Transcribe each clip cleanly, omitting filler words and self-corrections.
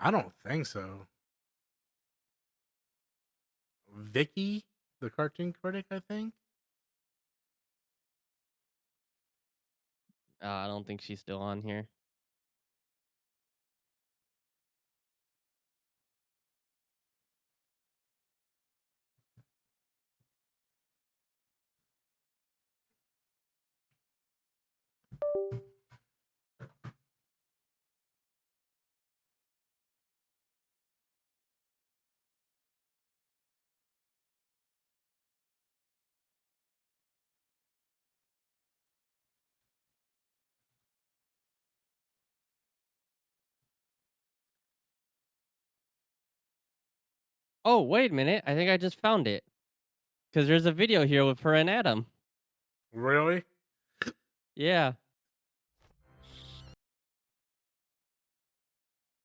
I don't think so. Vicky, the cartoon critic, I think. I don't think she's still on here. Oh, wait a minute. I think I just found it. Because there's a video here with her and Adam. Really? Yeah.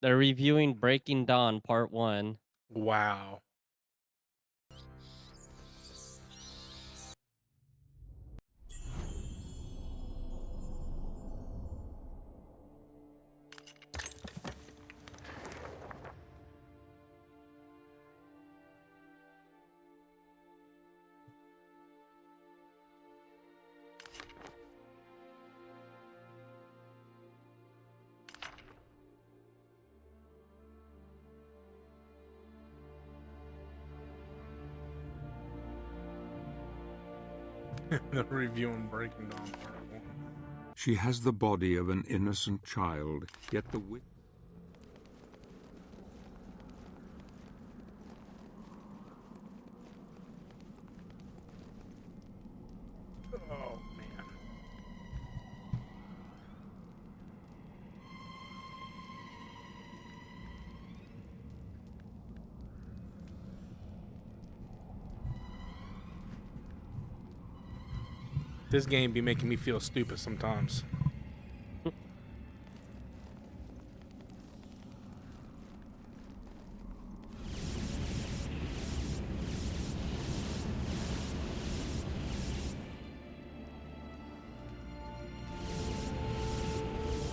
They're reviewing Breaking Dawn Part 1. Wow. The review and Breaking Dawn Part 1. She has the body of an innocent child, yet the wit. Oh, man. This game be making me feel stupid sometimes.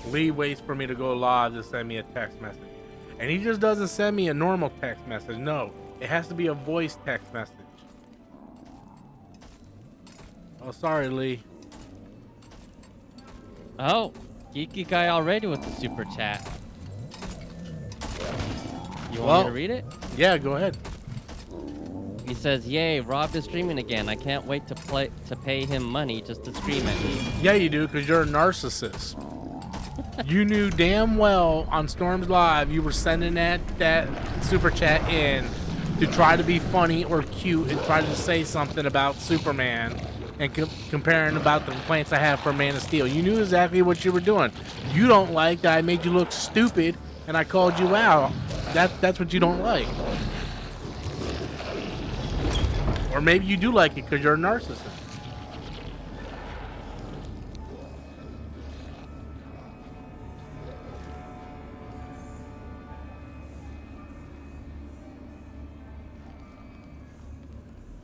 Lee waits for me to go live to send me a text message. And he just doesn't send me a normal text message. No, it has to be a voice text message. Oh, sorry, Lee. Oh, geeky guy already with the super chat. You want me to read it? Yeah, go ahead. He says, "Yay, Rob is streaming again. I can't wait to pay him money just to scream at me." Yeah, you do, because you're a narcissist. You knew damn well on Storm's Live you were sending that super chat in to try to be funny or cute and try to say something about Superman and comparing about the complaints I have for Man of Steel. You knew exactly what you were doing. You don't like that I made you look stupid and I called you out. That's what you don't like. Or maybe you do like it because you're a narcissist.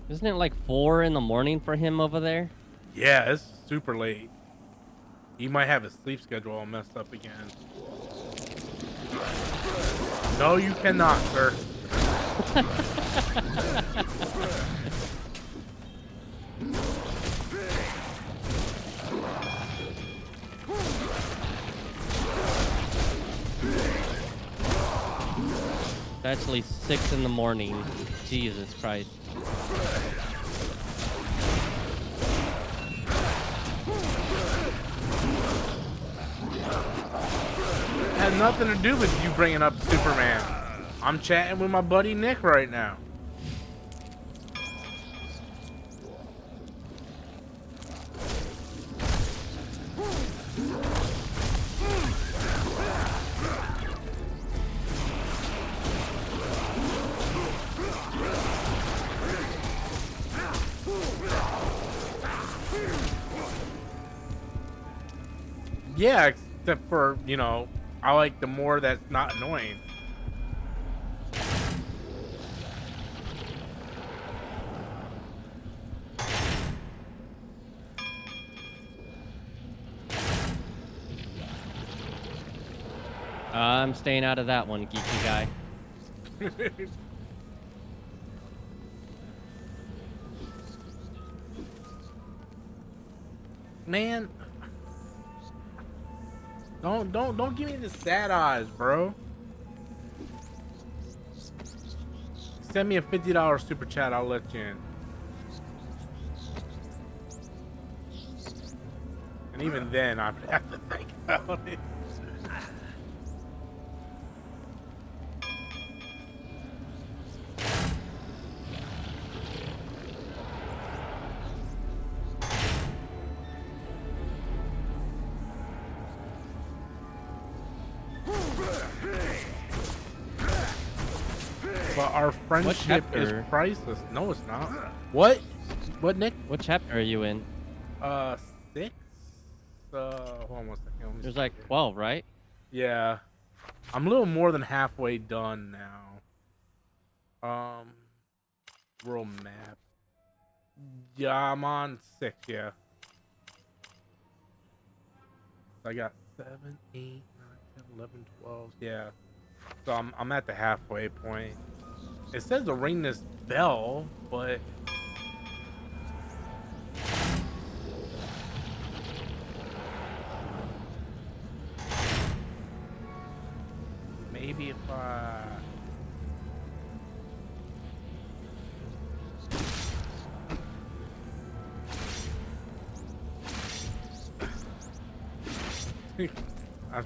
Isn't it like 4 in the morning for him over there? Yeah, it's super late. He might have his sleep schedule all messed up again. No, you cannot, sir. It's actually 6 in the morning. Jesus Christ. Had nothing to do with you bringing up Superman. I'm chatting with my buddy Nick right now. Yeah, except for, you know, I like the more that's not annoying. I'm staying out of that one, geeky guy. Man, don't give me the sad eyes, bro. Send me a $50 super chat, I'll let you in. And even then, I would have to think about it. But our friendship is chapter? priceless. No, it's not. What? What, Nick? What chapter are you in? 6? Hold on one second. Let me There's see like here. 12, right? Yeah. I'm a little more than halfway done now. World map. Yeah, I'm on 6, yeah. I got 7, 8, 9, 10, 11, 12. Yeah. So I'm at the halfway point. It says to ring this bell, but maybe if I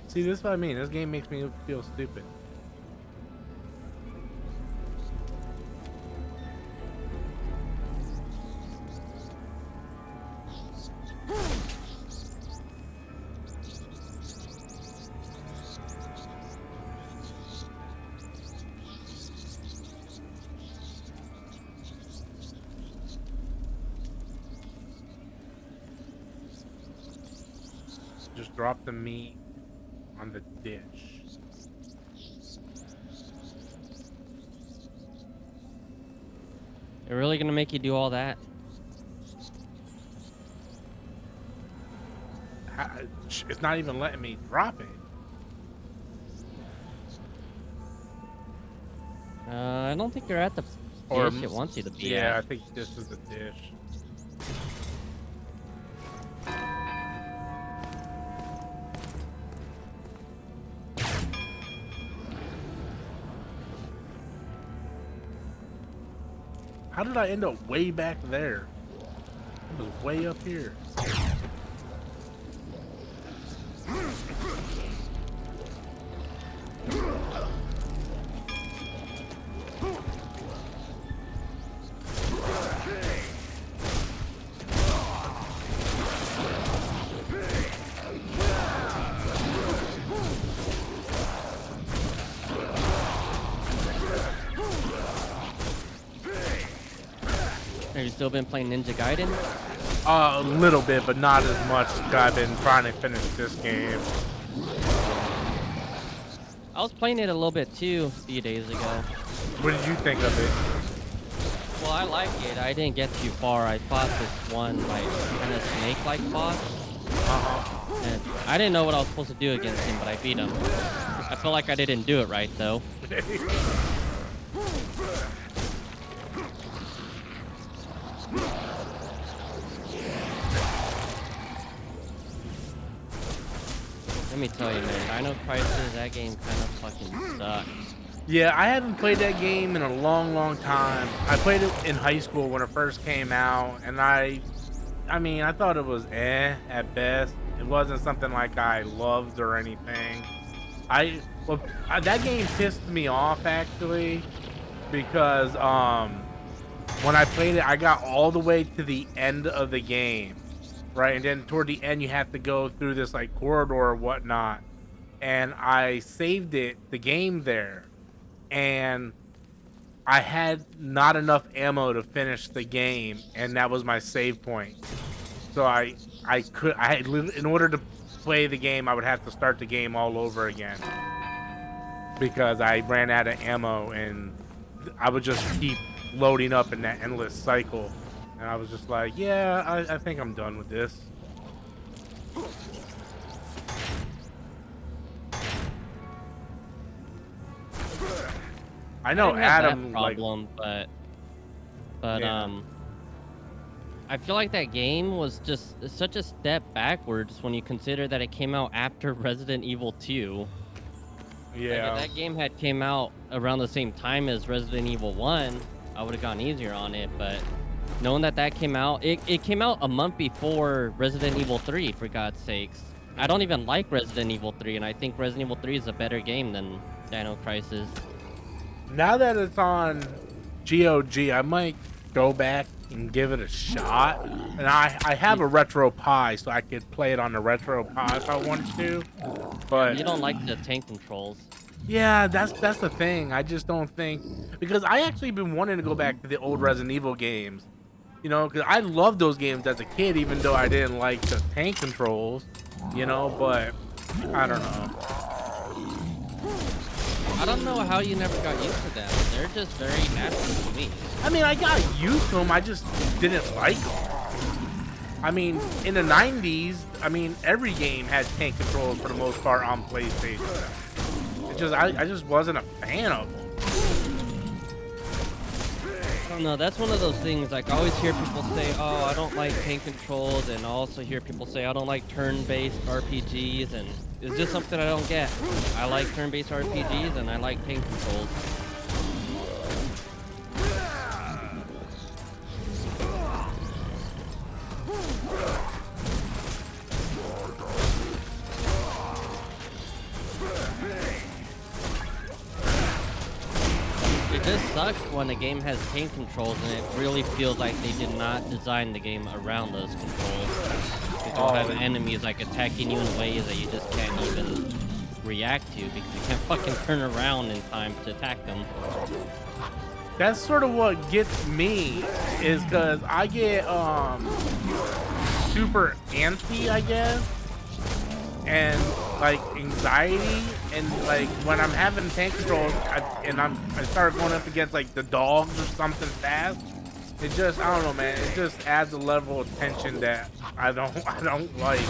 see, this is what I mean. This game makes me feel stupid. Just drop the meat on the dish. They're really gonna make you do all that? It's not even letting me drop it. I don't think you're at the Or dish it wants you to be yeah, I at. think this is the dish. How did I end up way back there? It was way up here. Have you still been playing Ninja Gaiden? A little bit, but not as much. I've been trying to finish this game. I was playing it a little bit too a few days ago. What did you think of it? Well, I like it. I didn't get too far. I fought this one like kind of snake-like boss. And I didn't know what I was supposed to do against him, but I beat him. I feel like I didn't do it right though. Let me tell you, man, Dino Crisis, that game kind of fucking sucks. Yeah, I haven't played that game in a long time. I played it in high school when it first came out, and I mean, I thought it was at best. It wasn't something like I loved or anything. That game pissed me off actually, because when I played it, I got all the way to the end of the game, right? And then toward the end, you have to go through this like corridor or whatnot. And I saved the game there, and I had not enough ammo to finish the game, and that was my save point. So in order to play the game, I would have to start the game all over again, because I ran out of ammo, and I would just keep loading up in that endless cycle. And I was just like, yeah, I think I'm done with this. I know didn't have Adam that problem, but Yeah. I feel like that game was just such a step backwards when you consider that it came out after Resident Evil 2. Like, if Yeah. that game had came out around the same time as Resident Evil 1, I would have gone easier on it, but knowing that that came out, it came out a month before Resident Evil 3, for God's sakes. I don't even like Resident Evil 3, and I think Resident Evil 3 is a better game than Dino Crisis. Now that it's on GOG, I might go back and give it a shot. And I have a Retro Pi, so I could play it on the Retro Pi if I wanted to. But You don't like the tank controls. yeah, that's the thing. I just don't think, because I actually been wanting to go back to the old Resident Evil games. You know, because I loved those games as a kid, even though I didn't like the tank controls. You know, but I don't know. I don't know how you never got used to them. They're just very natural to me. I mean, I got used to them. I just didn't like them. I mean, in the 90s, I mean, every game had tank controls for the most part on PlayStation. It just, I just wasn't a fan of them. I don't know. That's one of those things. Like, I always hear people say, "Oh, I don't like tank controls," and I also hear people say, "I don't like turn-based RPGs," and it's just something I don't get. I like turn-based RPGs, and I like tank controls. It just sucks when a game has tank controls and it really feels like they did not design the game around those controls. You'll have enemies like attacking you in ways that you just can't even react to because you can't fucking turn around in time to attack them. That's sort of what gets me, is because I get super antsy, I guess, and like anxiety, and like when I'm having tank controls I start going up against like the dogs or something fast. It just, I don't know, man. It just adds a level of tension that I don't like.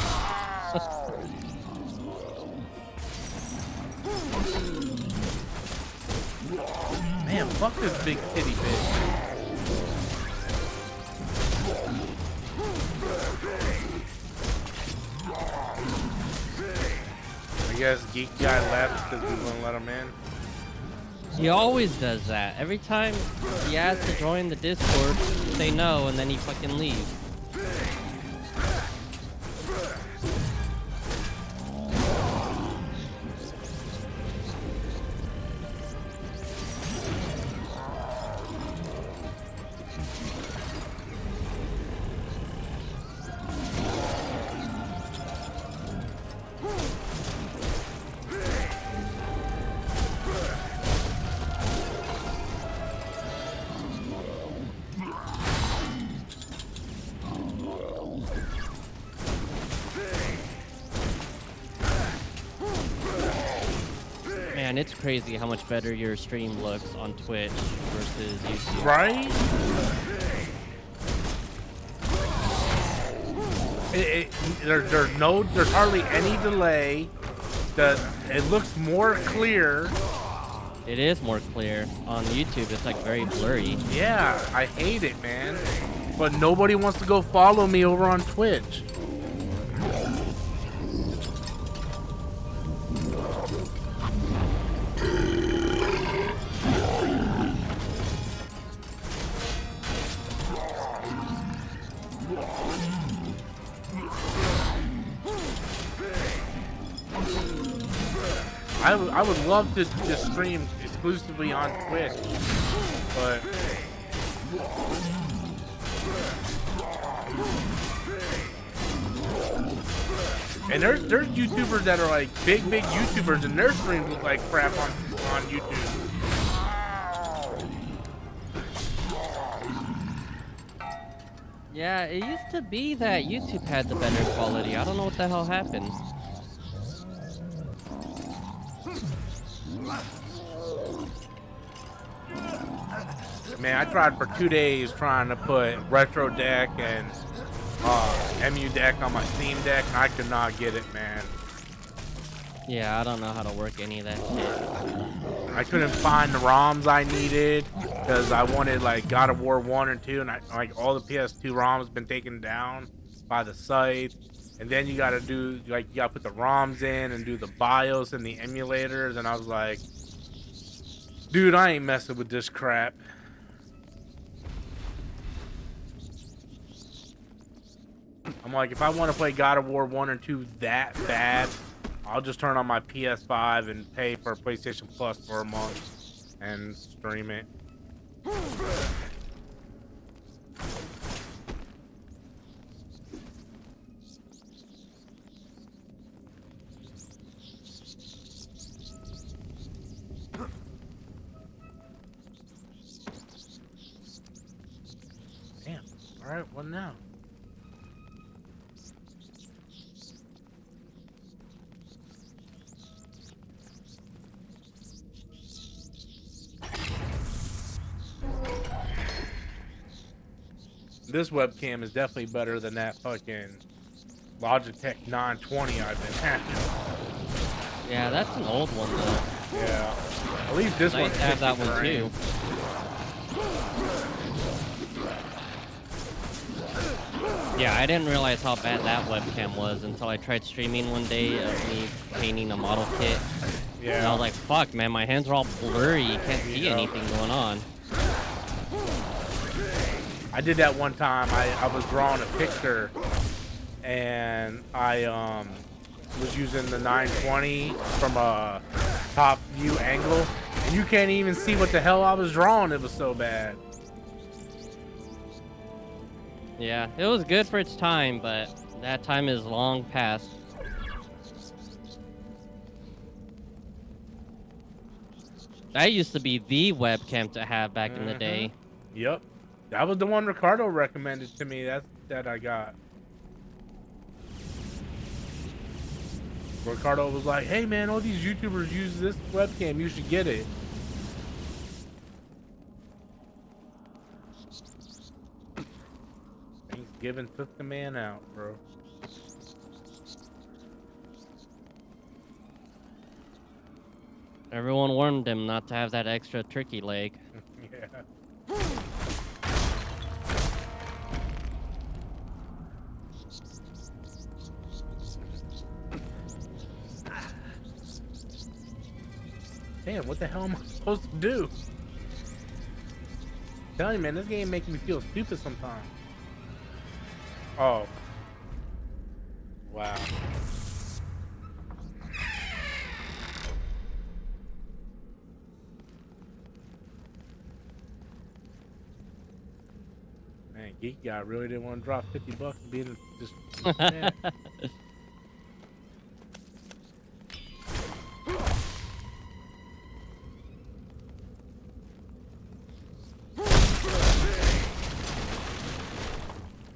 Man, fuck this big kitty bitch. I guess Geek Guy left because we wouldn't let him in. He always does that. Every time he asks to join the Discord, say no, and then he fucking leaves. Man, it's crazy how much better your stream looks on Twitch versus YouTube. Right? There's hardly any delay. It looks more clear. It is more clear. On YouTube, it's like very blurry. Yeah, I hate it, man. But nobody wants to go follow me over on Twitch. I would love to just stream exclusively on Twitch, but and there's YouTubers that are like big YouTubers and their streams look like crap on YouTube. Yeah, it used to be that YouTube had the better quality. I don't know what the hell happened. Man, I tried for 2 days trying to put Retro Deck and MU Deck on my Steam Deck, and I could not get it, man. Yeah, I don't know how to work any of that shit. I couldn't find the ROMs I needed because I wanted like God of War 1 and 2, and like all the PS2 ROMs been taken down by the site. And then you gotta do like you gotta put the ROMs in and do the BIOS and the emulators, and I was like, dude, I ain't messing with this crap. I'm like, if I want to play God of War 1 and 2 that bad, I'll just turn on my PS5 and pay for PlayStation Plus for a month and stream it. Damn. All right, what now? This webcam is definitely better than that fucking Logitech 920 I've been having. Yeah, that's an old one though. Yeah. At least this Nice one to have that one too. Yeah, I didn't realize how bad that webcam was until I tried streaming one day of me painting a model kit. Yeah. And I was like, fuck, man, my hands are all blurry. You can't see anything going on. I did that one time. I was drawing a picture and I was using the 920 from a top view angle, and you can't even see what the hell I was drawing. It was so bad. Yeah, it was good for its time, but that time is long past. That used to be the webcam to have back in the day. Yep. That was the one Ricardo recommended to me. That I got. Ricardo was like, hey man, all these YouTubers use this webcam. You should get it. Thanksgiving took the man out, bro. Everyone warned him not to have that extra turkey leg. Yeah. Damn, what the hell am I supposed to do? I'm telling you, man, this game making me feel stupid sometimes. Oh. Wow. Man, Geek Guy really didn't want to drop 50 bucks to be in this. Man.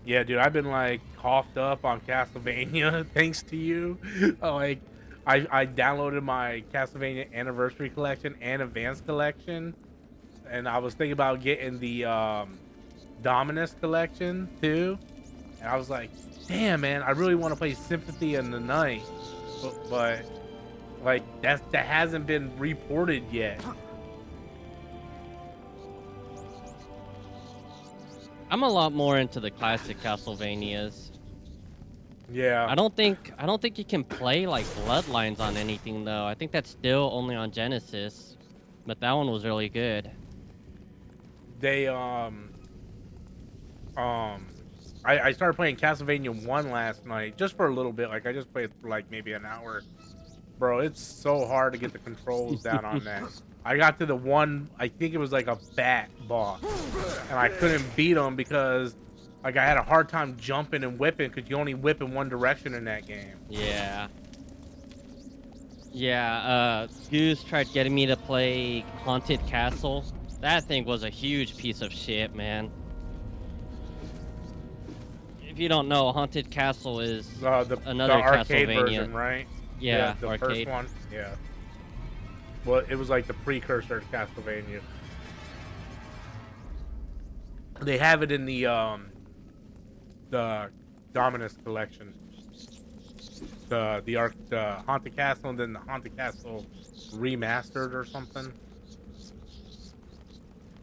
Yeah, dude, I've been like coughed up on Castlevania thanks to you. Like, I downloaded my Castlevania Anniversary Collection and Advanced Collection, and I was thinking about getting the Dominus Collection too. And I was like, damn, man, I really want to play Symphony in the Night, but like that hasn't been reported yet. I'm a lot more into the classic Castlevanias. Yeah. I don't think you can play like Bloodlines on anything though. I think that's still only on Genesis. But that one was really good. They I started playing Castlevania 1 last night just for a little bit. Like I just played for like maybe an hour. Bro, it's so hard to get the controls down on that. I got to the one, I think it was like a bat boss, and I couldn't beat him because like I had a hard time jumping and whipping because you only whip in one direction in that game. Yeah. Yeah, Goose tried getting me to play Haunted Castle. That thing was a huge piece of shit, man. If you don't know, Haunted Castle is another the arcade Castlevania version, right? Yeah, the arcade. first one. Yeah. Well, it was like the precursor to Castlevania. They have it in the Dominus collection. The Haunted Castle and then the Haunted Castle remastered or something.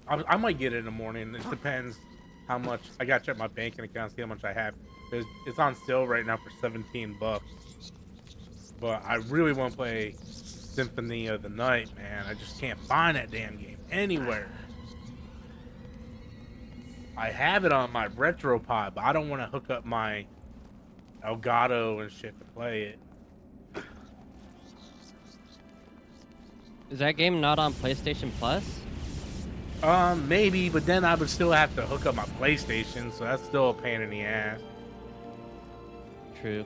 I might get it in the morning. It depends how much. I gotta check my banking account, see how much I have. It's on sale right now for $17. But I really want to play Symphony of the Night, man. I just can't find that damn game anywhere. I have it on my RetroPod, but I don't want to hook up my Elgato and shit to play it. Is that game not on PlayStation Plus? Maybe, but then I would still have to hook up my PlayStation, so that's still a pain in the ass. True.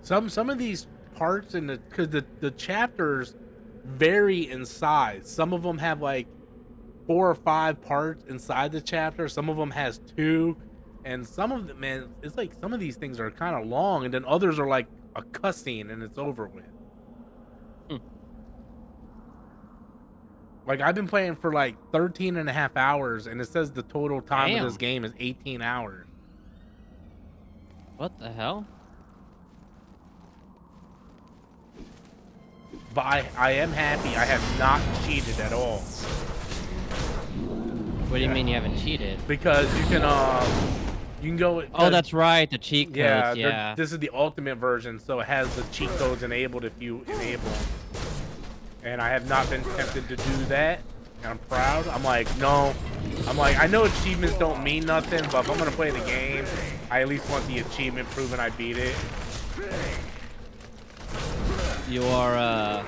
Some of these parts in because the chapters vary in size. Some of them have like 4 or 5 parts inside the chapter. Some of them has 2, and some of them, man, it's like some of these things are kind of long, and then others are like a cutscene and it's over with. Like I've been playing for like 13 and a half hours, and it says the total time of this game is 18 hours. What the hell? But I am happy I have not cheated at all. What do you mean you haven't cheated? Because you can go. Oh, that's right, the cheat codes. Yeah. This is the ultimate version, so it has the cheat codes enabled if you enable them. And I have not been tempted to do that, and I'm proud. I'm like, no. I'm like, I know achievements don't mean nothing, but if I'm gonna play the game, I at least want the achievement proving I beat it. You are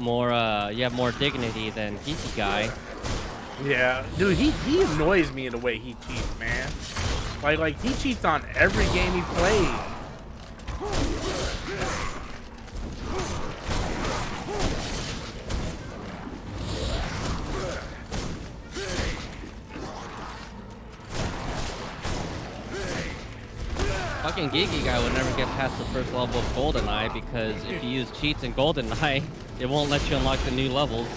you have more dignity than Geeky Guy. Yeah, dude, he annoys me in the way he cheats, man. Like he cheats on every game he plays. Fucking Geeky Guy would never get past the first level of GoldenEye because if you use cheats in GoldenEye, it won't let you unlock the new levels.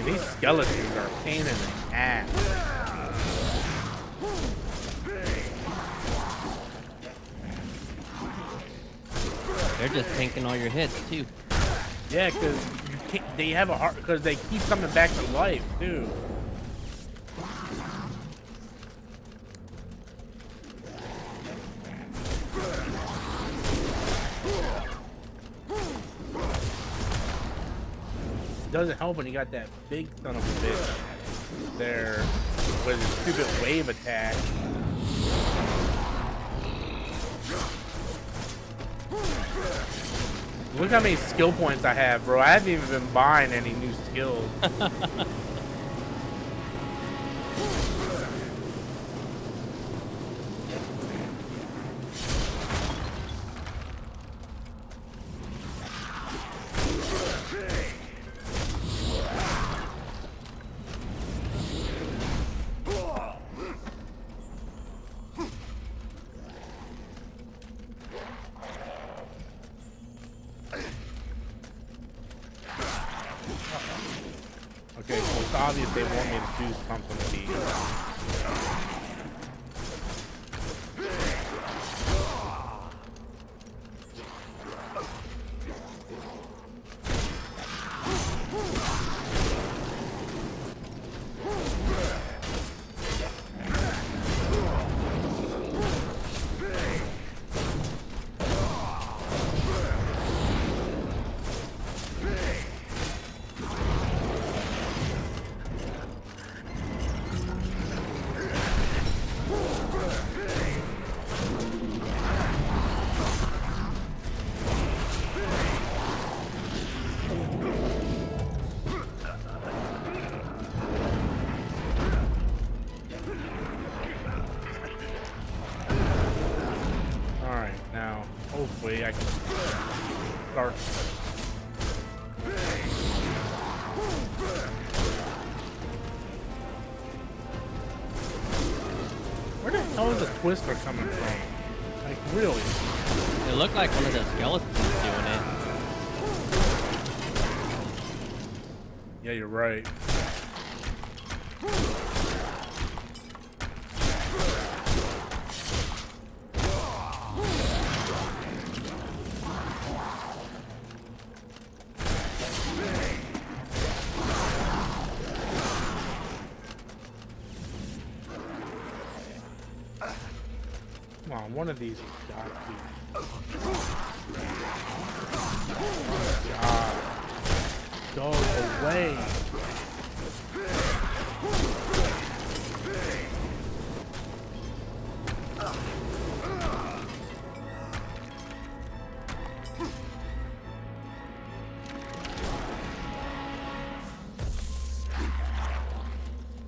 These skeletons are a pain in the ass. They're just tanking all your hits too. Yeah, because they have a heart because they keep coming back to life too. Doesn't help when you got that big son of a bitch there with his stupid wave attack. Look how many skill points I have, bro. I haven't even been buying any new skills. Okay, so it's obvious they want me to do something with these. Alright, now hopefully I can Dark. Where the hell is the twister coming from? Like, really? It looked like one of the skeletons doing it. Yeah, you're right. Come on, one of these has got to be. God. Go away.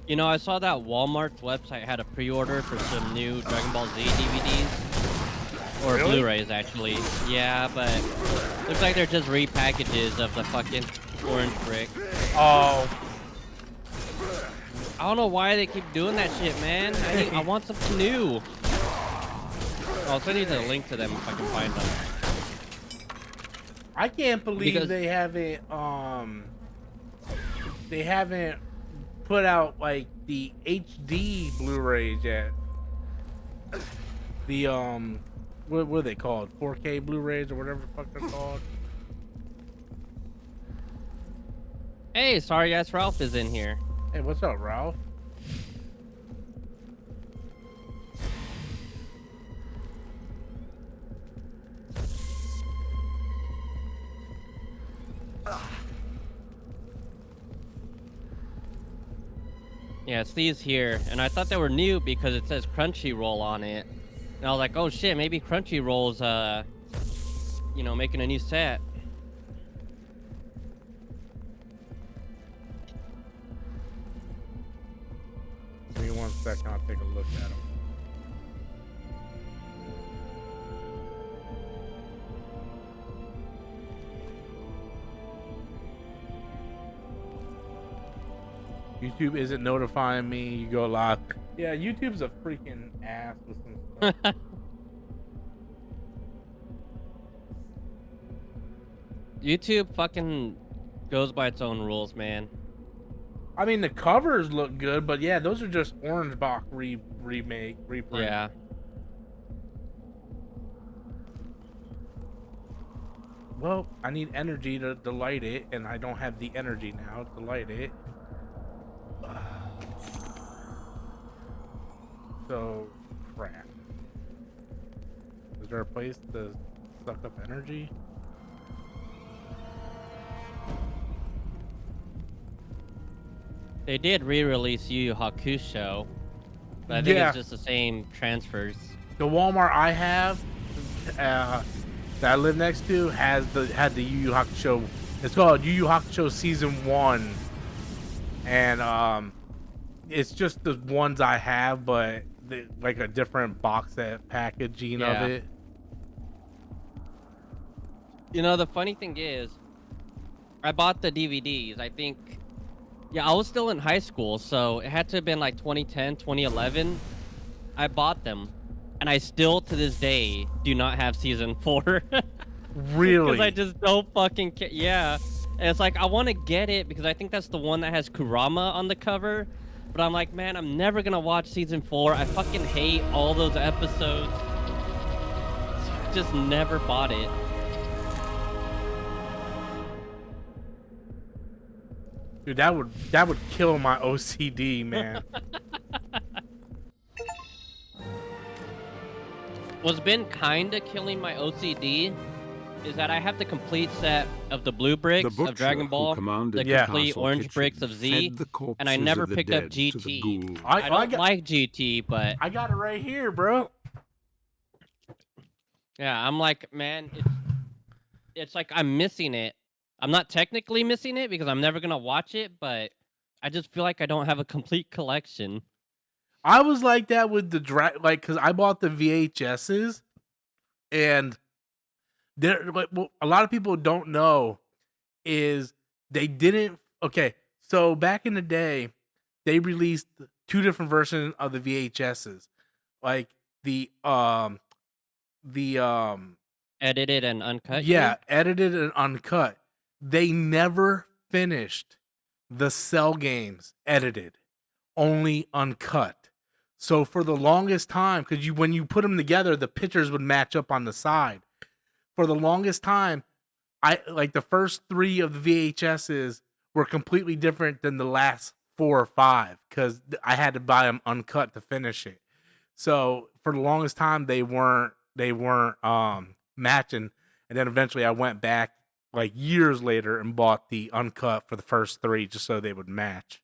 You know, I saw that Walmart's website had a pre-order for some new Dragon Ball Z DVDs. Or Really? Blu-rays, actually. Yeah, but looks like they're just repackages of the fucking orange brick. Oh. I don't know why they keep doing that shit, man. I want something new. I'll send you the link to them if I can find them. I can't believe Because- they haven't put out like the HD Blu-rays yet. The what are they called? 4K Blu-rays or whatever the fuck they're called. Hey, sorry ass Ralph is in here. Hey, what's up, Ralph? Yeah, Steve's here, and I thought they were new because it says Crunchyroll on it. And I was like, oh shit, maybe Crunchyroll's, you know, making a new set. Give me 1 second, I'll take a look at them. YouTube isn't notifying me. You go live. Yeah, YouTube's a freaking ass with some stuff. YouTube fucking goes by its own rules, man. I mean, the covers look good, but yeah, those are just Orange Box reprint. Yeah. Well, I need energy to light it, and I don't have the energy now to light it. So, crap. Is there a place to suck up energy? They did re-release Yu Yu Hakusho, but I think Yeah. it's just the same transfers. The Walmart I have, that I live next to, had the Yu Yu Hakusho. It's called Yu Yu Hakusho Season 1, and it's just the ones I have, but like a different box set packaging Yeah. of it. You know, the funny thing is, I bought the DVDs, I think, yeah, I was still in high school, so it had to have been like 2010, 2011. I bought them, and I still, to this day, do not have season 4. Really? Because I just don't fucking care. Yeah. And it's like, I want to get it because I think that's the one that has Kurama on the cover. But I'm like, man, I'm never going to watch season 4. I fucking hate all those episodes. So I just never bought it. Dude, that would kill my OCD, man. What's been kind of killing my OCD is that I have the complete set of the blue bricks The of Dragon butcher who Ball, commanded the the complete castle orange kitchen bricks of Z, fed the and I corpses never of the picked up dead to the GT. ghouls. I don't got, like GT, but I got it right here, bro. yeah, I'm like, man, it's like I'm missing it. I'm not technically missing it because I'm never gonna watch it, but I just feel like I don't have a complete collection. I was like that with the cause I bought the VHSs, and There, like, what a lot of people don't know is they didn't. Okay, so back in the day, they released two different versions of the VHSs, like the um the Edited and uncut, you yeah, mean? edited and uncut. They never finished the Cell games edited, only uncut. So for the longest time, because when you put them together, the pictures would match up on the side. For the longest time, I like the first three of the VHSs were completely different than the last four or five because I had to buy them uncut to finish it. So for the longest time, they weren't matching, and then eventually I went back like years later and bought the uncut for the first three just so they would match.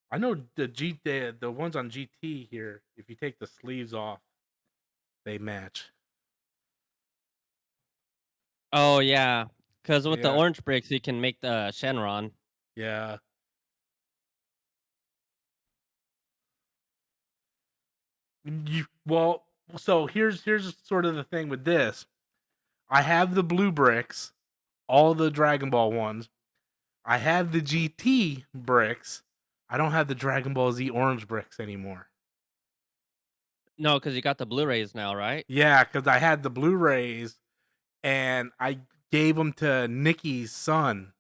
I know the ones on GT here. If you take the sleeves off, they match. Oh yeah, because with the Yeah, orange bricks, you can make the Shenron. yeah. Well, so here's sort of the thing with this. I have the blue bricks, all the Dragon Ball ones. I have the GT bricks. I don't have the Dragon Ball Z orange bricks anymore. No, because you got the Blu-rays now, right? Yeah, because I had the Blu-rays and I gave them to Nikki's son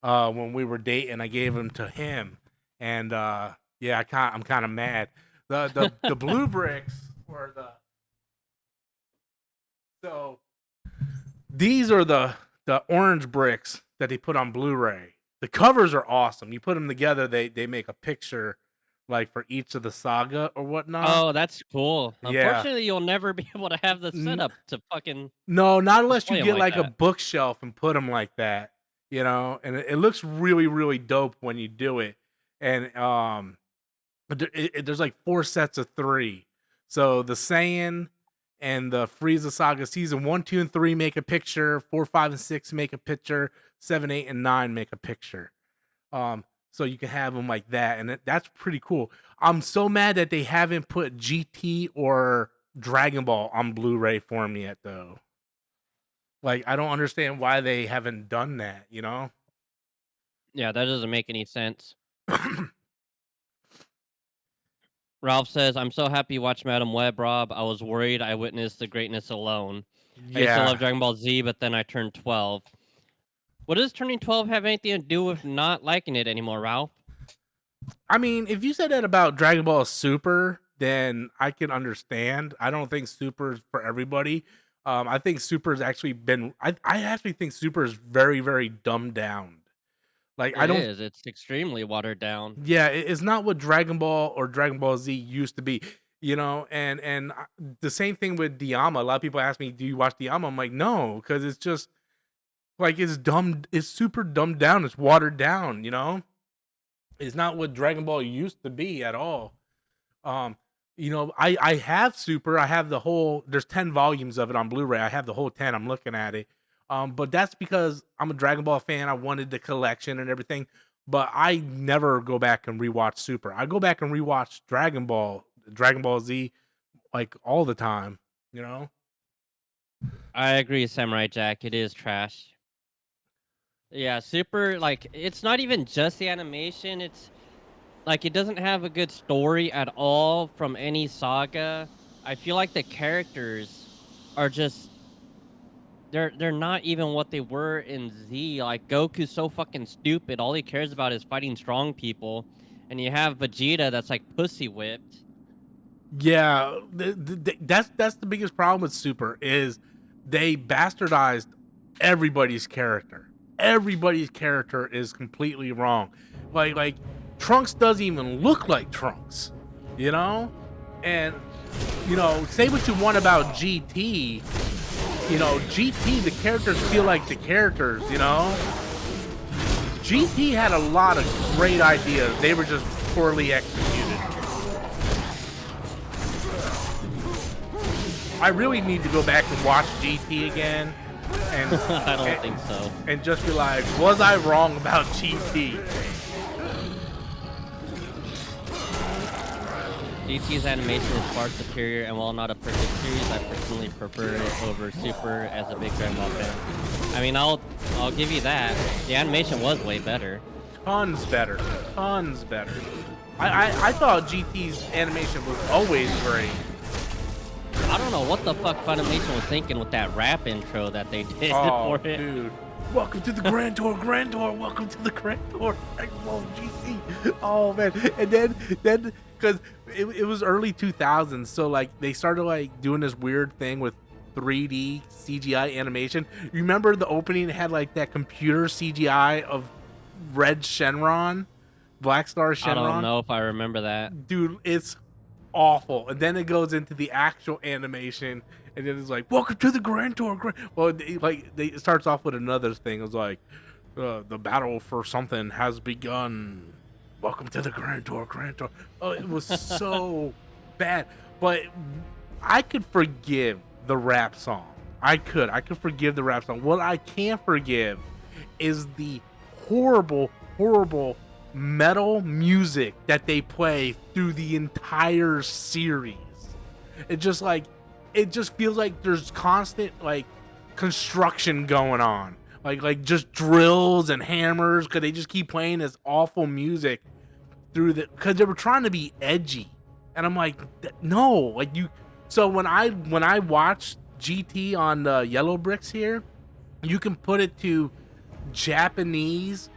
when we were dating. I gave them to him, and yeah, I'm kind of mad. The blue bricks were the so these are the orange bricks that they put on Blu-ray. The covers are awesome. You put them together, they make a picture like for each of the saga or whatnot. Oh, that's cool. Yeah. Unfortunately, you'll never be able to have the N- setup to fucking no, not unless you display them get like like a that. bookshelf and put them like that, you know. And it looks really, really dope when you do it. And there's like four sets of three. So the Saiyan and the Frieza Saga season 1, 2, and 3 make a picture. 4, 5, and 6 make a picture. 7, 8, and 9 make a picture. So you can have them like that, and that's pretty cool. I'm so mad that they haven't put GT or Dragon Ball on Blu-ray for me yet, though. Like, I don't understand why they haven't done that. You know? Yeah, that doesn't make any sense. Ralph says, "I'm so happy you watched Madam Web, Rob. I was worried I witnessed the greatness alone. I used to love Yeah. Dragon Ball Z, but then I turned 12. What does turning 12 have anything to do with not liking it anymore, Ralph? I mean, if you said that about Dragon Ball Super, then I can understand. I don't think Super is for everybody. I think Super has actually been. I actually think Super is very, very dumbed down. Like I It don't. is. It's extremely watered down. Yeah, it's not what Dragon Ball or Dragon Ball Z used to be. You know, the same thing with Diama. A lot of people ask me, "Do you watch Diama?" I'm like, no, because it's just like it's dumb. It's super dumbed down. It's watered down. You know, it's not what Dragon Ball used to be at all. Um, I have Super. I have the whole. There's 10 volumes of it on Blu-ray. I have the whole 10. I'm looking at it. But that's because I'm a Dragon Ball fan. I wanted the collection and everything. But I never go back and rewatch Super. I go back and rewatch Dragon Ball Z, like all the time. You know? I agree, Samurai Jack. It is trash. Yeah, Super, like, it's not even just the animation. It's like it doesn't have a good story at all from any saga. I feel like the characters are just they're not even what they were in Z. Like Goku's so fucking stupid. All he cares about is fighting strong people. And you have Vegeta that's like pussy whipped. Yeah, that's the biggest problem with Super is they bastardized everybody's character. Everybody's character is completely wrong. Like Trunks doesn't even look like Trunks, you know? And say what you want about GT, GT the characters feel like the characters, you know? GT had a lot of great ideas. They were just poorly executed. I really need to go back and watch GT again. And I don't think so. And just be like, was I wrong about GT? GT's animation is far superior, and while not a perfect series, I personally prefer it over Super as a big Dragon Ball fan. I mean, I'll give you that. The animation was way better. Tons better. Tons better. I thought GT's animation was always great. I don't know what the fuck Funimation was thinking with that rap intro that they did Oh, for it. dude. Welcome to the Grand Tour, Grand Tour. Welcome to the Grand Tour. Whoa, GT. Oh, man. And then, because it was early 2000s, so, like, they started, like, doing this weird thing with 3D CGI animation. You remember the opening had, like, that computer CGI of Red Shenron? Black Star Shenron? I don't know if I remember that. Dude, it's awful. And then it goes into the actual animation, and then it's like, welcome to the Grand Tour. Well, it starts off with another thing. It was like, the battle for something has begun. Welcome to the Grand Tour, Grand Tour. Oh, it was so bad. But I could forgive the rap song. I could forgive the rap song. What I can't forgive is the horrible metal music that they play through the entire series. It just feels like there's constant like construction going on, like just drills and hammers, because they just keep playing this awful music through the, because they were trying to be edgy, and I'm like, no, like you. So when I watch GT on the Yellow Bricks here, you can put it to Japanese,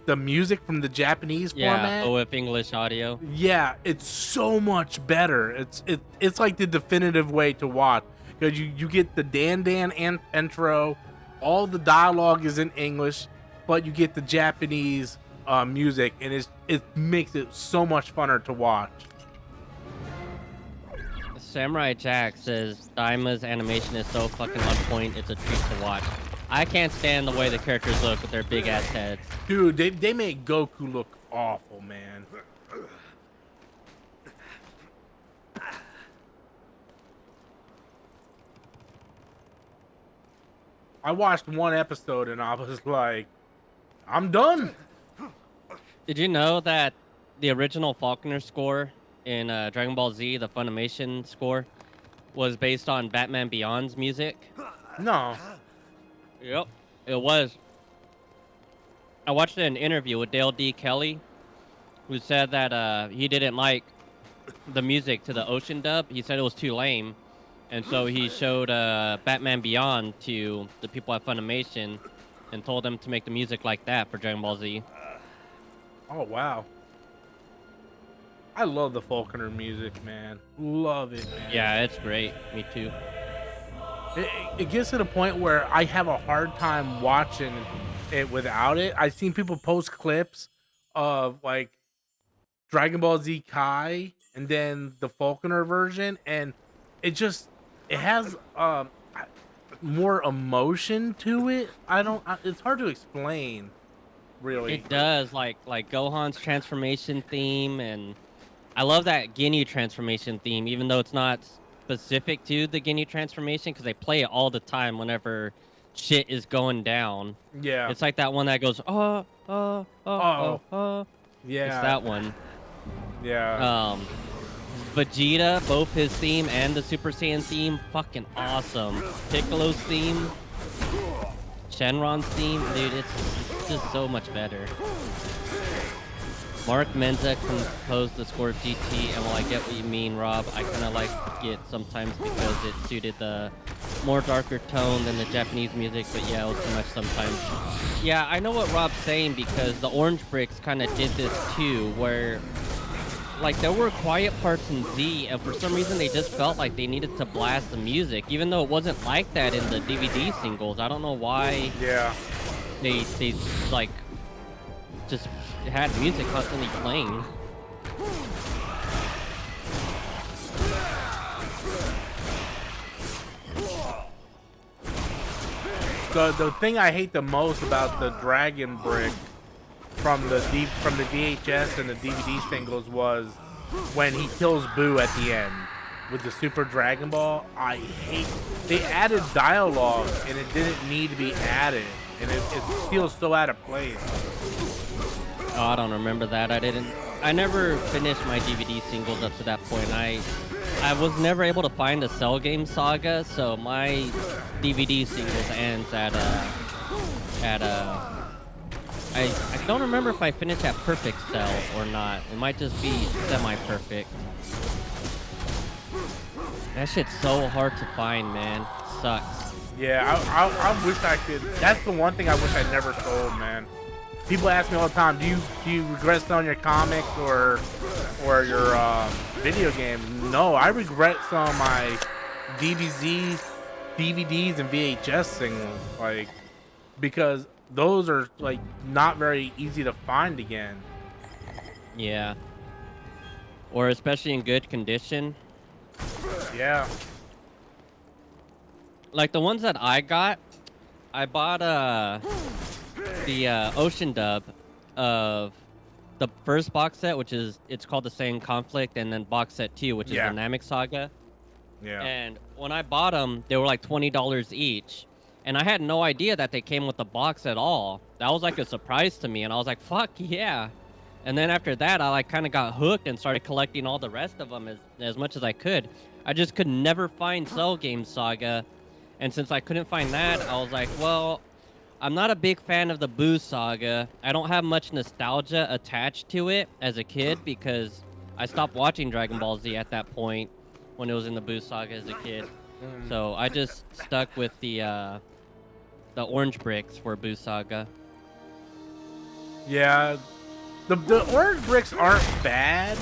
the music from the Japanese format. Yeah, with English audio. Yeah, it's so much better. It's like the definitive way to watch, because you get the Dan intro, all the dialogue is in English, but you get the Japanese music, and it makes it so much funner to watch. Samurai Jack says Daima's animation is so fucking on point, it's a treat to watch. I can't stand the way the characters look with their big ass heads. Dude, they make Goku look awful, man. I watched one episode and I was like, I'm done. Did you know that the original Falconer score in Dragon Ball Z, the Funimation score, was based on Batman Beyond's music? No. Yep, it was. I watched an interview with Dale D. Kelly, who said that he didn't like the music to the Ocean dub. He said it was too lame, and so he showed Batman Beyond to the people at Funimation and told them to make the music like that for Dragon Ball Z. Oh, wow. I love the Falconer music, man. Love it, man. Yeah, it's great. Me too. It gets to the point where I have a hard time watching it without it. I've seen people post clips of like Dragon Ball Z Kai and then the Falconer version, and it has more emotion to it. It's hard to explain, really. It does, like Gohan's transformation theme, and I love that Ginyu transformation theme, even though it's not specific to the Ginyu transformation, because they play it all the time whenever shit is going down. Yeah. It's like that one that goes, Yeah. It's that one. Yeah. Vegeta, both his theme and the Super Saiyan theme, fucking awesome. Piccolo's theme, Shenron's theme, dude, it's just so much better. Mark Menza composed the score of GT, and while I get what you mean, Rob, I kind of like it sometimes because it suited the more darker tone than the Japanese music, but yeah, it was too much sometimes. Yeah, I know what Rob's saying, because the Orange Bricks kind of did this too, where like there were quiet parts in Z, and for some reason they just felt like they needed to blast the music, even though it wasn't like that in the DVD singles. I don't know why. Yeah. They like just had music constantly playing. The thing I hate the most about the Dragon Brick from the VHS and the DVD singles was when he kills Boo at the end with the Super Dragon Ball. They added dialogue and it didn't need to be added, and it feels so out of place. Oh, I don't remember that. I didn't I never finished my DVD singles up to that point. I was never able to find a Cell Game Saga, so my DVD singles ends at I don't remember if I finished at Perfect Cell or not. It might just be semi-perfect. That shit's so hard to find, man. It sucks. Yeah, I wish I could. That's the one thing I wish I never sold, man. People ask me all the time, do you regret selling your comics or your video game? No, I regret selling my DVDs, and VHS singles, like, because those are like not very easy to find again. Yeah. Or especially in good condition. Yeah. Like the ones that I bought the Ocean dub of the first box set, which is it's called The Same Conflict, and then box set 2, which is the Namek Saga. Yeah. And when I bought them, they were like $20 each, and I had no idea that they came with the box at all. That was like a surprise to me, and I was like, "Fuck yeah!" And then after that, I like kind of got hooked and started collecting all the rest of them as much as I could. I just could never find Cell Game Saga, and since I couldn't find that, I was like, well, I'm not a big fan of the Boo Saga. I don't have much nostalgia attached to it as a kid because I stopped watching Dragon Ball Z at that point when it was in the Boo Saga as a kid. So I just stuck with the orange bricks for Boo Saga. Yeah, the orange bricks aren't bad.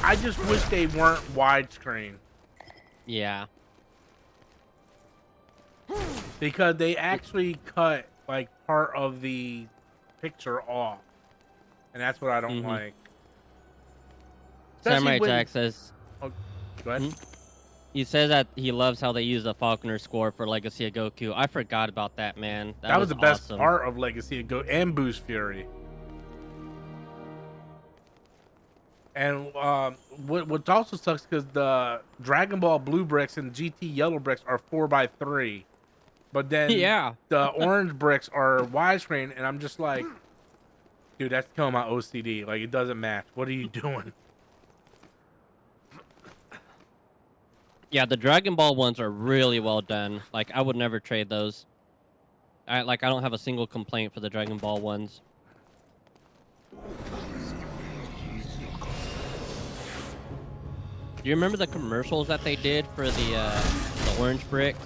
I just wish they weren't widescreen. Yeah. Because they actually cut like part of the picture off, and that's what I don't like. Samurai Jack says. Oh, go ahead. He says that he loves how they use the Falconer score for Legacy of Goku. I forgot about that, man. That was the best awesome. part of Legacy of Goku and Boost Fury. And what also sucks because the Dragon Ball Blue bricks and GT Yellow bricks are 4x3, but then the orange bricks are widescreen, and I'm just like, dude, that's killing my OCD. Like, it doesn't match. What are you doing? Yeah, the Dragon Ball ones are really well done. Like, I would never trade those. I don't have a single complaint for the Dragon Ball ones. Do you remember the commercials that they did for the orange bricks?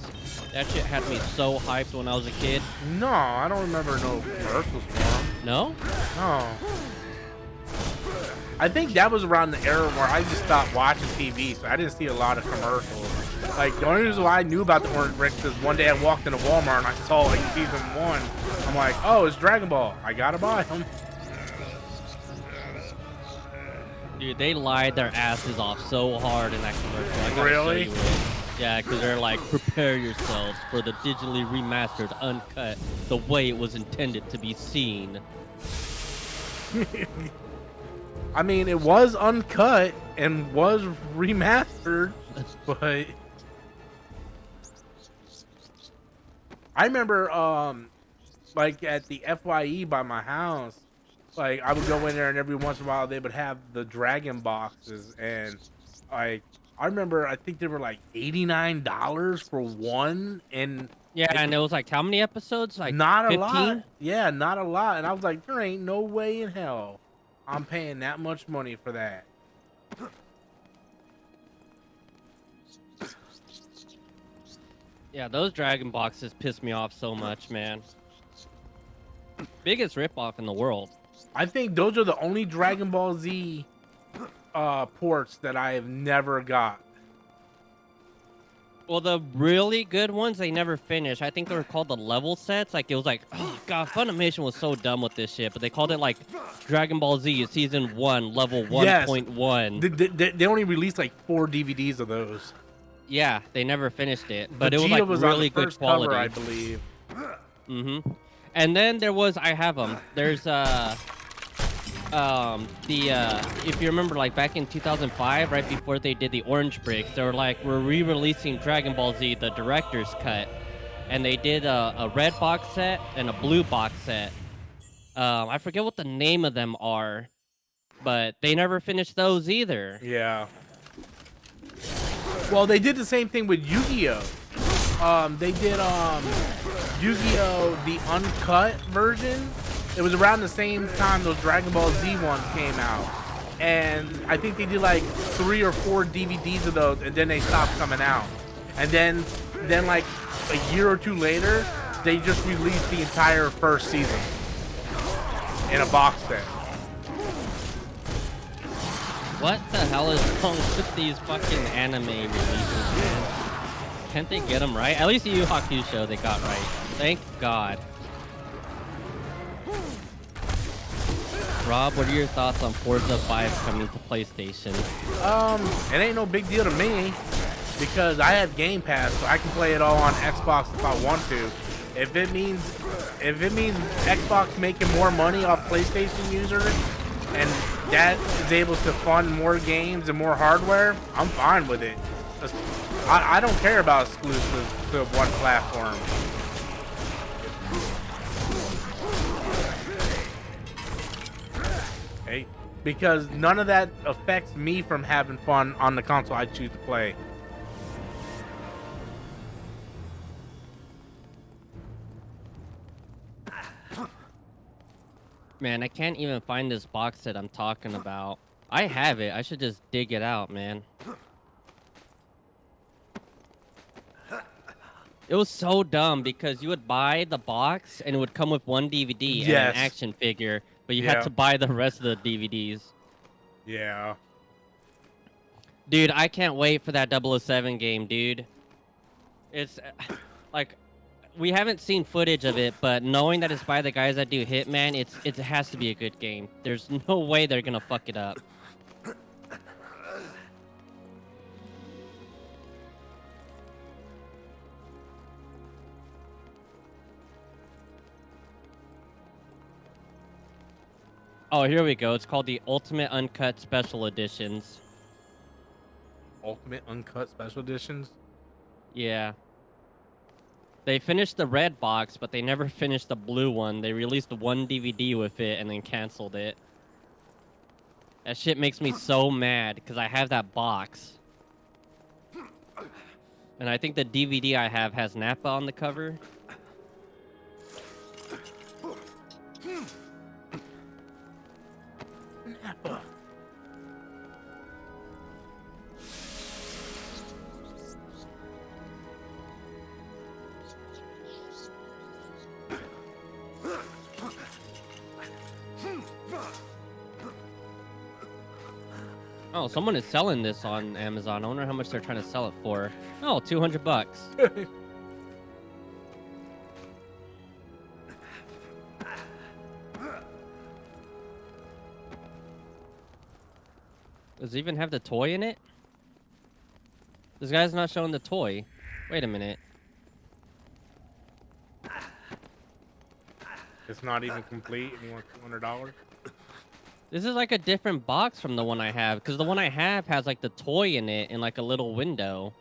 That shit had me so hyped when I was a kid. No, I don't remember no commercials for them. No? No. I think that was around the era where I just stopped watching TV, so I didn't see a lot of commercials. Like, the only reason why I knew about the orange bricks is one day I walked into Walmart and I saw like season 1. I'm like, oh, it's Dragon Ball. I gotta buy them. Dude, they lied their asses off so hard in that commercial. I gotta Really? show you it. Yeah, because they're like, prepare yourselves for the digitally remastered, uncut, the way it was intended to be seen. I mean, it was uncut and was remastered, but I remember, like at the FYE by my house, like I would go in there and every once in a while they would have the Dragon boxes, and like I remember I think they were like $89 for one, and and it was like how many episodes? Like not 15? a lot. Yeah, not a lot. And I was like, there ain't no way in hell I'm paying that much money for that. Yeah, those Dragon boxes piss me off so much, man. Biggest ripoff in the world. I think those are the only Dragon Ball Z ports that I have never got. Well, the really good ones, they never finished. I think they were called the level sets. Like, it was like, oh, God, Funimation was so dumb with this shit. But they called it, like, Dragon Ball Z Season 1, Level 1.1. They only released, like, 4 DVDs of those. Yeah, they never finished it. But Vegeta it was, like, was really on the good first quality. cover, I believe. Mm-hmm. And then there was, I have them. There's, if you remember, like back in 2005, right before they did the orange bricks, they were like, we're re-releasing Dragon Ball Z, the director's cut, and they did a red box set and a blue box set. I forget what the name of them are, but they never finished those either. Yeah. Well, they did the same thing with Yu-Gi-Oh. They did Yu-Gi-Oh the uncut version. It was around the same time those Dragon Ball Z ones came out, and I think they did like 3 or 4 DVDs of those, and then they stopped coming out. And then like a year or two later, they just released the entire first season in a box set. What the hell is wrong with these fucking anime releases, man? Can't they get them right? At least the Yu Hakusho they got right. Thank God. Rob, what are your thoughts on Forza 5 coming to PlayStation? It ain't no big deal to me because I have Game Pass, so I can play it all on Xbox if I want to. If it means Xbox making more money off PlayStation users and that is able to fund more games and more hardware, I'm fine with it. I don't care about exclusives to one platform. Okay? Because none of that affects me from having fun on the console I choose to play. Man, I can't even find this box that I'm talking about. I have it. I should just dig it out, man. It was so dumb because you would buy the box and it would come with one DVD and an action figure, but you had to buy the rest of the DVDs. Yeah. Dude, I can't wait for that 007 game, dude. It's like we haven't seen footage of it, but knowing that it's by the guys that do Hitman, it has to be a good game. There's no way they're gonna fuck it up. Oh, here we go. It's called the Ultimate Uncut Special Editions. Ultimate Uncut Special Editions? Yeah. They finished the red box, but they never finished the blue one. They released one DVD with it and then canceled it. That shit makes me so mad because I have that box. And I think the DVD I have has Nappa on the cover. Nappa. Oh, someone is selling this on Amazon. I wonder how much they're trying to sell it for. Oh, $200. Does it even have the toy in it? This guy's not showing the toy. Wait a minute. It's not even complete and you want $200? This is like a different box from the one I have, because the one I have has like the toy in it and like a little window.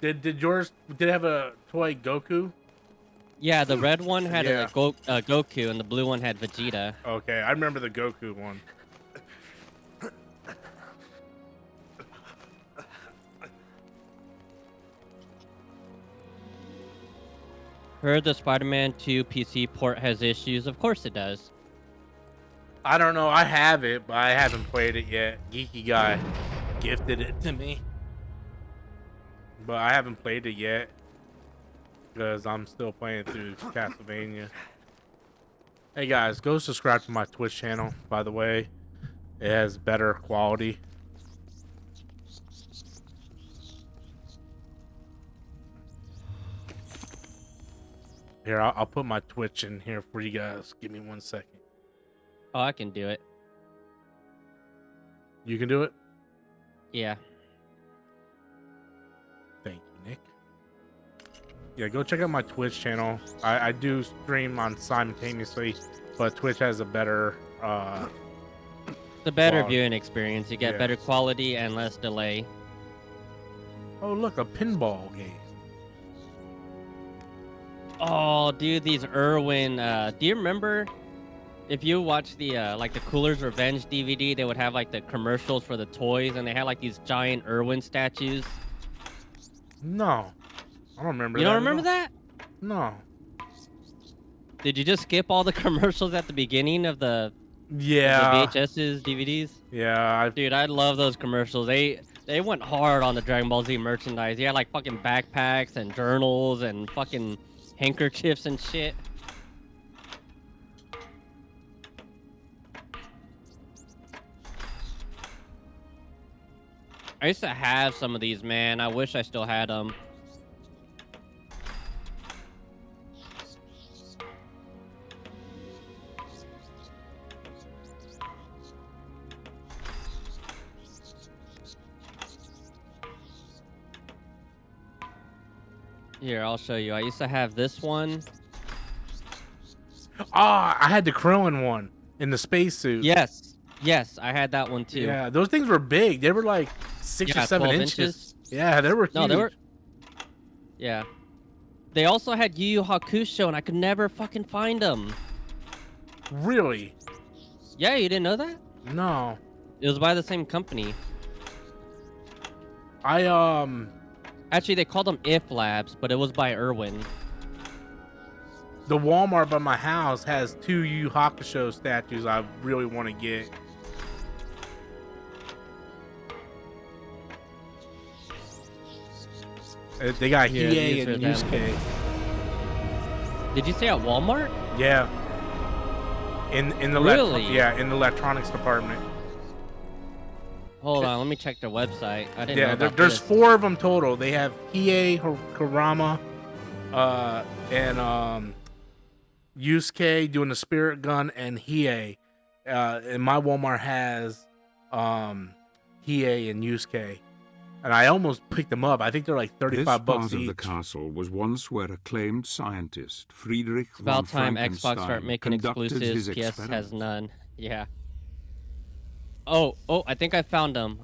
Did yours have a toy Goku? Yeah, the red one had a Goku and the blue one had Vegeta. Okay, I remember the Goku one. Heard the Spider-Man 2 PC port has issues. Of course it does. I don't know. I have it, but I haven't played it yet. Geeky guy gifted it to me, but I haven't played it yet because I'm still playing through Castlevania. Hey guys, go subscribe to my Twitch channel. By the way, it has better quality. Here, I'll put my Twitch in here for you guys. Give me 1 second. Oh, I can do it. You can do it? Yeah. Thank you, Nick. Yeah, go check out my Twitch channel. I do stream on simultaneously, but Twitch has a better The better viewing experience. You get better quality and less delay. Oh, look, a pinball game. Oh, dude, these Irwin. Do you remember If you watch the like the Cooler's Revenge DVD, they would have like the commercials for the toys, and they had like these giant Irwin statues. No, I don't remember You that don't at remember all. that? No. Did you just skip all the commercials at the beginning of the Yeah. VHS's DVDs? Yeah. Dude, I love those commercials. They went hard on the Dragon Ball Z merchandise. You had like fucking backpacks and journals and fucking handkerchiefs and shit. I used to have some of these, man. I wish I still had them. Here, I'll show you. I used to have this one. Ah, I had the Krillin one in the spacesuit. Yes. Yes, I had that one too. Yeah, those things were big. They were like 6 or 7 12 inches. Yeah, they were huge. No, they were. Yeah. They also had Yu Yu Hakusho, and I could never fucking find them. Really? Yeah, you didn't know that? No. It was by the same company. Actually, they called them If Labs, but it was by Irwin. The Walmart by my house has 2 Yu Yu Hakusho statues I really want to get. They got Hiei and Yusuke. Did you say at Walmart? Yeah. In the Really? in the electronics department. Hold on, let me check their website. I didn't know about there's this. 4 of them total. They have Hiei, Kurama, and Yusuke doing the spirit gun, and Hiei. And my Walmart has Hiei and Yusuke. And I almost picked them up. I think they're like $35 This bucks part of each. the castle was once where acclaimed scientist Friedrich It's about von time Xbox start Frankenstein making conducted his exclusives. PS has experiments. none. Yeah. Oh, I think I found them.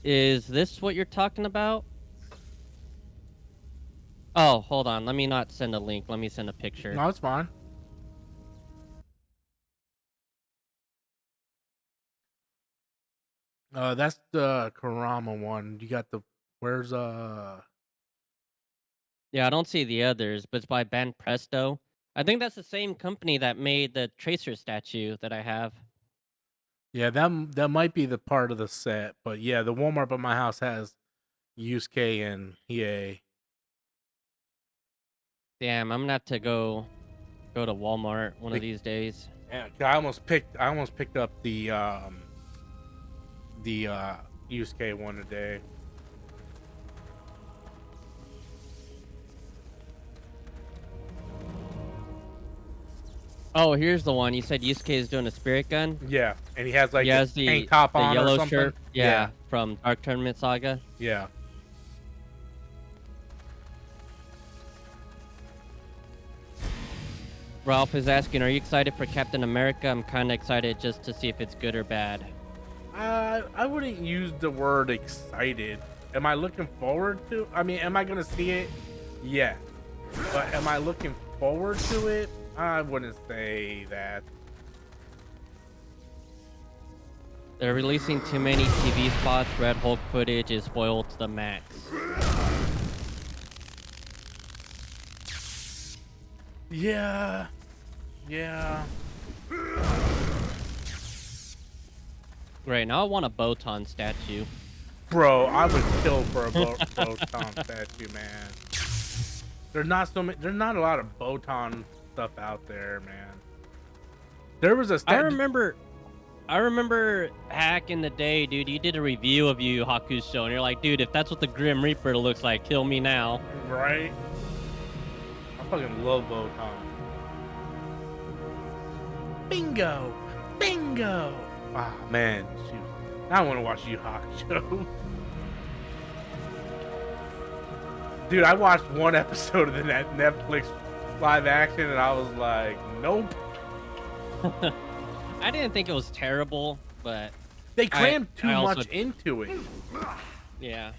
Is this what you're talking about? Oh, hold on. Let me not send a link. Let me send a picture. No, it's fine. That's the Kurama one. You got the where's Yeah, I don't see the others, but it's by Ben Presto. I think that's the same company that made the Tracer statue that I have. yeah, that might be the part of the set, but yeah, the Walmart by my house has Yusuke and Hiei. Damn, I'm gonna have to go to Walmart one of these days. Yeah, I almost picked up the Yusuke one today. Oh, here's the one. You said Yusuke is doing a spirit gun? Yeah, and he has like He has a tank top the on or yellow something. shirt. Yeah, from Dark Tournament Saga. Yeah. Ralph is asking, are you excited for Captain America? I'm kind of excited just to see if it's good or bad. I wouldn't use the word excited. Am I looking forward to? I mean, am I gonna see it? Yeah. But am I looking forward to it? I wouldn't say that. They're releasing too many TV spots. Red Hulk footage is spoiled to the max. Yeah. Yeah. Great, now I want a Botan statue. Bro, I would kill for a Botan statue, man. There's not a lot of Botan stuff out there, man. There was a I remember back in the day, dude, you did a review of Yu Yu Hakusho, and you're like, dude, if that's what the Grim Reaper looks like, kill me now. Right? I fucking love Botan. Bingo! Bingo! Ah, man, shoot. Now I want to watch Yu Yu Hakusho. Dude, I watched one episode of that Netflix live action, and I was like, nope. I didn't think it was terrible, but They crammed too I also- much into it. yeah.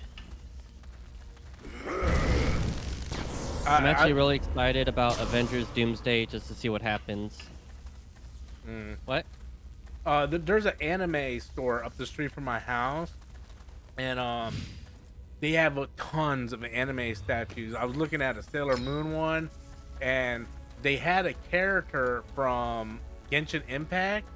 I'm I actually really excited about Avengers Doomsday just to see what happens. mm. What? There's an anime store up the street from my house, and they have tons of anime statues. I was looking at a Sailor Moon one, and they had a character from Genshin Impact,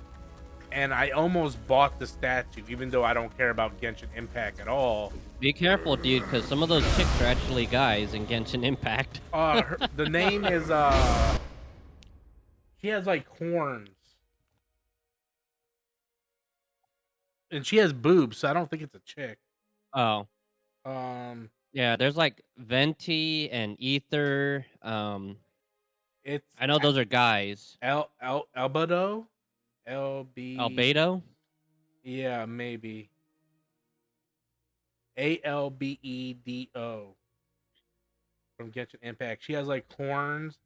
and I almost bought the statue, even though I don't care about Genshin Impact at all. Be careful, dude, because some of those chicks are actually guys in Genshin Impact. The name is she has like horns, and she has boobs, so I don't think it's a chick. Oh, Um, yeah, there's like Venti and Ether. it's I know those are guys. Albedo, LB, Albedo? yeah, maybe Albedo from Genshin Impact. She has like horns,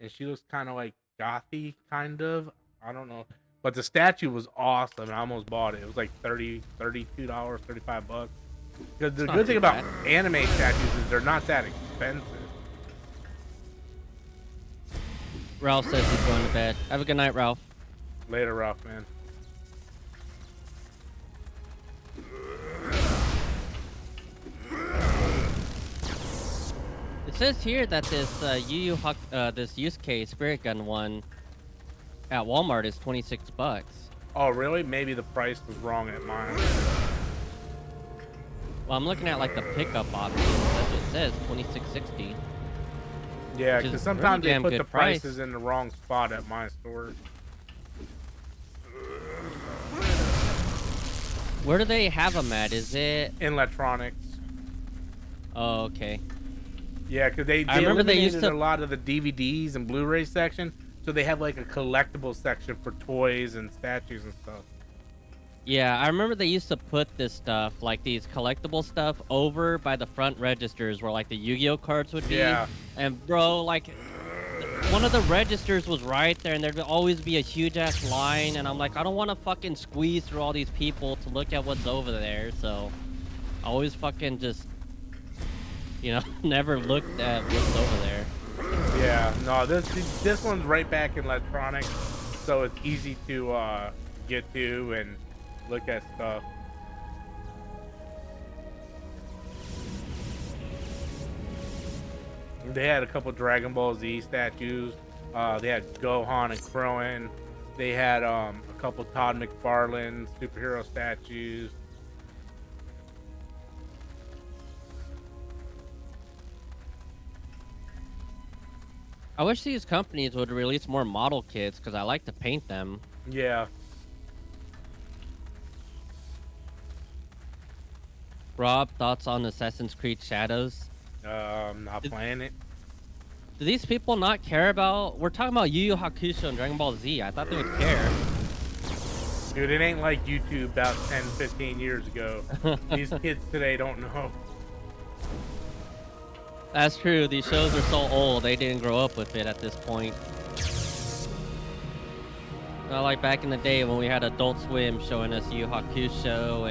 and she looks kind of like gothy, kind of. I don't know, but the statue was awesome, and I almost bought it. It was like $32, $35. Because It's the not good thing too about bad. anime statues is they're not that expensive. Ralph says he's going to bed. Have a good night, Ralph. Later, Ralph, man. It says here that this this use case spirit gun one at Walmart is $26. Oh, really? Maybe the price was wrong at mine. Well, I'm looking at like the pickup option. That's what it says, $26.60. Yeah, Which is because a sometimes pretty they damn put good the price. prices in the wrong spot at my store. Where do they have them at? Is it? In electronics. Oh, okay. Yeah, because they remember they eliminated used to. a lot of the DVDs and Blu-ray section, so they have like a collectible section for toys and statues and stuff. Yeah, I remember they used to put this stuff, like these collectible stuff, over by the front registers where like the Yu-Gi-Oh cards would be. Yeah. And bro, like one of the registers was right there, and there'd always be a huge ass line, and I'm like, I don't want to fucking squeeze through all these people to look at what's over there, so I always fucking just, never looked at what's over there. Yeah, no, this one's right back in electronics, so it's easy to get to and look at stuff. They had a couple Dragon Ball Z statues. They had Gohan and Krillin. They had a couple Todd McFarlane superhero statues. I wish these companies would release more model kits because I like to paint them. Yeah. Rob, thoughts on Assassin's Creed Shadows? Not playing it. Do these people not care about? We're talking about Yu Yu Hakusho and Dragon Ball Z. I thought they would care. Dude, it ain't like YouTube about 10, 15 years ago. These kids today don't know. That's true. These shows are so old. They didn't grow up with it at this point. Not like back in the day when we had Adult Swim showing us Yu Yu Hakusho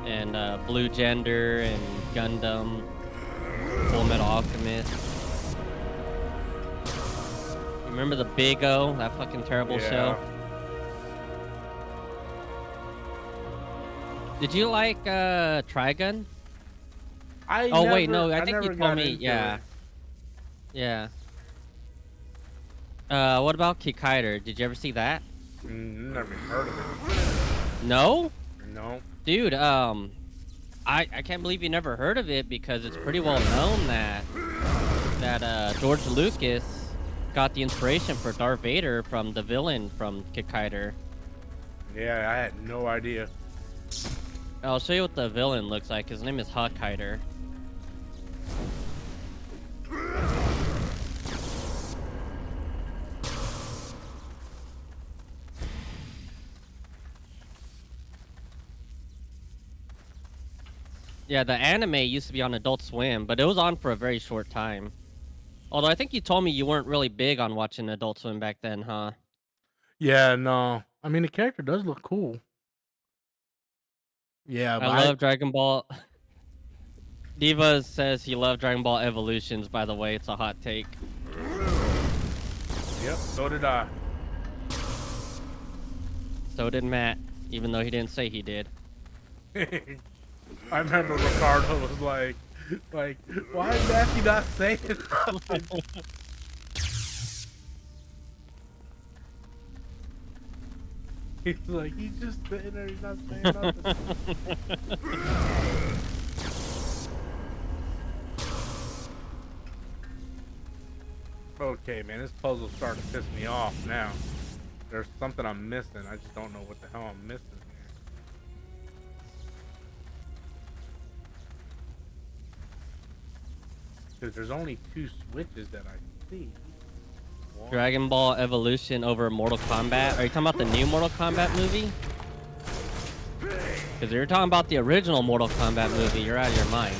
and Blue Gender and Gundam, Full Metal Alchemist. Remember the Big O? That fucking terrible show. Did you like Trigun? Wait, no, I think you told me. Yeah. It. Yeah. What about Kikaider? Did you ever see that? Never heard of it. No? No. Dude, I can't believe you never heard of it because it's pretty well known that George Lucas got the inspiration for Darth Vader from the villain from Kikaider. Yeah, I had no idea. I'll show you what the villain looks like. His name is Hawkhider. Yeah, the anime used to be on Adult Swim, but it was on for a very short time. Although I think you told me you weren't really big on watching Adult Swim back then, huh? Yeah, no. I mean, the character does look cool. Yeah, I love Dragon Ball. Diva says he loved Dragon Ball Evolutions, by the way. It's a hot take. Yep, so did I. So did Matt, even though he didn't say he did. I remember Ricardo was like, why is Matthew not saying nothing? He's like, he's just sitting there, he's not saying nothing. Okay, man, this puzzle's starting to piss me off now. There's something I'm missing. I just don't know what the hell I'm missing here. Because there's only 2 switches that I see. One. Dragon Ball Evolution over Mortal Kombat. Are you talking about the new Mortal Kombat movie? Because you're talking about the original Mortal Kombat movie, you're out of your mind.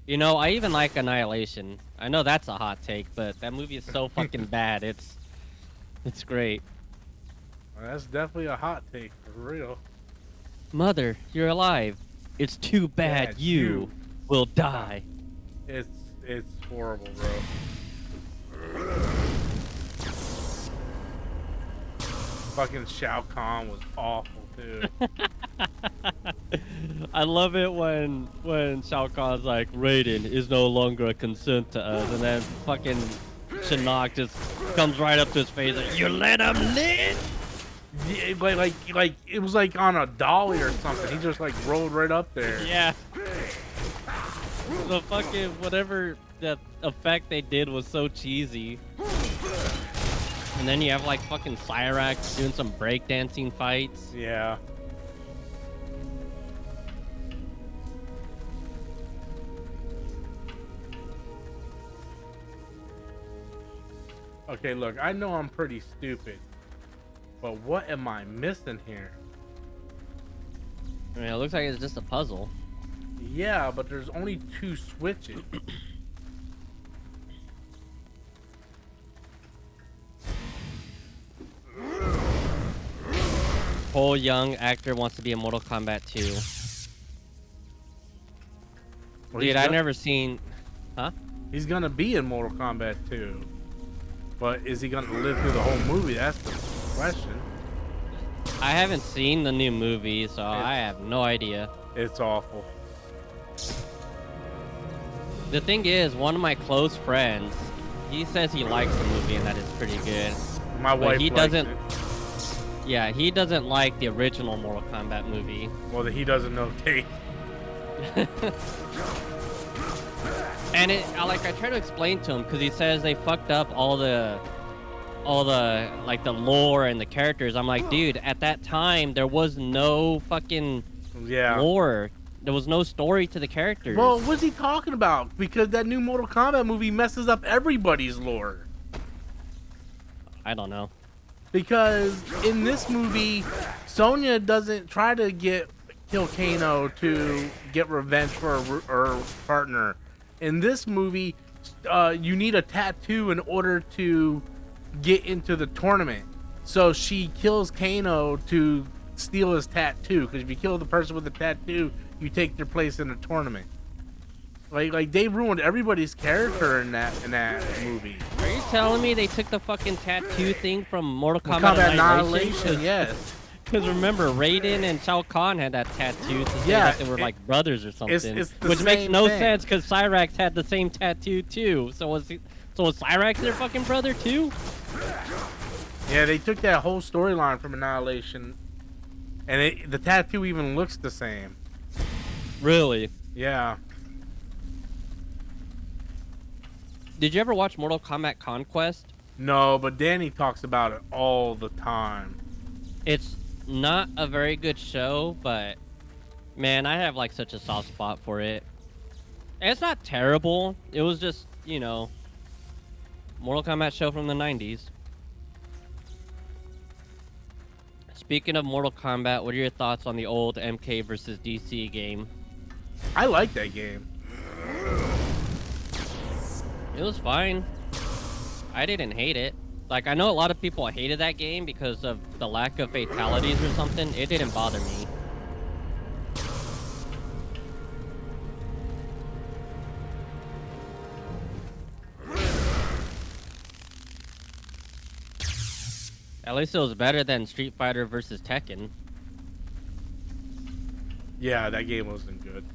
You know, I even like Annihilation. I know that's a hot take, but that movie is so fucking bad. It's great. Well, that's definitely a hot take, for real. Mother, you're alive. It's too bad you will die. It's horrible, bro. Fucking Shao Kahn was awful too. I love it when Shao Kahn's like, Raiden is no longer a concern to us, and then fucking Shinnok just comes right up to his face like, you let him live? Yeah, like it was like on a dolly or something. He just like rolled right up there. Yeah. The fucking whatever that effect they did was so cheesy. And then you have like fucking Cyrax doing some breakdancing fights. Yeah. Okay, look, I know I'm pretty stupid, but what am I missing here? I mean, it looks like it's just a puzzle. Yeah, but there's only 2 switches. Whole young actor wants to be in Mortal Kombat 2. Well, Dude, I've never seen... Huh? He's gonna be in Mortal Kombat 2. But is he gonna live through the whole movie? That's the question. I haven't seen the new movie, so I have no idea. It's awful. The thing is, one of my close friends, he says he likes the movie and that it's pretty good. My wife he likes doesn't. it. Yeah, he doesn't like the original Mortal Kombat movie. Well, he doesn't know tape. And I try to explain to him because he says they fucked up all the like the lore and the characters. I'm like, dude, at that time there was no fucking lore. There was no story to the characters. Well, what's he talking about? Because that new Mortal Kombat movie messes up everybody's lore. I don't know. Because in this movie, Sonya doesn't try to kill Kano to get revenge for her partner. In this movie, you need a tattoo in order to get into the tournament. So she kills Kano to steal his tattoo. Because if you kill the person with the tattoo, you take their place in the tournament. Like they ruined everybody's character in that movie. Are you telling me they took the fucking tattoo thing from Mortal Kombat Annihilation? Yes. Because remember, Raiden and Shao Kahn had that tattoo to say that they were like brothers or something. It's the which makes same no thing. sense because Cyrax had the same tattoo too. So was Cyrax their fucking brother too? Yeah, they took that whole storyline from Annihilation, and the tattoo even looks the same. Really? Yeah. Did you ever watch Mortal Kombat Conquest? No, but Danny talks about it all the time. It's not a very good show, but man, I have like such a soft spot for it. And it's not terrible. It was just, you know, Mortal Kombat show from the 90s. Speaking of Mortal Kombat, what are your thoughts on the old MK versus DC game? I like that game. It was fine. I didn't hate it. Like, I know a lot of people hated that game because of the lack of fatalities or something. It didn't bother me. At least it was better than Street Fighter versus Tekken. Yeah, that game wasn't good.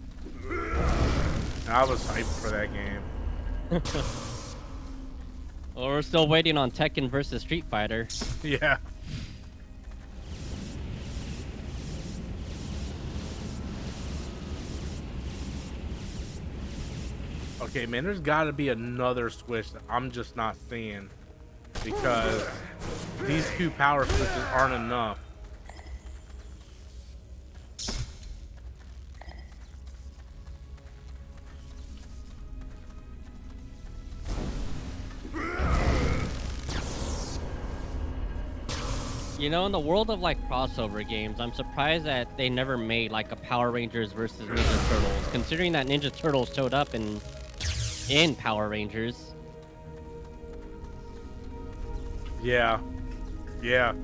I was hyped for that game. Well, we're still waiting on Tekken versus Street Fighter. Yeah. Okay, man, there's got to be another switch that I'm just not seeing, because these 2 power switches aren't enough. You know, in the world of like crossover games, I'm surprised that they never made like a Power Rangers versus Ninja Turtles, considering that Ninja Turtles showed up in Power Rangers. Yeah. Yeah.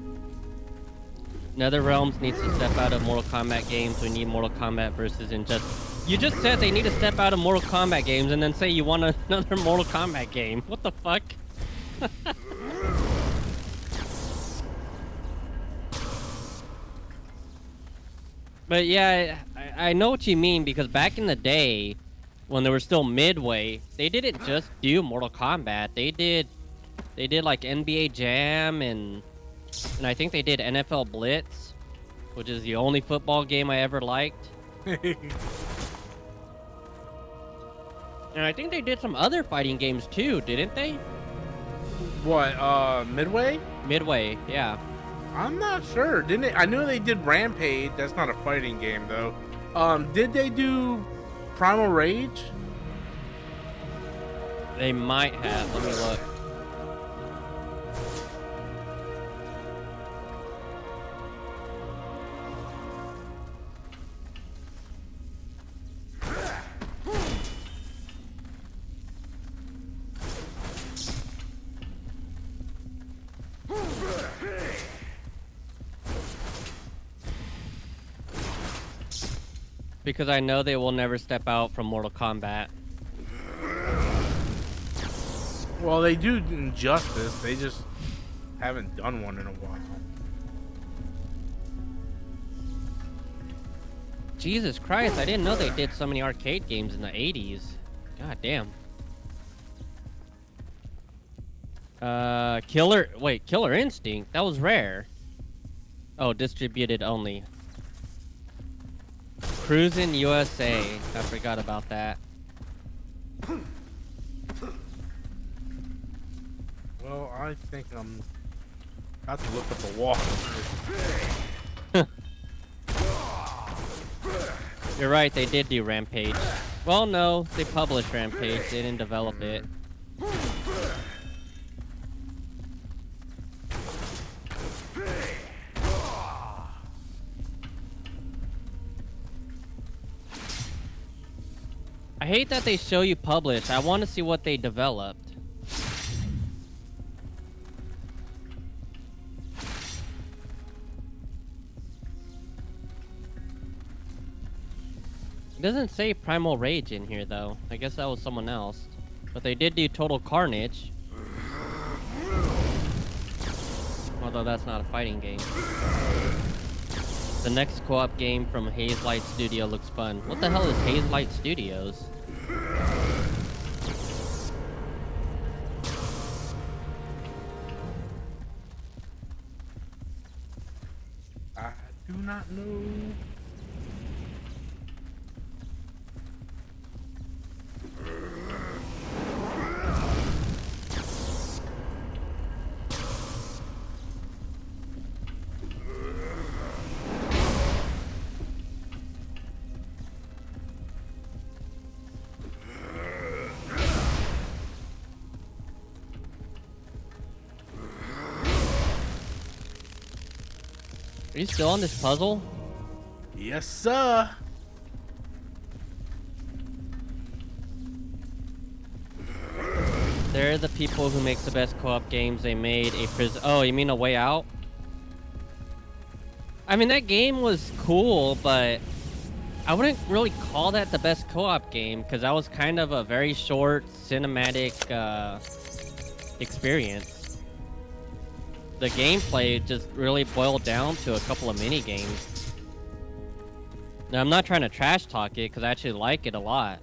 NetherRealms needs to step out of Mortal Kombat games. We need Mortal Kombat versus Injustice. You just said they need to step out of Mortal Kombat games and then say you want another Mortal Kombat game. What the fuck? But yeah, I know what you mean, because back in the day, when they were still Midway, they didn't just do Mortal Kombat. They did like NBA Jam and I think they did NFL Blitz, which is the only football game I ever liked. And I think they did some other fighting games too, didn't they? What, Midway? Midway, yeah. I'm not sure. Didn't they? I knew they did Rampage. That's not a fighting game, though. Did they do Primal Rage? They might have. Let me look. Because I know they will never step out from Mortal Kombat. Well, they do Injustice. They just haven't done one in a while. Jesus Christ, I didn't know they did so many arcade games in the 80s. God damn. Killer Instinct? That was rare. Oh, distributed only. Cruisin' USA. I forgot about that. Well, I think I'm about to look up a walk. You're right, they did do Rampage. Well, no, they published Rampage. They didn't develop it. I hate that they show you published. I want to see what they developed. It doesn't say Primal Rage in here, though. I guess that was someone else. But they did do Total Carnage. Although that's not a fighting game. The next co-op game from Haze Light Studio looks fun. What the hell is Haze Light Studios? I do not know. Are you still on this puzzle? Yes, sir. They're the people who makes the best co-op games. They made a prison. Oh, you mean A Way Out? I mean, that game was cool, but I wouldn't really call that the best co-op game, because that was kind of a very short cinematic experience. the gameplay just really boiled down to a couple of mini games. Now, I'm not trying to trash talk it because I actually like it a lot.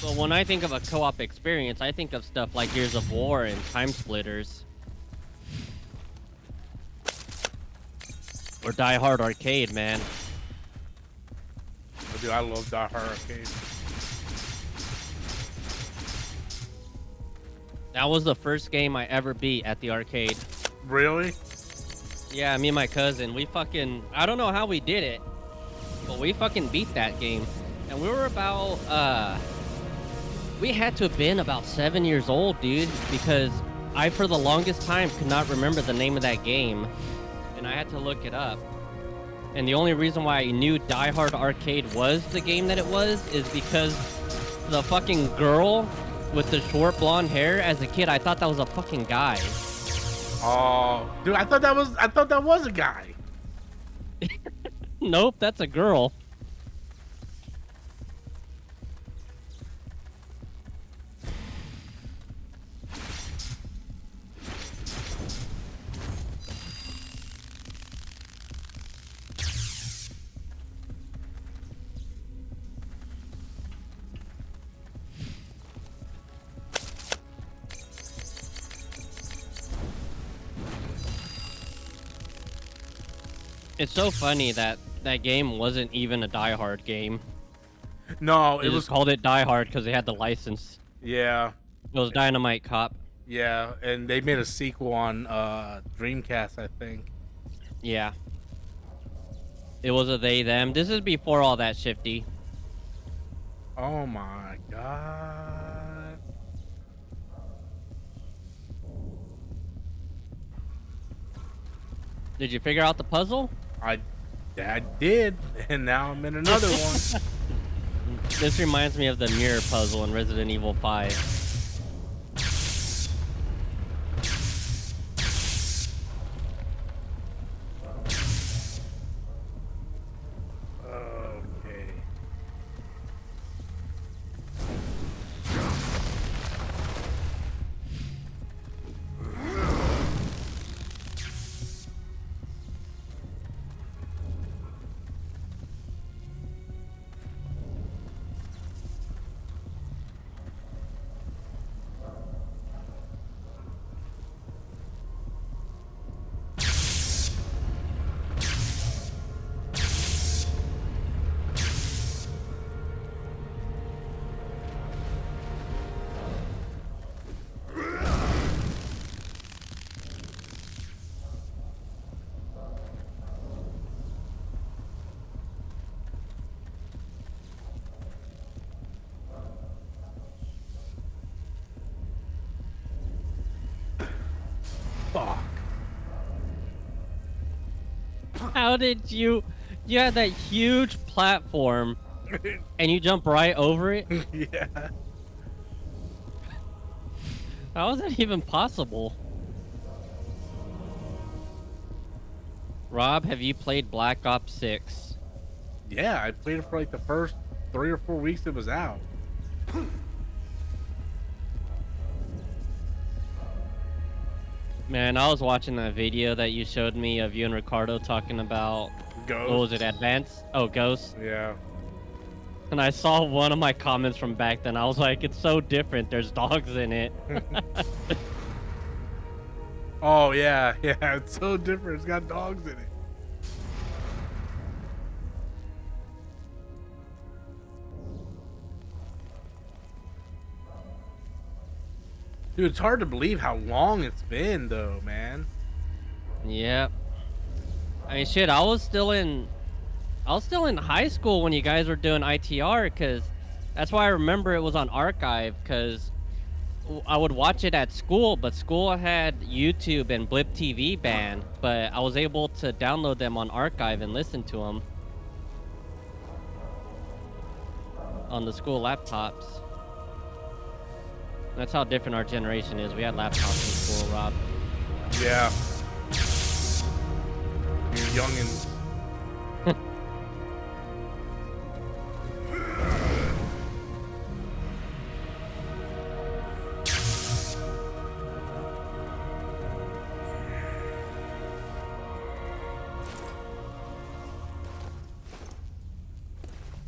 But when I think of a co-op experience, I think of stuff like Gears of War and Time Splitters. Or Die Hard Arcade, man. Oh, dude, I love Die Hard Arcade. That was the first game I ever beat at the arcade. Really? Yeah, me and my cousin, we fucking... I don't know how we did it, but we fucking beat that game. And we were about, we had to have been about 7 years old, dude, because I, for the longest time, could not remember the name of that game. And I had to look it up. And the only reason why I knew Die Hard Arcade was the game that it was is because the fucking girl with the short blonde hair, as a kid, I thought that was a fucking guy. Oh, dude, I thought that was a guy. Nope, that's a girl. It's so funny that that game wasn't even a Die Hard game. No, They just called it Die Hard because they had the license. Yeah. It was Dynamite Cop. Yeah, and they made a sequel on Dreamcast, I think. Yeah. It was a they, them. This is before all that, Shifty. Oh my god. Did you figure out the puzzle? I did, and now I'm in another one. This reminds me of the mirror puzzle in Resident Evil 5. Okay. Fuck. How did you had that huge platform and you jump right over it? Yeah. How is that even possible? Rob, have you played Black Ops 6? Yeah, I played it for like the first 3 or 4 weeks it was out. Man, I was watching that video that you showed me of you and Ricardo talking about... Ghost. What was it, Advanced? Oh, Ghost? Yeah. And I saw one of my comments from back then. I was like, it's so different. There's dogs in it. Oh yeah, yeah, it's so different. It's got dogs in it. Dude, it's hard to believe how long it's been though, man. Yep. I mean, shit, I was still in high school when you guys were doing ITR, because that's why I remember it was on Archive, because I would watch it at school, but school had YouTube and Blip TV banned, but I was able to download them on Archive and listen to them on the school laptops. That's how different our generation is. We had laptops in school, Rob. Yeah. You youngins.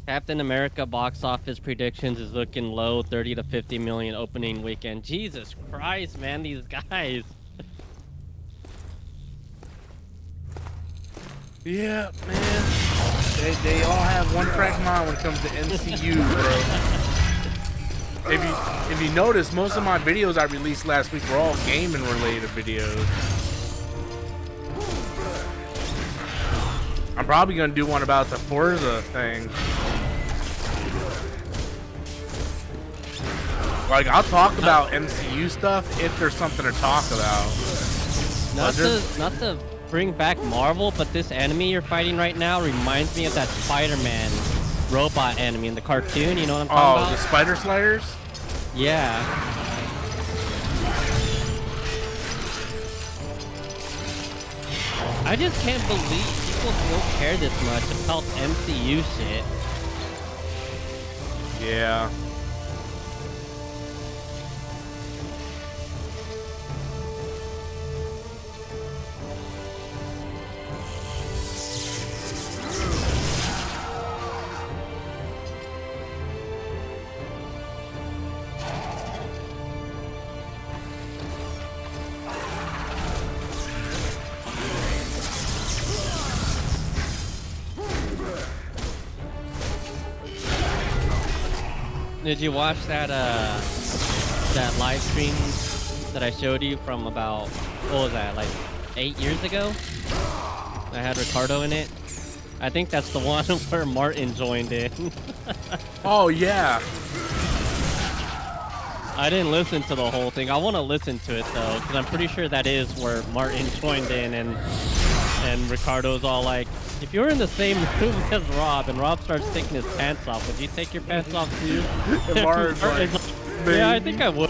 Captain America box office predictions is looking low, 30 to 50 million opening weekend. Jesus Christ, man, these guys. Yeah, man. They all have one track mind when it comes to MCU, bro. If you notice, most of my videos I released last week were all gaming related videos. I'm probably gonna do one about the Forza thing. Like, I'll talk about MCU stuff if there's something to talk about. Not to bring back Marvel, but this enemy you're fighting right now reminds me of that Spider-Man robot enemy in the cartoon. You know what I'm talking about? Oh, the spider sliders? Yeah. I just can't believe people still care this much about MCU shit. Yeah. Did you watch that that live stream that I showed you from about, what was that, like 8 years ago? I had Ricardo in it. I think that's the one where Martin joined in. Oh, yeah. I didn't listen to the whole thing. I want to listen to it though, because I'm pretty sure that is where Martin joined in, and Ricardo's all like, if you're in the same room as Rob and Rob starts taking his pants off, would you take your pants off too? And Martin's like, yeah, I think I would.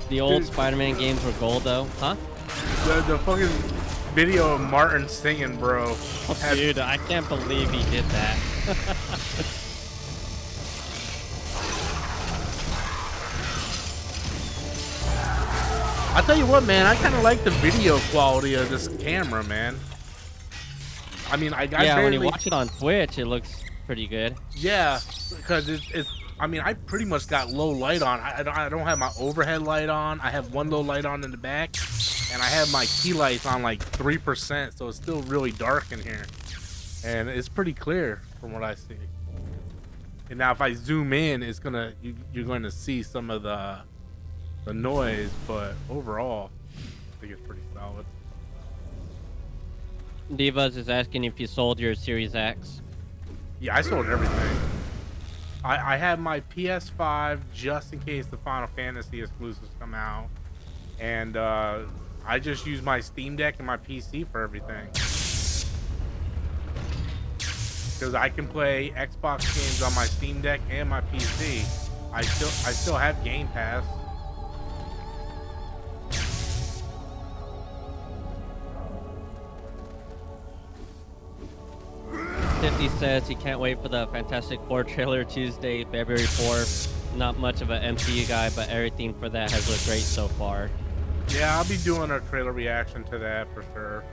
The old Spider-Man games were gold though, huh? The fucking video of Martin singing, bro. Dude, I can't believe he did that. I tell you what, man, I kind of like the video quality of this camera, man. I mean, I yeah, barely... when you watch it on Twitch, it looks pretty good. Yeah, because it's I mean, I pretty much got low light on. I don't have my overhead light on. I have one low light on in the back, and I have my key lights on like 3%, so it's still really dark in here. And it's pretty clear from what I see. And now if I zoom in, it's gonna you're going to see some of the noise, but overall, I think it's pretty solid. Divas is asking if you sold your Series X. Yeah, I sold everything. I have my PS5 just in case the Final Fantasy exclusives come out, and I just use my Steam Deck and my PC for everything, because I can play Xbox games on my Steam Deck and my PC. I still have Game Pass. 50 says he can't wait for the Fantastic Four trailer Tuesday, February 4th. Not much of an MCU guy, but everything for that has looked great so far. Yeah, I'll be doing a trailer reaction to that for sure.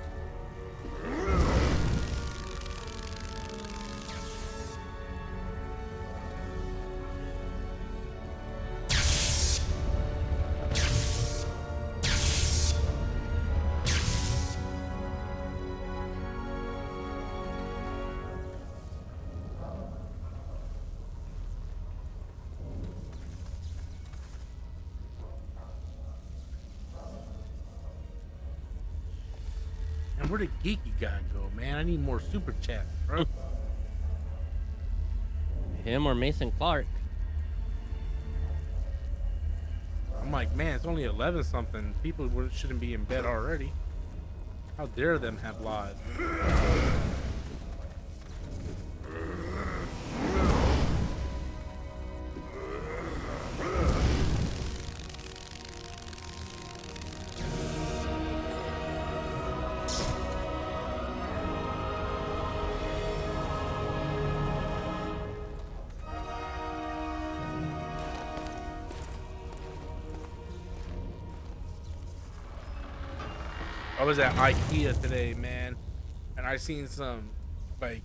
And where did Geeky guy go, man? I need more super chat, bro. Him or Mason Clark? I'm like, man, it's only 11 something. People shouldn't be in bed already. How dare them have lives? I was at IKEA today, man, and I seen some like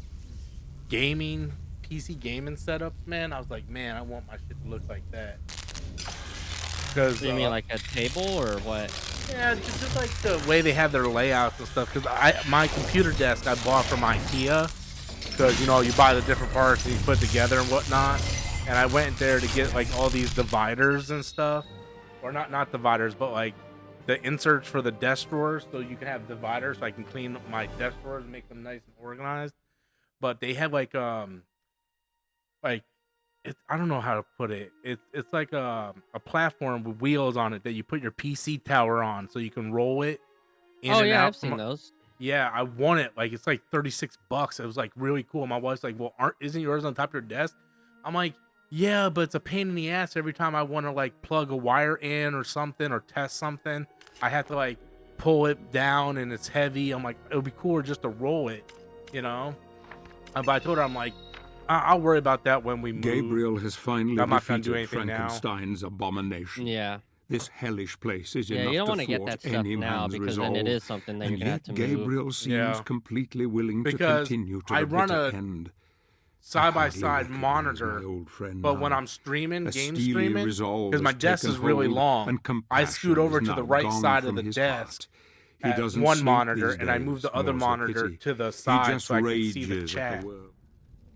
gaming PC gaming setups, man. I was like, man, I want my shit to look like that. Because Do you mean like a table or what? yeah, just like the way they have their layouts and stuff. Because my computer desk I bought from IKEA. Because you know you buy the different parts and you put together and whatnot. And I went there to get like all these dividers and stuff, or not dividers, but like the inserts for the desk drawers, so you can have dividers, so I can clean my desk drawers and make them nice and organized. But they have like I don't know how to put it. It's like a platform with wheels on it that you put your PC tower on, so you can roll it in Oh and yeah, out I've seen those. yeah, I want it. Like it's like $36. It was like really cool. My wife's like, "Well, isn't yours on top of your desk?" I'm like, "Yeah, but it's a pain in the ass every time I want to like plug a wire in or something or test something. I have to like pull it down and it's heavy." I'm like, "It would be cooler just to roll it, you know?" But I told her, I'm like, I'll worry about that when we move. Gabriel has finally I'm not gonna do defeated anything now." Frankenstein's abomination. Yeah. This hellish place is Yeah, enough you don't to want to get thwart that stuff any now man's because resolve, then it is something that you're and gonna have yet to move. Gabriel seems Yeah. completely willing to Because continue to I the run bitter a end. side by hardly side recognize monitor, my old friend but when now. I'm streaming, A game steely streaming, resolve because my has desk taken is really hold, long, and I compassion scoot over is to the now right gone side of from the his desk heart. He at doesn't one sleep monitor, these and I move days, the other more's the monitor pity. to the He side just so I can see the rages at chat. the world.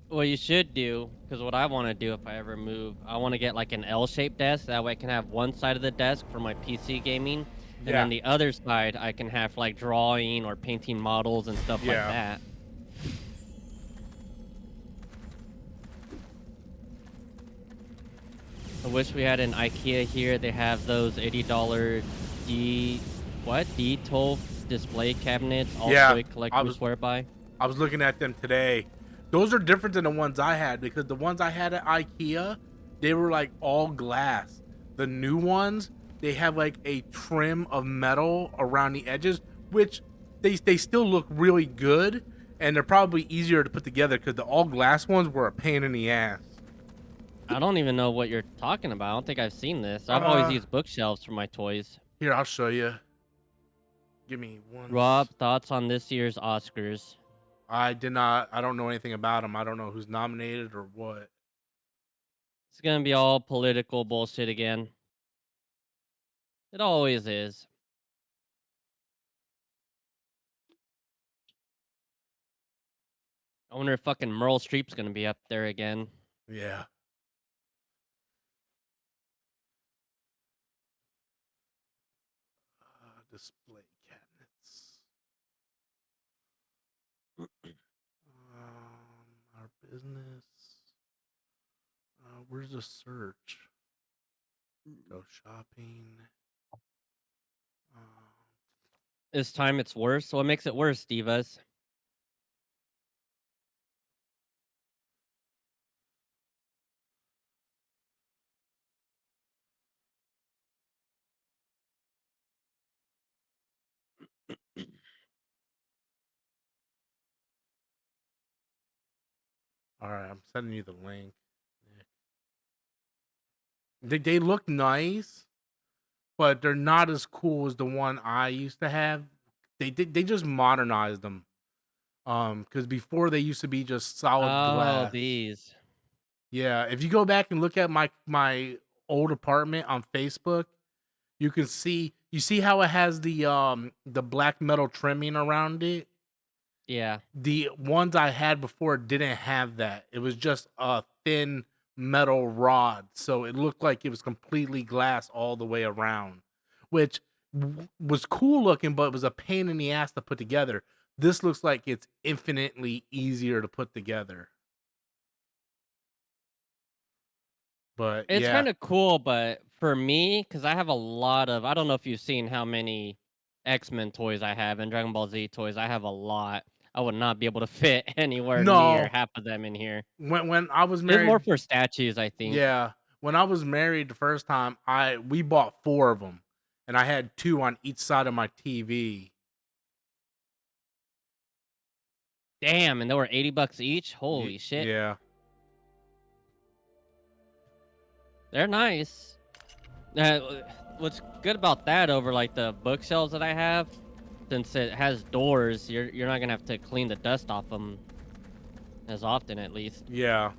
What you should do, because what I want to do if I ever move, I want to get like an L-shaped desk. That way I can have one side of the desk for my PC gaming, and Yeah, then the other side I can have like drawing or painting models and stuff like yeah. that. I wish we had an IKEA here. They have those $80 D12 display cabinets, all Yeah, toy I collectors was swear by. I was looking at them today. Those are different than the ones I had because the ones I had at IKEA, they were like all glass. The new ones, they have like a trim of metal around the edges, which they still look really good, and they're probably easier to put together because the all glass ones were a pain in the ass. I don't even know what you're talking about. I don't think I've seen this. I've always Uh, used bookshelves for my toys. Here, I'll show you. Give me one. Rob, thoughts on this year's Oscars? I did not. I don't know anything about them. I don't know who's nominated or what. It's gonna be all political bullshit again. It always is. I wonder if fucking Meryl Streep's gonna be up there again. Yeah. Display cabinets. Our business. Where's the search? Go shopping. This time it's worse. What makes it worse, Divas? All right, I'm sending you the link. They look nice, but they're not as cool as the one I used to have. They just modernized them. Because before they used to be just solid Oh, glass. these. Yeah, if you go back and look at my old apartment on Facebook, you see how it has the black metal trimming around it. Yeah. The ones I had before didn't have that. It was just a thin metal rod, so it looked like it was completely glass all the way around, which was cool looking, but it was a pain in the ass to put together. This looks like it's infinitely easier to put together. But It's yeah, kind of cool, but for me, because I have a lot of, I don't know if you've seen how many X-Men toys I have and Dragon Ball Z toys. I have a lot. I would not be able to fit anywhere near no. half of them in here. When I was It's more married, for statues, I think. yeah, when I was married the first time, we bought four of them, and I had two on each side of my TV. Damn, and they were $80 each. Holy shit. Yeah. They're nice. What's good about that over like the bookshelves that I have since it has doors, you're not gonna have to clean the dust off them as often, at least. Yeah.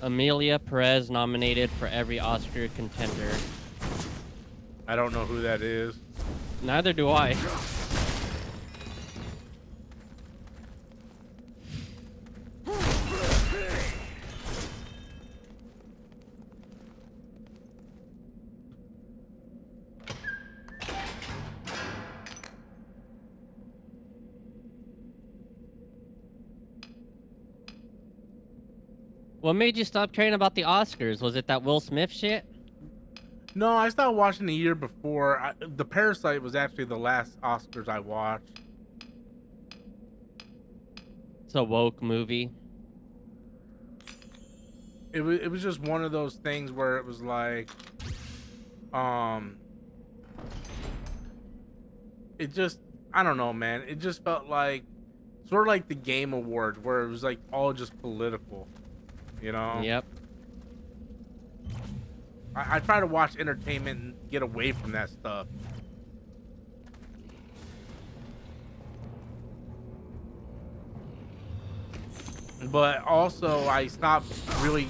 Amelia Perez nominated for every Oscar contender. I don't know who that is. Neither do I. What made you stop caring about the Oscars? Was it that Will Smith shit? No, I started watching the year before. The Parasite was actually the last Oscars I watched. It's a woke movie. It was just one of those things where it was like, it just, I don't know, man. It just felt like sort of like the Game Awards, where it was like all just political, you know? Yep. I try to watch entertainment and get away from that stuff. But also, I stopped really,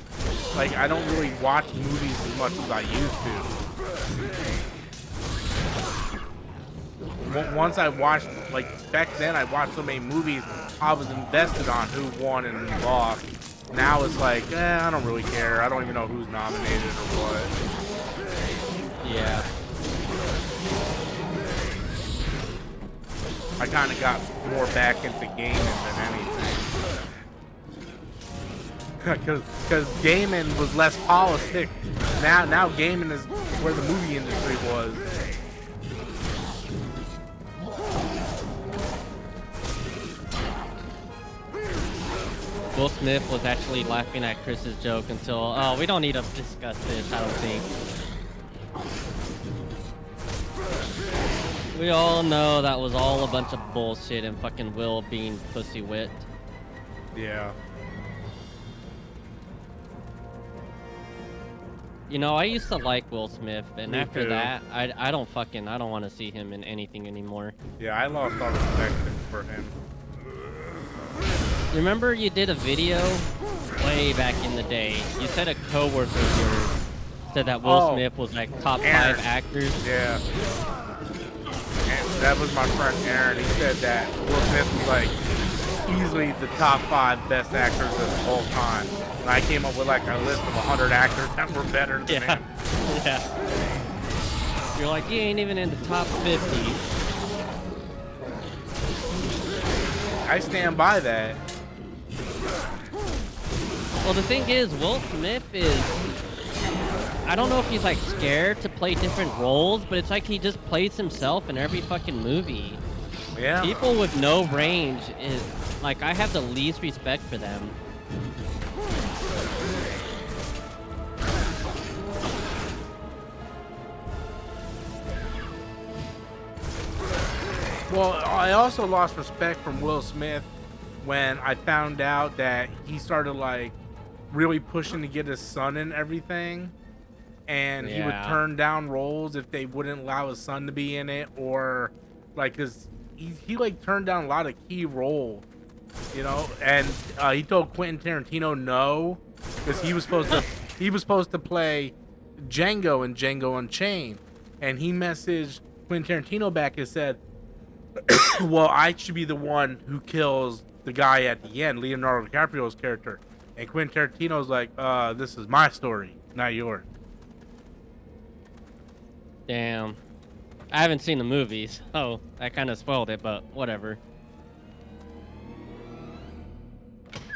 like, I don't really watch movies as much as I used to. Once I watched, like, back then I watched so many movies, I was invested on who won and who lost. Now it's like, I don't really care. I don't even know who's nominated or what. Yeah. I kind of got more back into gaming than anything. Because gaming was less politics. Now gaming is where the movie industry was. Will Smith was actually laughing at Chris's joke until, oh, we don't need to discuss this, I don't think. We all know that was all a bunch of bullshit and fucking Will being pussy whipped. Yeah. You know, I used to like Will Smith, and Me after too. that, I don't want to see him in anything anymore. Yeah, I lost all respect for him. You remember you did a video way back in the day. You said a coworker of yours said that Will Smith was like top Aaron. 5 actors. Yeah. And that was my friend Aaron. He said that Will Smith was like easily the top 5 best actors of all time. And I came up with like a list of 100 actors that were better than him. Yeah. You're like, he ain't even in the top 50. I stand by that. Well, the thing is, Will Smith is... I don't know if he's like scared to play different roles, but it's like he just plays himself in every fucking movie. Yeah. People with no range is... Like, I have the least respect for them. Well, I also lost respect from Will Smith when I found out that he started like really pushing to get his son in everything, and he would turn down roles if they wouldn't allow his son to be in it, or like, cause he like turned down a lot of key roles, you know. And he told Quentin Tarantino no, because he was supposed to play Django in Django Unchained, and he messaged Quentin Tarantino back and said, well, I should be the one who kills the guy at the end, Leonardo DiCaprio's character. And Quentin Tarantino's like, this is my story, not yours. Damn. I haven't seen the movies. Oh, that kind of spoiled it, but whatever.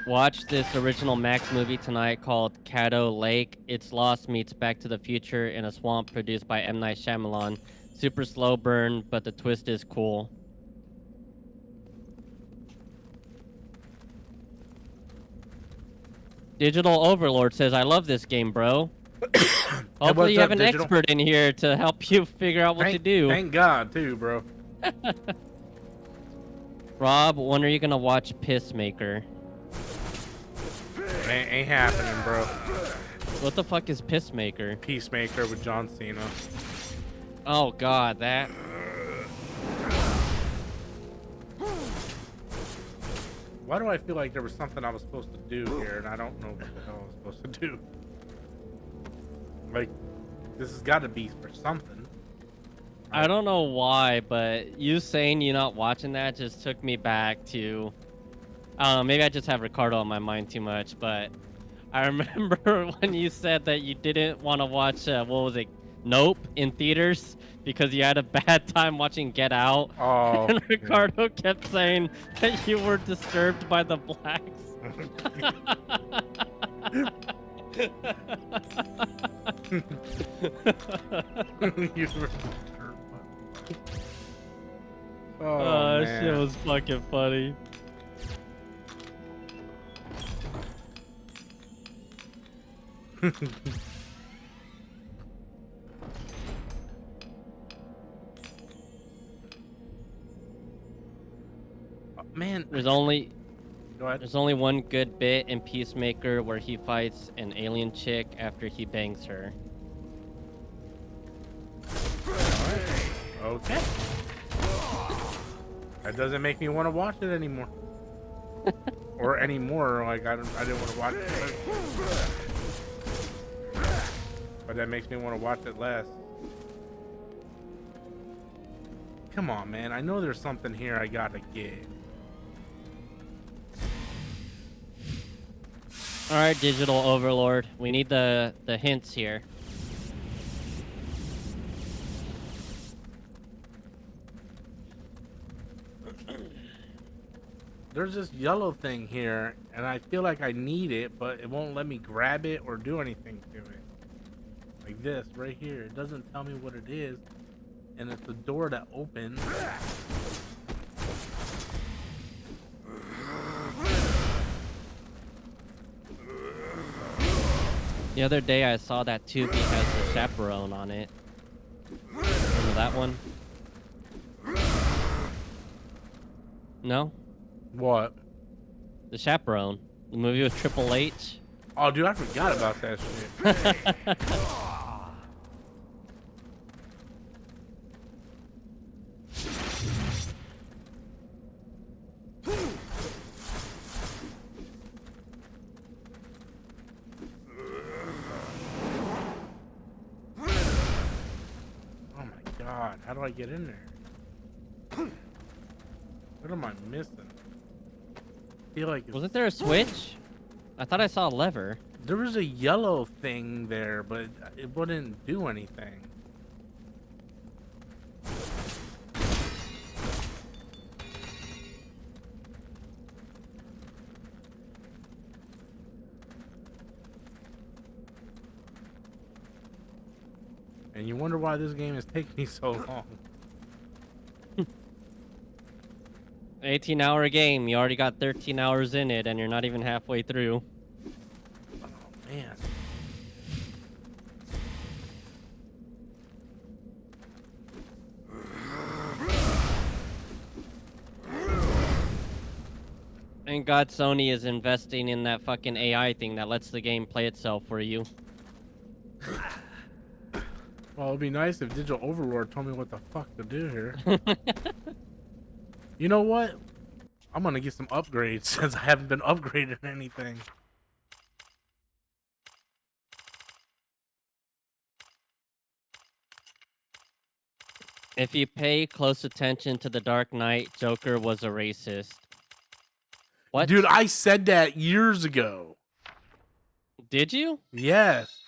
Watch this original Max movie tonight called Caddo Lake. It's Lost meets Back to the Future in a swamp, produced by M. Night Shyamalan. Super slow burn, but the twist is cool. Digital Overlord says, I love this game, bro. Hopefully you have an expert in here to help you figure out what to do. Thank God, too, bro. Rob, when are you going to watch Pissmaker? Ain't happening, bro. What the fuck is Pissmaker? Peacemaker with John Cena. Oh god, that. Why do I feel like there was something I was supposed to do here and I don't know what the hell I was supposed to do? Like, this has got to be for something. I don't know why, but you saying you're not watching that just took me back to. Maybe I just have Ricardo on my mind too much, but I remember when you said that you didn't want to watch, what was it, Nope, in theaters because you had a bad time watching Get Out. Oh, And Ricardo kept saying that you were disturbed by the blacks. You were Oh, that man. shit was fucking funny. Man, There's only go ahead. There's only one good bit in Peacemaker where he fights an alien chick after he bangs her. Okay. That doesn't make me want to watch it anymore. Or anymore, like I didn't want to watch it. But that makes me want to watch it less. Come on, man. I know there's something here I gotta get. All right, Digital Overlord, we need the hints here. There's this yellow thing here, and I feel like I need it, but it won't let me grab it or do anything to it. Like this, right here. It doesn't tell me what it is, and it's the door that opens. The other day I saw that Tubi has the chaperone on it. Remember that one? No? What? The Chaperone. The movie with Triple H. Oh, dude, I forgot about that shit. Oh my god, how do I get in there? What am I missing? I feel like Wasn't there a switch? I thought I saw a lever. there was a yellow thing there, but it wouldn't do anything. And you wonder why this game is taking me so long. 18-hour game. You already got 13 hours in it, and you're not even halfway through. Oh, man. Thank God Sony is investing in that fucking AI thing that lets the game play itself for you. Well, it'd be nice if Digital Overlord told me what the fuck to do here. You know what? I'm gonna get some upgrades since I haven't been upgraded anything. If you pay close attention to The Dark Knight, Joker was a racist. What? Dude, I said that years ago. Did you? Yes.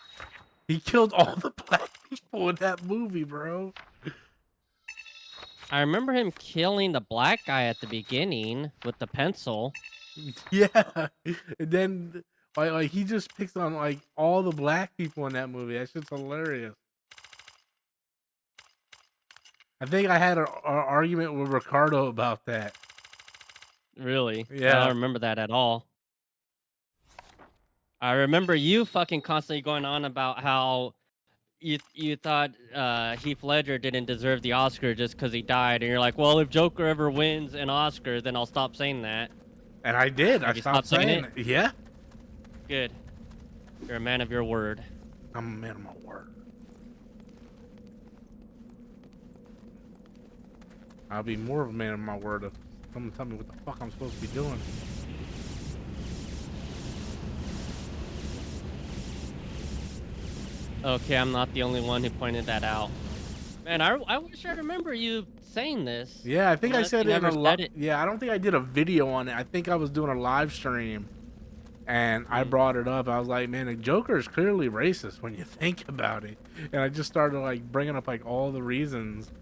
He killed all the black people in that movie, bro. I remember him killing the black guy at the beginning with the pencil. Yeah. And then like he just picks on like all the black people in that movie. That shit's hilarious. I think I had an argument with Ricardo about that. Really? Yeah. I don't remember that at all. I remember you fucking constantly going on about how you thought Heath Ledger didn't deserve the Oscar just because he died, and you're like, well, if Joker ever wins an Oscar, then I'll stop saying that. And I did. Have I you stopped stopped saying saying it. Yeah. Good. You're a man of your word. I'm a man of my word. I'll be more of a man of my word if someone tell me what the fuck I'm supposed to be doing. Okay, I'm not the only one who pointed that out. Man, I wish I remember you saying this. Yeah, I think I Unless said you it in never a said it. Yeah, I don't think I did a video on it. I think I was doing a live stream, and I brought it up. I was like, man, the Joker is clearly racist when you think about it. And I just started like bringing up like all the reasons.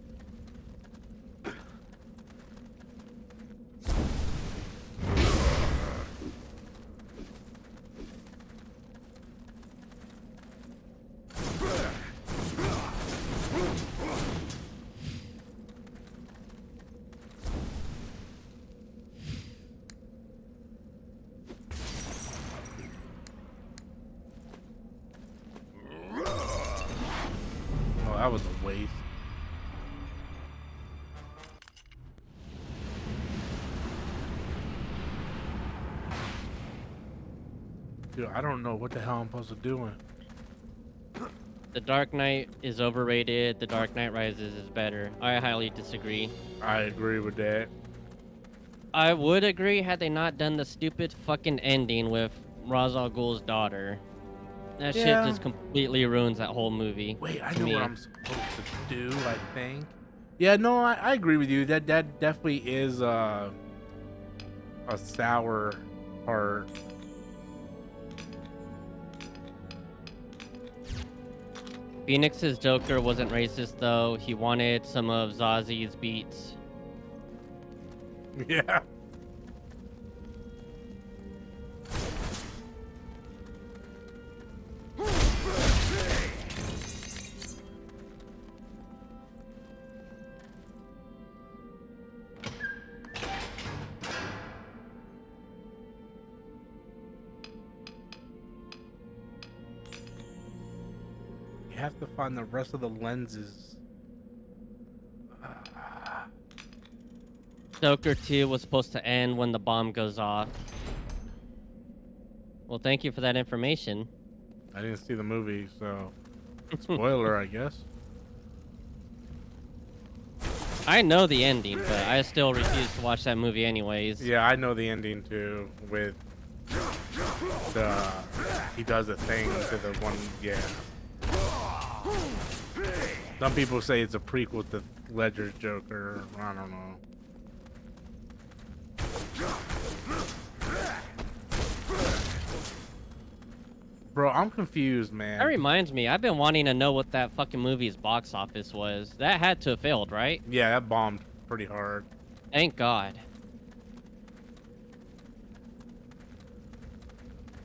Oh, that was a waste. Dude, I don't know what the hell I'm supposed to do. The Dark Knight is overrated. The Dark Knight Rises is better. I highly disagree. I agree with that. I would agree had they not done the stupid fucking ending with Ra's al Ghul's daughter. That shit Yeah. just completely ruins that whole movie. Wait, I to know me. what I'm supposed to do, I think. Yeah, no, I agree with you. That definitely is a sour part. Phoenix's Joker wasn't racist though. He wanted some of Zazi's beats. Yeah. You have to find the rest of the lenses. Joker 2 was supposed to end when the bomb goes off. Well, thank you for that information. I didn't see the movie, so spoiler, I guess. I know the ending, but I still refuse to watch that movie anyways. Yeah, I know the ending too. With the he does a thing to the one. Yeah. Some people say it's a prequel to Ledger's Joker. I don't know. Bro, I'm confused, man. That reminds me, I've been wanting to know what that fucking movie's box office was. That had to have failed, right? Yeah, that bombed pretty hard. Thank God.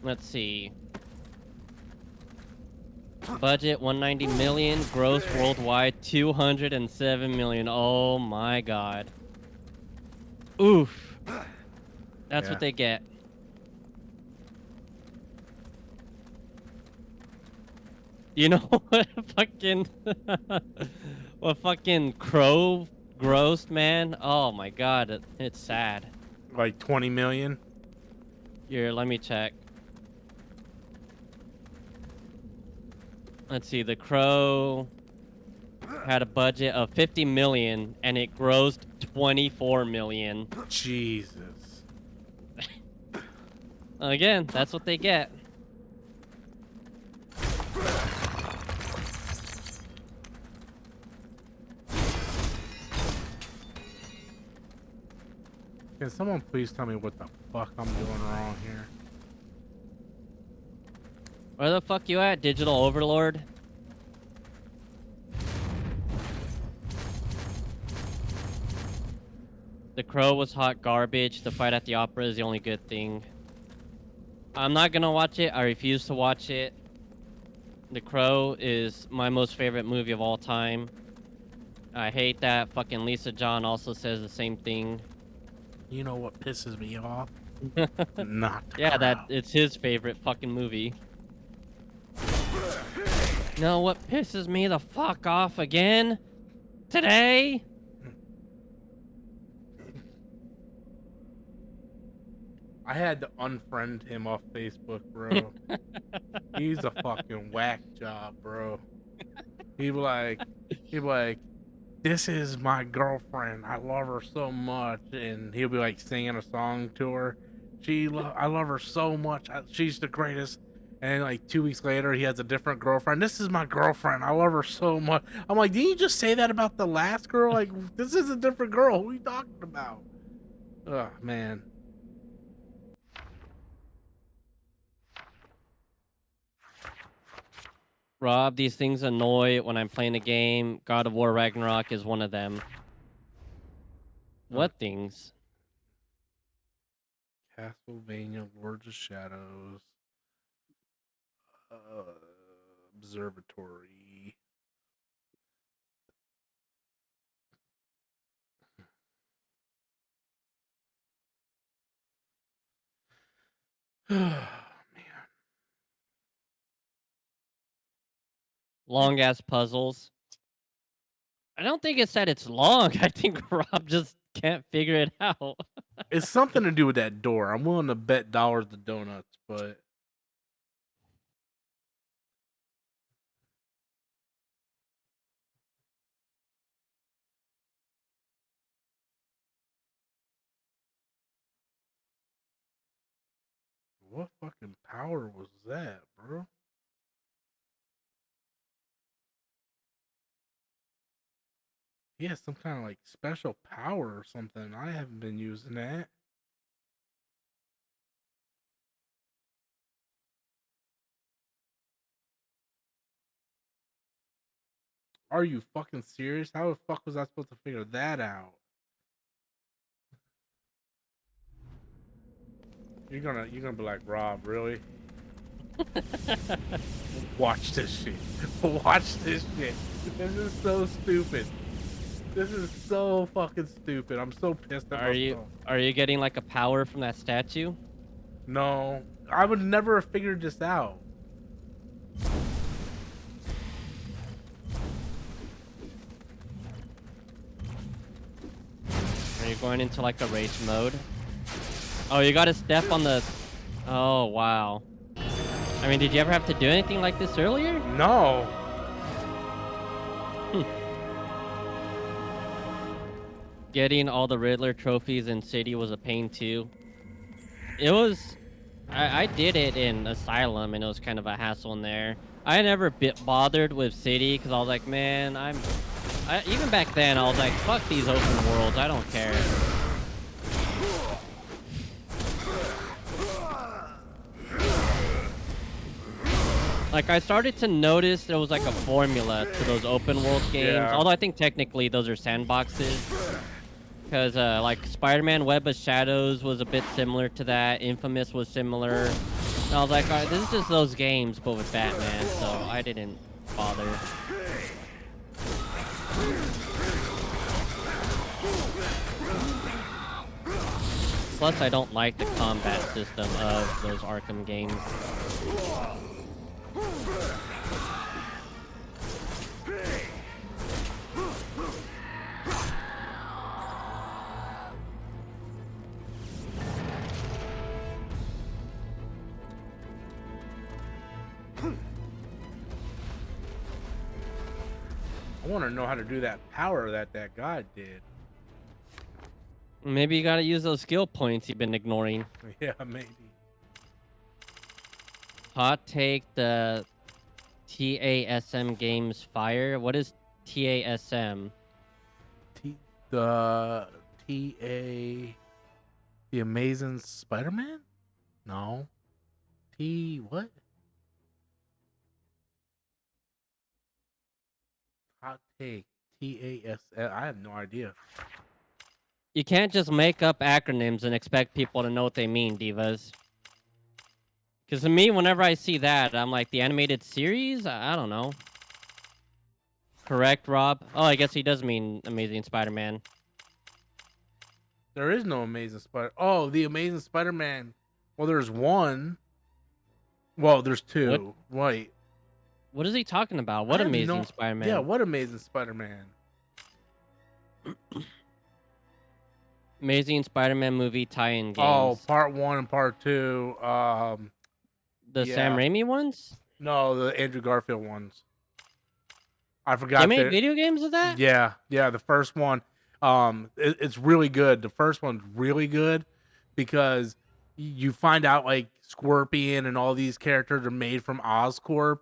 Let's see. Budget 190 million, gross worldwide 207 million. Oh my God. Oof. That's Yeah. what they get. You know what fucking what fucking Crow grossed, man? Oh my God, it's sad. Like 20 million. Here, let me check. Let's see, The Crow had a budget of 50 million and it grossed 24 million. Jesus. Again, that's what they get. Can someone please tell me what the fuck I'm doing wrong here? Where the fuck you at, Digital Overlord? The Crow was hot garbage. The Fight at the Opera is the only good thing. I'm not gonna watch it. I refuse to watch it. The Crow is my most favorite movie of all time. I hate that fucking Lisa John also says the same thing. You know what pisses me off? Not the Yeah, that Crow. it's his favorite fucking movie. No, what pisses me the fuck off again? Today? I had to unfriend him off Facebook, bro. He's a fucking whack job, bro. He be like, this is my girlfriend. I love her so much, and he'll be like singing a song to her. I love her so much. She's the greatest. And like 2 weeks later, he has a different girlfriend. This is my girlfriend. I love her so much. I'm like, didn't you just say that about the last girl? Like, this is a different girl. Who are you talking about? Oh man. Rob, these things annoy when I'm playing a game. God of War Ragnarok is one of them. What things? Castlevania, Lords of Shadows, Observatory. Man. Long ass puzzles. I don't think it's that it's long. I think Rob just can't figure it out. It's something to do with that door. I'm willing to bet dollars to donuts, but what fucking power was that, bro? He has some kind of like special power or something. I haven't been using that. Are you fucking serious? How the fuck was I supposed to figure that out? You're gonna be like, Rob, really? Watch this shit. Watch this shit. This is so stupid. This is so fucking stupid. I'm so pissed at myself. Are you getting like a power from that statue? No, I would never have figured this out. Are you going into like a race mode? Oh, you gotta step on the... Oh, wow. I mean, did you ever have to do anything like this earlier? No. Getting all the Riddler trophies in City was a pain too. It was... I did it in Asylum, and it was kind of a hassle in there. I never bothered with City, because I was like, man, even back then, I was like, fuck these open worlds, I don't care. Like, I started to notice there was like a formula to those open world games. Yeah. Although I think technically those are sandboxes. Because, like, Spider-Man Web of Shadows was a bit similar to that. Infamous was similar. And I was like, all right, this is just those games, but with Batman. So I didn't bother. Plus, I don't like the combat system of those Arkham games. I want to know how to do that power that guy did. Maybe you gotta use those skill points you've been ignoring. Yeah, maybe. Hot take, the TASM games fire. What is TASM? The Amazing Spider-Man? No. What? Hot take. TASM. I have no idea. You can't just make up acronyms and expect people to know what they mean, divas. Because to me, whenever I see that, I'm like, the animated series? I don't know. Correct, Rob? Oh, I guess he does mean Amazing Spider-Man. There is no Amazing Spider. Oh, the Amazing Spider-Man. Well, there's one. Well, there's two. Wait. What is he talking about? What Amazing Spider-Man? Yeah, what Amazing Spider-Man? Amazing Spider-Man movie tie-in Oh, games. part 1 and part 2. The Sam Yeah. Raimi ones? No, the Andrew Garfield ones. I They forgot made that. video games of that? Yeah, yeah. The first one, it's really good. The first one's really good because you find out like Scorpion and all these characters are made from Oscorp,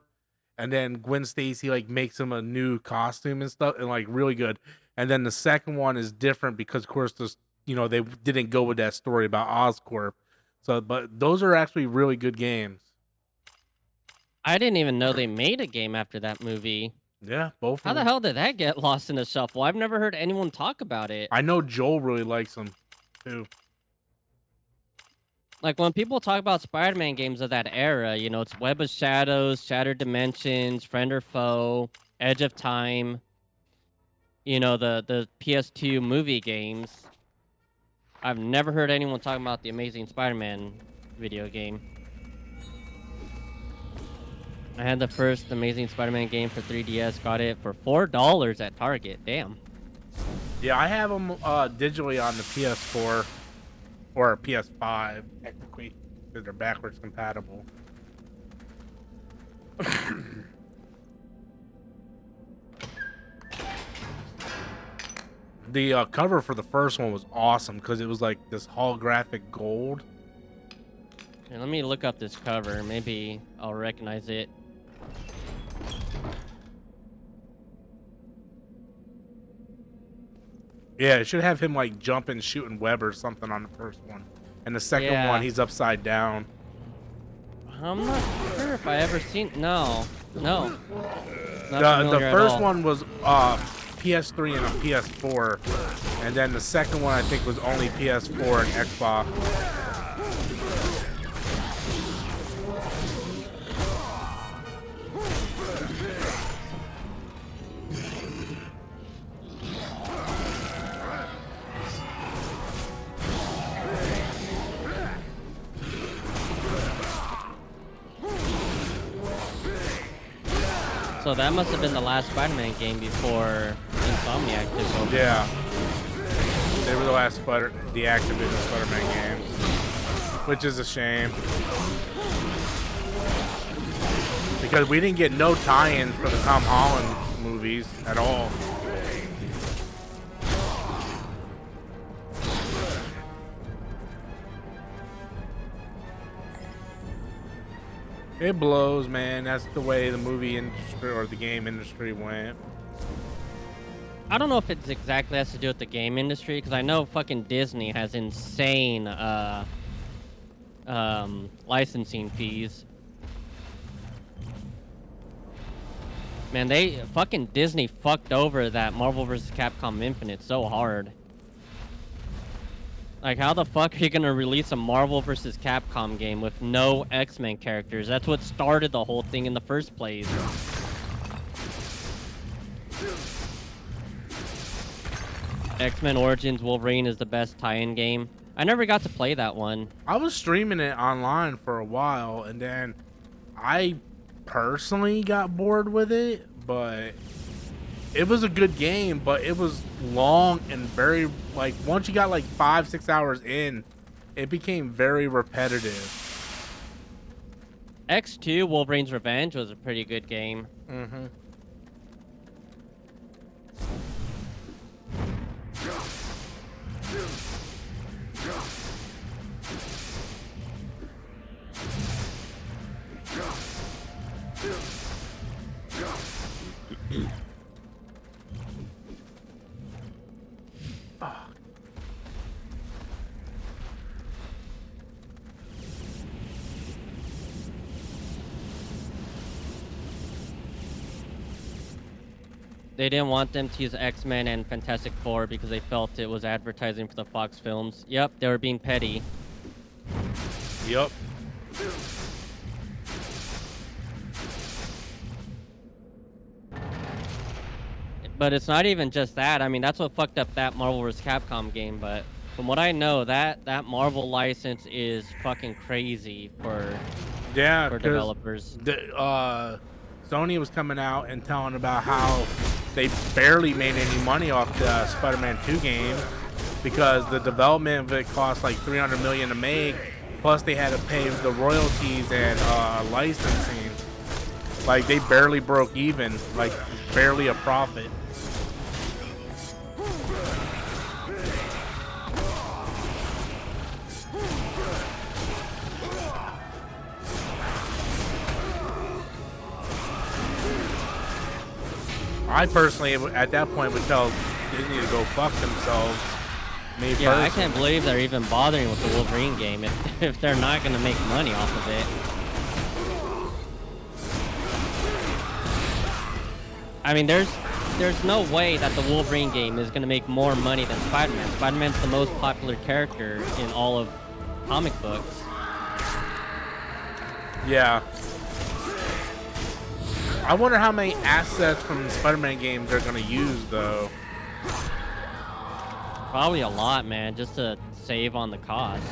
and then Gwen Stacy like makes him a new costume and stuff, and like really good. And then the second one is different because, of course, this they didn't go with that story about Oscorp. So, but those are actually really good games. I didn't even know they made a game after that movie. Yeah, both How of the them. hell did that get lost in the shuffle? I've never heard anyone talk about it. I know Joel really likes them too. Like, when people talk about Spider-Man games of that era, it's Web of Shadows, Shattered Dimensions, Friend or Foe, Edge of Time, the PS2 movie games. I've never heard anyone talking about the Amazing Spider-Man video game. I had the first Amazing Spider-Man game for 3DS, got it for $4 at Target. Damn. Yeah, I have them digitally on the PS4 or PS5, technically, because they're backwards compatible. The cover for the first one was awesome because it was like this holographic gold. Here, let me look up this cover. Maybe I'll recognize it. Yeah, it should have him like jumping, shooting web or something on the first one, and the second Yeah. one he's upside down. I'm not sure if I ever seen. No. Not The familiar at first all. one was PS3 and a PS4, and then the second one I think was only PS4 and Xbox. So that must have been the last Spider-Man game before Insomniac took over. Yeah, they were the last the Activision Spider-Man games, which is a shame because we didn't get no tie-ins for the Tom Holland movies at all. It blows, man. That's the way the movie industry or the game industry went. I don't know if it's exactly has to do with the game industry, because I know fucking Disney has insane licensing fees. Man, fucking Disney fucked over that Marvel vs. Capcom Infinite so hard. Like, how the fuck are you gonna release a Marvel vs. Capcom game with no X-Men characters? That's what started the whole thing in the first place. X-Men Origins Wolverine is the best tie-in game. I never got to play that one. I was streaming it online for a while, and then I personally got bored with it, but it was a good game, but it was long and very, like, once you got like 5-6 hours in, it became very repetitive. X2 Wolverine's Revenge was a pretty good game. Mm-hmm. They didn't want them to use X-Men and Fantastic Four because they felt it was advertising for the Fox films. Yep, they were being petty. Yep. But it's not even just that. I mean, that's what fucked up that Marvel vs. Capcom game. But from what I know, that Marvel license is fucking crazy for developers. Sony was coming out and telling about how they barely made any money off the Spider-Man 2 game, because the development of it cost like 300 million to make, plus they had to pay the royalties and licensing. Like they barely broke even, like barely a profit. I personally, at that point, would tell Disney to go fuck themselves. Me Yeah, I personally. can't believe they're even bothering with the Wolverine game if they're not gonna make money off of it. I mean, there's no way that the Wolverine game is gonna make more money than Spider-Man. Spider-Man's the most popular character in all of comic books. Yeah. I wonder how many assets from the Spider-Man games they're gonna use, though. Probably a lot, man, just to save on the cost.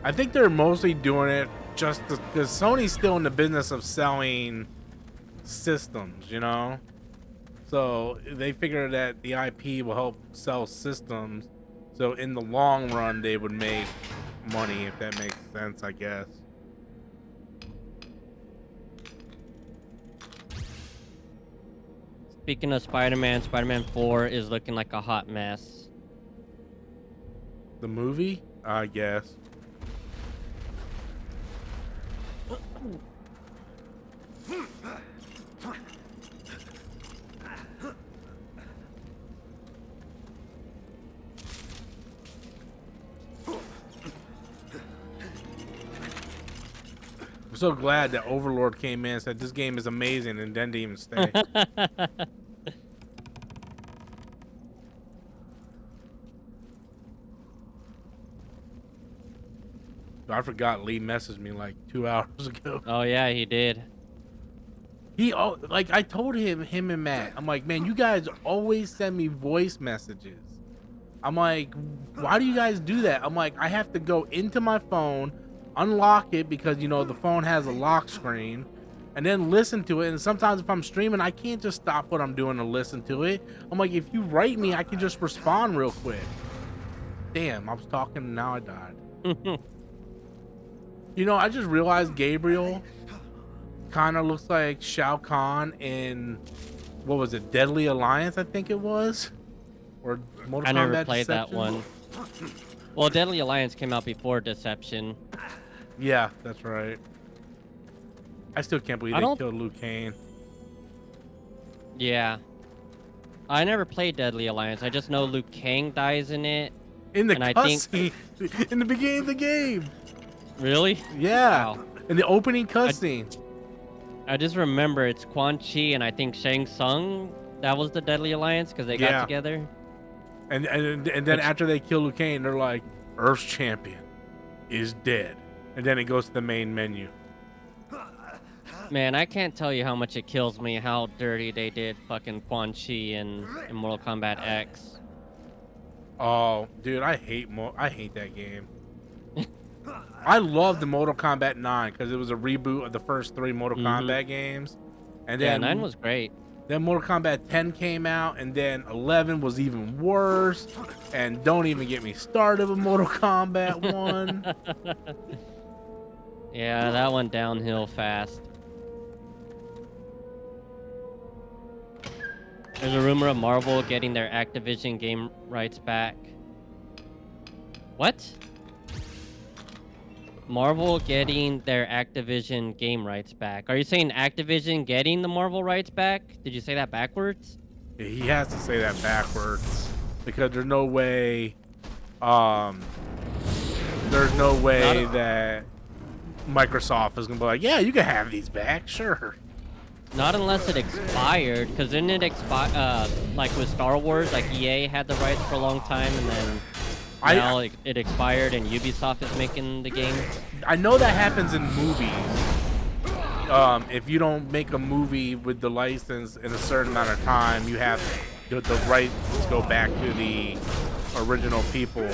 I think they're mostly doing it just because Sony's still in the business of selling systems, you know? So they figure that the IP will help sell systems. So in the long run, they would make money, if that makes sense, I guess. Speaking of Spider-Man, Spider-Man 4 is looking like a hot mess. The movie? I guess. I'm so glad that Overlord came in and said this game is amazing and then didn't even stay. I forgot Lee messaged me like 2 hours ago. Oh yeah, he did. Like I told him and Matt, I'm like, man, you guys always send me voice messages. I'm like, why do you guys do that? I'm like, I have to go into my phone, unlock it because, you know, the phone has a lock screen, and then listen to it. And sometimes if I'm streaming, I can't just stop what I'm doing to listen to it. I'm like, if you write me, I can just respond real quick. Damn, I was talking and now I died. You know, I just realized Gabriel kind of looks like Shao Kahn in, what was it, Deadly Alliance, I think it was? Or Mortal I never Kombat played that Deception? one. Well, Deadly Alliance came out before Deception. Yeah, that's right. I still can't believe I they don't- killed Liu Kang. Yeah. I never played Deadly Alliance. I just know Liu Kang dies in it. In the And I think- cutscene, in the beginning of the game. Really? Yeah, Wow. in the opening cutscene. I just remember it's Quan Chi and I think Shang Tsung. That was the Deadly Alliance because they got Yeah. together. And then Which- after they kill Liu Kang, they're like, Earth's champion is dead. And then it goes to the main menu. Man, I can't tell you how much it kills me how dirty they did fucking Quan Chi in Mortal Kombat X. Oh, dude, I hate that game. I loved the Mortal Kombat 9 because it was a reboot of the first 3 Mortal Kombat games. And Yeah, then 9 was great. Then Mortal Kombat 10 came out, and then 11 was even worse. And don't even get me started with Mortal Kombat 1. Yeah, that went downhill fast. There's a rumor of Marvel getting their Activision game rights back. What? Marvel getting their Activision game rights back. Are you saying Activision getting the Marvel rights back? Did you say that backwards? He has to say that backwards because there's no way that Microsoft is gonna be like, yeah, you can have these back, sure. Not unless it expired, because didn't it expire, like with Star Wars, like EA had the rights for a long time, and then now it expired and Ubisoft is making the game? I know that happens in movies. If you don't make a movie with the license in a certain amount of time, you have the rights go back to the original people.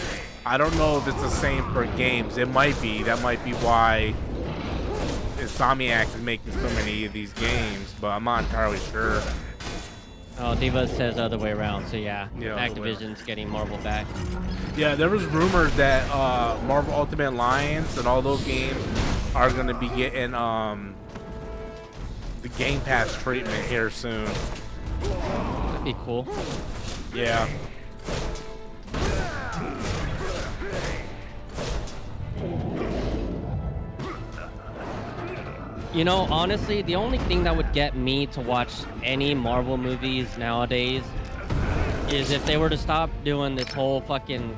I don't know if it's the same for games. It might be. That might be why Insomniac is making so many of these games, but I'm not entirely sure. Oh, Diva says other way around. So yeah, Yeah, other way Activision's getting Marvel back. Yeah, there was rumors that Marvel Ultimate Alliance and all those games are going to be getting the Game Pass treatment here soon. That'd be cool. Yeah. You know, honestly, the only thing that would get me to watch any Marvel movies nowadays is if they were to stop doing this whole fucking,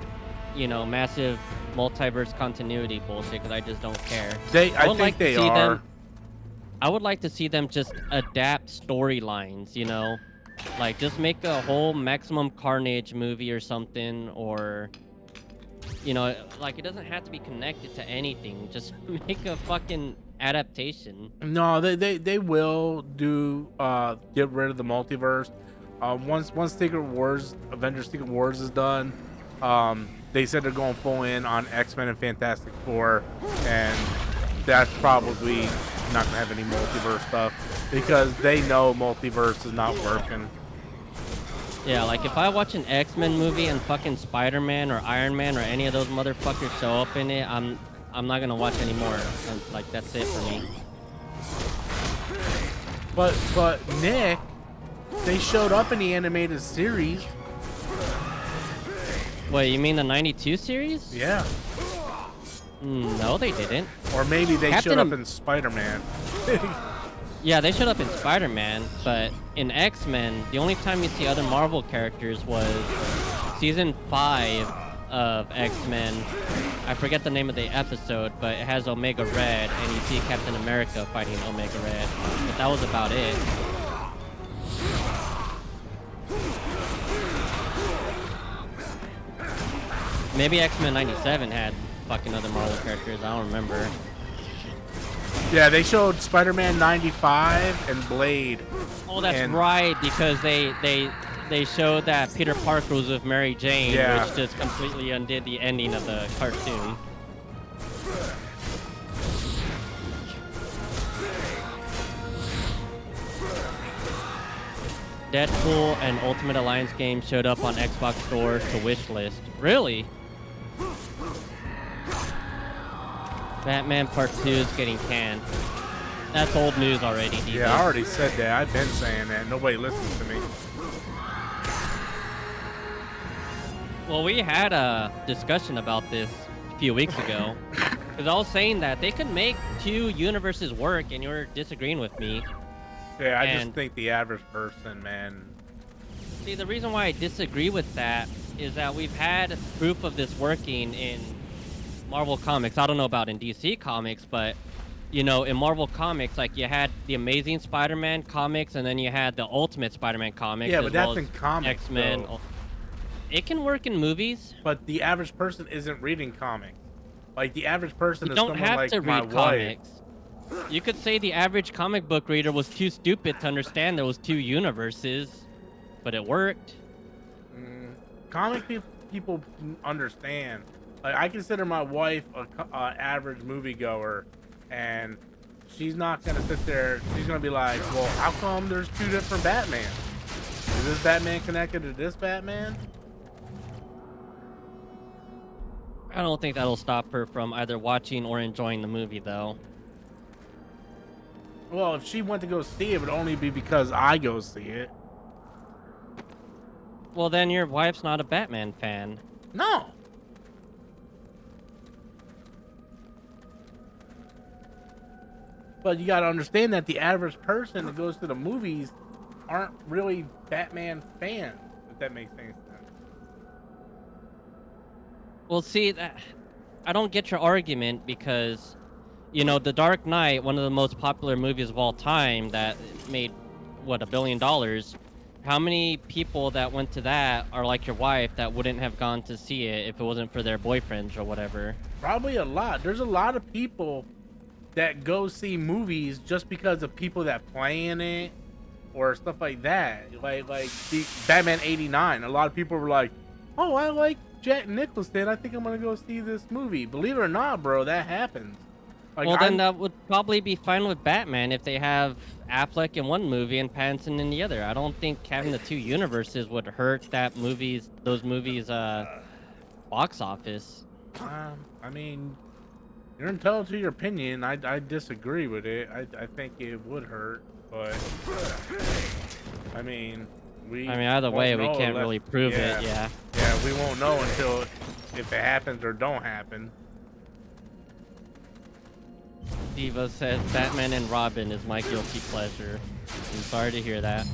you know, massive multiverse continuity bullshit, because I just don't care. I think they are. I would like to see them just adapt storylines, you know? Like, just make a whole Maximum Carnage movie or something, or... You know, like, it doesn't have to be connected to anything. Just make a fucking adaptation. No, they will do get rid of the multiverse. Once Secret Wars, Avengers Secret Wars is done, they said they're going full in on X-Men and Fantastic Four, and that's probably not gonna have any multiverse stuff because they know multiverse is not working. Yeah, like if I watch an X-Men movie and fucking Spider-Man or Iron Man or any of those motherfuckers show up in it, I'm not gonna watch anymore. Like, that's it for me. But Nick, they showed up in the animated series. Wait, you mean the 92 series? Yeah. No, they didn't. Or maybe they showed up in Spider-Man. Yeah, they showed up in Spider-Man, but in X-Men, the only time you see other Marvel characters was season 5 of X-Men. I forget the name of the episode, but it has Omega Red, and you see Captain America fighting Omega Red. But that was about it. Maybe X-Men 97 had fucking other Marvel characters. I don't remember. Yeah, they showed Spider-Man 95 and Blade. Oh, that's right, because they showed that Peter Parker was with Mary Jane, which just completely undid the ending of the cartoon. Deadpool and Ultimate Alliance games showed up on Xbox Store to wish list. Really? Batman Part 2 is getting canned. That's old news already, DB. Yeah, I already said that. I've been saying that. Nobody listens to me. Well, we had a discussion about this a few weeks ago. Because I was saying that they could make two universes work, and you're disagreeing with me. Yeah, I just think the average person, man. See, the reason why I disagree with that is that we've had proof of this working in Marvel Comics. I don't know about in DC Comics, but, you know, in Marvel Comics, like, you had the Amazing Spider-Man comics, and then you had the Ultimate Spider-Man comics. Yeah, but that's in comics, X-Men. though. It can work in movies. But the average person isn't reading comics. Like, the average person is someone like like to my read wife. comics. You could say the average comic book reader was too stupid to understand there was two universes, but it worked. Comic people understand. Like, I consider my wife a average moviegoer, and she's not gonna sit there. She's gonna be like, "Well, how come there's two different Batman? Is this Batman connected to this Batman?" I don't think that'll stop her from either watching or enjoying the movie, though. Well, if she went to go see it, it would only be because I go see it. Well, then your wife's not a Batman fan. No. But you gotta understand that the average person that goes to the movies aren't really Batman fans, if that makes any sense. Well, see, I don't get your argument because, you know, The Dark Knight, one of the most popular movies of all time that made, what, $1 billion. How many people that went to that are like your wife that wouldn't have gone to see it if it wasn't for their boyfriends or whatever? Probably a lot. There's a lot of people that go see movies just because of people that play in it or stuff like that. Like the Batman 89. A lot of people were like, "Oh, I like Jack Nicholson. I think I'm gonna go see this movie." Believe it or not, bro, that happens. Like Well, then that would probably be fine with Batman if they have Affleck in one movie and Pattinson in the other. I don't think having the two universes would hurt those movies box office. I mean, you're entitled to your opinion. I disagree with it. I think it would hurt, but I mean, Either won't way, we know can't unless- really prove yeah, it. Yeah. Yeah, we won't know until if it happens or don't happen. Diva says Batman and Robin is my guilty pleasure. I'm sorry to hear that.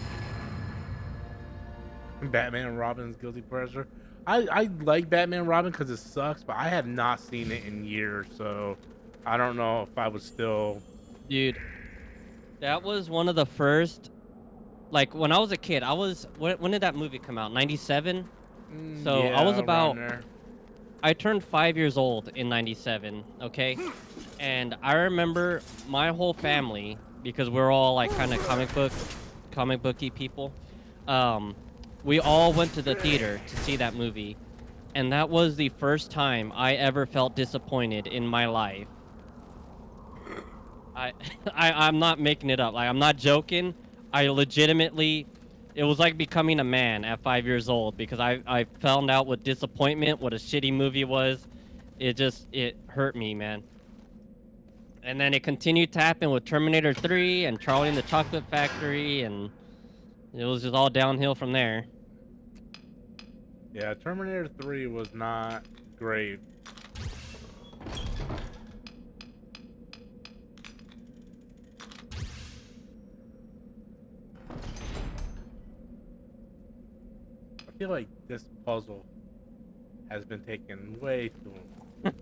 Batman and Robin's guilty pleasure. I like Batman and Robin because it sucks, but I have not seen it in years, so I don't know if I would still. Dude, that was one of the first. Like when I was a kid, when did that movie come out? 97. So Yeah, I was around about. there. I turned 5 years old in 97. Okay, and I remember my whole family, because we're all like kind of comic booky people. We all went to the theater to see that movie, and that was the first time I ever felt disappointed in my life. I'm not making it up. Like, I'm not joking. I legitimately, it was like becoming a man at 5 years old, because I found out what disappointment, what a shitty movie was. It hurt me, man. And then it continued to happen with Terminator 3 and Charlie and the Chocolate Factory, and it was just all downhill from there. Yeah, Terminator 3 was not great. I feel like this puzzle has been taken way too long.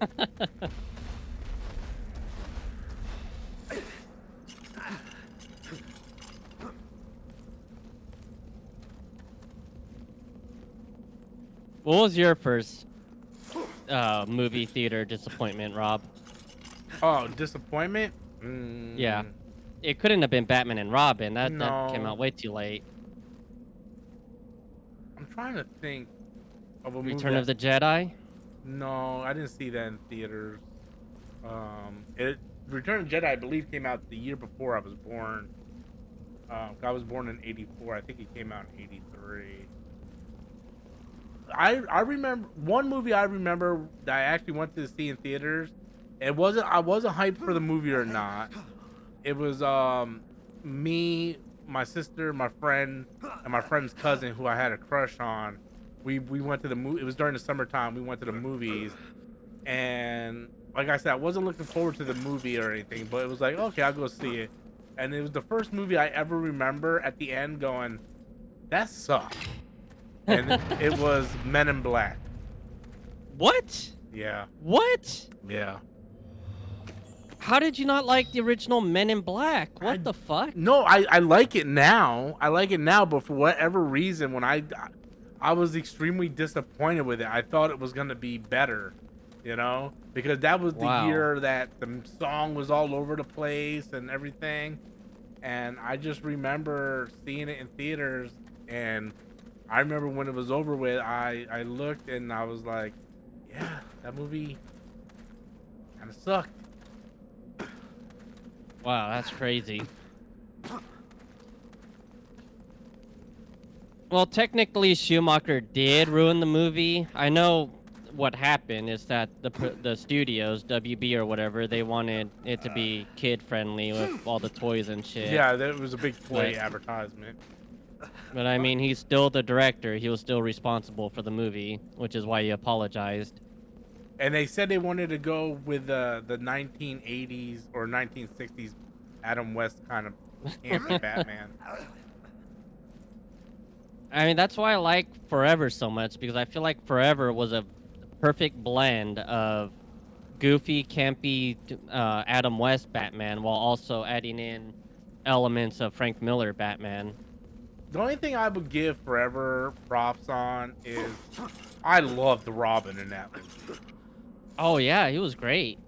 What was your first movie theater disappointment, Rob? Oh, disappointment? Yeah. It couldn't have been Batman and Robin. That came No. out way too late. I'm trying to think of a movie Return of the Jedi? No, I didn't see that in theaters. Return of the Jedi, I believe, came out the year before I was born. I was born in '84. I think it came out in '83. I remember one movie I remember that I actually went to see in theaters. I wasn't hyped for the movie or not. It was me, my sister, my friend, and my friend's cousin who I had a crush on. We went to the movie. It was during the summertime. We went to the movies, and like I said, I wasn't looking forward to the movie or anything, but it was like, okay, I'll go see it. And it was the first movie I ever remember at the end going, that sucked. And it was Men in Black. What? Yeah. What? Yeah. How did you not like the original Men in Black? What the fuck? No, I like it now. I like it now, but for whatever reason, when I was extremely disappointed with it. I thought it was gonna be better, you know, because that was the year that the song was all over the place and everything. And I just remember seeing it in theaters, and I remember when it was over with, I looked and I was like, yeah, that movie kind of sucked. Wow, that's crazy. Well, technically, Schumacher did ruin the movie. I know what happened is that the studios, WB or whatever, they wanted it to be kid-friendly with all the toys and shit. Yeah, that was a big toy advertisement. But I mean, he's still the director. He was still responsible for the movie, which is why he apologized. And they said they wanted to go with the 1980s or 1960s Adam West kind of campy Batman. I mean, that's why I like Forever so much, because I feel like Forever was a perfect blend of goofy, campy Adam West Batman while also adding in elements of Frank Miller Batman. The only thing I would give Forever props on is I loved Robin in that movie. Oh, yeah, he was great.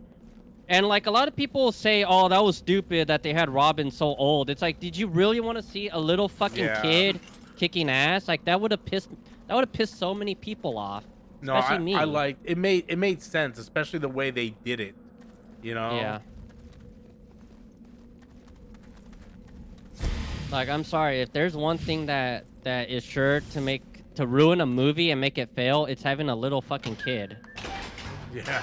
And, like, a lot of people say, oh, that was stupid that they had Robin so old. It's like, did you really want to see a little fucking kid kicking ass? Like, that would have pissed so many people off. No, me. I liked it. Made sense, especially the way they did it. You know? Yeah. Like, I'm sorry, if there's one thing that is sure to ruin a movie and make it fail, it's having a little fucking kid. Yeah.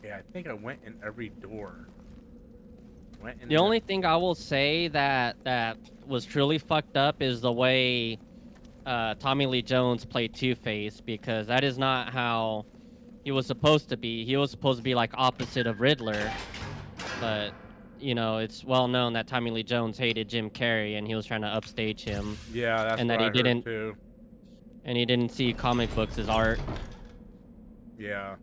Yeah, I think I went in every door. The only thing I will say that was truly fucked up is the way Tommy Lee Jones played Two-Face, because that is not how he was supposed to be. He was supposed to be like opposite of Riddler, but you know, it's well known that Tommy Lee Jones hated Jim Carrey and he was trying to upstage him, Yeah, that's and what that I he heard didn't too. and he didn't see comic books as art. Yeah.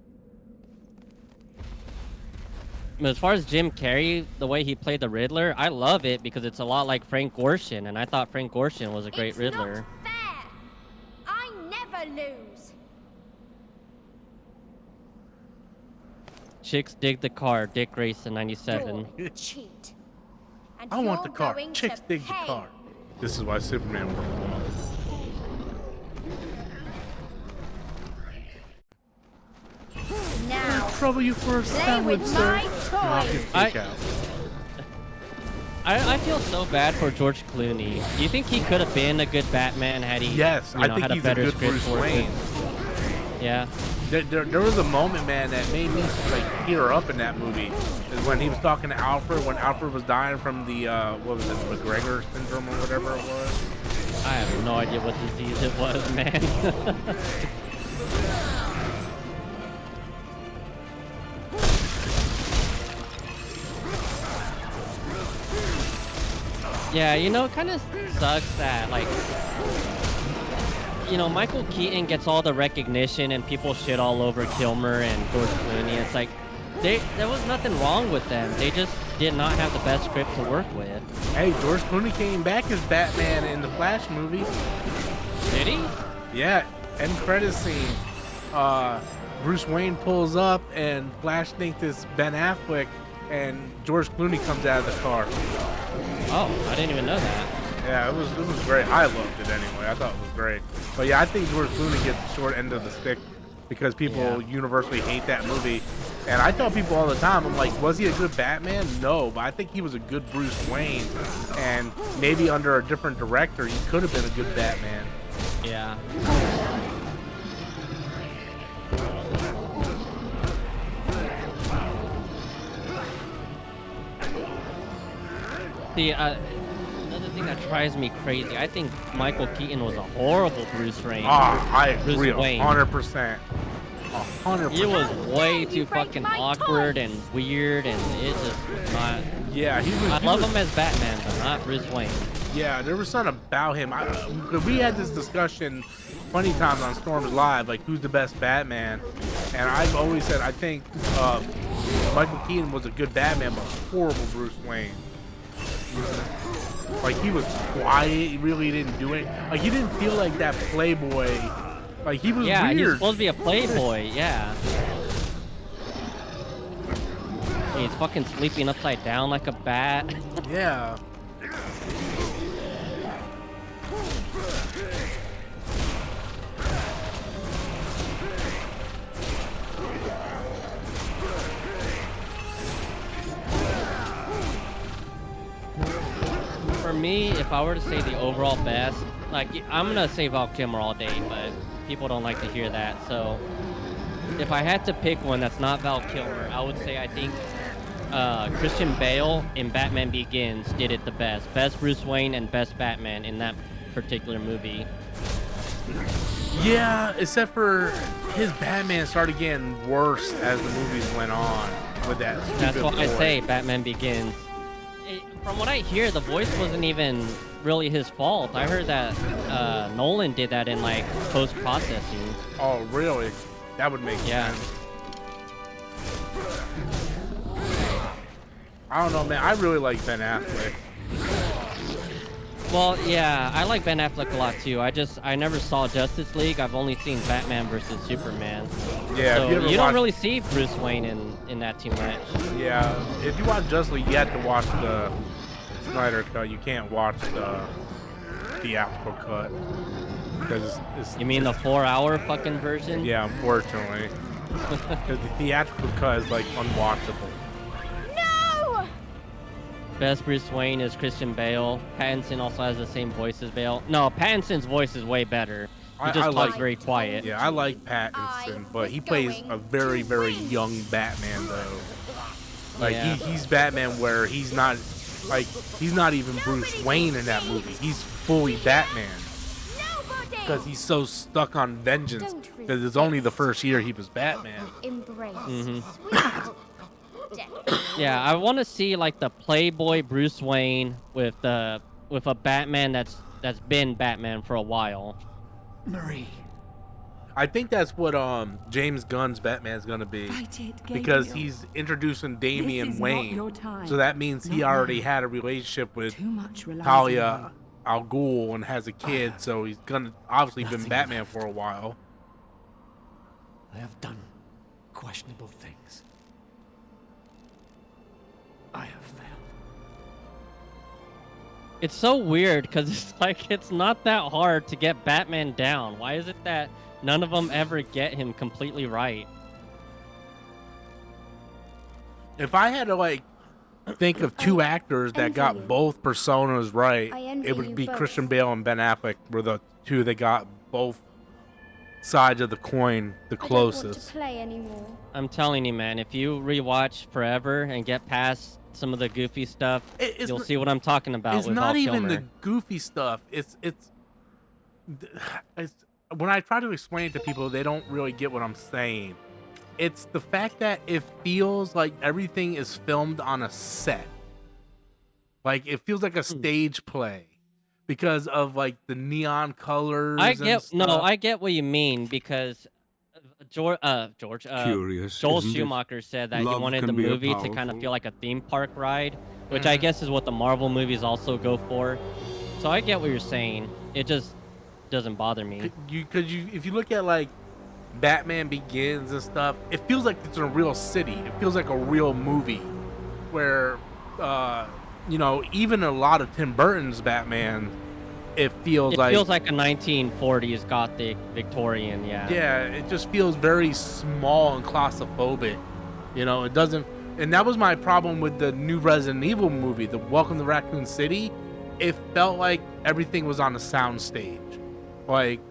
As far as Jim Carrey, the way he played the Riddler, I love it because it's a lot like Frank Gorshin, and I thought Frank Gorshin was a great Riddler. Not fair. I never lose. Chicks dig the car, Dick Grayson 97. You cheat. And I want the you're car. going Chicks to dig the pay. car. This is why Superman worked well. Now, Trouble you for a play sandwich, with sir. my Knock toys. your freak out. I feel so bad for George Clooney. Do you think he could have been a good Batman had he, Yes, you know, I think had he's a better good script Bruce for it? Wayne. Yeah. There was a moment, man, that made me like tear up in that movie. Is when he was talking to Alfred, when Alfred was dying from the what was it, McGregor syndrome or whatever it was. I have no idea what disease it was, man. Yeah, you know, it kind of sucks that, like, you know, Michael Keaton gets all the recognition and people shit all over Kilmer and George Clooney. It's like, there was nothing wrong with them. They just did not have the best script to work with. Hey, George Clooney came back as Batman in the Flash movie. Did he? Yeah, end credit scene. Bruce Wayne pulls up and Flash thinks it's Ben Affleck, and George Clooney comes out of the car. Oh, I didn't even know that. Yeah, it was great. I loved it anyway. I thought it was great. But yeah, I think George Clooney gets the short end of the stick because people universally hate that movie. And I tell people all the time, I'm like, was he a good Batman? No, but I think he was a good Bruce Wayne. And maybe under a different director, he could have been a good Batman. Yeah. The another thing that drives me crazy, I think Michael Keaton was a horrible Bruce Wayne. I agree, Bruce Wayne. 100%. 100%. He was way too You break fucking my awkward toys. and weird, and it just was not. Yeah, I love him as Batman, but not Bruce Wayne. Yeah, there was something about him. We had this discussion plenty times on Storms Live, like who's the best Batman, and I've always said I think Michael Keaton was a good Batman, but horrible Bruce Wayne. Like he was quiet, he really didn't do it. Like he didn't feel like that playboy. Like he was Yeah, weird. he's supposed to be a playboy. Yeah. He's fucking sleeping upside down like a bat. Yeah. For me, if I were to say the overall best, like, I'm gonna say Val Kilmer all day, but people don't like to hear that. So if I had to pick one that's not Val Kilmer, I would say I think Christian Bale in Batman Begins did it the best. Best Bruce Wayne and best Batman in that particular movie. Yeah, except for his Batman started getting worse as the movies went on with that stupid That's what I voice. say, Batman Begins. From what I hear, the voice wasn't even really his fault. I heard that Nolan did that in, like, post-processing. Oh, really? That would make Yeah. sense. I don't know, man. I really like Ben Affleck. Well, yeah, I like Ben Affleck a lot too. I never saw Justice League. I've only seen Batman versus Superman. Yeah, So if you ever you don't watch- really see Bruce Wayne in that too much. Yeah, if you watch Justice League, you have to watch the Snyder cut. You can't watch the theatrical cut. because You mean the 4-hour fucking version? yeah, unfortunately, because the theatrical cut is like unwatchable. No! Best Bruce Wayne is Christian Bale. Pattinson also has the same voice as Bale. No, Pattinson's voice is way better. He I just talks like- very quiet. Yeah, I like Pattinson, but he plays a very, very young Batman though. Like Yeah. he's Batman where he's not even Bruce Wayne in that movie. He's fully Batman Nobody! because he's so stuck on vengeance. Because it's only the first year he was Batman. Embrace. Sweet death. Yeah, I want to see like the Playboy Bruce Wayne with a Batman that's been Batman for a while. Marie. I think that's what James Gunn's Batman's gonna be, Fight it, because Gabriel. he's introducing Damian This is not Wayne, your time. so that means he Not already now. had a relationship with Too much relies on Talia him. Al Ghul and has a kid, so he's gonna obviously been Nothing Batman left. for a while. I have done questionable things. I have failed. It's so weird because it's like it's not that hard to get Batman down. Why is it that none of them ever get him completely right? If I had to like think of two actors that envy got you. both personas right, I envy it would you be both. Christian Bale and Ben Affleck were the two that got both sides of the coin the I don't want closest. to play anymore. I'm telling you, man, if you rewatch Forever and get past some of the goofy stuff, It's you'll n- see what I'm talking about It's with not Val even the Kilmer. goofy stuff. It's when I try to explain it to people, they don't really get what I'm saying. It's the fact that it feels like everything is filmed on a set. Like it feels like a stage play because of like the neon colors. I and get no, stuff. I get what you mean because Joel Curious, isn't it? Schumacher said that he Love wanted can the be a movie to kind of powerful- feel like a theme park ride, which I guess is what the Marvel movies also go for. So I get what you're saying. It just doesn't bother me. If you look at like Batman Begins and stuff, it feels like it's in a real city. It feels like a real movie where even a lot of Tim Burton's Batman, it feels It feels like a 1940s gothic Victorian, yeah, it just feels very small and claustrophobic. It doesn't, and that was my problem with the new Resident Evil movie, the Welcome to Raccoon City. It felt like everything was on a sound stage. Like,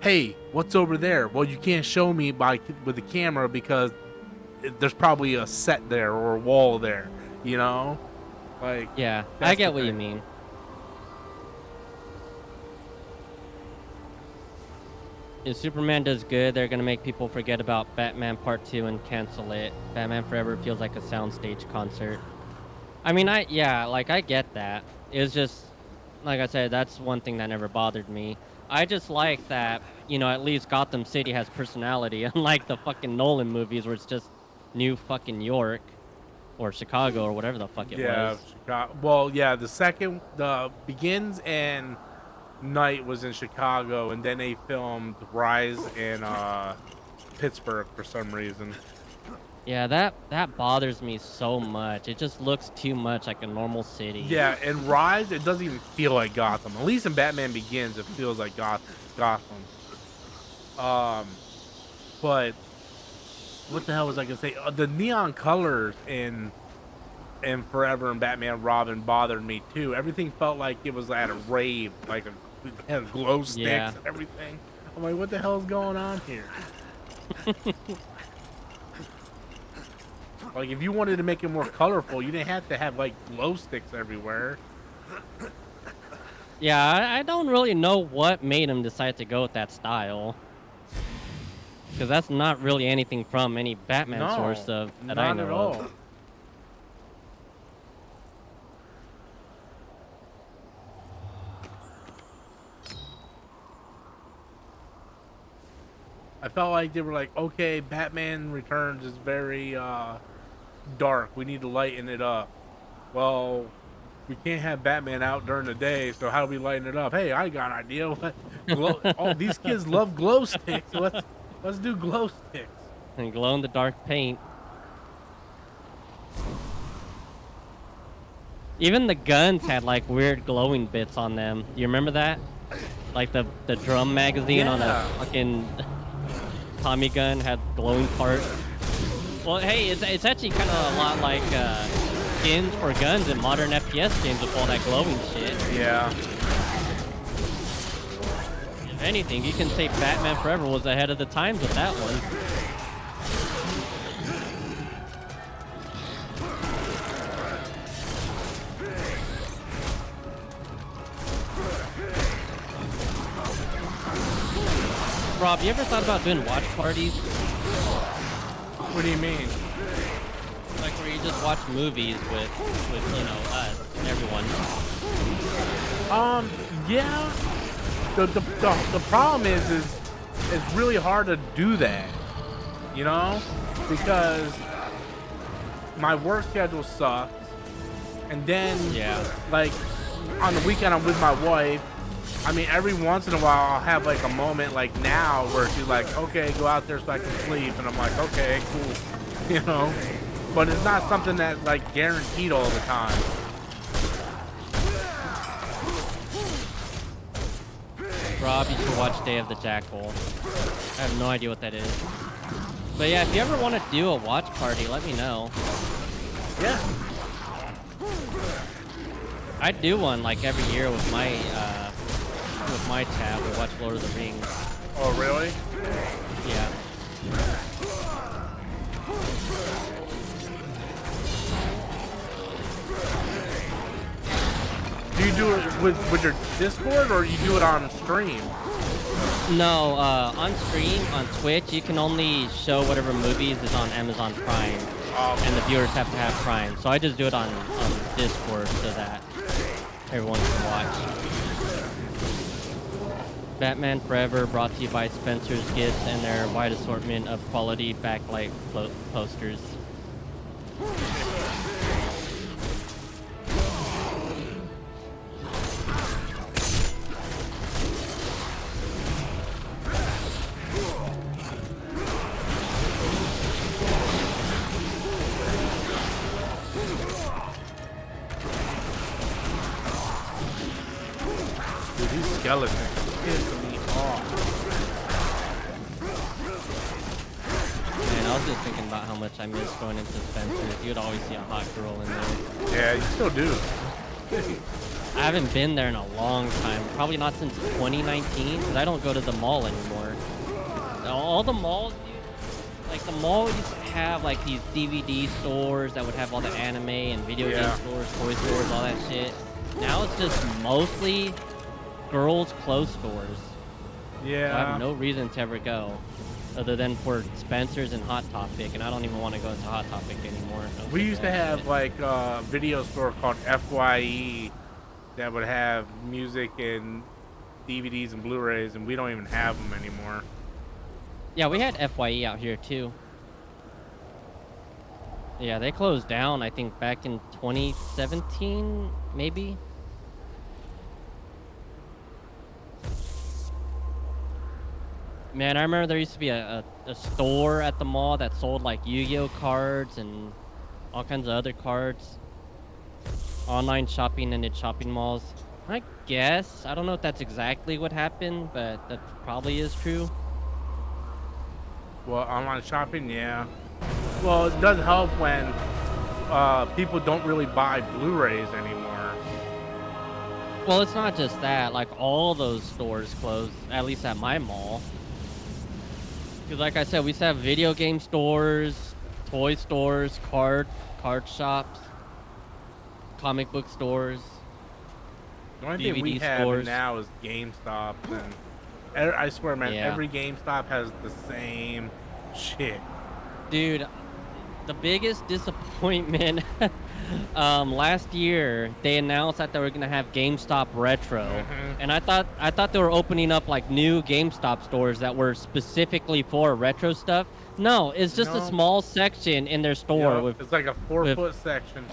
hey, what's over there? Well, you can't show me with the camera because there's probably a set there or a wall there, Like, Yeah, That's I get the what you thing. mean. If Superman does good, they're gonna make people forget about Batman Part 2 and cancel it. Batman Forever feels like a soundstage concert. I mean, I get that. It was just, like I said, that's one thing that never bothered me. I just like that, at least Gotham City has personality, unlike the fucking Nolan movies where it's just New fucking York or Chicago or whatever the fuck it was. Chicago. Well, yeah, the Begins and Night was in Chicago, and then they filmed Rise in Pittsburgh for some reason. Yeah, that bothers me so much. It just looks too much like a normal city. Yeah, and Rise, it doesn't even feel like Gotham. At least in Batman Begins, it feels like Gotham. But what the hell was I gonna say? The neon colors in Forever and Batman Robin bothered me too. Everything felt like it was at a rave, like it had glow sticks Yeah. and everything. I'm like, what the hell is going on here? Like, if you wanted to make it more colorful, you didn't have to have like glow sticks everywhere. Yeah, I don't really know what made him decide to go with that style. Because that's not really anything from any Batman No, source that not I know at of. all. I felt like they were like, okay, Batman Returns is very dark. We need to lighten it up. Well, we can't have Batman out during the day, so how do we lighten it up? Hey, I got an idea. These kids love glow sticks. So let's do glow sticks. And glow in the dark paint. Even the guns had like weird glowing bits on them. You remember that? Like the drum magazine on a Yeah. fucking Tommy gun had glowing parts. Well, hey, it's actually kind of a lot like skins for guns in modern FPS games with all that glowing shit. Yeah. If anything, you can say Batman Forever was ahead of the times with that one. Rob, you ever thought about doing watch parties? What do you mean? Like where you just watch movies with you know, us and everyone. Yeah. The problem is it's really hard to do that, you know, because my work schedule sucks, and then like on the weekend I'm with my wife. I mean, every once in a while I'll have like a moment like now where she's like, okay, go out there so I can sleep, and I'm like, okay, cool, you know, but it's not something that's like guaranteed all the time. Rob, you should watch Day of the Jackal. I have no idea what that is. But yeah, if you ever want to do a watch party, let me know. Yeah. I do one like every year with my tab. We watch Lord of the Rings. Oh, really? Yeah. Do you do it with your Discord, or you do it on stream? No, on stream, on Twitch, you can only show whatever movies is on Amazon Prime. And the viewers have to have Prime. So I just do it on Discord so that everyone can watch. Batman Forever, brought to you by Spencer's Gifts and their wide assortment of quality backlight posters. Dude, these skeletons piss me off. Man, I was just thinking about how much I miss going into Spencer's. You'd always see a hot girl in there. Yeah, you still do. I haven't been there in a long time. Probably not since 2019, because I don't go to the mall anymore. All the malls, dude, like the mall used to have like these DVD stores that would have all the anime and video game stores, toy stores, all that shit. Now it's just mostly girls' clothes stores. Yeah. So I have no reason to ever go, other than for Spencer's and Hot Topic, and I don't even want to go into Hot Topic anymore. We used to have like a video store called FYE that would have music and DVDs and Blu-rays, and we don't even have them anymore. Yeah, we had FYE out here too. Yeah, they closed down, I think, back in 2017, maybe? Man, I remember there used to be a store at the mall that sold like Yu-Gi-Oh cards and all kinds of other cards. Online shopping and at shopping malls. I guess. I don't know if that's exactly what happened, but that probably is true. Well, online shopping, yeah. Well, it does help when people don't really buy Blu-rays anymore. Well, it's not just that. Like, all those stores closed, at least at my mall. Because like I said, we used to have video game stores, toy stores, card shops, comic book stores, The only DVD thing we have stores. now is GameStop, and I swear, man, Yeah. every GameStop has the same shit. Dude, the biggest disappointment last year they announced that they were gonna have GameStop Retro, and I thought they were opening up like new GameStop stores that were specifically for retro stuff. No, it's just a No. small section in their store Yup, with it's like a 4-foot section,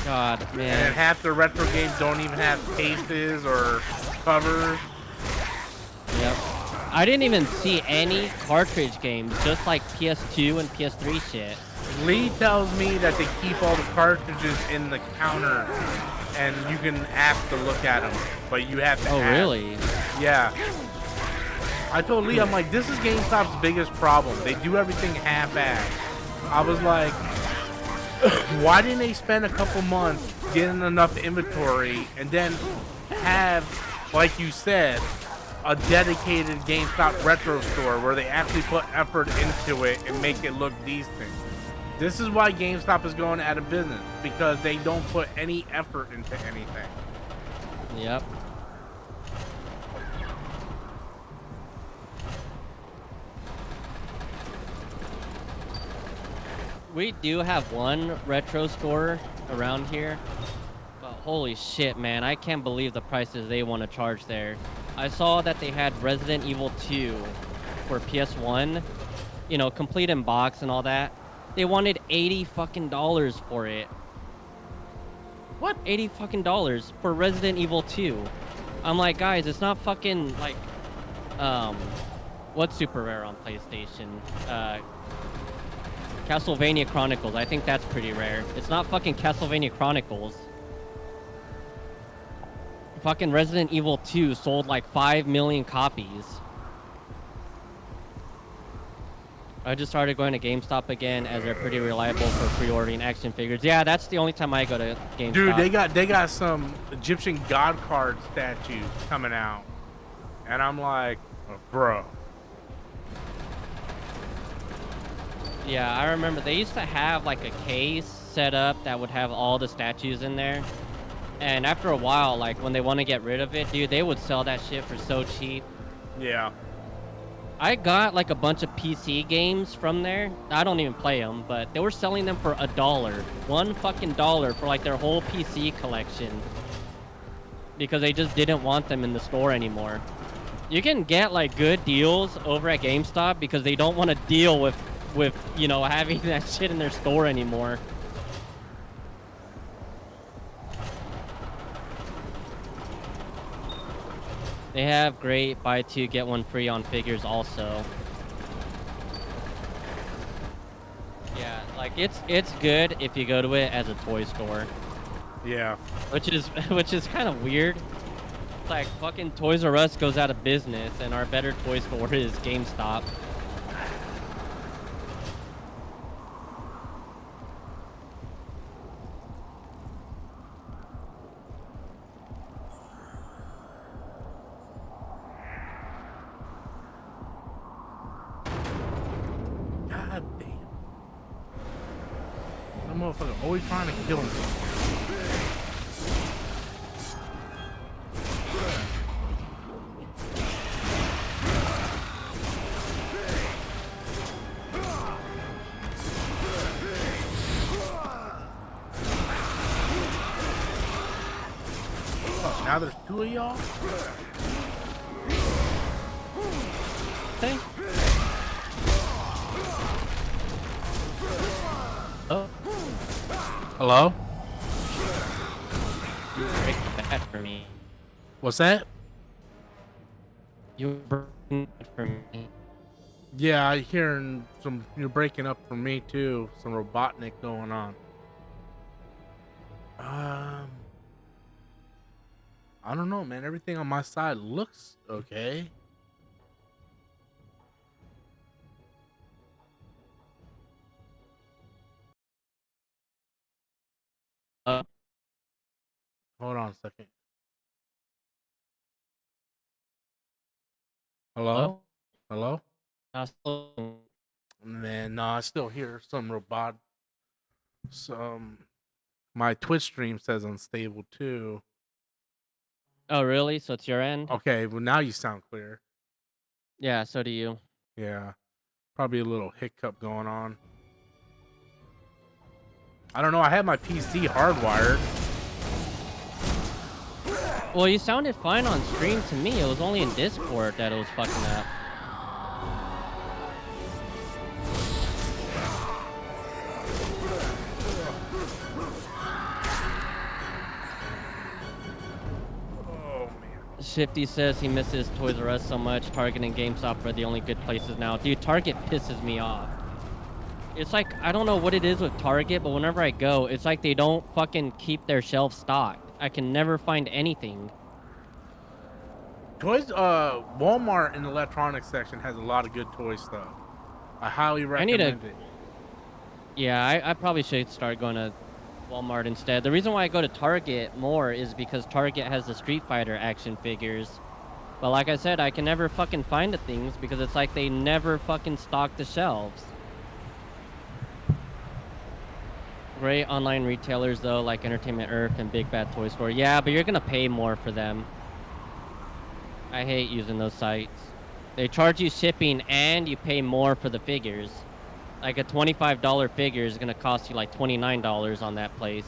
God, and man. half the retro games don't even have cases or covers. Yep. I didn't even see any cartridge games, just like PS2 and PS3 shit. Lee tells me that they keep all the cartridges in the counter and you can ask to look at them, but you have to. Oh, ask. really? Yeah. I told Lee, I'm like, this is GameStop's biggest problem. They do everything half-assed. I was like, why didn't they spend a couple months getting enough inventory and then have, like you said, a dedicated GameStop retro store where they actually put effort into it and make it look decent? This is why GameStop is going out of business, because they don't put any effort into anything. Yep. We do have one retro store around here, but holy shit, man, I can't believe the prices they want to charge there. I saw that they had Resident Evil 2 for PS1, you know, complete in box and all that. They wanted $80 fucking for it. What? $80 fucking for Resident Evil 2. I'm like, guys, it's not fucking like, what's super rare on PlayStation? Castlevania Chronicles. I think that's pretty rare. It's not fucking Castlevania Chronicles. Fucking Resident Evil 2 sold like 5 million copies. I just started going to GameStop again, as they're pretty reliable for pre-ordering action figures. Yeah, that's the only time I go to GameStop. Dude, they got some Egyptian god card statues coming out, and I'm like, oh, bro. Yeah, I remember they used to have like a case set up that would have all the statues in there. And after a while, like when they want to get rid of it, dude, they would sell that shit for so cheap. Yeah. I got like a bunch of PC games from there. I don't even play them, but they were selling them for $1. $1 fucking for like their whole PC collection. Because they just didn't want them in the store anymore. You can get like good deals over at GameStop because they don't want to deal with, you know, having that shit in their store anymore. They have great buy two, get one free on figures also. Yeah, like it's good if you go to it as a toy store. Yeah. Which is kind of weird. It's like fucking Toys R Us goes out of business and our better toy store is GameStop. God damn. That motherfucker always trying to kill me. Now there's two of y'all? Hey. Oh. Hello? You break that for me. What's that? You breaking that for me. Yeah, I hearing some, you're breaking up for me too. Some Robotnik going on. I don't know, man. Everything on my side looks okay. Hold on a second. Hello? Hello? Man, no, I still hear some robot. My Twitch stream says unstable too. Oh, really? So it's your end? Okay, well now you sound clear. Yeah, so do you. Yeah, probably a little hiccup going on. I don't know. I had my PC hardwired. Well, you sounded fine on stream to me. It was only in Discord that it was fucking up. Oh man. Shifty says he misses Toys R Us so much. Target and GameStop are the only good places now. Dude, Target pisses me off. It's like, I don't know what it is with Target, but whenever I go, it's like they don't fucking keep their shelves stocked. I can never find anything. Toys, Walmart in the electronics section has a lot of good toy stuff. I highly I need to. recommend it. Yeah, I probably should start going to Walmart instead. The reason why I go to Target more is because Target has the Street Fighter action figures. But like I said, I can never fucking find the things because it's like they never fucking stock the shelves. Great online retailers though, like Entertainment Earth and Big Bad Toy Store. Yeah, but you're gonna pay more for them. I hate using those sites. They charge you shipping and you pay more for the figures. Like a $25 figure is gonna cost you like $29 on that place.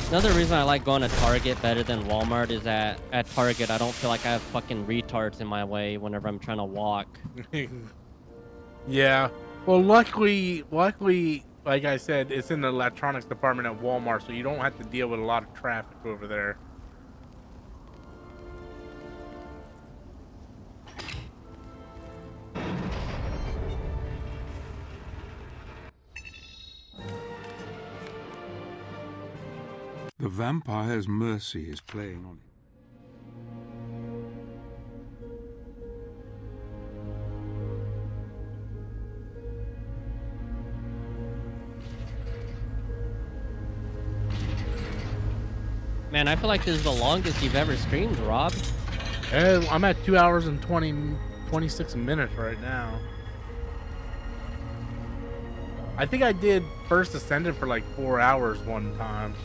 Another reason I like going to Target better than Walmart is that at Target I don't feel like I have fucking retards in my way whenever I'm trying to walk. Yeah. Well, luckily, like I said, it's in the electronics department at Walmart, so you don't have to deal with a lot of traffic over there. The vampire's mercy is playing on it. Man, I feel like this is the longest you've ever streamed, Rob. And I'm at 2 hours and 26 minutes right now. I think I did First Ascended for like 4 hours one time.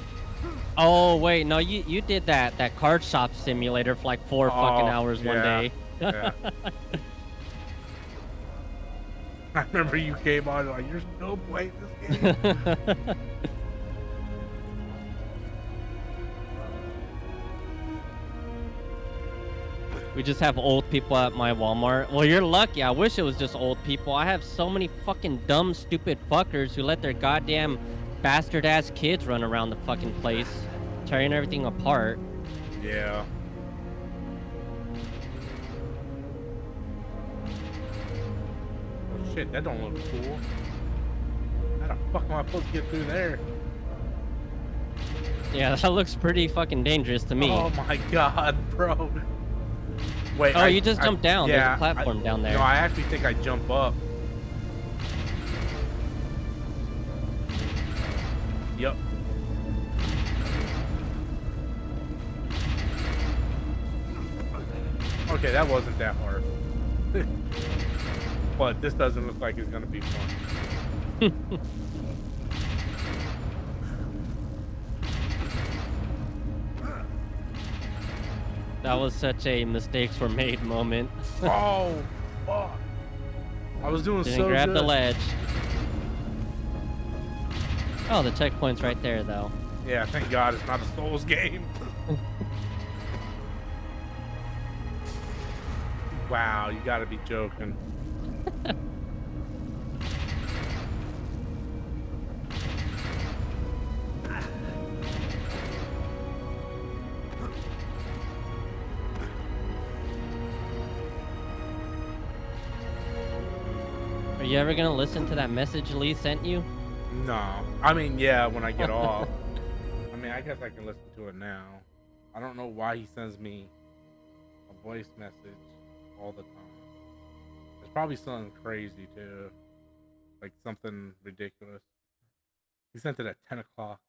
Oh wait, no, you did that card shop simulator for like 4 fucking hours one yeah, day. Yeah. I remember you came on like, you're still playing this game. We just have old people at my Walmart. Well, you're lucky. I wish it was just old people. I have so many fucking dumb, stupid fuckers who let their goddamn bastard ass kids run around the fucking place, tearing everything apart. Yeah. Oh shit, that don't look cool. How the fuck am I supposed to get through there? Yeah, that looks pretty fucking dangerous to me. Oh my god, bro. Wait. Oh, you just jumped down. Yeah, there's a platform down there. No, I actually think I jump up. Yep. Okay, that wasn't that hard. But this doesn't look like it's gonna be fun. That was such a mistakes were made moment. Oh, fuck. I was doing Didn't so grab good. the ledge. Oh, the checkpoint's right there, though. Yeah, thank God it's not a Souls game. Wow, you gotta be joking. Are you ever gonna listen to that message Lee sent you? No. I mean, yeah, when I get off. I mean, I guess I can listen to it now. I don't know why he sends me a voice message all the time. It's probably something crazy, too. Like something ridiculous. He sent it at 10 o'clock.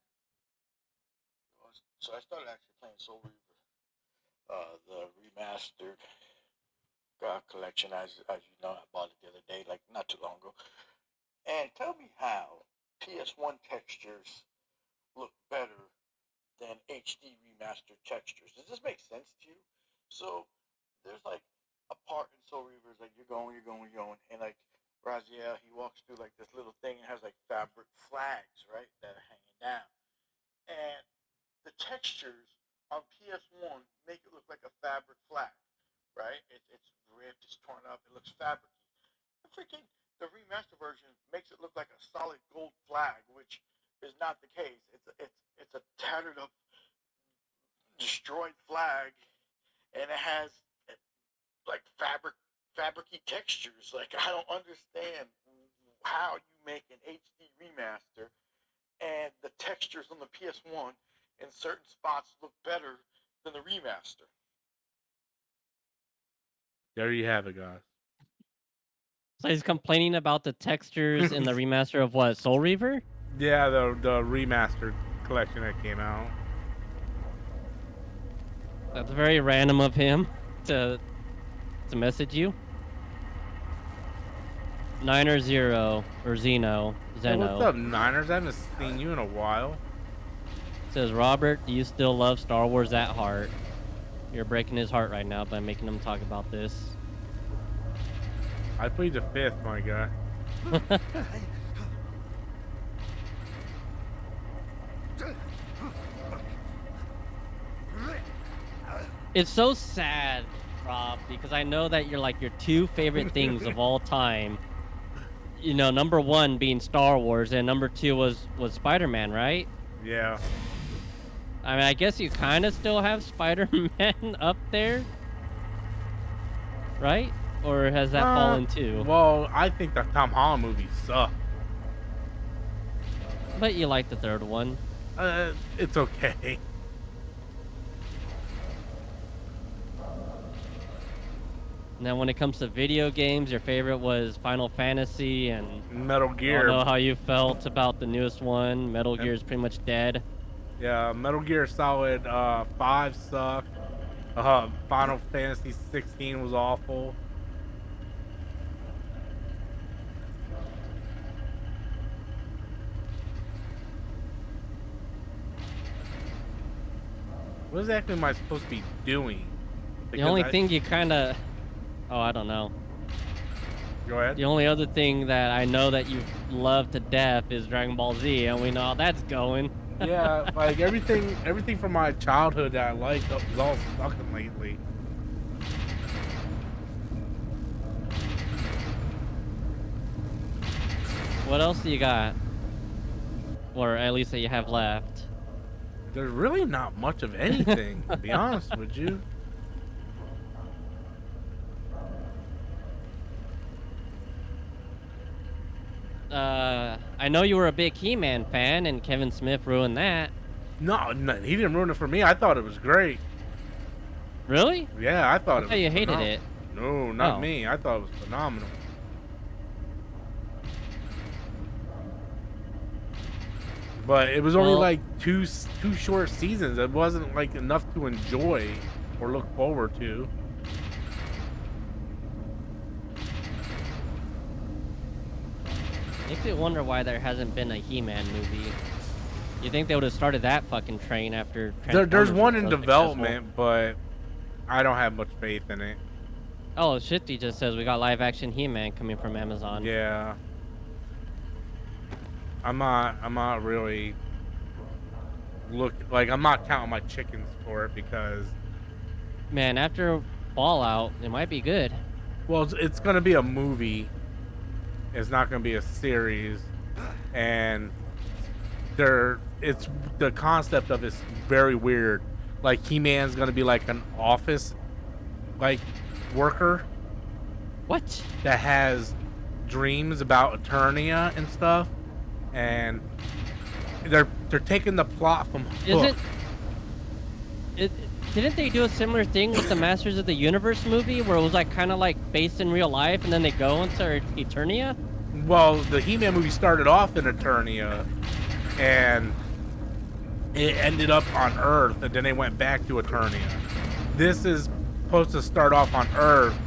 So I started actually playing Soul Reaver, the remastered collection, as you know, I bought it the other day, like not too long ago. And tell me how PS1 textures look better than HD remastered textures. Does this make sense to you? So there's like a part in Soul Reaver is like you're going, and like Raziel, he walks through like this little thing and has like fabric flags, right, that are hanging down. And the textures on PS1 make it look like a fabric flag, right? It's ripped, it's torn up, it looks fabricy. The freaking the remaster version makes it look like a solid gold flag, which is not the case. It's a tattered up destroyed flag, and it has like fabricy textures. Like, I don't understand how you make an HD remaster and the textures on the PS1 in certain spots look better than the remaster. There you have it, guys. So he's complaining about the textures in the remaster of what, Soul Reaver? Yeah, the remastered collection that came out. That's very random of him to message you. 9 or 0 or Zeno. Hey, what's Zeno up, Niners? I haven't seen you in a while. says, Robert, do you still love Star Wars at heart? You're breaking his heart right now by making him talk about this. I played the 5th, my guy. It's so sad, Rob, because I know that you're like your 2 favorite things of all time. You know, number 1 being Star Wars, and number 2 was Spider-Man, right? Yeah. I mean, I guess you kind of still have Spider-Man up there, right? Or has that fallen too? Well, I think the Tom Holland movie sucked. But you like the 3rd one. It's okay. Now, when it comes to video games, your favorite was Final Fantasy, and Metal I Gear. don't know how you felt about the newest one. Metal Gear is pretty much dead. Yeah, Metal Gear Solid 5 sucked. Final Fantasy 16 was awful. What exactly am I supposed to be doing? The only thing you kind of... Oh, I don't know. Go ahead. The only other thing that I know that you love to death is Dragon Ball Z, and we know how that's going. Yeah, like everything from my childhood that I liked is all sucking lately. What else do you got? Or at least that you have left? There's really not much of anything, to be honest with you. I know you were a big He-Man fan, and Kevin Smith ruined that. No, he didn't ruin it for me. I thought it was great. Really? Yeah, I thought I it thought was you hated phenomenal. it. No, not Oh. me. I thought it was phenomenal. But it was only Well- like two short seasons. It wasn't like enough to enjoy or look forward to. Makes me wonder why there hasn't been a He-Man movie. You think they would have started that fucking train after There's Transformers one was in so development, but I don't have much faith in it. successful? Oh, Shifty just says we got live-action He-Man coming from Amazon. Yeah. I'm not really I'm not counting my chickens for it because, Man, after Fallout, it might be good. well, it's gonna be a movie. It's not gonna be a series, and the concept of it's very weird. Like, He-Man's gonna be like an office worker What? that has dreams about Eternia and stuff, and they're taking the plot from Hook. Didn't they do a similar thing with the Masters of the Universe movie where it was like kind of like based in real life and then they go into Eternia? Well, the He-Man movie started off in Eternia, and it ended up on Earth, and then they went back to Eternia. This is supposed to start off on Earth,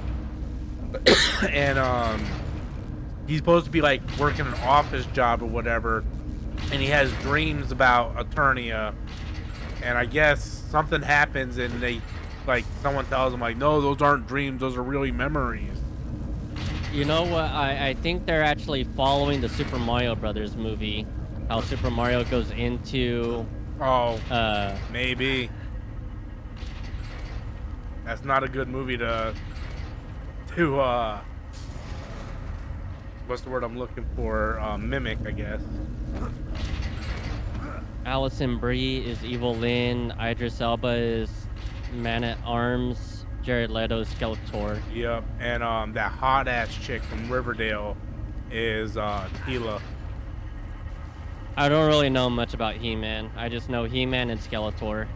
and he's supposed to be like working an office job or whatever, and he has dreams about Eternia, and I guess something happens, and someone tells him like, no, those aren't dreams, those are really memories. You know what? I think they're actually following the Super Mario Brothers movie. How Super Mario goes into... Oh, maybe. That's not a good movie to what's the word I'm looking for? Mimic, I guess. Allison Brie is Evil Lynn. Idris Elba is Man at Arms. Jared Leto is Skeletor. Yep. And that hot ass chick from Riverdale is Tila. I don't really know much about He-Man. I just know He-Man and Skeletor.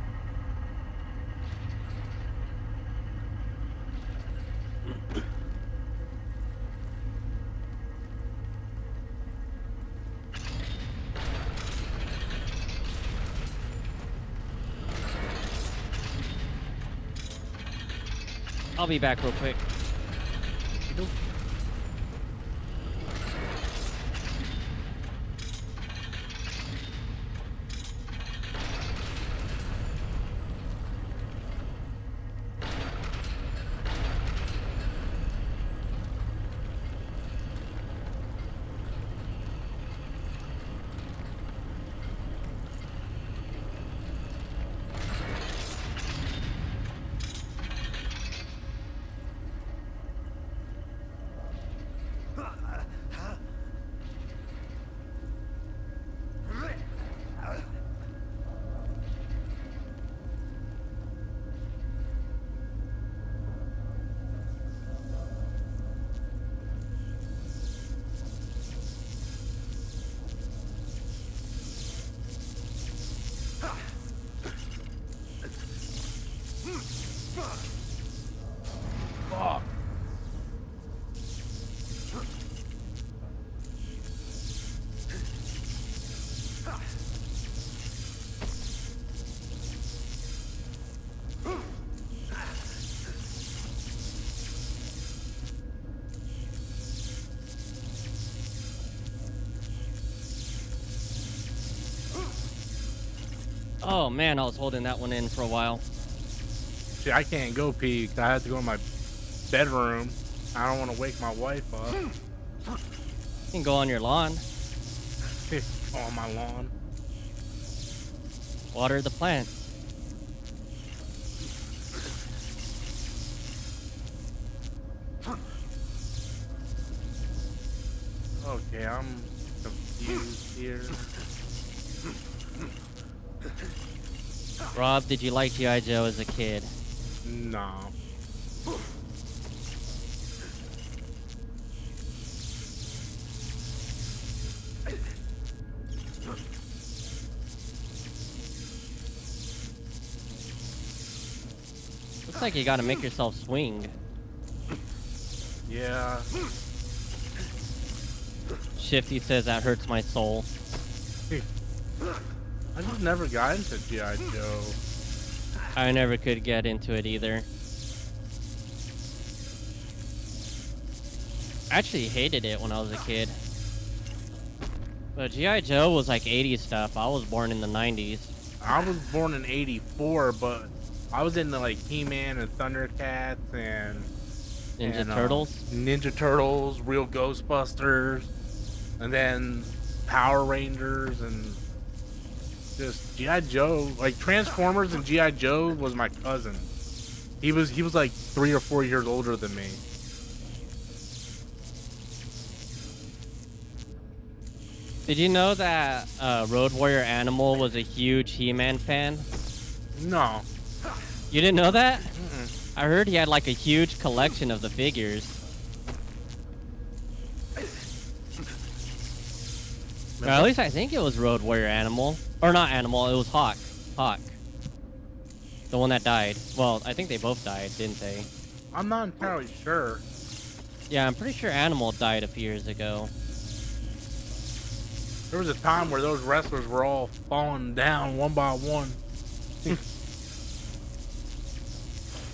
I'll be back real quick. Fuck. Oh man, I was holding that one in for a while. See, I can't go pee 'cause I have to go in my bedroom. I don't want to wake my wife up. You can go on your lawn, On my lawn. water the plants. Okay, I'm confused here. Rob, did you like G.I. Joe as a kid? No. Looks like you gotta make yourself swing. Yeah. Shifty says that hurts my soul. I just never got into G.I. Joe. I never could get into it either. I actually hated it when I was a kid. But G.I. Joe was like 80s stuff. I was born in the 90s. I was born in '84, but I was into like He-Man and Thundercats and Turtles? Ninja Turtles, Real Ghostbusters, and then Power Rangers and just G.I. Joe. Like Transformers and G.I. Joe was my cousin. He was like 3 or 4 years older than me. Did you know that Road Warrior Animal was a huge He-Man fan? No. You didn't know that? Mm-mm. I heard he had like a huge collection of the figures. Or at least I think it was Road Warrior Animal. Or not Animal, it was Hawk. Hawk. The one that died. Well, I think they both died, didn't they? I'm not entirely sure. Yeah, I'm pretty sure Animal died a few years ago. There was a time where those wrestlers were all falling down one by one.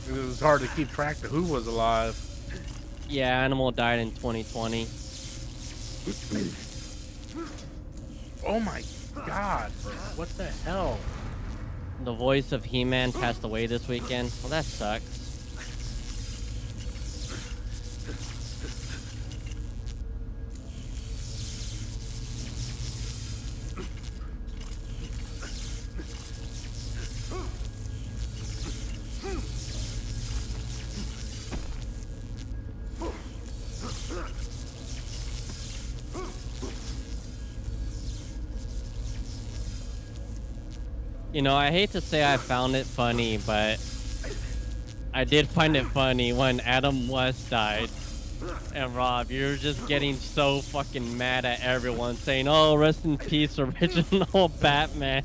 It was hard to keep track of who was alive. Yeah, Animal died in 2020. Oh my god, bro. What the hell? The voice of He-Man passed away this weekend. Well, that sucks. You know, I hate to say I found it funny, but I did find it funny when Adam West died. And Rob, you're just getting so fucking mad at everyone saying, "Oh, rest in peace, original Batman."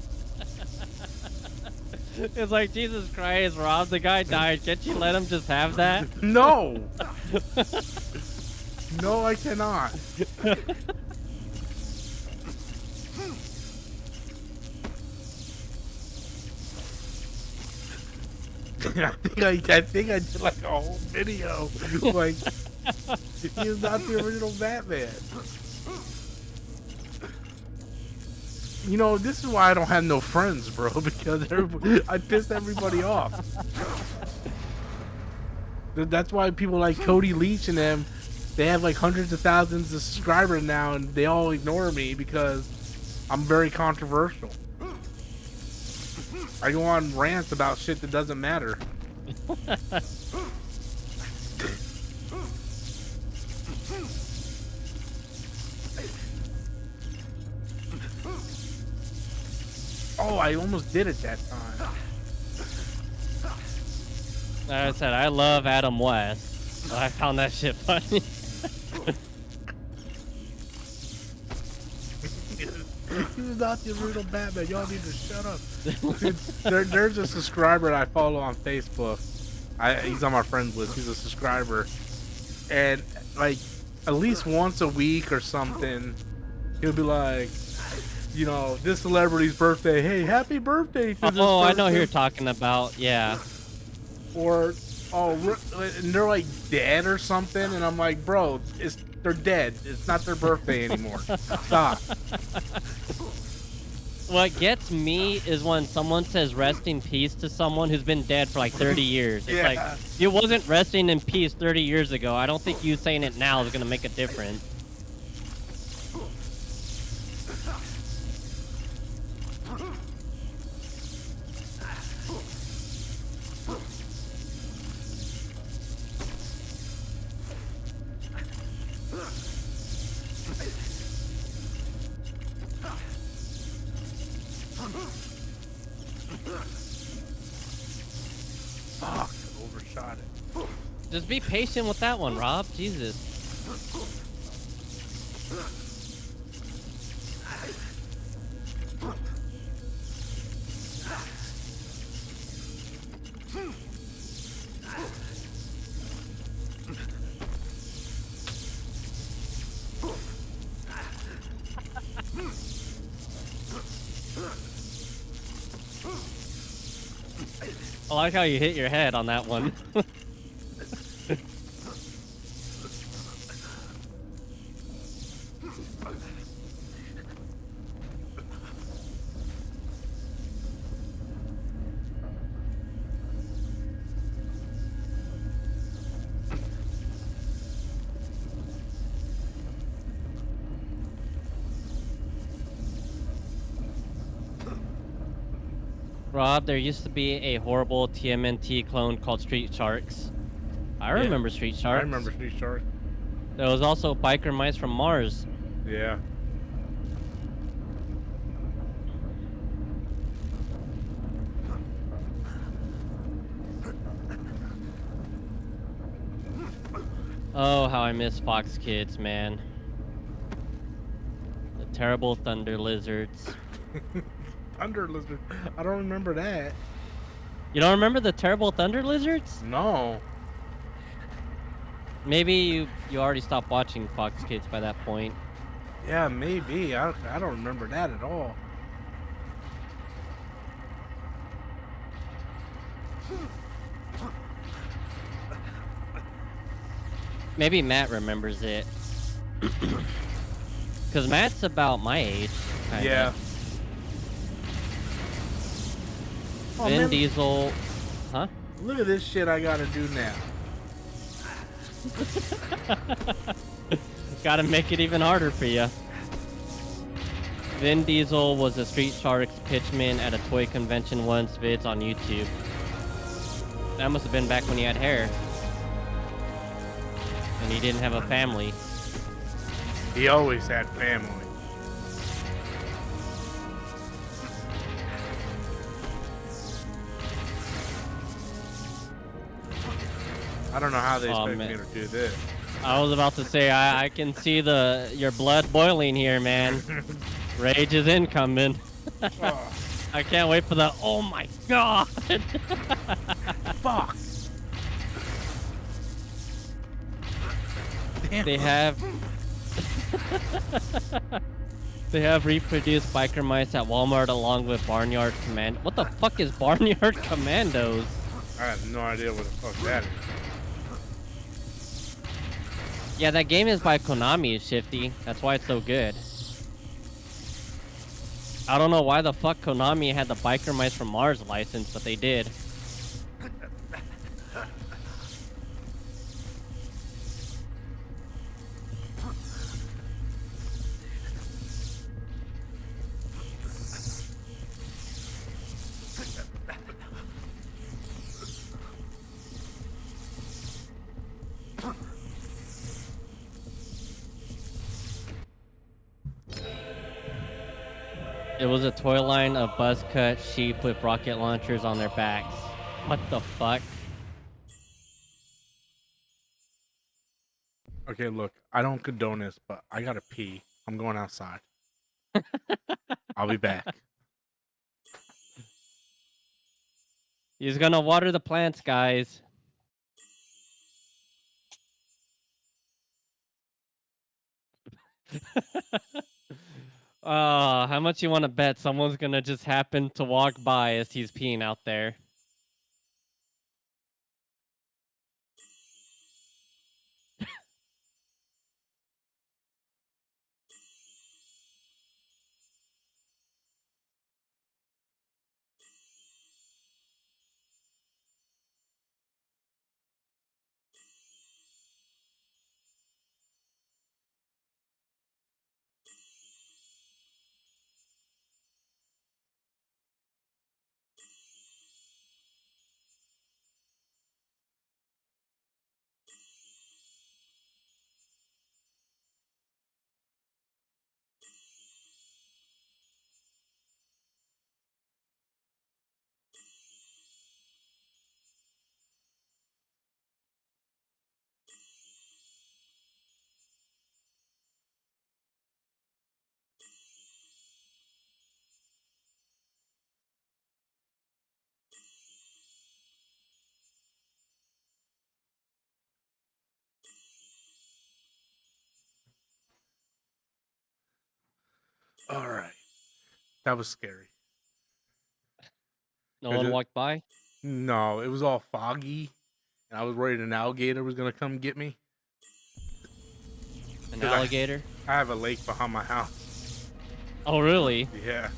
It's like, Jesus Christ, Rob, the guy died. Can't you let him just have that? No. No, I cannot. I think I did like a whole video. Like, he's not the original Batman. You know, this is why I don't have no friends, bro, because I piss everybody off. That's why people like Cody Leach and them, they have like hundreds of thousands of subscribers now, and they all ignore me because I'm very controversial. I go on rants about shit that doesn't matter. Oh, I almost did it that time. Like I said, I love Adam West, but I found that shit funny. He's not the original Batman. Y'all need to shut up. There's a subscriber that I follow on Facebook. He's on my friends list. He's a subscriber. And, like, at least once a week or something, he'll be like, you know, this celebrity's birthday. Hey, happy birthday to this Oh, I know person. who you're talking about. Yeah. Or, and they're like dead or something. And I'm like, bro, they're dead. It's not their birthday anymore. Stop. What gets me is when someone says rest in peace to someone who's been dead for like 30 years. It's like, it wasn't resting in peace 30 years ago. I don't think you saying it now is going to make a difference. Fuck, overshot it. Just be patient with that one, Rob. Jesus. I like how you hit your head on that one. Rob, there used to be a horrible TMNT clone called Street Sharks. I remember Street Sharks. I remember Street Sharks. There was also Biker Mice from Mars. Yeah. Oh, how I miss Fox Kids, man. The terrible Thunder Lizards. Thunder Lizard. I don't remember that. You don't remember the terrible Thunder Lizards? No. Maybe you already stopped watching Fox Kids by that point. Yeah, maybe. I don't remember that at all. Maybe Matt remembers it. Because Matt's about my age. Kinda. Yeah. Oh, Vin man, Diesel. Huh? look at this shit I gotta do now. Gotta make it even harder for you. Vin Diesel was a Street Sharks pitchman at a toy convention once. Vids on YouTube. That must have been back when he had hair. And he didn't have a family. He always had family. I don't know how they Oh, expect man. me to do this. I was about to say, I can see your blood boiling here, man. Rage is incoming. Oh, I can't wait for the. Oh my god! fuck. Damn. They have. They have reproduced biker mice at Walmart along with Barnyard Command. What the fuck is Barnyard Commandos? I have no idea what the fuck that is. Yeah, that game is by Konami, Shifty. That's why it's so good. I don't know why the fuck Konami had the Biker Mice from Mars license, but they did. It was a toy line of buzz-cut sheep with rocket launchers on their backs. What the fuck? Okay, look, I don't condone this, but I gotta pee. I'm going outside. I'll be back. He's gonna water the plants, guys. How much you want to bet someone's gonna just happen to walk by as he's peeing out there? All right. That was scary. No Is one it- walked by? No, it was all foggy, and I was worried an alligator was gonna come get me. An 'Cause I- alligator? I have a lake behind my house. Oh, really? Yeah.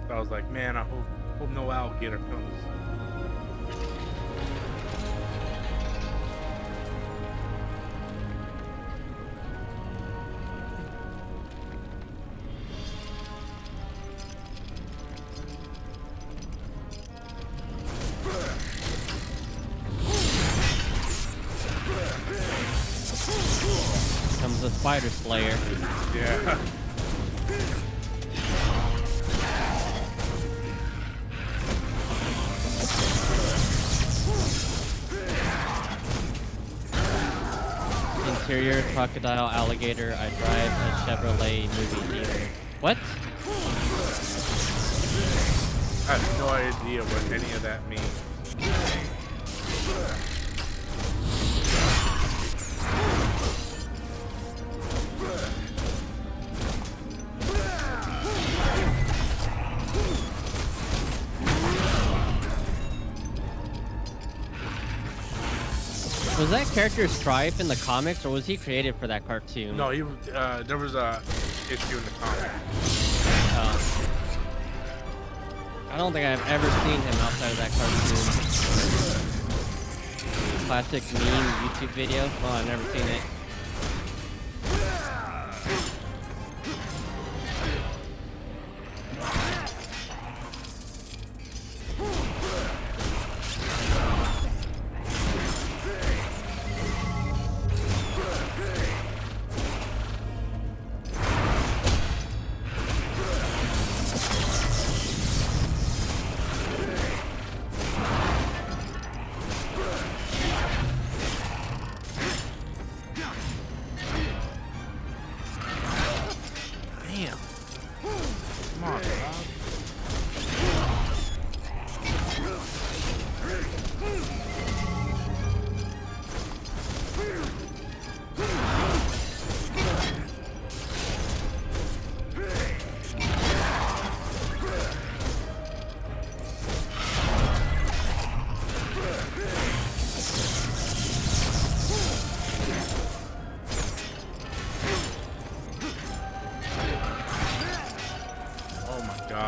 So I was like, man, I hope no alligator comes. Comes the spider slayer. Yeah. Interior crocodile alligator. I drive a Chevrolet movie theater. What? I have no idea what any of that means. Was that character Stripe in the comics, or was he created for that cartoon? No, he there was a issue in the comic. I don't think I've ever seen him outside of that cartoon. Classic meme YouTube video. Oh, I've never seen it.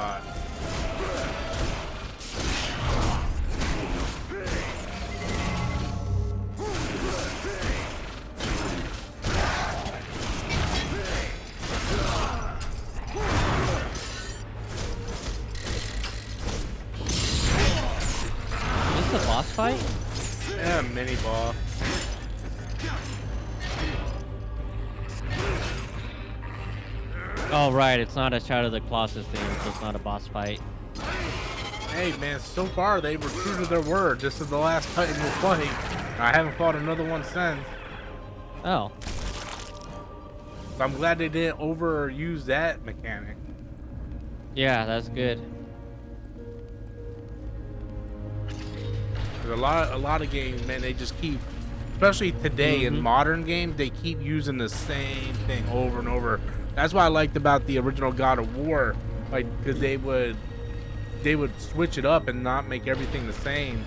god. Is this a boss fight? Yeah, mini boss. Oh, right. It's not a Shadow of the Colossus thing, so it's not a boss fight. Hey man, so far they were true to their word. This is the last Titan we'll fight. I haven't fought another one since. Oh. So I'm glad they didn't overuse that mechanic. Yeah, that's good. There's a lot of games, man, they just keep, especially today in modern games, they keep using the same thing over and over. That's what I liked about the original God of War, like, because they would switch it up and not make everything the same.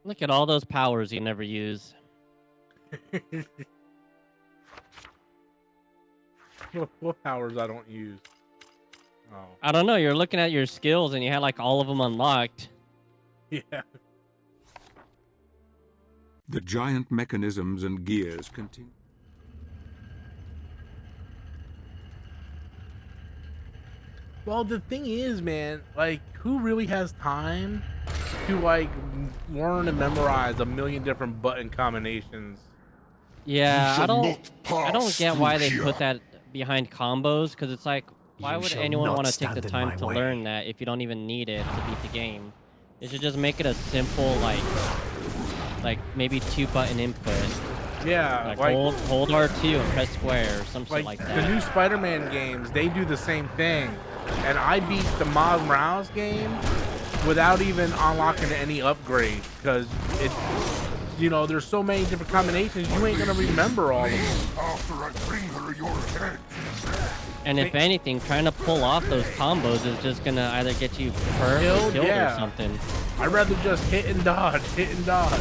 Look at all those powers you never use. What powers I don't use? Oh, I don't know. You're looking at your skills and you had like all of them unlocked. yeah. The giant mechanisms and gears continue. Well, the thing is, man, like, who really has time to, like, learn and memorize a million different button combinations? Yeah, I don't get why they put that behind combos, because it's like, why You would shall anyone not want to take stand the in time my to way. learn that if you don't even need it to beat the game? They should just make it a simple, like maybe 2-button input. Yeah, Like hold R2 and press square or some shit like the that. new Spider-Man games, they do the same thing. And I beat the Miles Morales game without even unlocking any upgrades, because it, you know, there's so many different combinations, you ain't gonna remember all of them. After I bring her your head. And if anything, trying to pull off those combos is just gonna either get you hurt or killed or something. I'd rather just hit and dodge, hit and dodge.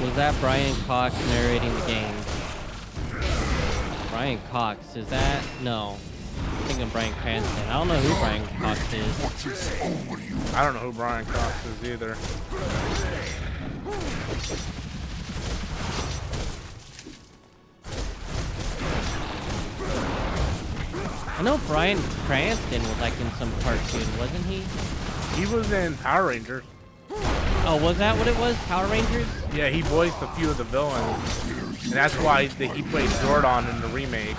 Was that Brian Cox narrating the game? Brian Cox, is that? No. I'm thinking Brian Cranston. I don't know who Brian Cox is. I don't know who Brian Cox is either. I know Brian Cranston was like in some cartoon, wasn't he? He was in Power Rangers. Oh, was that what it was? Power Rangers? Yeah, he voiced a few of the villains. And that's why he played Zordon in the remake.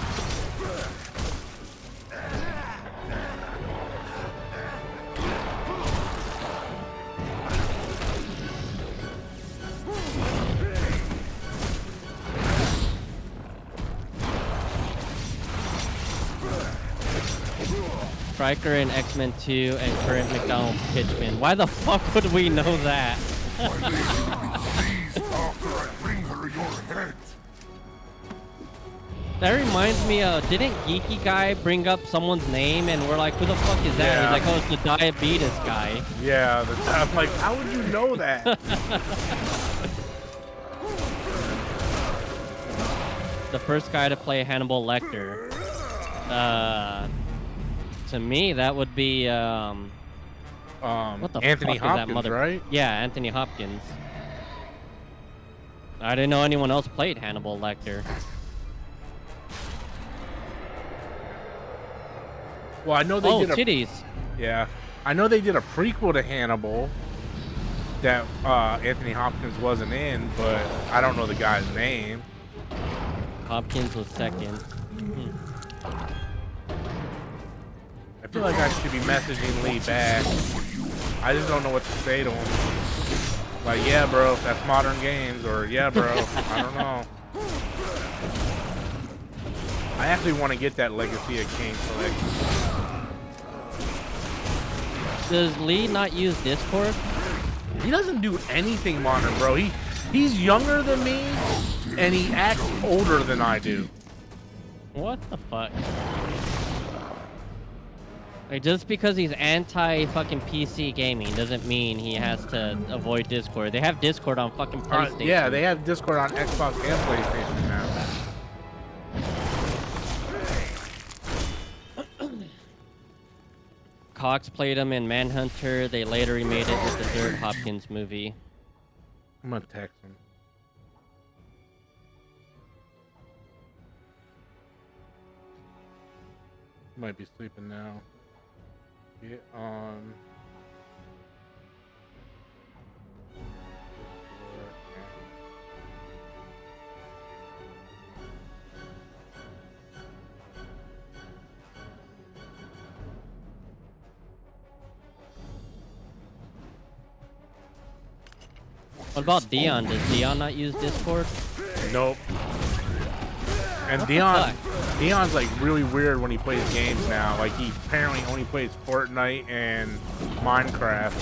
Stryker in X-Men 2 and current McDonald's pitchman. Why the fuck would we know that? After I bring her your head. That reminds me of, didn't Geeky Guy bring up someone's name and we're like, who the fuck is that? Yeah. He's like, oh, it's the diabetes guy. Yeah, I'm like, how would you know that? The first guy to play Hannibal Lecter. To me, that would be, what the Anthony fuck is that Hopkins, mother... right? Yeah, Anthony Hopkins. I didn't know anyone else played Hannibal Lecter. Well, I know they did a... titties. Yeah. I know they did a prequel to Hannibal that Anthony Hopkins wasn't in, but I don't know the guy's name. Hopkins was second. feel like I should be messaging Lee back. I just don't know what to say to him. Like, yeah, bro, that's modern games, or yeah, bro, I don't know. I actually want to get that Legacy of Kain collection. Does Lee not use Discord? He doesn't do anything modern, bro. He's younger than me, and he acts older than I do. What the fuck? Like, just because he's anti-fucking PC gaming doesn't mean he has to avoid Discord. They have Discord on fucking PlayStation. Yeah, they have Discord on Xbox and PlayStation now. Cox played him in Manhunter. They later remade it with the third Hopkins movie. I'm gonna text him. He might be sleeping now. Get on. What about Dion? Does Dion not use Discord? Nope. And What the Dion's like really weird when he plays games now. Like he apparently only plays Fortnite and Minecraft.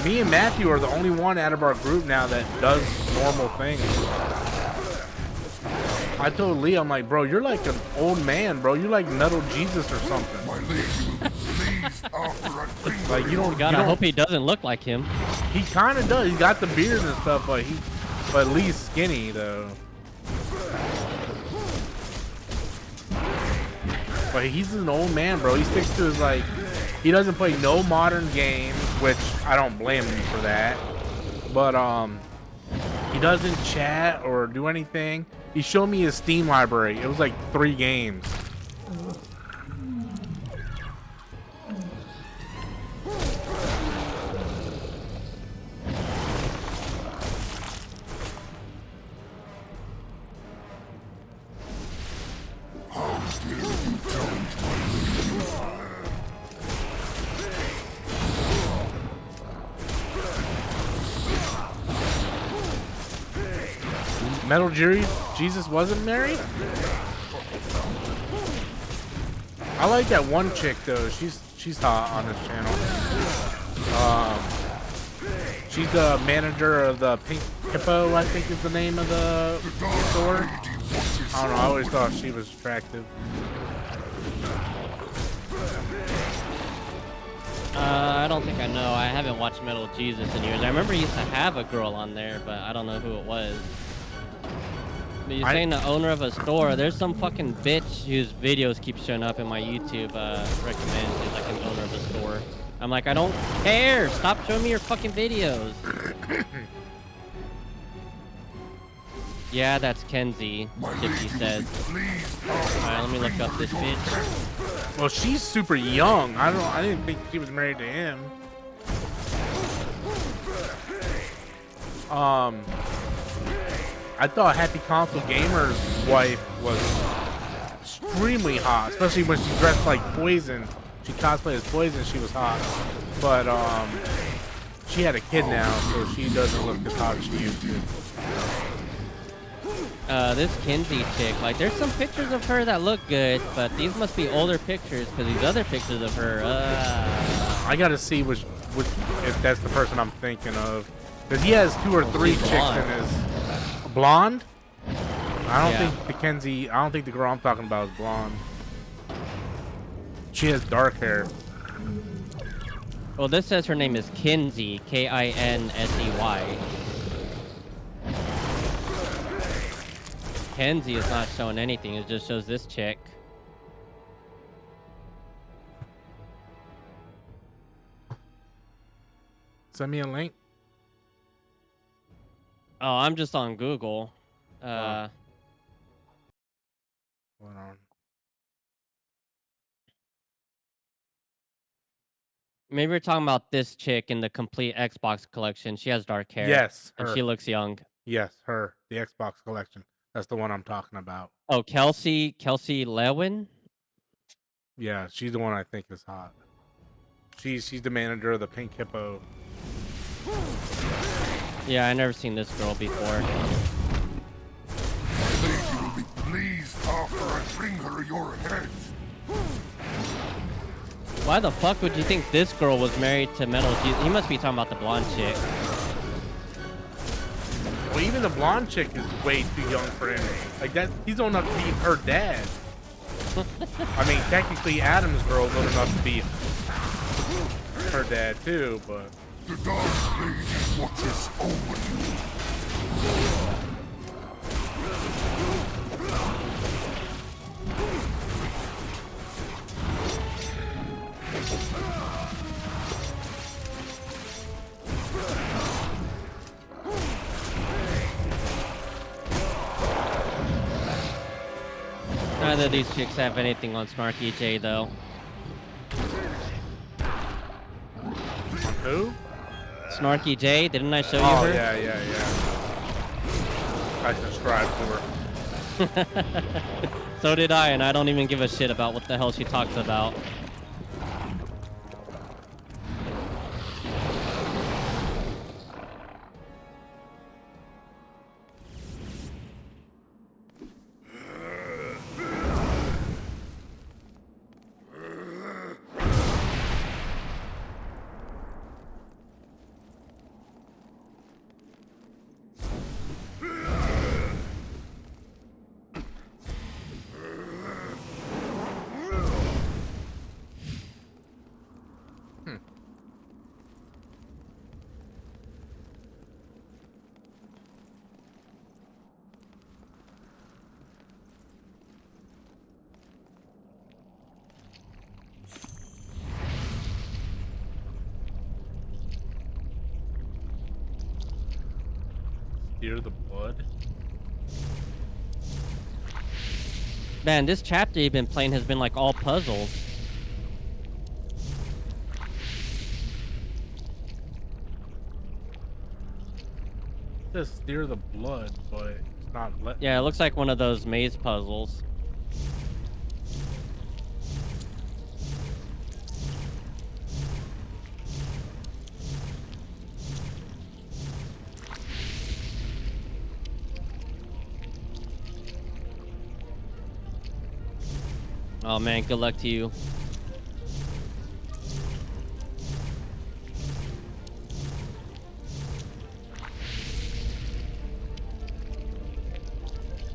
Me and Matthew are the only one out of our group now that does normal things. I told Lee, I'm like, bro, you're like an old man, bro. You're like Metal Jesus or something. My lady, please offer a drink. Like you don't. God, you I don't, hope he doesn't look like him. He kind of does. He's got the beard and stuff, but Lee's skinny though. But he's an old man, bro. He sticks to his he doesn't play no modern games, which I don't blame him for that. But he doesn't chat or do anything. He showed me his Steam library. It was like 3 games. Metal Jesus wasn't married? I like that one chick though. She's hot on this channel. She's the manager of the Pink Hippo, I think is the name of the store. I don't know, I always thought she was attractive. I don't think I know. I haven't watched Metal Jesus in years. I remember he used to have a girl on there, but I don't know who it was. But you're saying the owner of a store. There's some fucking bitch whose videos keep showing up in my YouTube recommends. He's like an owner of a store. I'm like, I don't care. Stop showing me your fucking videos. Yeah, that's Kenzie. Shifty says. Alright, let me look up this bitch. Well, she's super young. I didn't think she was married to him. I thought Happy Console Gamer's wife was extremely hot, especially when she dressed like Poison. She cosplayed as Poison, she was hot. But she had a kid now, so she doesn't look as hot as she used to. This Kinsey chick, like, there's some pictures of her that look good, but these must be older pictures, because these other pictures of her, I gotta see which if that's the person I'm thinking of. Because he has 2 or 3 chicks in his... Blonde? I don't think the girl I'm talking about is blonde. She has dark hair. Well, this says her name is Kinsey, Kinsey. Kenzie is not showing anything. It just shows this chick. Send me a link. Oh, I'm just on Google. Hold on. Maybe we're talking about this chick in the complete Xbox collection. She has dark hair. Yes, and her. she looks young. Yes, her. The Xbox collection. That's the one I'm talking about. Oh, Kelsey Lewin. Yeah, she's the one I think is hot. She's the manager of the Pink Hippo. Yeah, I never seen this girl before. Lady will be pleased after I bring her your head. Why the fuck would you think this girl was married to Metal Jesus? He must be talking about the blonde chick. Well, even the blonde chick is way too young for him. Like that, he's old enough to be her dad. I mean, technically, Adam's girl's old enough to be her dad too, but The Dark Lady watches over you. Neither of these chicks have anything on Snarky J though. who? Snarky J, didn't I show you Oh her? yeah. I subscribed to her. So did I, and I don't even give a shit about what the hell she talks about. Steer the blood. Man, this chapter you've been playing has been like all puzzles. It says steer the blood, but it's not let. Yeah, it looks like one of those maze puzzles. Oh man, good luck to you.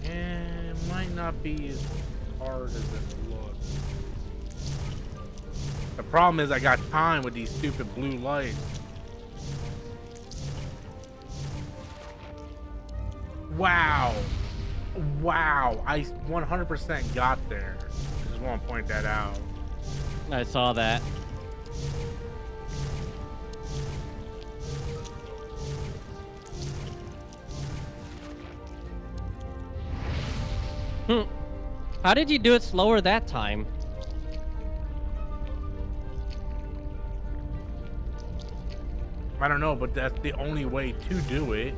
It might not be as hard as it looks. The problem is I got time with these stupid blue lights. Wow. Wow. I 100% got there. I just want to point that out. I saw that. How did you do it slower that time? I don't know, but that's the only way to do it.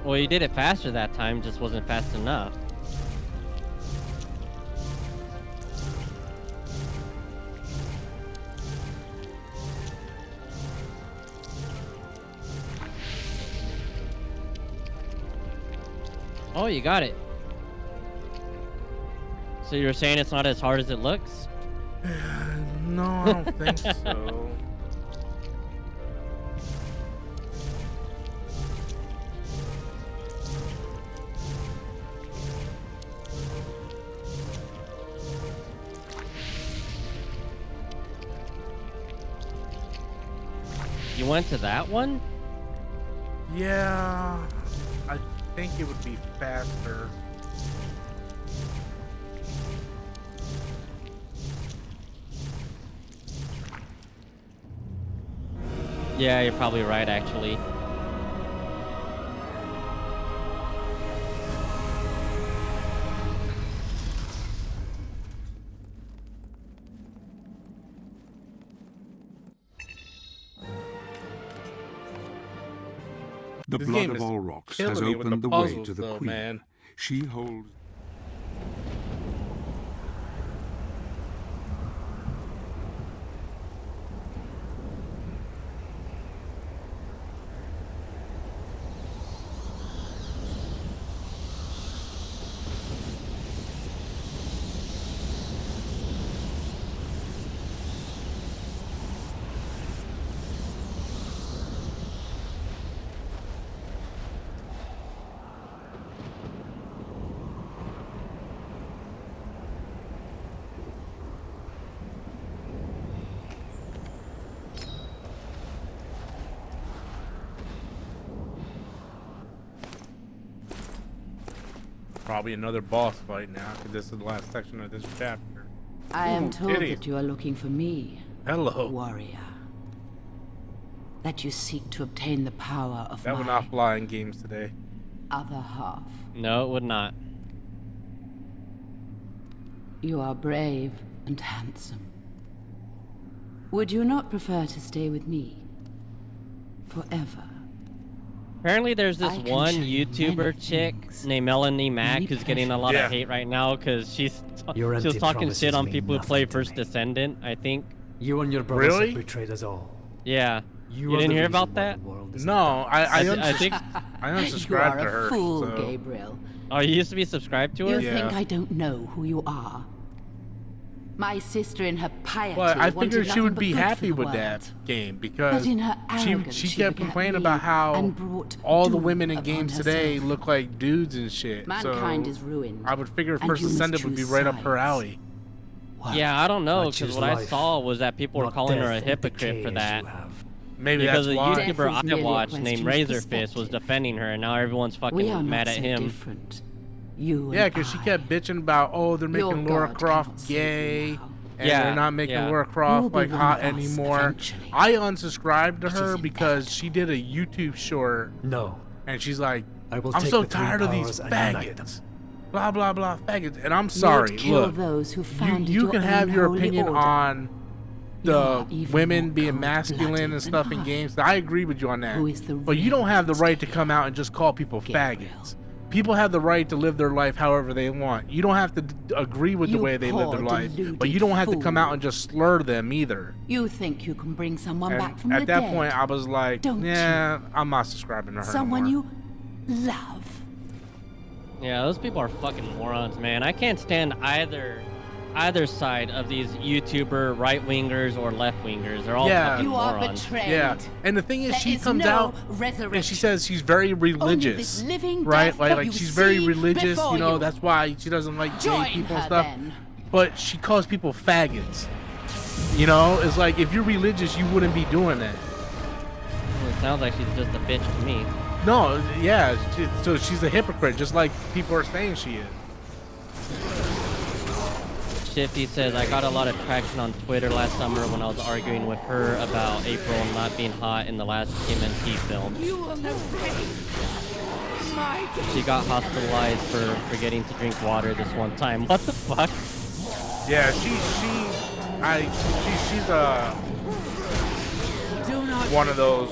Well, you did it faster that time, just wasn't fast enough. Oh, you got it. So you're saying it's not as hard as it looks? No, I don't think so. You went to that one? Yeah, I think it would be faster. Yeah, you're probably right, actually. The This blood game of is all rocks killing has me with opened the the way puzzles, to the though, queen. man. She holds. Probably another boss fight now, because this is the last section of this chapter. I am Ooh, told titties. that you are looking for me, Hello. warrior. That you seek to obtain the power of That would my not fly in games today. other half. No, it would not. You are brave and handsome. Would you not prefer to stay with me forever? Apparently, there's this I can one show you YouTuber many chick things. named Melanie Mack Many who's getting a lot pleasures. of hate right now because she Your was empty talking promises shit on mean people who play nothing to First me. Descendant, I think. You and your brothers Really? have betrayed us all. Yeah. You are didn't the hear reason about why that? the world is No, undone. I think. I You unsubscribed are to a her. fool, so. Gabriel. Oh, you used to be subscribed to her? You Yeah. think I don't know who you are? My sister in her piety But I wanted figured she nothing would but be good for happy the with world. that game because But in her arrogance, she she kept begat complaining me about how and brought all the doom women in upon games today herself. look like dudes and shit. Mankind so is ruined, I would figure and First you must Ascendant would be choose right up her sides. alley. Yeah, I don't know, I because choose what I life, saw was that people were not calling her a death and hypocrite decay for as that. you have. Maybe Because that's a why. YouTuber Death is I merely a watched question named of Razorfist was perspective. defending her, and now everyone's We are fucking not mad at so him. different. You Yeah, and because she I. kept bitching about, oh, they're Your making Laura God Croft cannot save you gay, now. and Yeah, they're not making yeah. Laura You'll Croft be like one hot of us anymore. eventually. I unsubscribed to It her is because she did a YouTube short, No. and she's like, I will I'm take so the three tired of these powers and unite faggots. Blah, blah, blah, faggots. And I'm You sorry, would kill look, those who founded you your can own have your holy opinion order. on You the are even women more being cold-blooded masculine and stuff than in I. games. I agree with you on that. Who is the But you real don't have the right to monster? come out and just call people Gabriel. faggots. People have the right to live their life however they want. You don't have to agree with the You way they live their poor, life, but deluded you don't have to come out fool. and just slur them either. You think you can bring someone back And from at the that dead? point, I was like, Don't yeah, I'm not subscribing to her Someone no more. you love. Yeah, those people are fucking morons, man. I can't stand either side of these YouTuber right-wingers or left-wingers. They're all Yeah. fucking You are morons. betrayed. Yeah, and the thing is, There she is comes no out resurrection. and she says she's very religious, this living right? death Like, that like you she's very see religious. before You know, you. that's why she doesn't like Join gay people and her, stuff. then. But she calls people faggots. You know, it's like if you're religious, you wouldn't be doing that. Well, it sounds like she's just a bitch to me. No, yeah. So she's a hypocrite, just like people are saying she is. Shifty says, I got a lot of traction on Twitter last summer when I was arguing with her about April not being hot in the last MNT film. You will know pain. My She got hospitalized for forgetting to drink water this one time. What the fuck? Yeah, she's do not one of those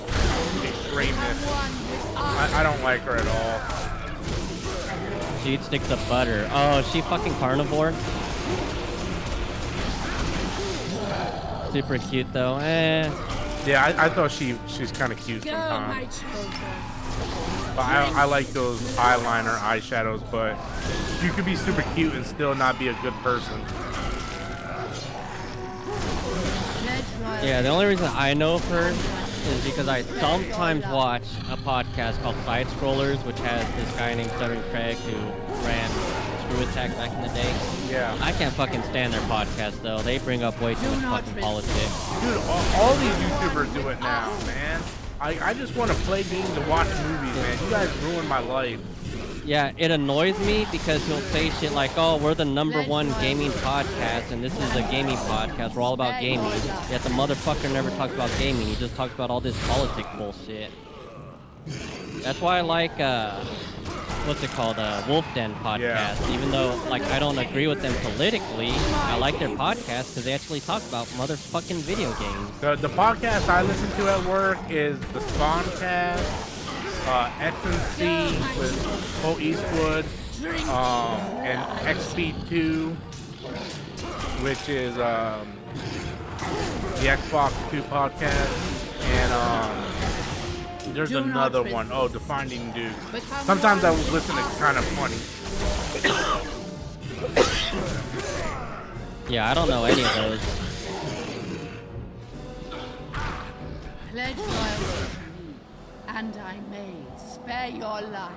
extremists. I don't like her at all. She eats sticks of butter. Oh, is she fucking carnivore? Super cute though. Yeah, I thought she's kind of cute go, my sometimes. children. But I like those eyeliner eyeshadows, but you could be super cute and still not be a good person. Yeah, the only reason I know of her is because I sometimes watch a podcast called Side Scrollers, which has this guy named Southern Craig who ran Screw Attack back in the day. Yeah. I can't fucking stand their podcast though. They bring up way too much fucking politics. Dude, all these YouTubers do it now, man. I just want to play games and watch movies, man. You guys ruined my life. Yeah, it annoys me because he'll say shit like, oh, we're the #1 gaming podcast and this is a gaming podcast. We're all about gaming. Yet the motherfucker never talks about gaming. He just talks about all this politic bullshit. That's why I like, what's it called? Wolf Den podcast. Yeah. Even though, like, I don't agree with them politically, I like their podcast because they actually talk about motherfucking video games. The podcast I listen to at work is the Spawncast, X and C with Cole Eastwood, and XP2, which is the Xbox 2 podcast, and there's another one. Oh, Defining Dude. Sometimes I will listen. It's kind of funny. Yeah, I don't know any of those. Pledge loyalty to me, and I may spare your life.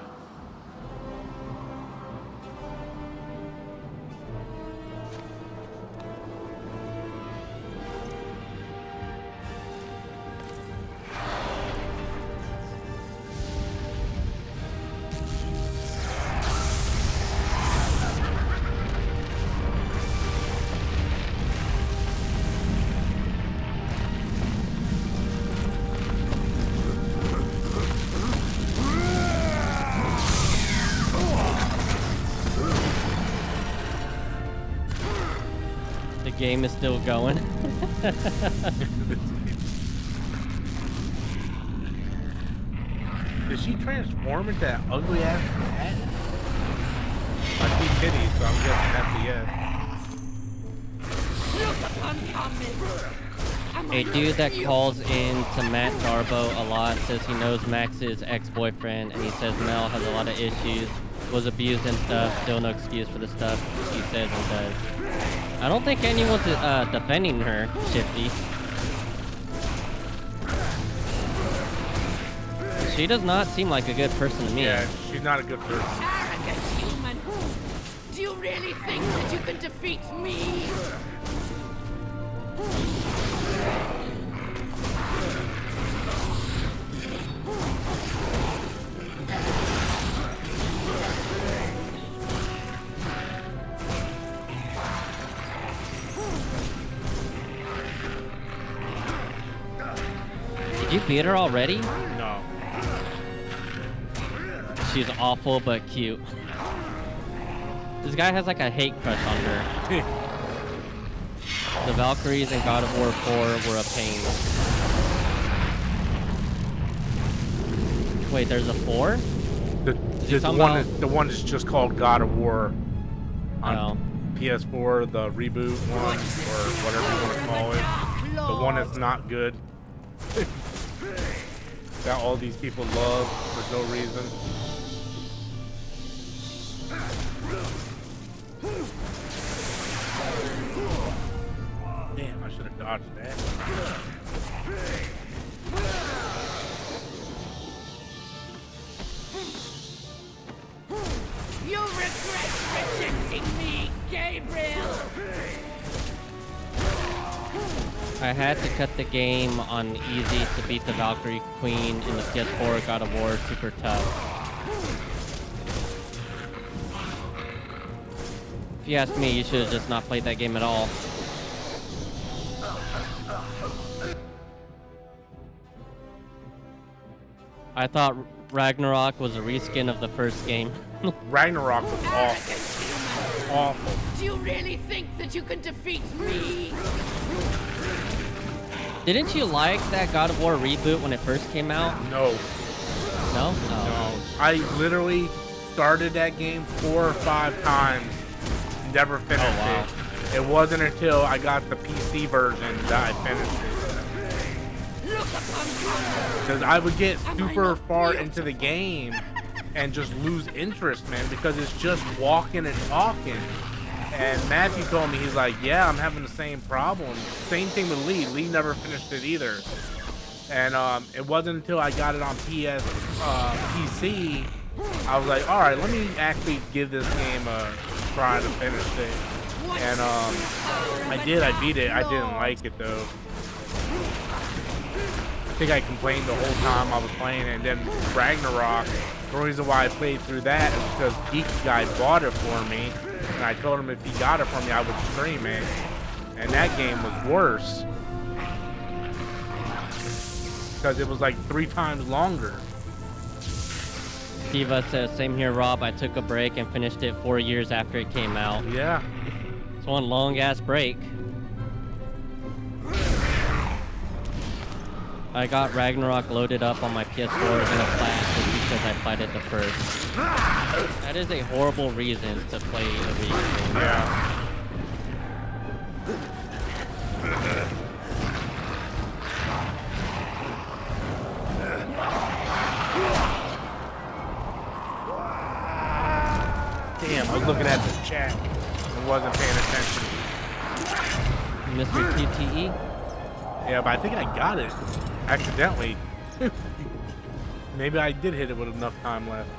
The game is still going. Did she transform into that ugly ass cat? I see titties, so I'm guessing that's the yes. Look upon coming. Am A I dude not that you? calls in to Matt Darbo a lot says he knows Max's ex-boyfriend, and he says Mel has a lot of issues, was abused and stuff, still no excuse for the stuff he says and does. I don't think anyone's defending her, Shifty. She does not seem like a good person to me. Yeah, she's not a good person. Arrogant human. Do you really think that you can defeat me? Did you beat her already? No. She's awful but cute. This guy has like a hate crush on her. The Valkyries in God of War 4 were a pain. Wait, there's a 4? The talking one about- the one that's just called God of War on Oh. PS4, the reboot one, or whatever you want to call it. The one that's not good. That all these people love for no reason. Damn, I should have dodged that. You regret rejecting me, Gabriel. I had to cut the game on easy to beat the Valkyrie Queen in the PS4 God of War super tough. If you ask me, you should have just not played that game at all. I thought Ragnarok was a reskin of the first game. Ragnarok was awful. Arrogant human. Awful. Do you really think that you can defeat me? Didn't you like that God of War reboot when it first came out? No. No? No. I literally started that game 4 or 5 times. Never finished wow. it. It wasn't until I got the PC version that I finished it. Look upon coming. Because I would get Am I super not far beautiful? into the game and just lose interest, man, because it's just walking and talking. And Matthew told me, he's like, yeah, I'm having the same problem. Same thing with Lee. Lee never finished it either. And it wasn't until I got it on PC, I was like, all right, let me actually give this game a try to finish it. And I did. I beat it. I didn't like it though. I think I complained the whole time I was playing it. And then Ragnarok, the reason why I played through that is because Geek Guy bought it for me. And I told him if he got it for me, I would stream it. And that game was worse. Because it was like 3 times longer. Diva says, same here, Rob. I took a break and finished it 4 years after it came out. Yeah. It's one long-ass break. I got Ragnarok loaded up on my PS4 in a flash. just because I played it the first. That is a horrible reason to play a video game. Yeah. Damn, I was looking at the chat and wasn't paying attention. Mr. TTE? Yeah, but I think I got it accidentally. Maybe I did hit it with enough time left.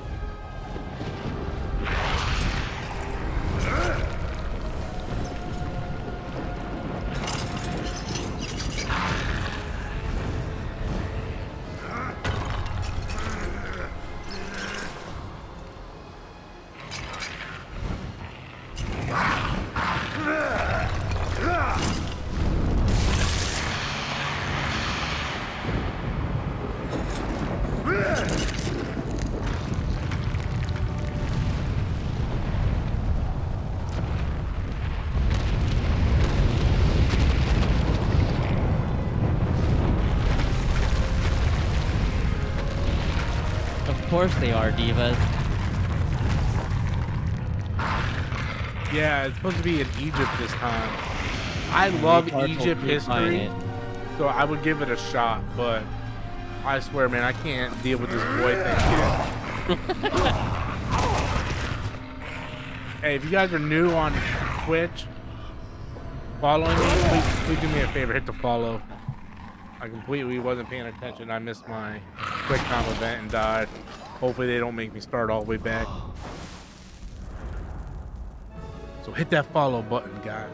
Of course they are, divas. Yeah, it's supposed to be in Egypt this time. I love Retards Egypt will be buying history, it. so I would give it a shot, but I swear, man, I can't deal with this boy thing. Hey, if you guys are new on Twitch, following me, please do me a favor, hit the follow. I completely wasn't paying attention. I missed my quick time event and died. Hopefully they don't make me start all the way back. So hit that follow button, guys.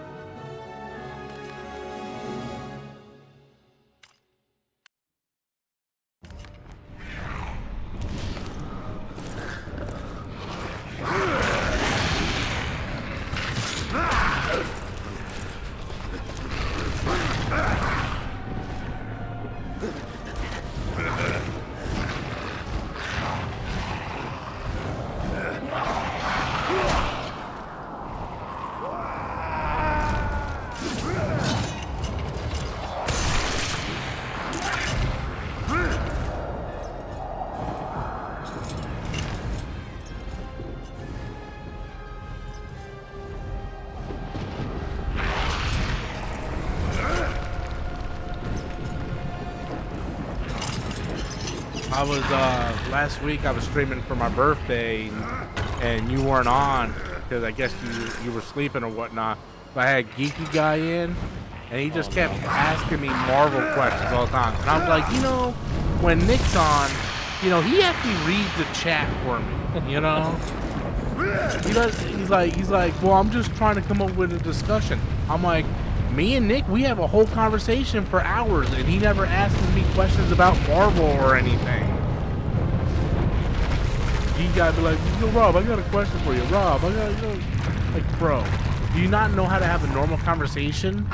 I was last week I was streaming for my birthday and you weren't on because I guess you were sleeping or whatnot. But I had Geeky Guy in and he just kept asking me Marvel questions all the time. And I was like, you know, when Nick's on, you know, he actually reads the chat for me, you know? He's like, well, I'm just trying to come up with a discussion. I'm like, me and Nick, we have a whole conversation for hours, and he never asks me questions about Marvel or anything. You gotta be like, yo, Rob, I got a question for you. Rob, like, bro, do you not know how to have a normal conversation?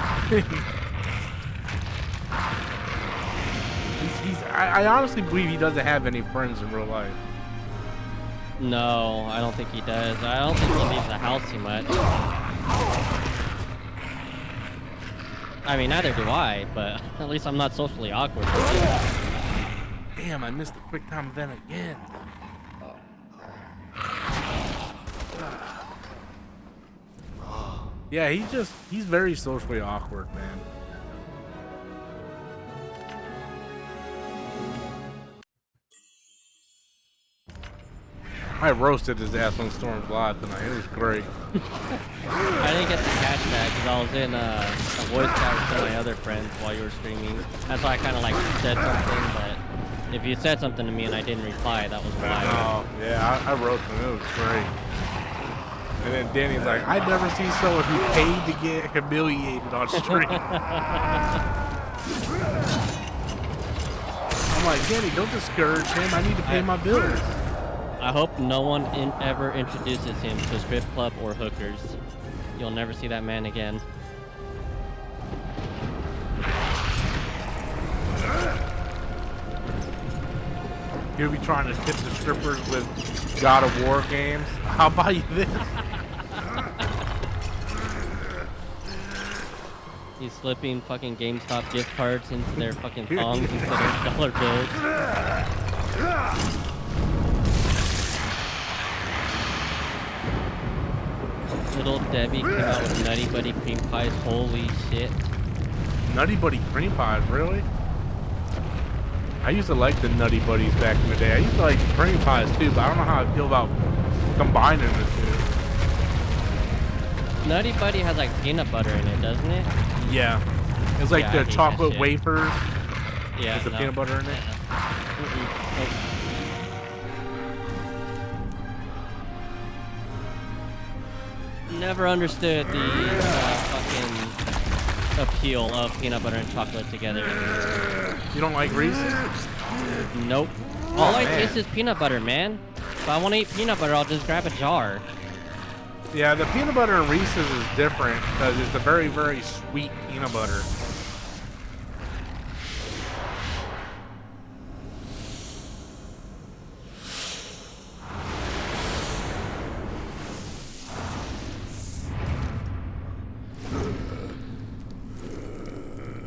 I honestly believe he doesn't have any friends in real life. No, I don't think he does. I don't think he leaves the house too much. I mean, neither do I, but at least I'm not socially awkward. Damn, I missed the quick time event again. Yeah, he's very socially awkward, man. I roasted his ass on Storm's Live tonight. It was great. I didn't get to catch that because I was in a voice chat with some of my other friends while you were streaming. That's why I kind of like said something, but if you said something to me and I didn't reply, that was why. Oh, yeah, I roasted him. It was great. And then Danny's like, I'd never seen someone who paid to get humiliated on stream. I'm like, Danny, don't discourage him. I need to pay my bills. I hope no one ever introduces him to a strip club or hookers. You'll never see that man again. You'll be trying to tip the strippers with God of War games. How about you this? He's slipping fucking GameStop gift cards into their fucking thongs instead of dollar bills. Little Debbie came out with Nutty Buddy cream pies. Holy shit. Nutty Buddy cream pies, really? I used to like the Nutty Buddies back in the day. I used to like the cream pies too, but I don't know how I feel about combining the two. Nutty Buddy has like peanut butter in it, doesn't it? Yeah. It's like Yeah, I the hate chocolate that shit. wafers Yeah. with the peanut butter in it. Never understood the fucking appeal of peanut butter and chocolate together. You don't like Reese's? Nope. All I man. taste is peanut butter, man. If I want to eat peanut butter, I'll just grab a jar. Yeah, the peanut butter in Reese's is different because it's a very, very sweet peanut butter.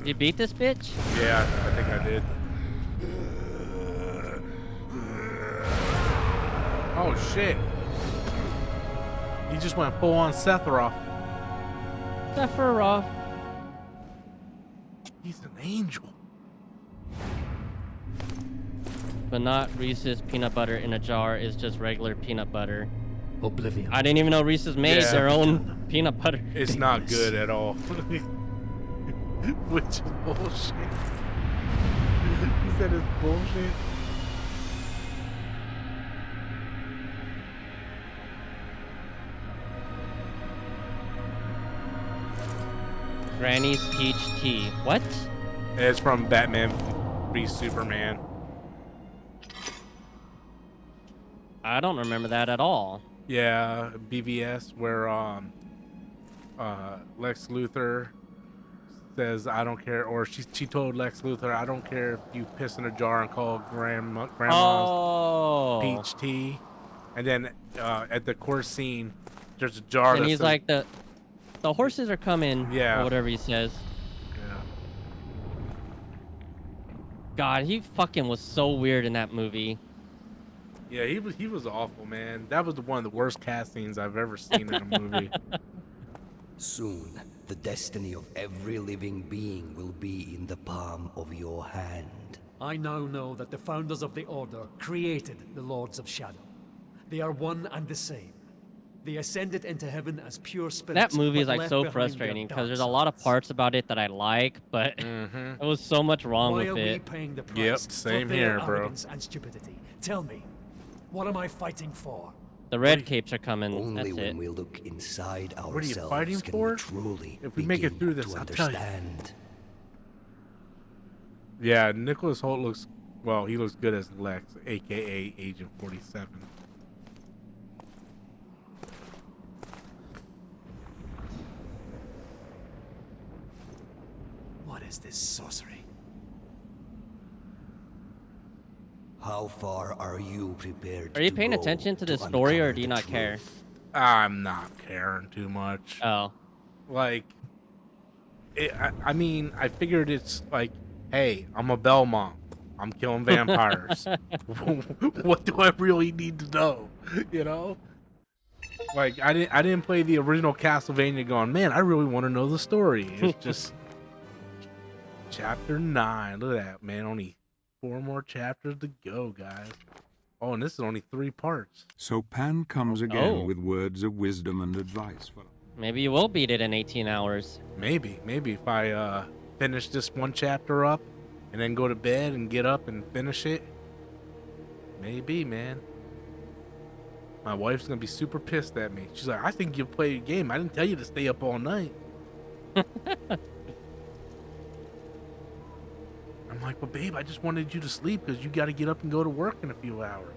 You beat this bitch? Yeah, I think I did. Oh shit. He just went full on Sephiroth. Sephiroth. He's an angel. But not Reese's peanut butter in a jar is just regular peanut butter. Oblivion. I didn't even know Reese's made Yeah. their own peanut butter. It's not good at all. Which is bullshit. He said it's bullshit. Granny's peach tea. What? It's from Batman v Superman. I don't remember that at all. Yeah, BVS, where Lex Luthor says, "I don't care," or she told Lex Luthor, "I don't care if you piss in a jar and call grandma's Oh. peach tea." And then at the course scene, there's a jar. And that he's says, like, the horses are coming. Yeah. Or whatever he says. Yeah. God, he fucking was so weird in that movie. Yeah, he was awful, man. That was one of the worst castings I've ever seen in a movie. Soon, the destiny of every living being will be in the palm of your hand. I now know that the founders of the Order created the Lords of Shadow. They are one and the same. They ascended into heaven as pure spirits. That movie is but like left so behind their frustrating because dark there's a lot of sides. parts about it that I like, but there was so much wrong Why with are we it. paying the price Yep, same for their here, bro. arrogance and stupidity? Tell me, what am I fighting for? The red capes are coming. Only That's when it. we look inside What are you ourselves fighting can for? we truly If we make it begin through this, to I'll tell you. understand. Yeah, Nicholas Hoult looks, well, he looks good as Lex, aka Agent 47. What is this sorcery? How far are you prepared Are you to paying go attention to to this story, or uncover do you the not care? truth? I'm not caring too much. Oh. Like, I mean, I figured it's like, hey, I'm a Belmont. I'm killing vampires. What do I really need to know? You know? Like, I didn't play the original Castlevania going, man, I really want to know the story. It's just chapter 9. Look at that, man. Only 4 more chapters to go, guys. Oh, and this is only 3 parts. So Pan comes again Oh. with words of wisdom and advice for Maybe you will beat it in 18 hours. Maybe if I finish this one chapter up and then go to bed and get up and finish it. Maybe, man. My wife's gonna be super pissed at me. She's like, I think you played a game. I didn't tell you to stay up all night. I'm like, but babe, I just wanted you to sleep because you got to get up and go to work in a few hours.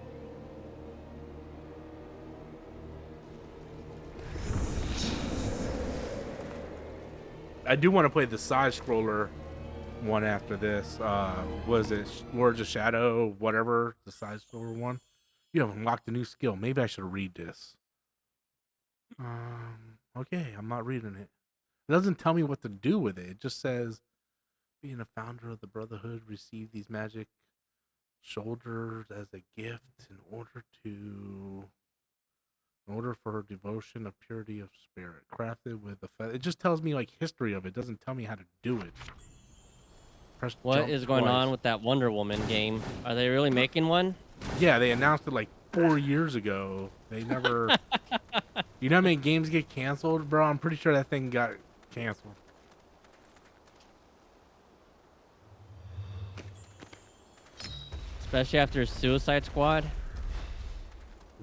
I do want to play the side scroller one after this. Was it Lords of Shadow, whatever, the side scroller one? You have unlocked a new skill. Maybe I should read this. Okay, I'm not reading it. It doesn't tell me what to do with it. It just says, being a founder of the Brotherhood, receive these magic shoulders as a gift in order to In order for her devotion of purity of spirit, crafted with the it just tells me like history of it. Doesn't tell me how to do it. Press What jump is going twice. on with that Wonder Woman game? Are they really making one? Yeah, they announced it like 4 years ago. They never. You know how many games get canceled, bro? I'm pretty sure that thing got canceled. Especially after Suicide Squad.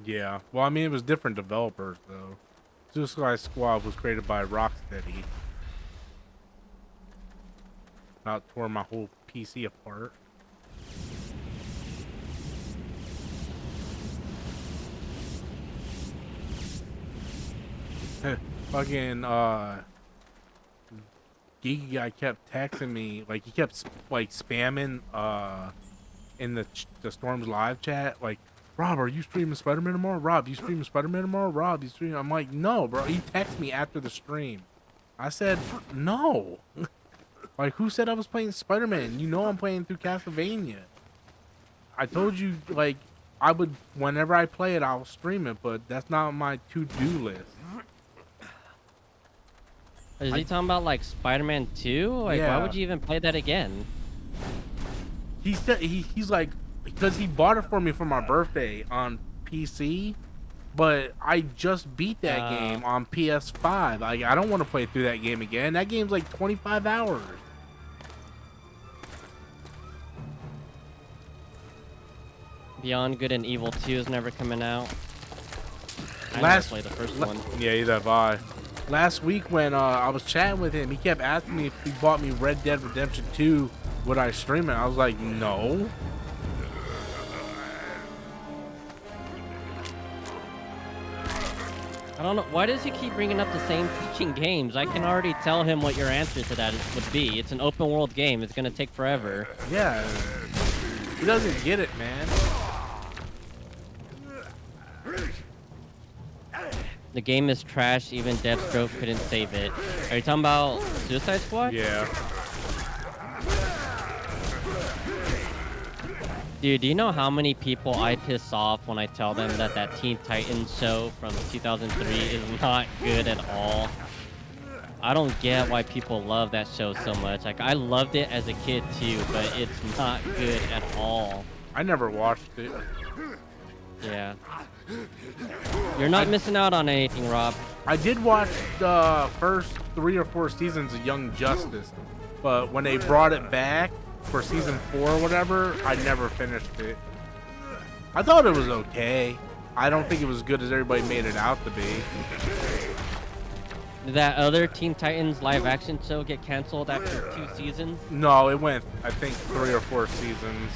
Yeah. Well, I mean, it was different developers though. Suicide Squad was created by Rocksteady. About tore my whole PC apart. Fucking geeky guy kept texting me, like he kept like spamming in the Storm's live chat, like, Rob, are you streaming Spider-Man tomorrow? Rob, you streaming Spider-Man tomorrow? Rob, you streaming? I'm like, no, bro. He texted me after the stream. I said, no. Like, who said I was playing Spider-Man? You know I'm playing through Castlevania. I told you, like, I would, whenever I play it, I'll stream it, but that's not on my to-do list. Is he talking about like Spider-Man 2? Like, Yeah. why would you even play that again? He said he's like, because he bought it for me for my birthday on PC, but I just beat that game on PS5. Like, I don't want to play through that game again. That game's like 25 hours. Beyond Good and Evil 2 is never coming out. I never played the first one. Yeah, either have I. Last week when I was chatting with him, he kept asking me if he bought me Red Dead Redemption 2, would I stream it? I was like, no. I don't know. Why does he keep bringing up the same freaking games? I can already tell him what your answer to that would be. It's an open world game. It's going to take forever. Yeah. He doesn't get it, man. The game is trash. Even Deathstroke couldn't save it. Are you talking about Suicide Squad? Yeah. Dude, do you know how many people I piss off when I tell them that that Teen Titans show from 2003 is not good at all? I don't get why people love that show so much. Like, I loved it as a kid too, but it's not good at all. I never watched it. Yeah. You're not missing out on anything, Rob. I did watch the first 3 or 4 seasons of Young Justice, but when they brought it back for season 4 or whatever, I never finished it. I thought it was okay. I don't think it was as good as everybody made it out to be. Did that other Teen Titans live action show get canceled after 2 seasons? No, it went, I think, 3 or 4 seasons.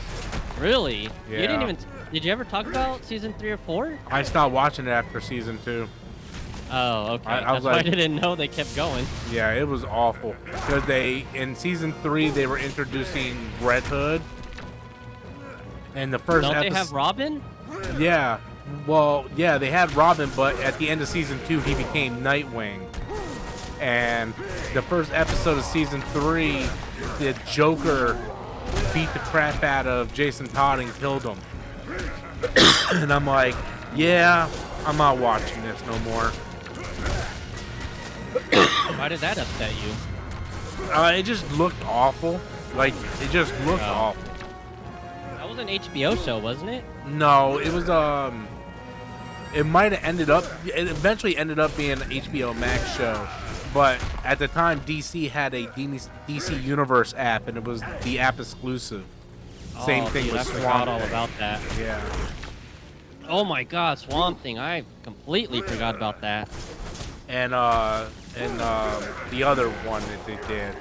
Really? Yeah. You didn't even... Did you ever talk about season 3 or 4? I stopped watching it after season 2. Oh, okay. I was That's why like- I didn't know they kept going. Yeah, it was awful. Because in season 3, they were introducing Red Hood. And the first Don't they have Robin? Yeah. Well, yeah, they had Robin, but at the end of season 2, he became Nightwing. And the first episode of season 3, the Joker beat the crap out of Jason Todd and killed him. And I'm like, yeah, I'm not watching this no more. Why did that upset you? It just looked awful. Like, it just looked awful. That was an HBO show, wasn't it? No, it was, it might have ended up, it eventually ended up being an HBO Max show. But at the time, DC had a DC Universe app, and it was the app exclusive. Same thing dude, with I Swamp forgot all Thing. about that. Yeah. Oh my God, Swamp Thing! I completely forgot about that. And the other one that they did.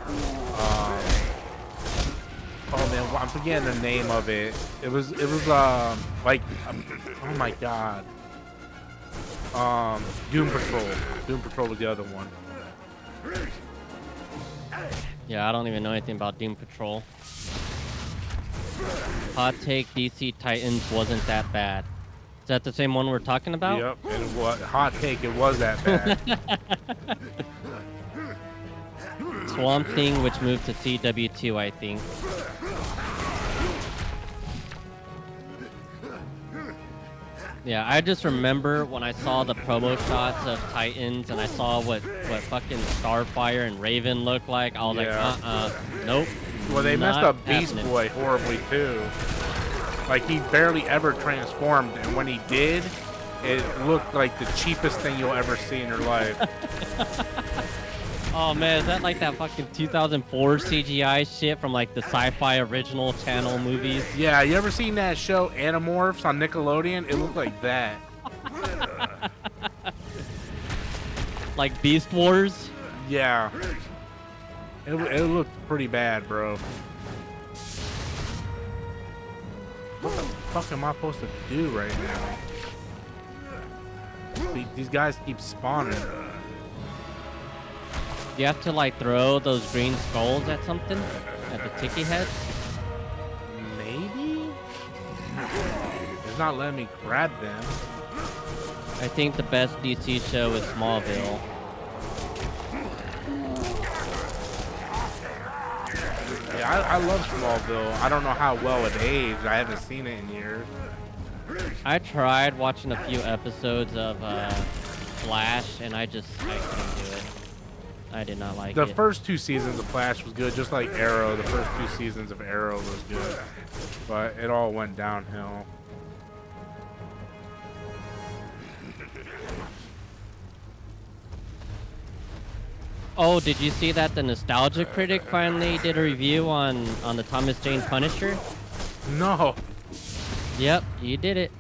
Oh man, I'm forgetting the name of it. It was like, oh my God. Doom Patrol. Doom Patrol was the other one. Yeah, I don't even know anything about Doom Patrol. Hot take: DC Titans wasn't that bad. Is that the same one we're talking about? Yep, and what hot take, it was that bad. Swamp Thing, which moved to CW2, I think. Yeah, I just remember when I saw the promo shots of Titans and I saw what fucking Starfire and Raven looked like. I was like, nope. Well, they messed not up Beast happening. Boy horribly too. Like, he barely ever transformed, and when he did, it looked like the cheapest thing you'll ever see in your life. Oh man, is that like that fucking 2004 CGI shit from like the Sci-Fi original channel movies? Yeah, you ever seen that show Animorphs on Nickelodeon? It looked like that. Like Beast Wars? Yeah. It looked pretty bad, bro. What the fuck am I supposed to do right now? These guys keep spawning. You have to like throw those green skulls at something? At the tiki heads? Maybe? It's not letting me grab them. I think the best DC show is Smallville. Yeah, I love Smallville. I don't know how well it aged. I haven't seen it in years. I tried watching a few episodes of Flash, and I couldn't do it. I did not like The it. first 2 seasons of Flash was good, just like Arrow. The first 2 seasons of Arrow was good, but it all went downhill. Oh, did you see that the Nostalgia Critic finally did a review on the Thomas Jane Punisher? No. Yep, you did it.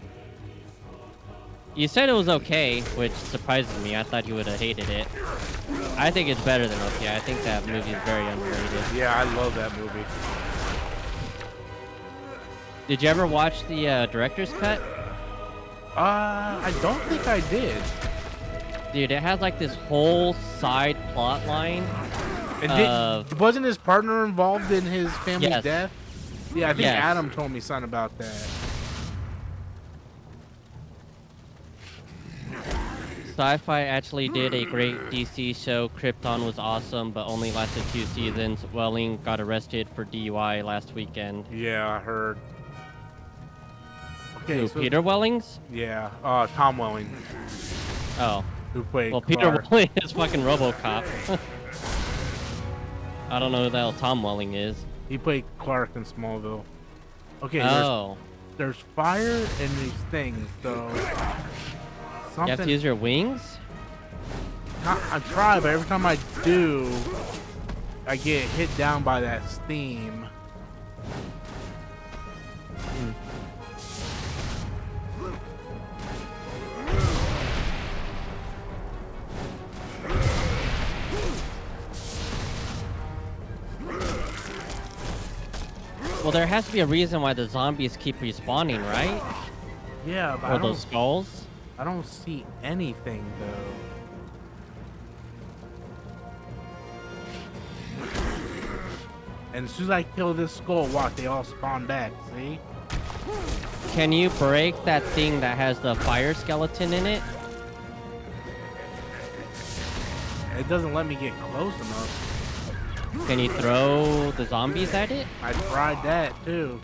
You said it was okay, which surprises me. I thought you would have hated it. I think it's better than okay. I think that movie is very underrated. Yeah, I love that movie. Did you ever watch the director's cut? I don't think I did. Dude, it has like this whole side plot line. And wasn't his partner involved in his family's Yes. death? Yeah, I think Yes. Adam told me something about that. Sci-Fi actually did a great DC show. Krypton was awesome, but only lasted 2 seasons. Welling got arrested for DUI last weekend. Yeah, I heard. Okay, Who, so, Peter Wellings? Yeah, Tom Welling, Oh. who played Well, Peter Clark. Welling is fucking RoboCop. I don't know who the hell Tom Welling is. He played Clark in Smallville. Okay, Oh. there's fire in these things, so You have to something. use your wings? I try, but every time I do, I get hit down by that steam. Well, there has to be a reason why the zombies keep respawning, right? Yeah, but Or those skulls? I don't see anything though. And as soon as I kill this skull, watch, they all spawn back. See? Can you break that thing that has the fire skeleton in it? It doesn't let me get close enough. Can you throw the zombies at it? I tried that too.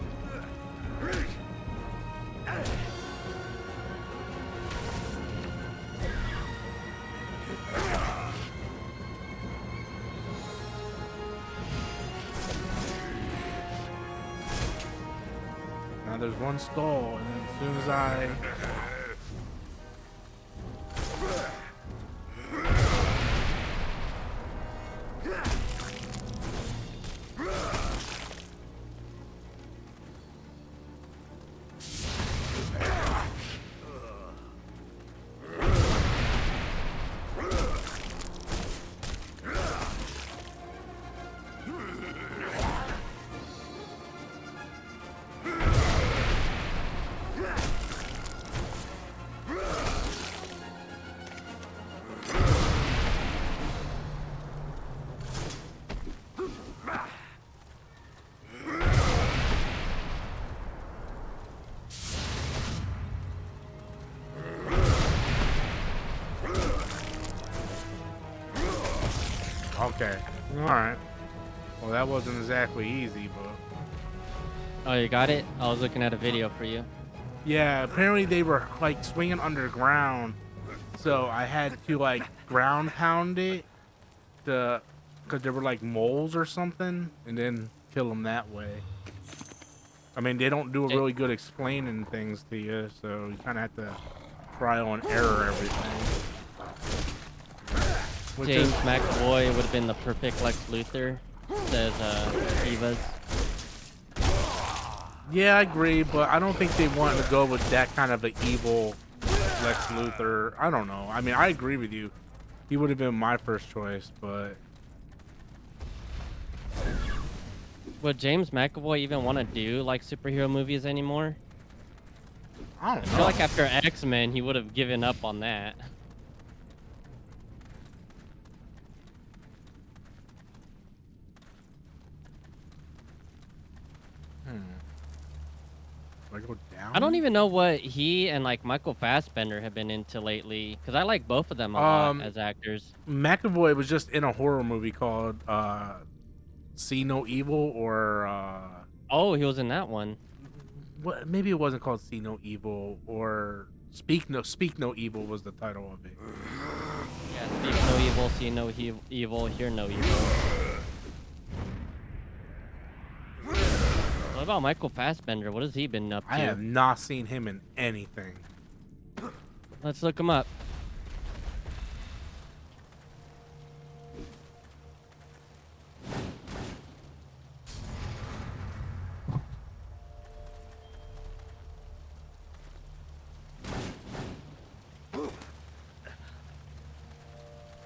Now there's one skull, and then as soon as I... Okay. Alright. Well, that wasn't exactly easy, but... Oh, you got it? I was looking at a video for you. Yeah, apparently they were like swinging underground, so I had to like ground pound it to, because there were like moles or something, and then kill them that way. I mean, they don't do a really good explaining things to you, so you kind of have to trial and error everything. James McAvoy would have been the perfect Lex Luthor, says Evas. Yeah, I agree, but I don't think they wanted to go with that kind of an evil Lex Luthor. I don't know. I mean, I agree with you. He would have been my first choice, but... Would James McAvoy even want to do, like, superhero movies anymore? I don't know. I feel like after X-Men, he would have given up on that. Do I go down? I don't even know what he and, like, Michael Fassbender have been into lately, because I like both of them a lot as actors. McAvoy was just in a horror movie called See No Evil, or Oh, he was in that one. what? Maybe it wasn't called See No Evil, or Speak No Evil was the title of it. Yeah, speak no evil, see no evil, hear no evil. What about Michael Fassbender? What has he been up to? I have not seen him in anything. Let's look him up.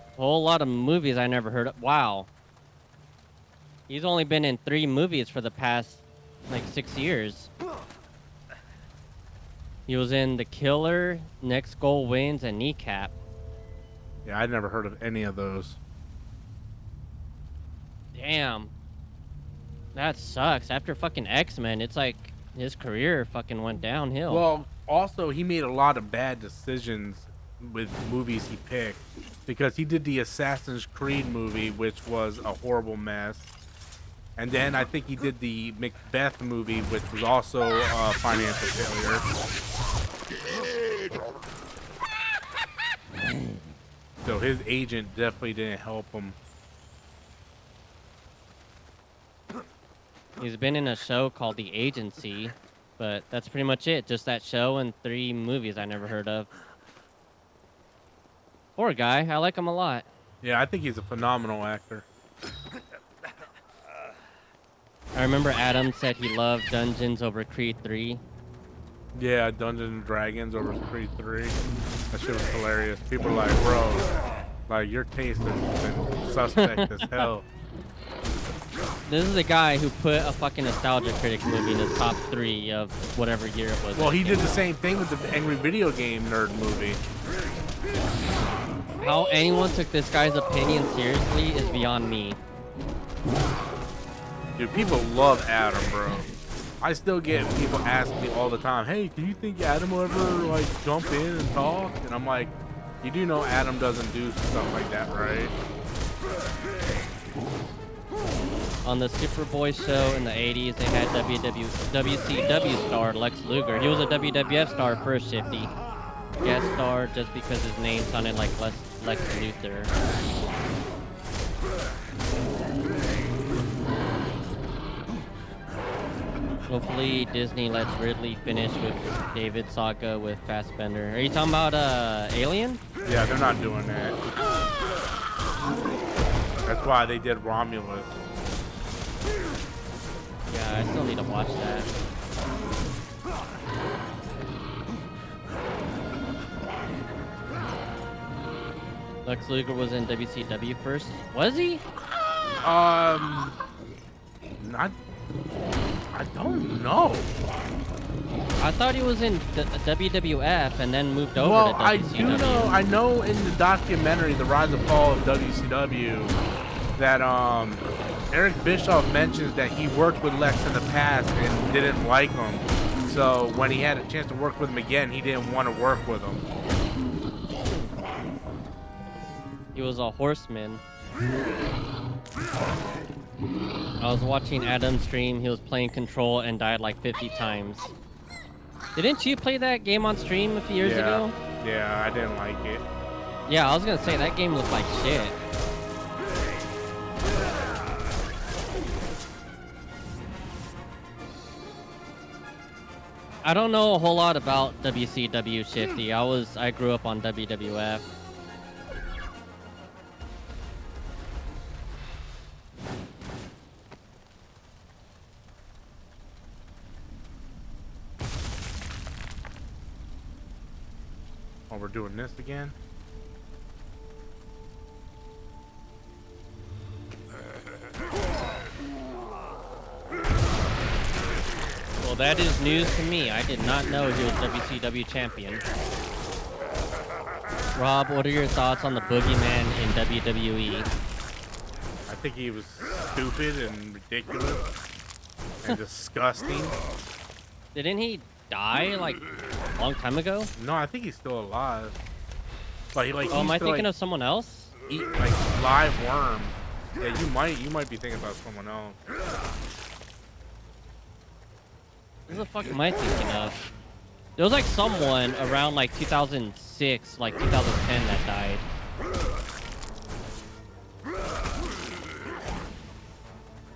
A whole lot of movies I never heard of. Wow. He's only been in 3 movies for the past, like, 6 years. He was in The Killer, Next Goal Wins, and Kneecap. Yeah, I'd never heard of any of those. Damn. That sucks. After fucking X-Men, it's like his career fucking went downhill. Well, also, he made a lot of bad decisions with movies he picked, because he did the Assassin's Creed movie, which was a horrible mess. And then I think he did the Macbeth movie, which was also a financial failure. So his agent definitely didn't help him. He's been in a show called The Agency, but that's pretty much it. Just that show and 3 movies I never heard of. Poor guy. I like him a lot. Yeah, I think he's a phenomenal actor. I remember Adam said he loved Dungeons over Creed 3. Yeah, Dungeons and Dragons over Creed 3. That shit was hilarious. People are like, bro, like, your taste has been suspect as hell. This is the guy who put a fucking Nostalgia Critic movie in his top 3 of whatever year it was. Well, he did the same thing with the Angry Video Game Nerd movie. How anyone took this guy's opinion seriously is beyond me. Dude, people love Adam, bro. I still get people asking me all the time, hey, do you think Adam will ever, like, jump in and talk? And I'm like, you do know Adam doesn't do stuff like that, right? On the Superboy show in the 80s, they had WCW star Lex Luger. He was a WWF star first, Shifty. Guest star just because his name sounded like Lex Luthor. Hopefully Disney lets Ridley finish with David Saga with Fassbender. Are you talking about Alien? Yeah, they're not doing that. That's why they did Romulus. Yeah, I still need to watch that. Lex Luger was in WCW first. Was he? I don't know. I thought he was in the WWF and then moved over Well, to I WCW. do know. I know in the documentary, The Rise and Fall of WCW, that Eric Bischoff mentions that he worked with Lex in the past and didn't like him. So when he had a chance to work with him again, he didn't want to work with him. He was a horseman. I was watching Adam's stream. He was playing Control and died like 50 times. Didn't you play that game on stream a few years ago? Yeah, I didn't like it. Yeah, I was gonna say that game looked like shit. I don't know a whole lot about WCW, Shifty. I grew up on WWF. Oh, we're doing this again? Well, that is news to me. I did not know he was WCW champion. Rob, what are your thoughts on the Boogeyman in WWE? I think he was stupid and ridiculous and disgusting. Didn't he die like a long time ago? No, I think he's still alive. Like Oh, am he I used to, thinking like, of someone else? eat like live worms. Yeah, you might be thinking about someone else. Who the fuck am I thinking of? There was like someone around like 2006, like 2010 that died.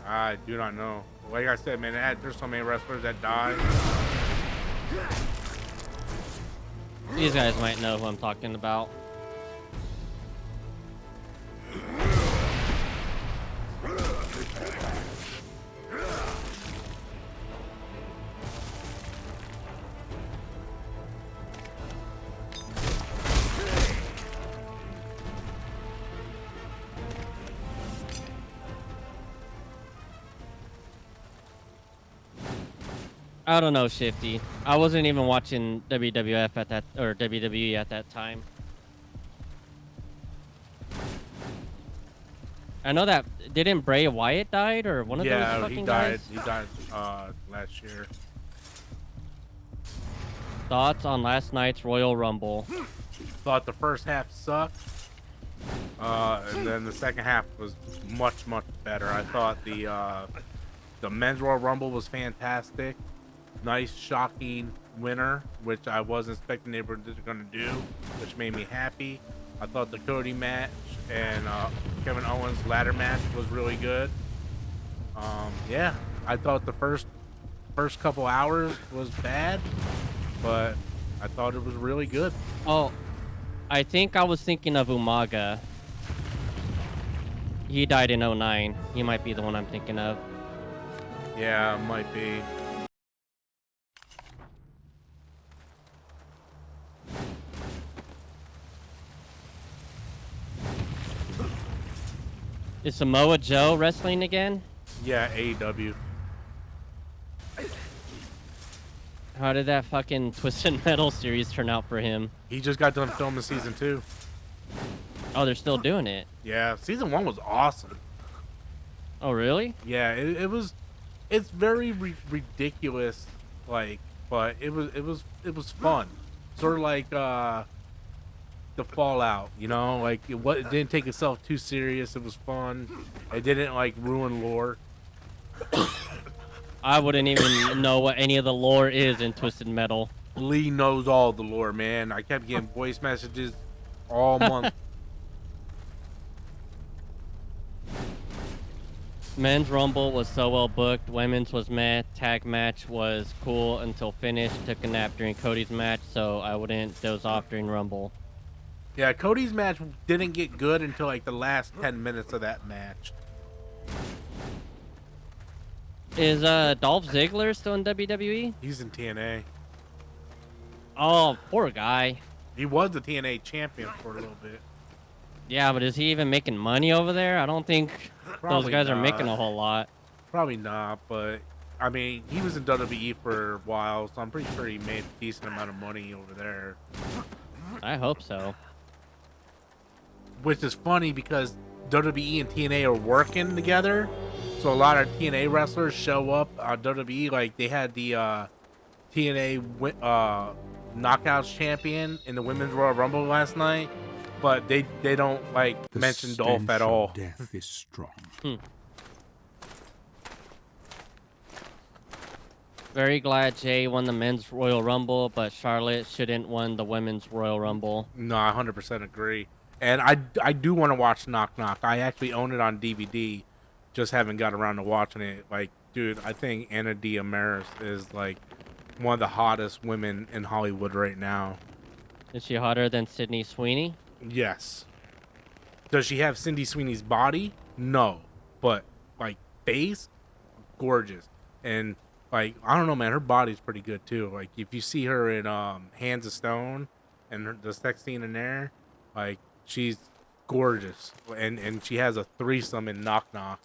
I do not know. Like I said, man, there's so many wrestlers that die. These guys might know who I'm talking about. I don't know, Shifty. I wasn't even watching WWF at that, or WWE at that time. I know that didn't Bray Wyatt died, or one of those fucking guys? He died last year. Thoughts on last night's Royal Rumble? Thought the first half sucked, and then the second half was much better. I thought the men's Royal Rumble was fantastic. Nice, shocking winner, which I wasn't expecting they were going to do, which made me happy. I thought the Cody match and Kevin Owens ladder match was really good. Yeah, I thought the first couple hours was bad, but I thought it was really good. Oh, I think I was thinking of Umaga. He died in 09. He might be the one I'm thinking of. Yeah, it might be. Is Samoa Joe wrestling again? Yeah, AEW. How did that fucking Twisted Metal series turn out for him? He just got done filming season 2. Oh, they're still doing it. Yeah, season 1 was awesome. Oh, really? Yeah, it's very ridiculous, like, but it was fun. Sort of like the Fallout, you know, like it didn't take itself too serious. It was fun. It didn't like ruin lore. I wouldn't even know what any of the lore is in Twisted Metal. Lee knows all the lore, man. I kept getting voice messages all month. Men's Rumble was so well booked. Women's was meh. Tag match was cool until finish. Took a nap during Cody's match, so I wouldn't doze off during Rumble. Yeah, Cody's match didn't get good until like the last 10 minutes of that match. Is Dolph Ziggler still in WWE? He's in TNA. Oh, poor guy. He was the TNA champion for a little bit. Yeah, but is he even making money over there? I don't think those guys are making a whole lot. Probably not, but I mean, he was in WWE for a while, so I'm pretty sure he made a decent amount of money over there. I hope so. Which is funny because WWE and TNA are working together, so a lot of TNA wrestlers show up on WWE. Like they had the TNA Knockouts champion in the Women's Royal Rumble last night, but they don't like mention Dolph at all. Death is strong. Very glad Jay won the men's Royal Rumble, but Charlotte shouldn't won the women's Royal Rumble. No, I 100% agree. And I do want to watch Knock Knock. I actually own it on DVD, just haven't got around to watching it. Like, dude, I think Anna Diarmas is like one of the hottest women in Hollywood right now. Is she hotter than Sydney Sweeney? Yes. Does she have Cindy Sweeney's body? No. But like face, gorgeous. And like, I don't know, man, her body's pretty good too. Like if you see her in Hands of Stone and the sex scene in there, like she's gorgeous. And she has a threesome in Knock Knock.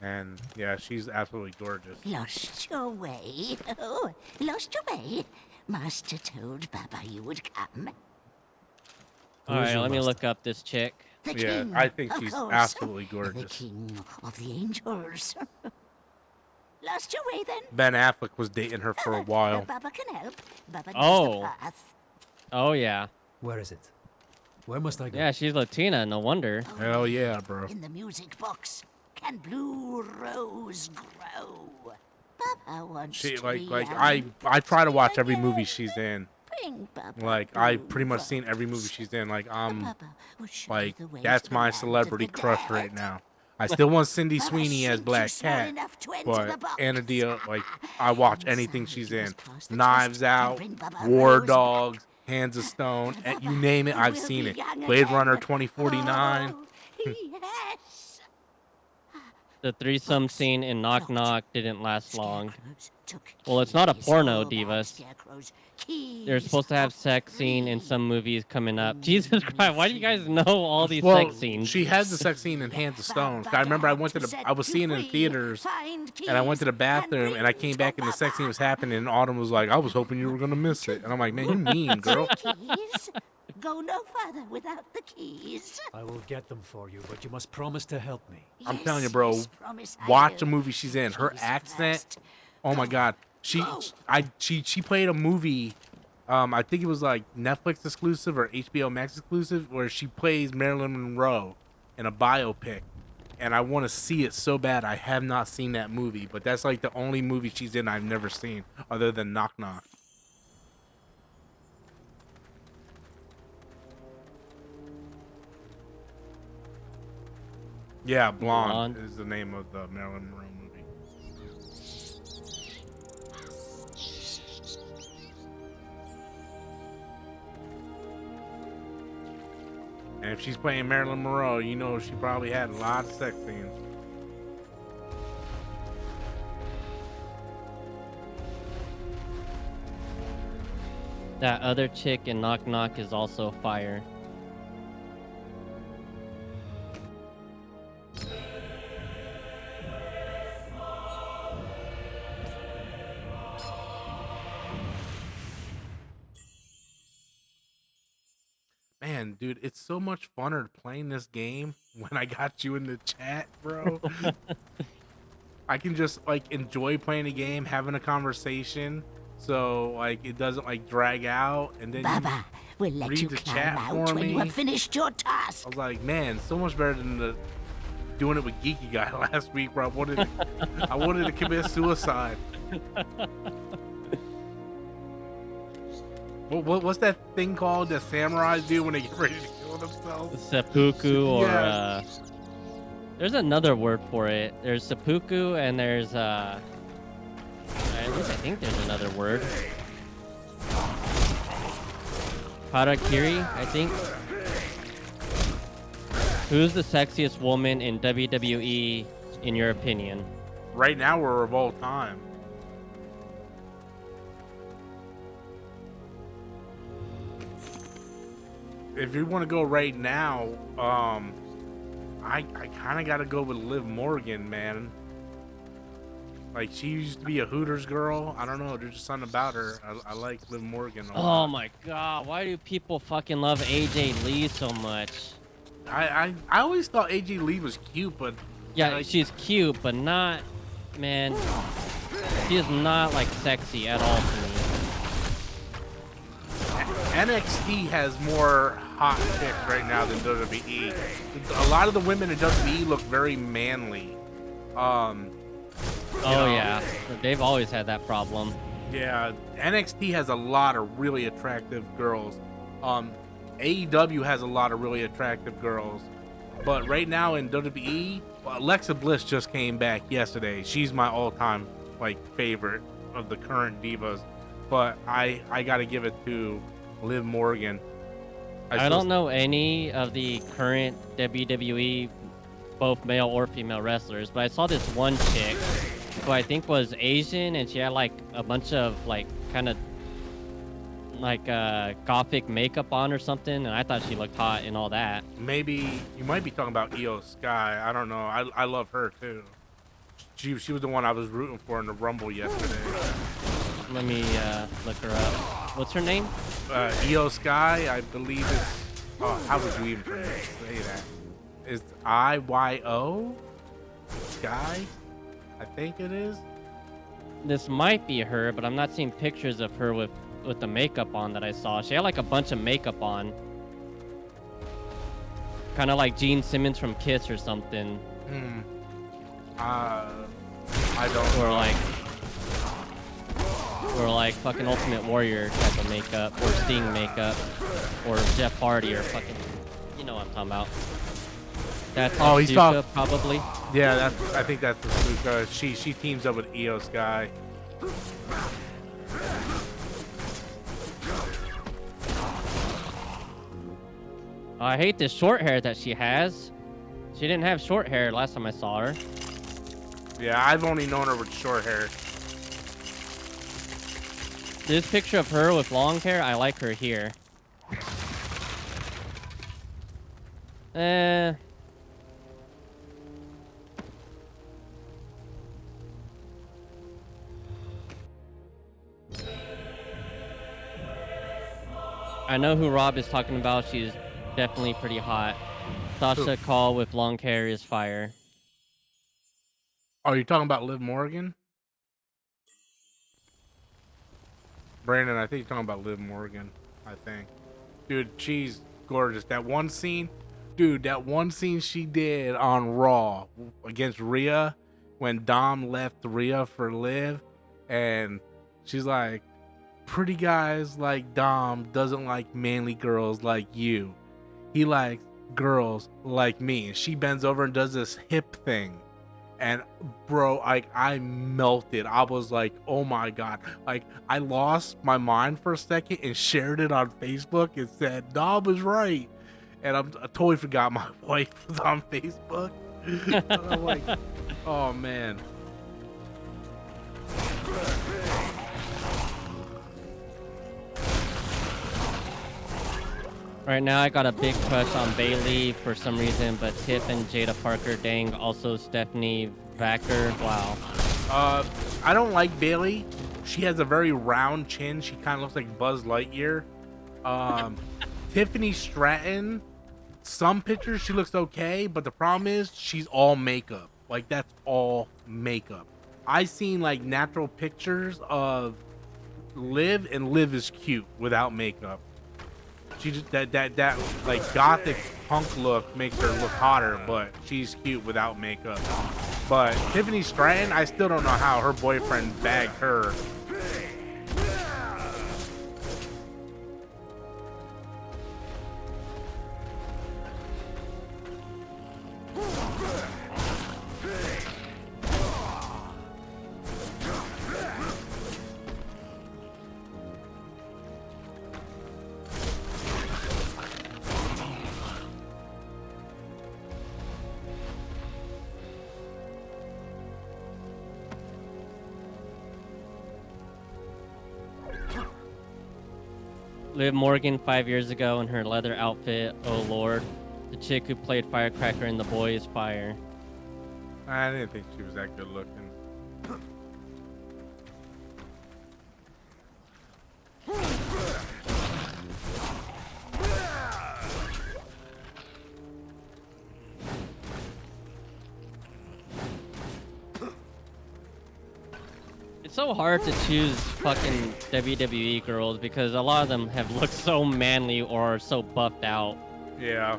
And yeah, she's absolutely gorgeous. Lost your way? Oh, lost your way? Master told Baba you would come. Alright, let me look up this chick. The Yeah, king, I think of she's course. absolutely The gorgeous. king of the angels. Lost your way then? Ben Affleck was dating her for a while. Baba can help. Baba knows Oh. the path. Oh, yeah. Where is it? Where must I go? Yeah, she's Latina, no wonder. Hell yeah, bro. In the music box. Can blue rose grow? Baba wants She to like be I try to watch every movie she's in. Bring Baba Like I blue pretty much rose. seen every movie she's in. Like Baba will show like you the way that's to the my land of celebrity the crush dead. right now. I still want Cindy Baba Sweeney as think Black you're smart Cat, enough to enter the but box. Anna Dia, like I watch anything Inside, she's you in. must pass the Knives test Out, and bring Baba War Rose Dogs, Hands of Stone, and you name it, I've We'll seen be it. young Blade again. Runner 2049. Oh, yes. The threesome scene in Knock Knock didn't last long. Well, it's not a porno, divas. They're supposed to have sex scene in some movies coming up. Jesus Christ, why do you guys know all these Well, sex scenes? she has the sex scene in Hands of Stone. I remember I was seeing it in theaters, and I went to the bathroom, and I came back, and the sex scene was happening, and Autumn was like, "I was hoping you were gonna miss it," and I'm like, "Man, you mean, girl." Keys? Go no further without the keys. I will get them for you, but you must promise to help me. I'm Yes, telling you, bro. yes, promise I Watch a will. movie she's in. Her Please accent. first. Oh my God. She played a movie. I think it was like Netflix exclusive or HBO Max exclusive, where she plays Marilyn Monroe in a biopic, and I want to see it so bad. I have not seen that movie, but that's like the only movie she's in I've never seen, other than Knock Knock. Yeah, Blonde is the name of the Marilyn Monroe movie. And if she's playing Marilyn Monroe, you know she probably had a lot of sex scenes. That other chick in Knock Knock is also fire. Man, dude, it's so much funner playing this game when I got you in the chat, bro. I can just like enjoy playing a game, having a conversation, so like it doesn't like drag out, and then Baba will let read you the climb chat out for when me. you have finished your I task. was like, man, so much better than doing it with Geeky Guy last week, bro. I wanted to commit suicide. What's that thing called that samurais do when they get ready to kill themselves? Seppuku or Yeah. there's another word for it. There's seppuku and there's at least I think there's another word. Harakiri, I think. Who's the sexiest woman in WWE in your opinion? Right now, we're of all time. If you want to go right now, I kind of got to go with Liv Morgan, man. Like, she used to be a Hooters girl. I don't know. There's just something about her. I like Liv Morgan a lot. Oh my god, why do people fucking love AJ Lee so much? I always thought AJ Lee was cute, but Yeah, like, she's cute, but not, man, she is not like sexy at all to me. NXT has more hot chicks right now than WWE. A lot of the women in WWE look very manly. Oh yeah, they've always had that problem. Yeah, NXT has a lot of really attractive girls. AEW has a lot of really attractive girls. But right now in WWE, Alexa Bliss just came back yesterday. She's my all-time favorite of the current divas. But I gotta give it to Liv Morgan. I don't know any of the current WWE, both male or female wrestlers, but I saw this one chick who I think was Asian, and she had like a bunch of kind of gothic makeup on or something, and I thought she looked hot and all that. Maybe you might be talking about Io Sky. I don't know. I love her too. She was the one I was rooting for in the Rumble yesterday. Let me look her up. What's her name? Io Sky, I believe it's. Oh, how would you even say that? Is IYO Sky? I think it is. This might be her, but I'm not seeing pictures of her with the makeup on that I saw. She had like a bunch of makeup on. Kind of like Gene Simmons from Kiss or something. I don't know. Or like fucking Ultimate Warrior type of makeup, or Sting makeup, or Jeff Hardy, or fucking, you know what I'm talking about. That's Asuka, probably. Yeah, I think that's Asuka. She teams up with Io Sky. I hate this short hair that she has. She didn't have short hair last time I saw her. Yeah, I've only known her with short hair. This picture of her with long hair, I like her here. I know who Rob is talking about. She's definitely pretty hot. Sasha Call with long hair is fire. Oh, you're talking about Liv Morgan? Brandon, I think you're talking about Liv Morgan, I think. Dude, she's gorgeous. That one scene she did on Raw against Rhea when Dom left Rhea for Liv, and she's like, pretty guys like Dom doesn't like manly girls like you. He likes girls like me. And she bends over and does this hip thing. And bro, I melted. I was like, oh my God. I lost my mind for a second and shared it on Facebook and said, Dom was right. And I totally forgot my wife was on Facebook. I'm like, oh man. Right now, I got a big crush on Bailey for some reason, but Tiff and Jada Parker, dang, also Stephanie Vacker, wow. I don't like Bailey. She has a very round chin. She kind of looks like Buzz Lightyear. Tiffany Stratton, some pictures she looks okay, but the problem is she's all makeup. Like, that's all makeup. I seen like natural pictures of Liv, and Liv is cute without makeup. She just that like gothic punk look makes her look hotter, but she's cute without makeup. But Tiffany Stratton, I still don't know how her boyfriend bagged her. Liv Morgan 5 years ago in her leather outfit, oh lord. The chick who played Firecracker in The Boy is fire. I didn't think she was that good looking. It's so hard to choose fucking WWE girls because a lot of them have looked so manly or so buffed out. Yeah.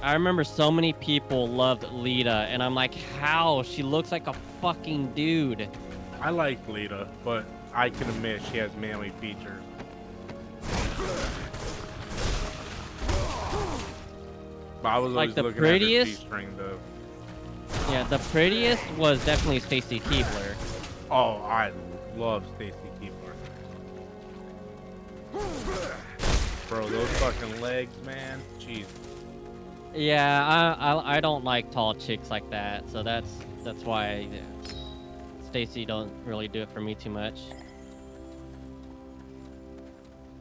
I remember so many people loved Lita, and I'm like, how? She looks like a fucking dude. I like Lita, but I can admit she has manly features. But I was Like always the looking prettiest. at her G-string though. Yeah, the prettiest was definitely Stacy Keibler. Oh, I love Stacy Keibler. Bro, those fucking legs, man. Jeez. Yeah, I don't like tall chicks like that, so that's why Stacy don't really do it for me too much.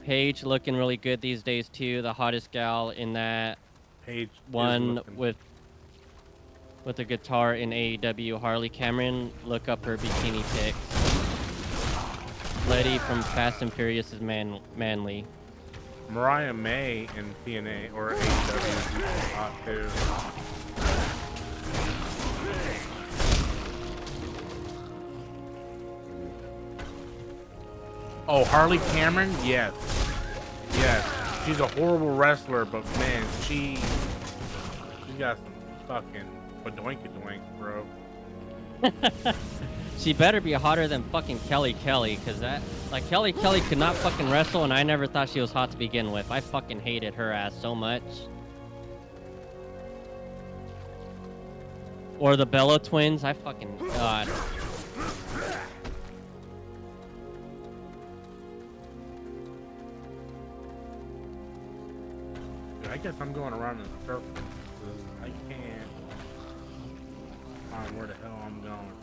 Paige looking really good these days too. The hottest gal in that Paige one is looking. with a guitar in AEW. Harley Cameron, look up her bikini pics. Letty from Fast and Furious is manly. Mariah May in TNA or AEW is hot too. Oh, Harley Cameron? Yes. Yes. She's a horrible wrestler, but man, she got some fucking badoinkadoink, bro. She better be hotter than fucking Kelly, cause that, like, Kelly could not fucking wrestle, and I never thought she was hot to begin with. I fucking hated her ass so much. Or the Bella twins, I fucking, God. Dude, I guess I'm going around in a circle. 'Cause I can't find where the hell I'm going here.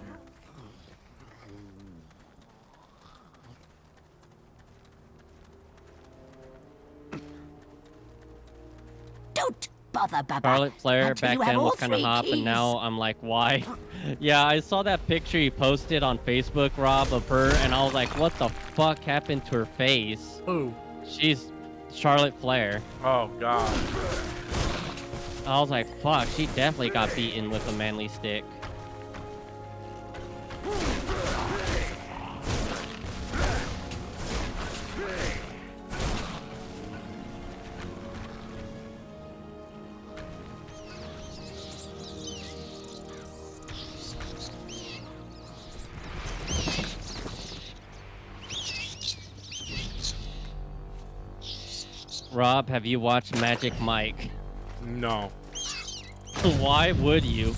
Don't bother, Baba. Charlotte Flair Until back you have then was all kind of 3 hot, but keys. now I'm like, why? Yeah, I saw that picture you posted on Facebook, Rob, of her, and I was like, what the fuck happened to her face? Who? She's Charlotte Flair. Oh, God. I was like, fuck, she definitely got beaten with a manly stick. Rob, have you watched Magic Mike? No. Why would you?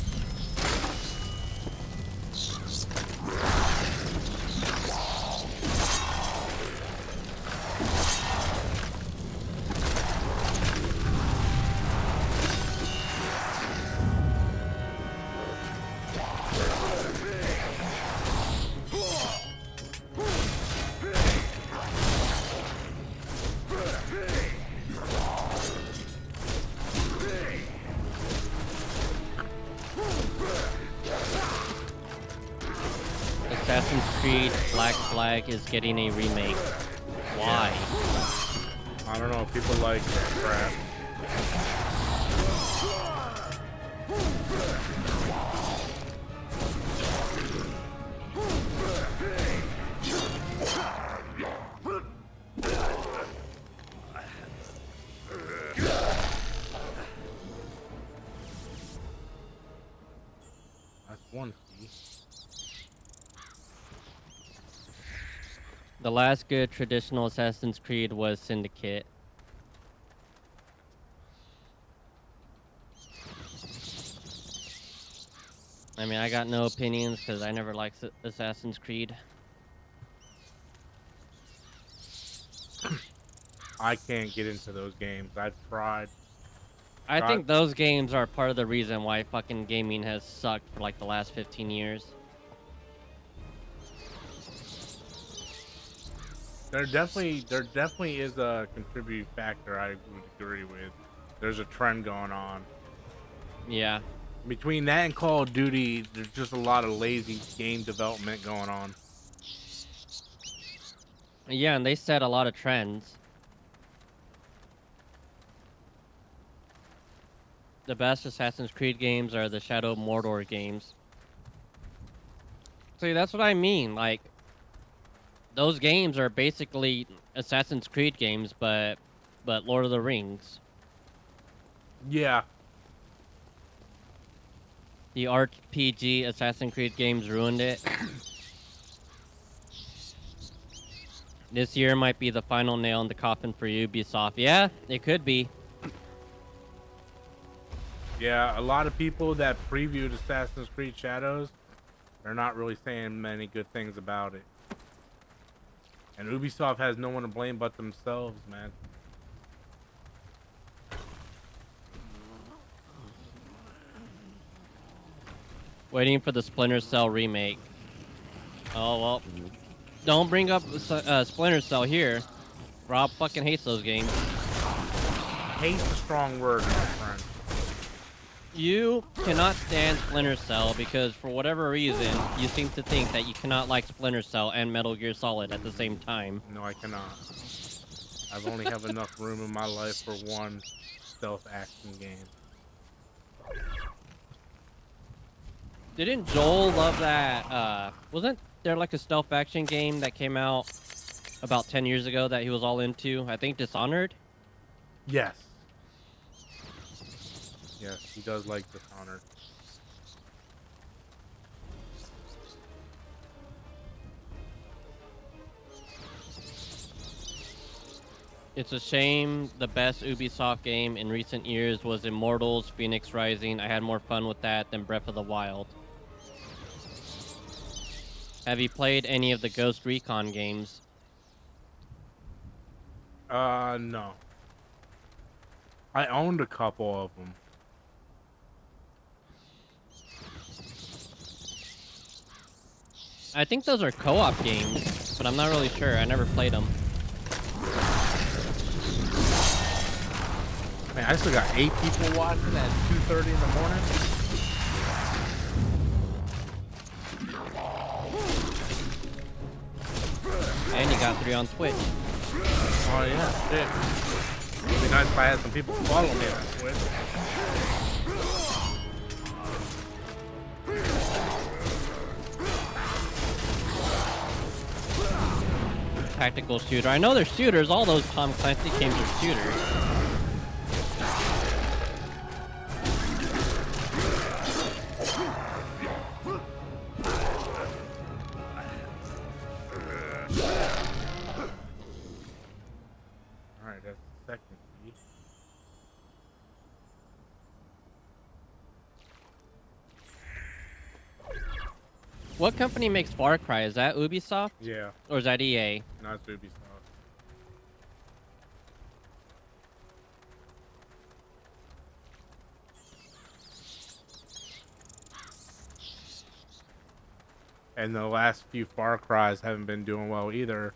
Assassin's Creed Black Flag is getting a remake. Why? I don't know. People like crap. That's one key. The last good traditional Assassin's Creed was Syndicate. I mean, I got no opinions because I never liked Assassin's Creed. I can't get into those games. I've tried. I think those games are part of the reason why fucking gaming has sucked for like the last 15 years. There definitely is a contributing factor. I would agree with. There's a trend going on. Yeah. Between that and Call of Duty, there's just a lot of lazy game development going on. Yeah, and they set a lot of trends. The best Assassin's Creed games are the Shadow of Mordor games. See, that's what I mean. Like, those games are basically Assassin's Creed games, but Lord of the Rings. Yeah, The RPG Assassin's Creed games ruined it. This year might be the final nail in the coffin for Ubisoft. Yeah, it could be. Yeah, a lot of people that previewed Assassin's Creed Shadows, they're not really saying many good things about it. And Ubisoft has no one to blame but themselves, man. Waiting for the Splinter Cell remake. Oh, well. Don't bring up Splinter Cell here. Rob fucking hates those games. Hate's a strong word, my friend. You cannot stand Splinter Cell because for whatever reason, you seem to think that you cannot like Splinter Cell and Metal Gear Solid at the same time. No, I cannot. I've only have enough room in my life for one stealth action game. Didn't Joel love that? Wasn't there like a stealth action game that came out about 10 years ago that he was all into? I think Dishonored? Yes. Yes, he does like Dishonored. It's a shame the best Ubisoft game in recent years was Immortals Phoenix Rising. I had more fun with that than Breath of the Wild. Have you played any of the Ghost Recon games? No. I owned a couple of them. I think those are co-op games, but I'm not really sure. I never played them. Man, I still got 8 people watching at 2:30 in the morning. And you got 3 on Twitch. Oh yeah, shit. It'd be nice if I had some people follow me on Twitch. Tactical shooter. I know they're shooters. All those Tom Clancy games are shooters. Alright, that's the second key. What company makes Far Cry? Is that Ubisoft? Yeah. Or is that EA? No, it's Ubisoft. And the last few Far Cries haven't been doing well either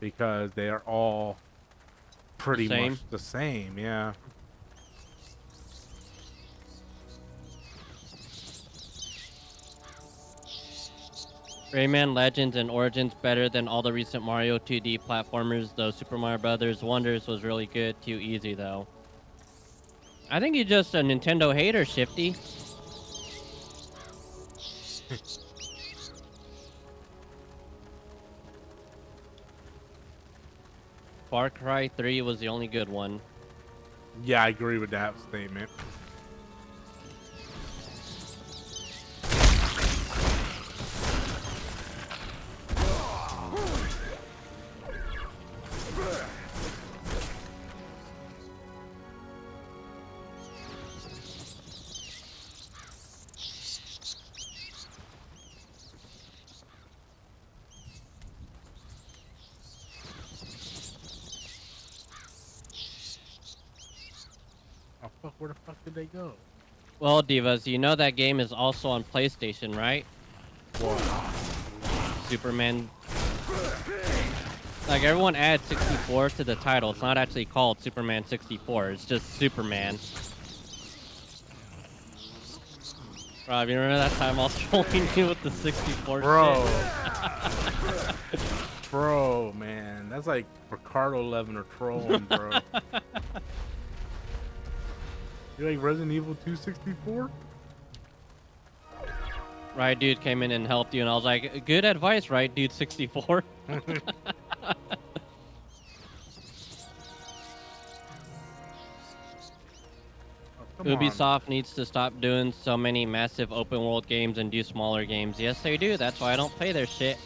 because they are all pretty much the same, yeah. Rayman Legends and Origins better than all the recent Mario 2D platformers, though Super Mario Brothers Wonders was really good. Too easy, though. I think you're just a Nintendo hater, Shifty. Far Cry 3 was the only good one. Yeah, I agree with that statement. Oh fuck, where the fuck did they go? Well, Divas, you know that game is also on PlayStation, right? What? Superman. Like, everyone adds 64 to the title. It's not actually called Superman 64. It's just Superman. Rob, you remember that time I was trolling you with the 64 Bro. shit? Bro, man. That's like Ricardo Levin or trolling, bro. You like Resident Evil 264? Right, dude came in and helped you, and I was like, good advice, right, dude 64? Oh, Come on. Ubisoft needs to stop doing so many massive open world games and do smaller games. Yes, they do. That's why I don't play their shit.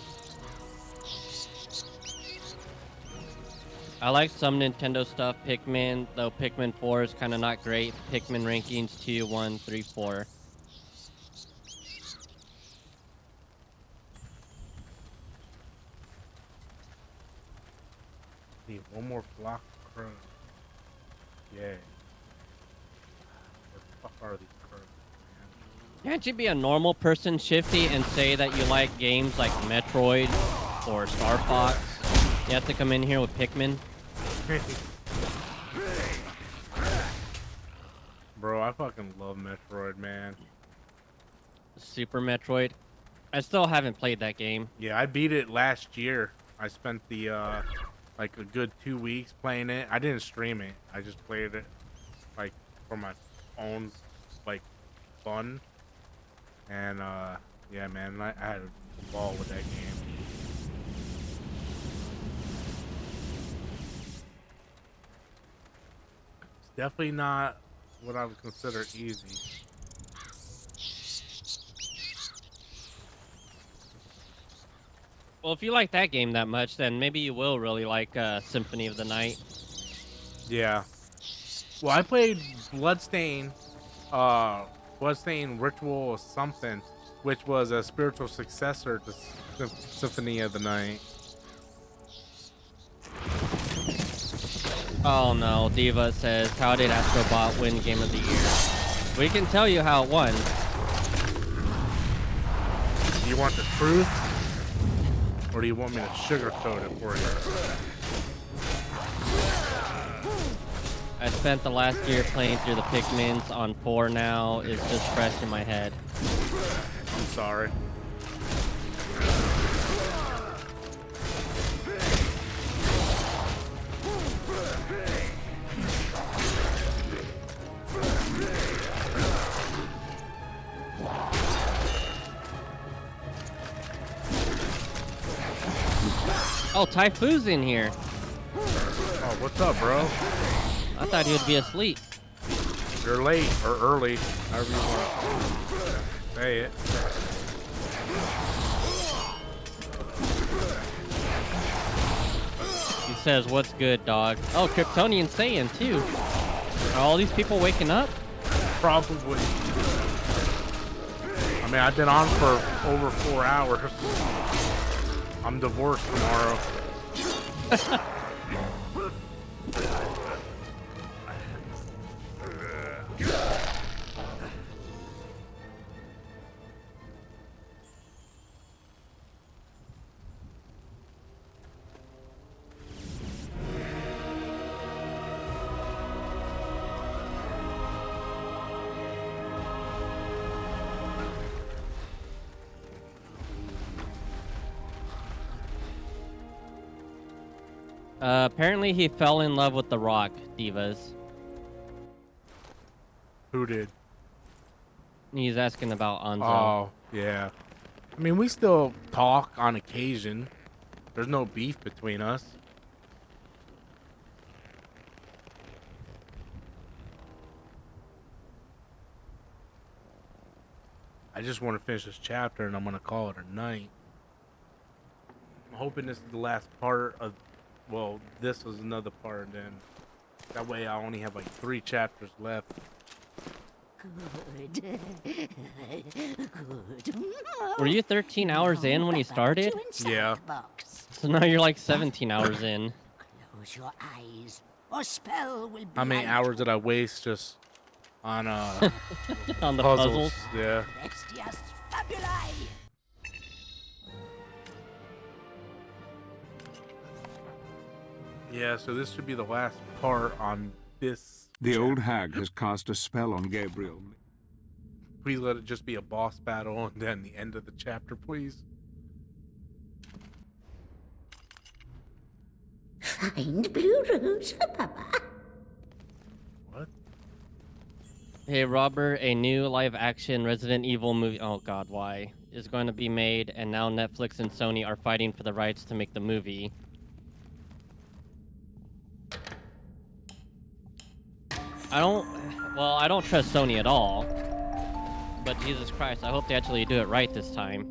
I like some Nintendo stuff. Pikmin, though Pikmin 4 is kind of not great. Pikmin rankings 2, 1, 3, 4. Need one more flock of crows. Yeah. Where the fuck are these crows, man? Can't you be a normal person, Shifty, and say that you like games like Metroid or Star Fox? You have to come in here with Pikmin. Bro, I fucking love Metroid, man. Super Metroid. I still haven't played that game. Yeah, I beat it last year. I spent the like a good 2 weeks playing it. I didn't stream it. I just played it like for my own like fun. And yeah, man, I had a ball with that game. It's definitely not what I would consider easy. Well, if you like that game that much, then maybe you will really like Symphony of the Night. Yeah. Well, I played Bloodstain Ritual or something, which was a spiritual successor to Symphony of the Night. Oh no, Diva says, how did Astrobot win Game of the Year? We can tell you how it won. Do you want the truth? Or do you want me to sugarcoat it for you? I spent the last year playing through the Pikmins on 4 now. It's just fresh in my head. I'm sorry. Oh, Typhoon's in here. Oh, what's up, bro? I thought he would be asleep. You're late or early, however you want to say it. He says, what's good, dog? Oh, Kryptonian Saiyan, too. Are all these people waking up? Probably. I mean, I've been on for over 4 hours. I'm divorced tomorrow. Apparently he fell in love with The Rock, Divas. Who did? He's asking about Anzo. Oh, yeah. I mean, we still talk on occasion. There's no beef between us. I just want to finish this chapter and I'm going to call it a night. I'm hoping this is the last part of, well, this was another part, then that way I only have like 3 chapters left. Good. Good. Were you 13 hours in when you started? Yeah. So now you're like 17 hours in. Close your eyes, or spell will be How many hours did I waste just on on the puzzles? puzzles? Yeah. Bestias fabuli. Yeah, so this should be the last part on this. The old hag has cast a spell on Gabriel. Please let it just be a boss battle and then the end of the chapter, please. Find blue rose for Papa. What? Hey, Robert, a new live-action Resident Evil movie. Oh God, why? Is going to be made, and now Netflix and Sony are fighting for the rights to make the movie. Well, I don't trust Sony at all. But Jesus Christ, I hope they actually do it right this time.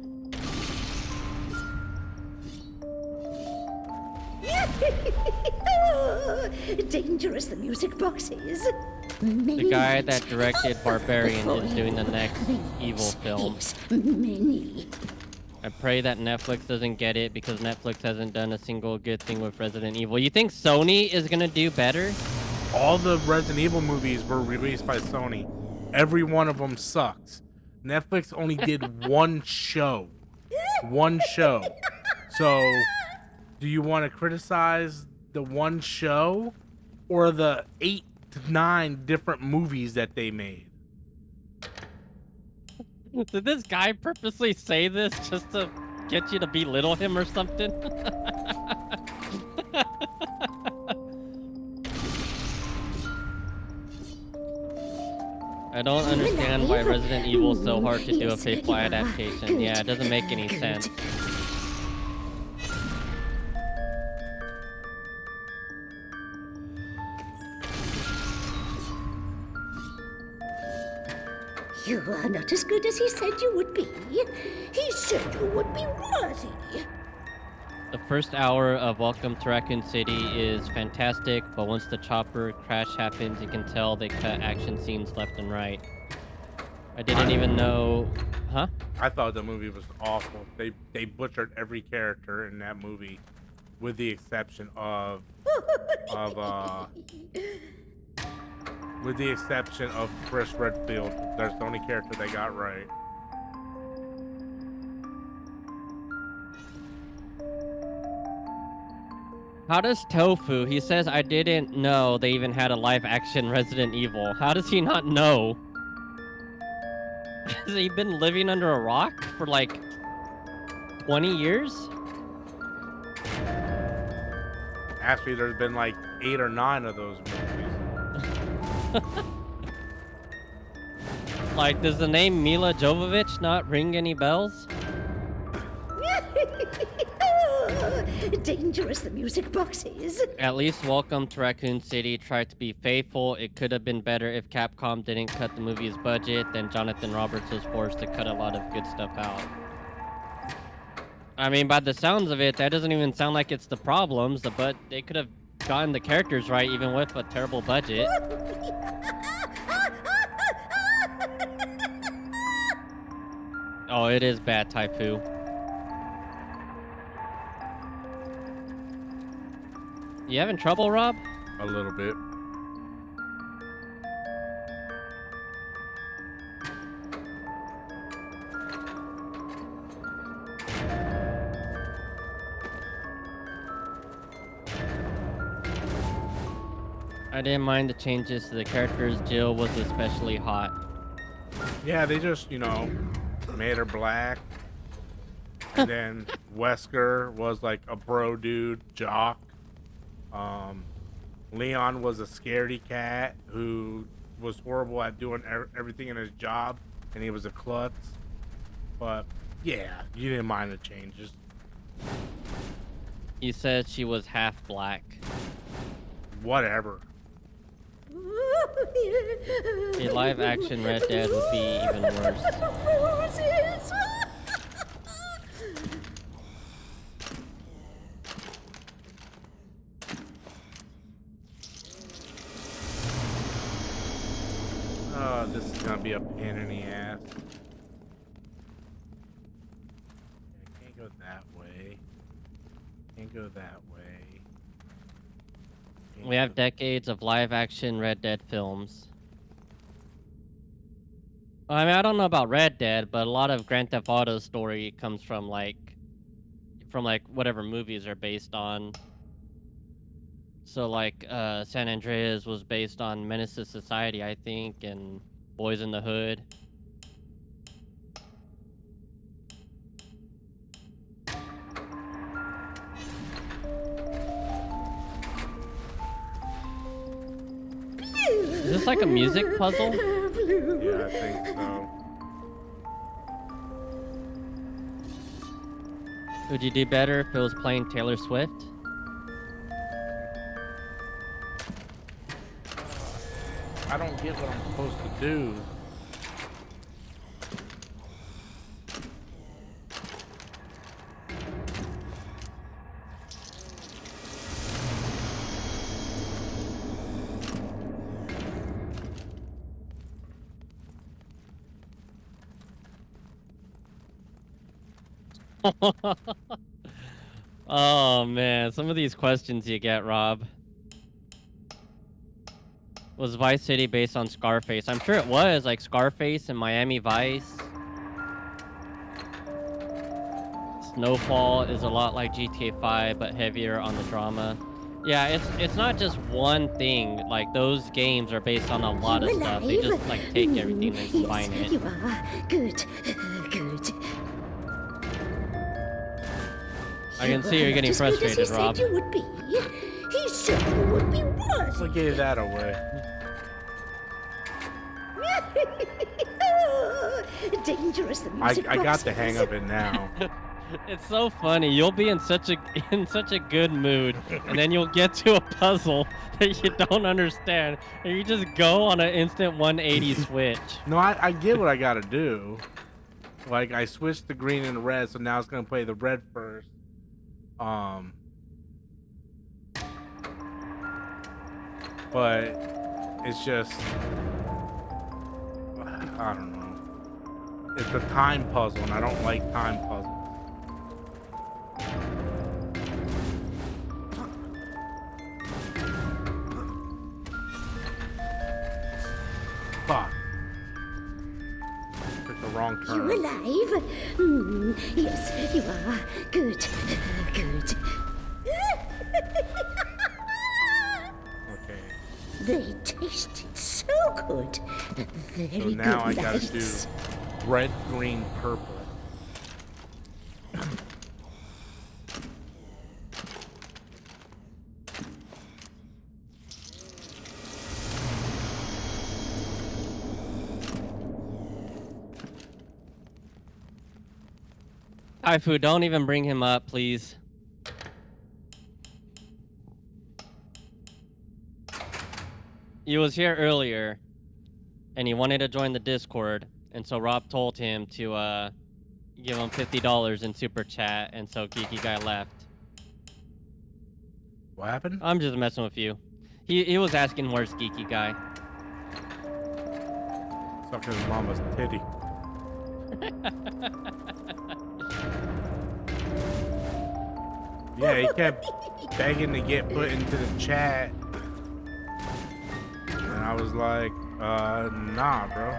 Dangerous, the music box is. The guy that directed Barbarian is doing the next evil film. Yes, many. I pray that Netflix doesn't get it because Netflix hasn't done a single good thing with Resident Evil. You think Sony is gonna do better? All the Resident Evil movies were released by Sony. Every one of them sucks. Netflix only did one show. One show. So, do you want to criticize the one show or the 8 to 9 different movies that they made? Did this guy purposely say this just to get you to belittle him or something? I don't understand why Resident Evil is so hard to do a faithful adaptation. Yeah, it doesn't make any sense. You are not as good as he said you would be. He said you would be worthy. The first hour of Welcome to Raccoon City is fantastic, but once the chopper crash happens, you can tell they cut action scenes left and right. I didn't even know... Huh? I thought the movie was awful. They butchered every character in that movie, with the exception of Chris Redfield. That's the only character they got right. How does Tofu? He says, I didn't know they even had a live-action Resident Evil. How does he not know? Has he been living under a rock for like 20 years? Actually, there's been like 8 or 9 of those movies. Like, does the name Mila Jovovich not ring any bells? Dangerous, the music box is. At least Welcome to Raccoon City tried to be faithful. It could have been better if Capcom didn't cut the movie's budget, then Jonathan Roberts was forced to cut a lot of good stuff out. I mean, by the sounds of it, that doesn't even sound like it's the problems, but they could have gotten the characters right even with a terrible budget. Oh, it is bad, Taifu. You having trouble, Rob? A little bit. I didn't mind the changes to the characters. Jill was especially hot. Yeah, they just, you know, made her black. And then Wesker was like a bro dude, jock. Leon was a scaredy cat who was horrible at doing everything in his job, and he was a klutz. But yeah, you didn't mind the changes. You said she was half black. Whatever. A live-action Red Dead would be even worse. Oh, this is gonna be a pain in the ass. I can't go that way. Can't go that way. We have decades of live-action Red Dead films. I mean, I don't know about Red Dead, but a lot of Grand Theft Auto story comes from like whatever movies are based on. So like San Andreas was based on Menace to Society, I think, and Boys in the Hood. Is this like a music puzzle? Yeah, I think so. Would you do better if it was playing Taylor Swift? I don't get what I'm supposed to do. Oh man, some of these questions you get, Rob. Was Vice City based on Scarface? I'm sure it was, like Scarface and Miami Vice. Snowfall is a lot like GTA 5, but heavier on the drama. Yeah, it's not just one thing. Like those games are based on a lot of stuff. They just like take everything and combine it. You are good. Good. I can see you're getting frustrated, Rob. You would be. He said you would be worth. I gave that away. Dangerous. The I music got the box hang is. of it now. It's so funny. You'll be in such a good mood, and then you'll get to a puzzle that you don't understand, and you just go on an instant 180 switch. No, I get what I gotta do. Like I switched the green and the red, so now it's gonna play the red first. But it's just I don't know. It's a time puzzle, and I don't like time puzzles. Fuck. Took the wrong turn. You alive? Yes, you are. Good. Good. Okay. They tasted so good. Very So now I good gotta do lights. red, green, purple. Haifu, don't even bring him up, please. He was here earlier, and he wanted to join the Discord, and so Rob told him to give him $50 in super chat, and so Geeky Guy left. What happened? I'm just messing with you. He was asking where's Geeky Guy. Sucking his mama's titty. Yeah, he kept begging to get put into the chat. And I was like, nah, bro.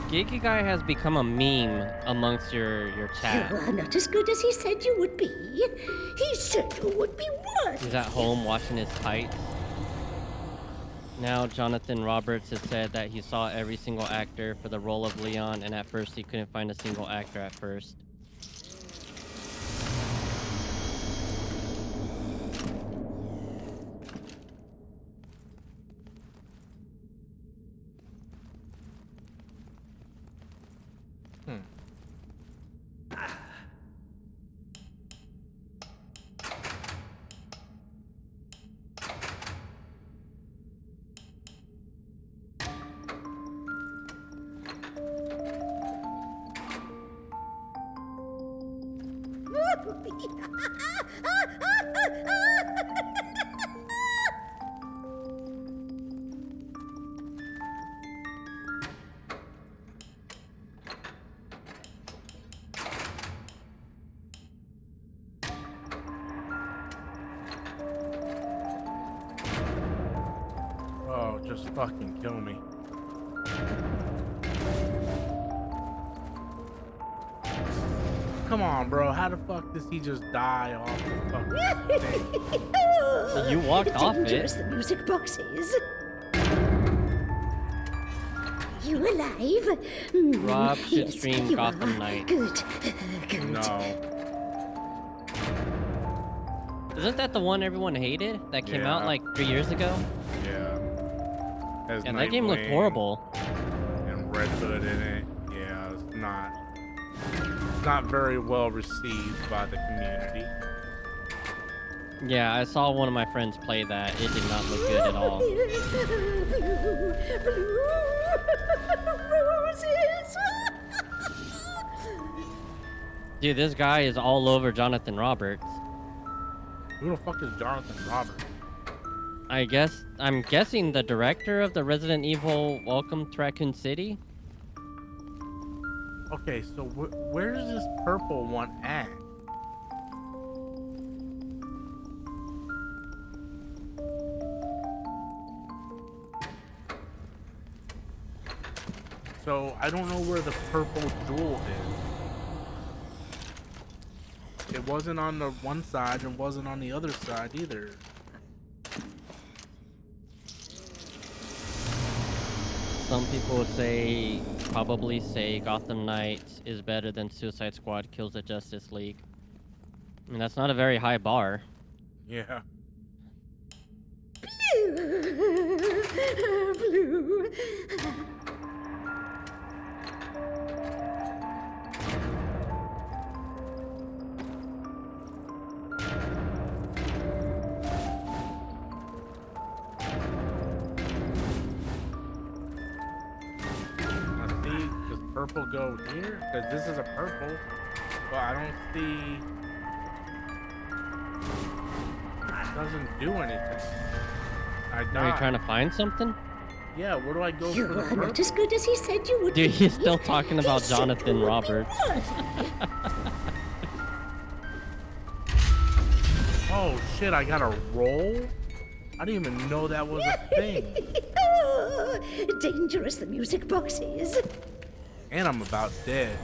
Geeky Guy has become a meme amongst your chat. You are not as good as he said you would be. He said you would be worth. He's at home watching his tights. Now, Jonathan Roberts has said that he saw every single actor for the role of Leon, and at first he couldn't find a single actor at first. Oh, just fucking kill me. Come on, bro. How the fuck does he just die off the fucking thing? You walked off Dangerous it. the music box is. You alive? Rob should Yes, stream you Gotham are. Knights. Good. Good. No. Isn't that the one everyone hated that came out Yeah. like 3 years ago? Yeah. Has Yeah, that game looked Nightwing horrible. And Red Hood in it. Yeah, it's not very well received by the community. Yeah, I saw one of my friends play that. It did not look good at all. Roses! Dude, this guy is all over Jonathan Roberts. Who the fuck is Jonathan Roberts? I'm guessing the director of the Resident Evil Welcome to Raccoon City? Okay, so where's this purple one at? So I don't know where the purple jewel is. It wasn't on the one side and wasn't on the other side either. Some people would probably say Gotham Knights is better than Suicide Squad Kills the Justice League. I mean, that's not a very high bar. Yeah. Blue. Purple go here? Because this is a purple, but I don't see. It doesn't do anything. I died. Are you trying to find something? Yeah, where do I go You for the are purple? not as good as he said you would be. Dude, he's still talking about He said Jonathan you would be Roberts. Oh shit, I got a roll? I didn't even know that was a thing. Oh, dangerous the music box is. And I'm about dead.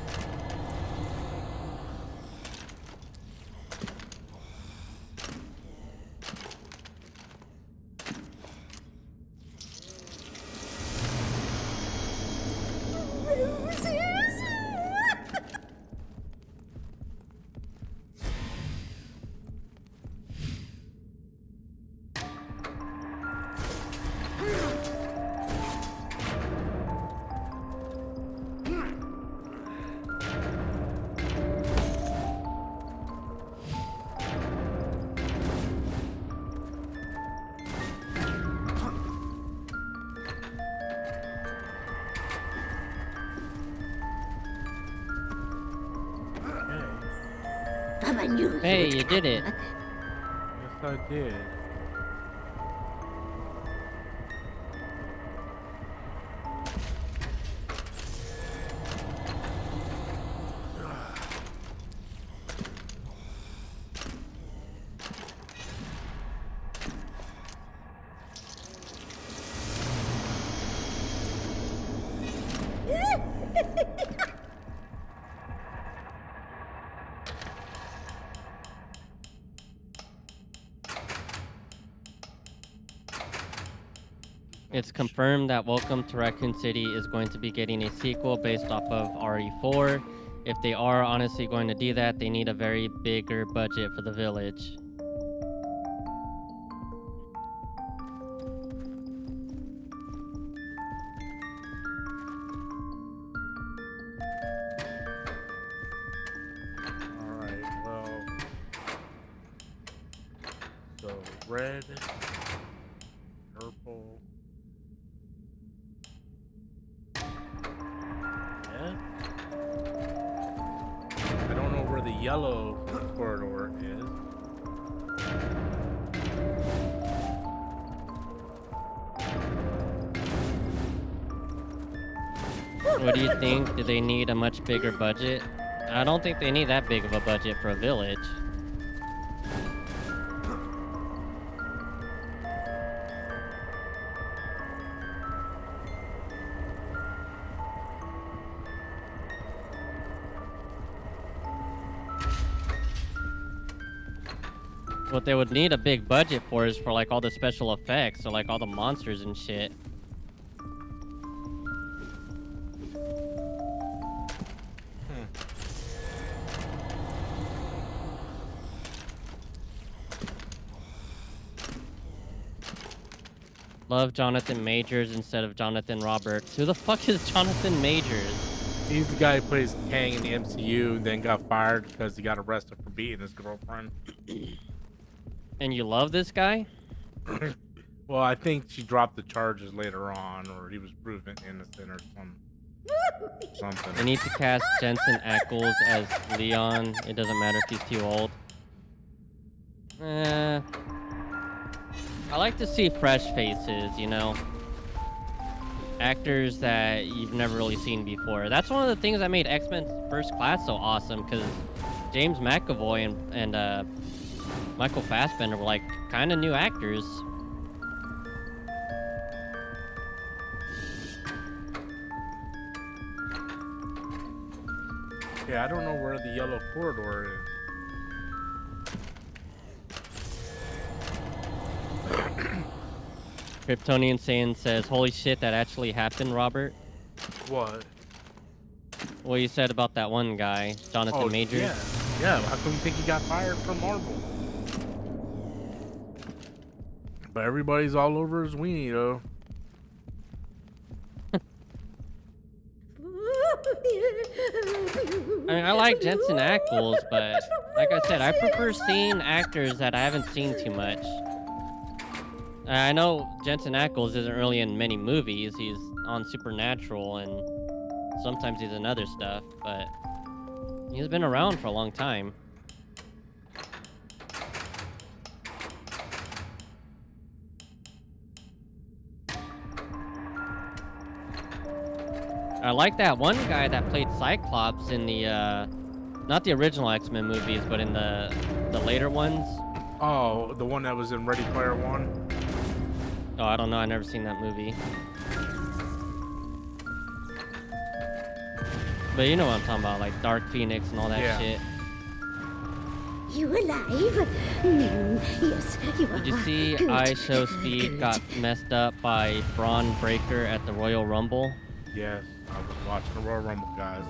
Baba knew Hey, would you did it. Yes, I did. It's confirmed that Welcome to Raccoon City is going to be getting a sequel based off of RE4. If they are honestly going to do that, they need a very bigger budget for the village. Alright, well. So, red, purple. Yeah. I don't know where the yellow corridor is. What do you think? Do they need a much bigger budget? I don't think they need that big of a budget for a village. What they would need a big budget for is for like all the special effects, so like all the monsters and shit. Love Jonathan Majors instead of Jonathan Roberts. Who the fuck is Jonathan Majors? He's the guy who plays Kang in the MCU and then got fired because he got arrested for beating his girlfriend. And you love this guy? Well, I think she dropped the charges later on, or he was proven innocent or something. I need to cast Jensen Ackles as Leon. It doesn't matter if he's too old. I like to see fresh faces, you know? Actors that you've never really seen before. That's one of the things that made X-Men First Class so awesome, because James McAvoy and Michael Fassbender were like kind of new actors. Yeah, I don't know where the yellow corridor is. Kryptonian Saiyan says, holy shit, that actually happened, Robert. What? What you said about that one guy, Jonathan Majors. Yeah. How come you think he got fired from Marvel? But everybody's all over his weenie, though. I mean, I like Jensen Ackles, but like I said, I prefer seeing actors that I haven't seen too much. I know Jensen Ackles isn't really in many movies. He's on Supernatural and sometimes he's in other stuff, but he's been around for a long time. I like that one guy that played Cyclops in the, not the original X-Men movies, but in the later ones. Oh, the one that was in Ready Player One? Oh, I don't know. I've never seen that movie. But you know what I'm talking about, like Dark Phoenix and all that shit. You alive? Yes, you are. Did you see Good. iShow Speed got messed up by Braun Breaker at the Royal Rumble? Yes, I was watching the Royal Rumble, guys.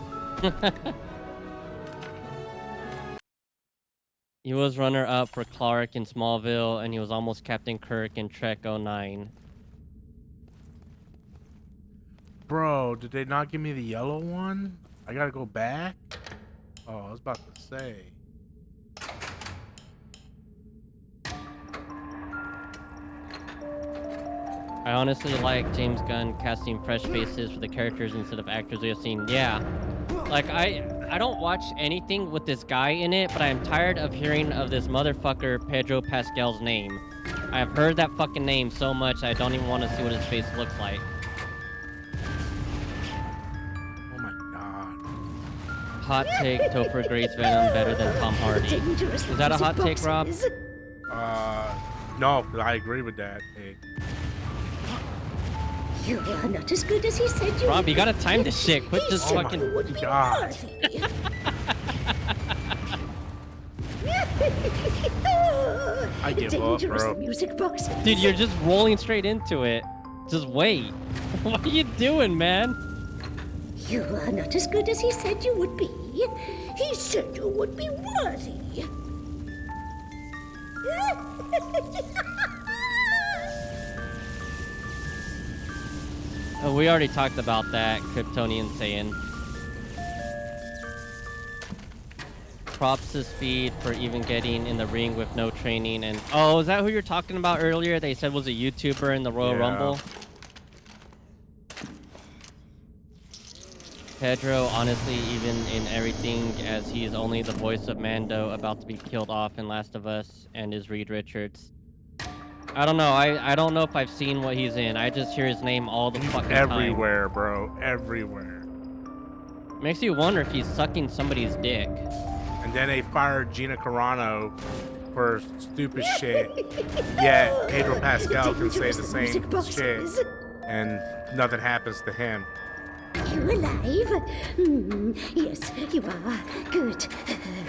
He was runner-up for Clark in Smallville, and he was almost Captain Kirk in Trek 09. Bro, did they not give me the yellow one? I gotta go back? Oh, I was about to say. I honestly like James Gunn casting fresh faces for the characters instead of actors we have seen. Yeah. Like, I don't watch anything with this guy in it, but I'm tired of hearing of this motherfucker Pedro Pascal's name. I've heard that fucking name so much I don't even want to see what his face looks like. Oh my god. Hot take, Topher Grace Venom better than Tom Hardy. Is that a hot take, Rob? No, I agree with that take. You are not as good as he said you Rob, were. you gotta time this shit. Quit just He said fucking... you would be God. worthy. I give up, Dangerous bro. music box. Dude, you're just rolling straight into it. Just wait. What are you doing, man? You are not as good as he said you would be. He said you would be worthy. Oh, we already talked about that, Kryptonian Saiyan. Props to Speed for even getting in the ring with no training. And oh, is that who you're talking about earlier? They said was a YouTuber in the Royal Rumble. Pedro, honestly, even in everything, as he is only the voice of Mando about to be killed off in Last of Us, and is Reed Richards. I don't know. I don't know if I've seen what he's in. I just hear his name all the fucking time. Everywhere, bro. Everywhere. Makes you wonder if he's sucking somebody's dick. And then they fired Gina Carano for stupid shit. Yet Pedro Pascal can say the same shit, and nothing happens to him. You alive? Yes, you are. Good.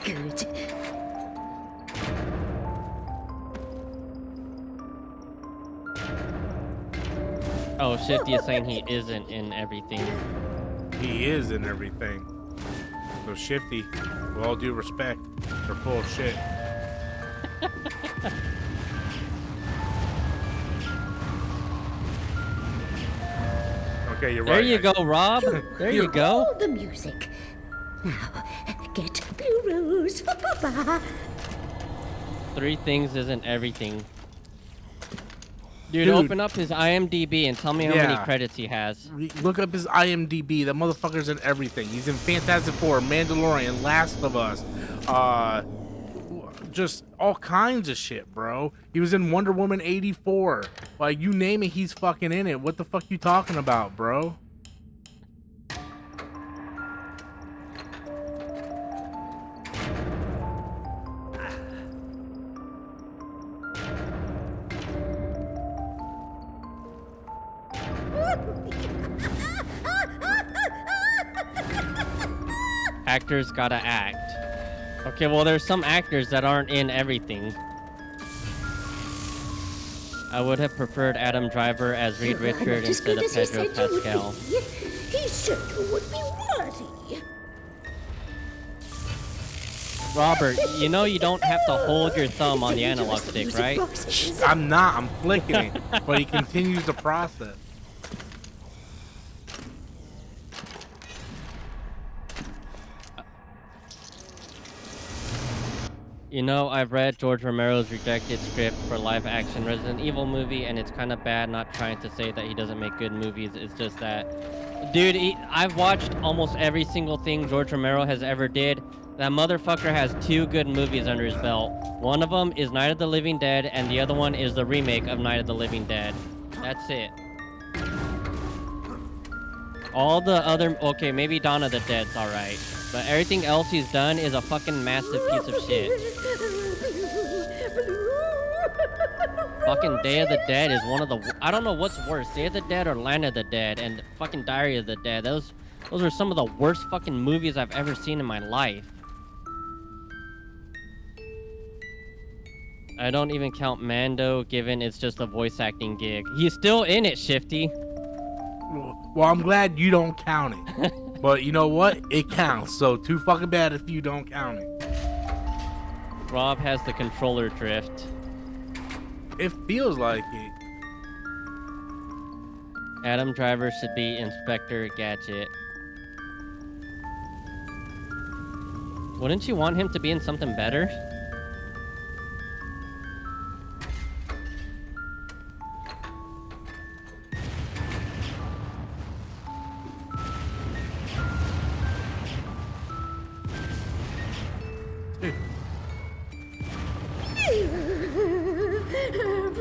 Good. Oh, Shifty is saying he isn't in everything. He is in everything. So Shifty, with all due respect, they're full of shit. Okay, you're right. There you go, Rob. There you go. All the music. Now, get blue rose for Papa. 3 things isn't everything. Dude, Dude. open up his IMDb and tell me how many Yeah. credits he has. Look up his IMDb. That motherfucker's in everything. He's in Fantastic Four, Mandalorian, Last of Us, just all kinds of shit, bro. He was in Wonder Woman 84. Like, you name it, he's fucking in it. What the fuck you talking about, bro? Actors gotta act. Okay, well, there's some actors that aren't in everything. I would have preferred Adam Driver as Reed Richard instead of Pedro Pascal. He said you would be worthy. Robert, you know you don't have to hold your thumb on the analog stick, right? I'm not. I'm flicking it. But he continues the process. You know, I've read George Romero's rejected script for live-action Resident Evil movie, and it's kind of bad not trying to say that he doesn't make good movies. It's just that, dude, I've watched almost every single thing George Romero has ever did. That motherfucker has 2 good movies under his belt. One of them is Night of the Living Dead, and the other one is the remake of Night of the Living Dead. That's it. All the other, okay, maybe Dawn of the Dead's alright, but everything else he's done is a fucking massive piece of shit. Fucking Day of the Dead is one of the, I don't know what's worse, Day of the Dead or Land of the Dead, and fucking Diary of the Dead. Those are some of the worst fucking movies I've ever seen in my life. I don't even count Mando, given it's just a voice acting gig. He's still in it, Shifty. Well, I'm glad you don't count it. But you know what? It counts. So too fucking bad if you don't count it. Rob has the controller drift. It feels like it. Adam Driver should be Inspector Gadget. Wouldn't you want him to be in something better?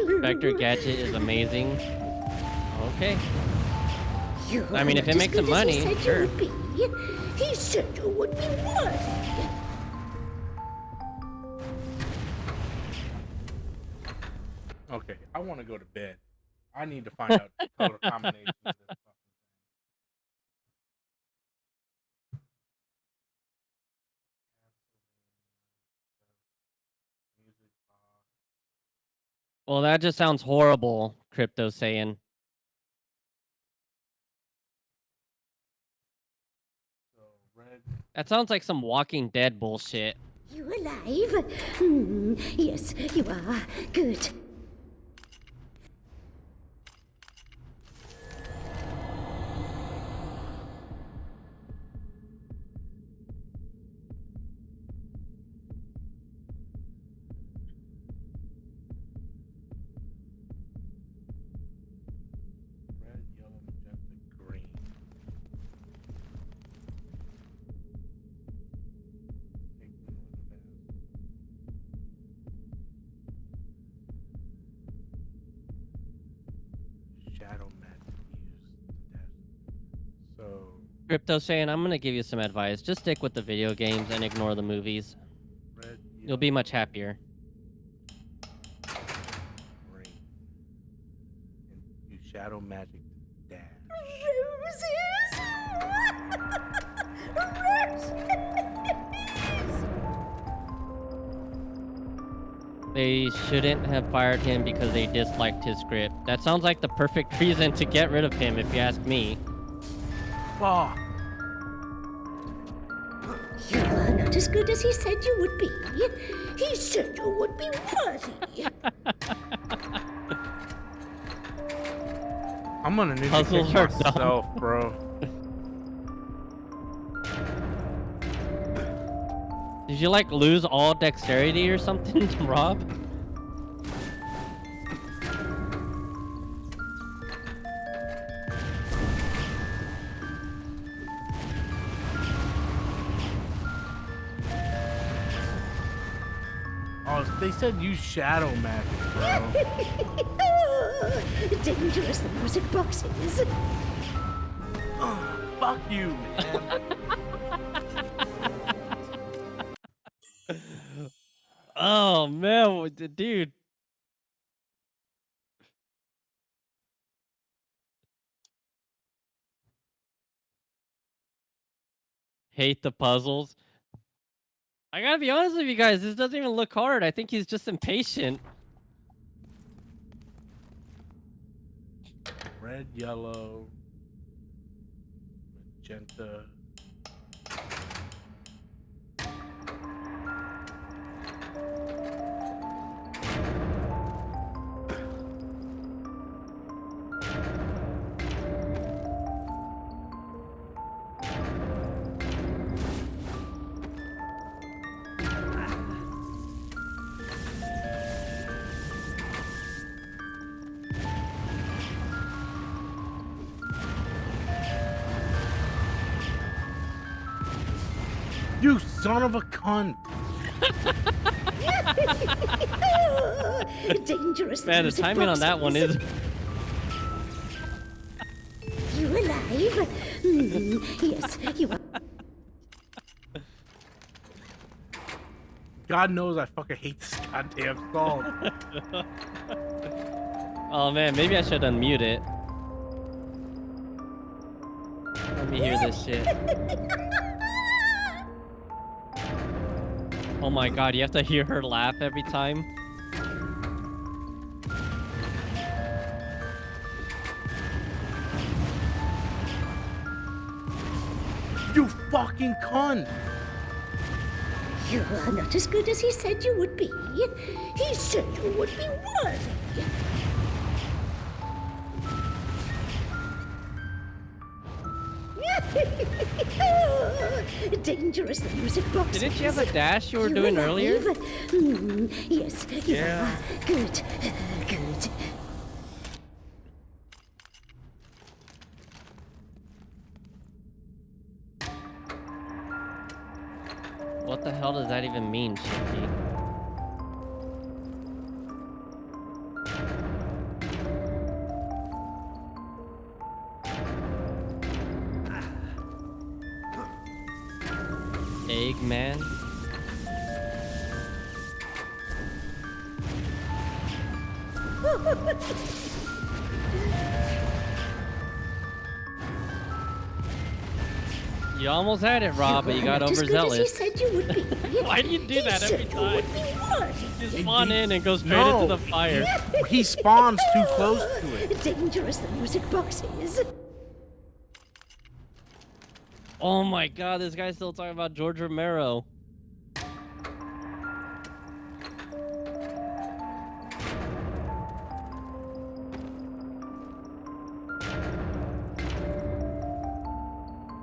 Inspector Gadget is amazing. Okay. I mean, if it makes some money, sure. He said you would be worthy. Okay, I want to go to bed. I need to find out the color combinations of this fucking Well, that just sounds horrible, Crypto saying. That sounds like some Walking Dead bullshit. You alive? Yes, you are. Good. red, yellow, magenta, green. Take the northern path. Shadow magic used to death. So Crypto saying, I'm gonna give you some advice. Just stick with the video games and ignore the movies. red, You'll be much happier. green. And use shadow magic to dash. They shouldn't have fired him because they disliked his script. That sounds like the perfect reason to get rid of him, if you ask me. Fuck. You are not as good as he said you would be. He said you would be worthy. I'm gonna need to Puzzles kick are dumb. Did you like lose all dexterity or something, Rob? Oh, they said use shadow magic, bro. Dangerous, the music box is. Fuck you, man. Oh man, dude. Hate the puzzles. I gotta be honest with you guys, this doesn't even look hard. I think he's just impatient. Red, yellow, magenta. You son of a cunt! Dangerous. Man, the timing on that one is. You alive? Yes, you are. God knows I fucking hate this goddamn song. Oh man, maybe I should unmute it. Let me hear this shit. Oh my god, you have to hear her laugh every time. You fucking cunt! You are not as good as he said you would be. He said you would be worthy. Dangerous, the music box. Didn't you have a dash you were doing earlier? Yes, Yeah. Good, good. What the hell does that even mean, Shifty? Eggman? You almost had it, Rob, but you got overzealous. He said you would be. Why do you do that every time? You spawn in and go straight No. into the fire. He spawns too close to it. Dangerous, the music box is. Oh my god, this guy's still talking about George Romero.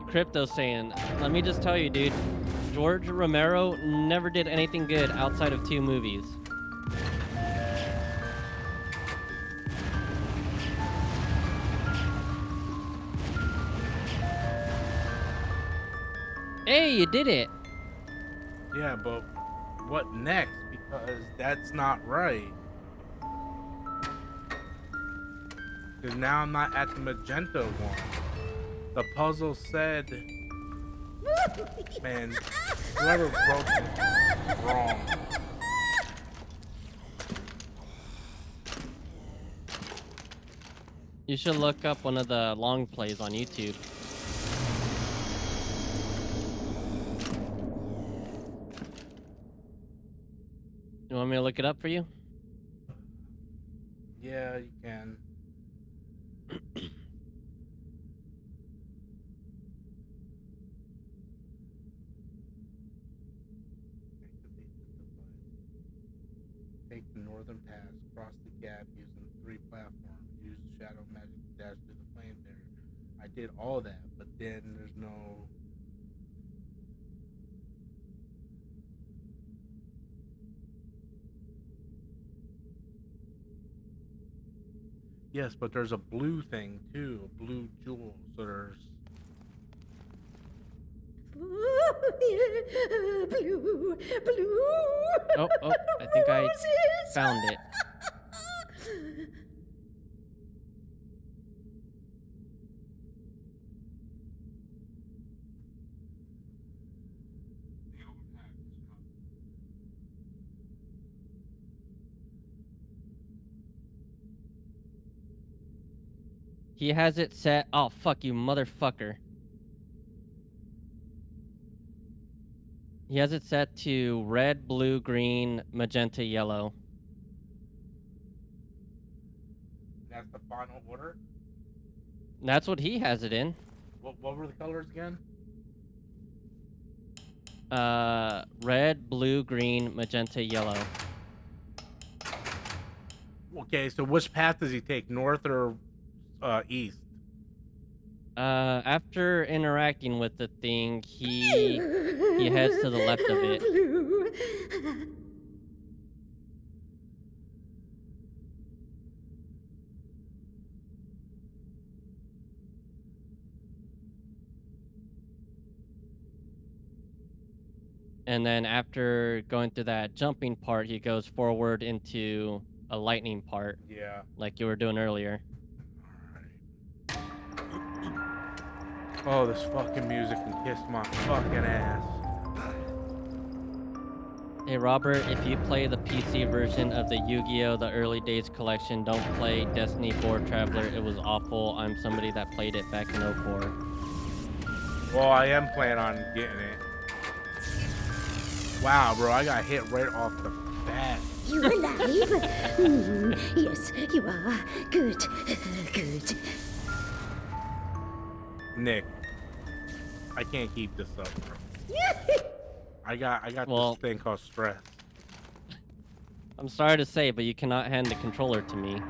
Crypto saying, let me just tell you, dude, George Romero never did anything good outside of 2 movies. Hey, you did it. Yeah, but what next? Because that's not right. Because now I'm not at the magenta one. The puzzle said, man, whoever wrote this is wrong. You should look up one of the long plays on YouTube. You want me to look it up for you? Yeah, you can. Take the northern pass, cross the gap using 3 platforms, use shadow magic to dash through the flame barrier. I did all that, but then there's no... Yes, but there's a blue thing too, a blue jewel. So there's. Blue, blue. Oh, I think I Roses. found it. He has it set. Oh, fuck you, motherfucker. He has it set to red, blue, green, magenta, yellow. That's the final order. That's what he has it in. What were the colors again? Red, blue, green, magenta, yellow. Okay, so which path does he take, north or east? After interacting with the thing, he heads to the left of it. Blue. And then after going through that jumping part, he goes forward into a lightning part. Yeah. Like you were doing earlier. Oh, this fucking music can kiss my fucking ass. Hey Robert, if you play the PC version of the Yu-Gi-Oh! The Early Days collection, don't play Destiny Board Traveler. It was awful. I'm somebody that played it back in 04. Well, I am planning on getting it. Wow, bro, I got hit right off the bat. You alive? Yes, you are. Good, good. Nick, I can't keep this up, bro. I got Well, this thing called stress. I'm sorry to say, but you cannot hand the controller to me.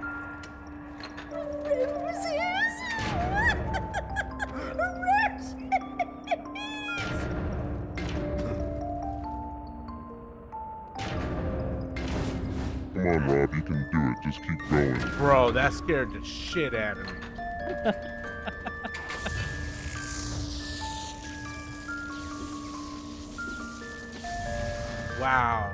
Come on, Rob, you can do it. Just keep going. Bro, that scared the shit out of me. Wow.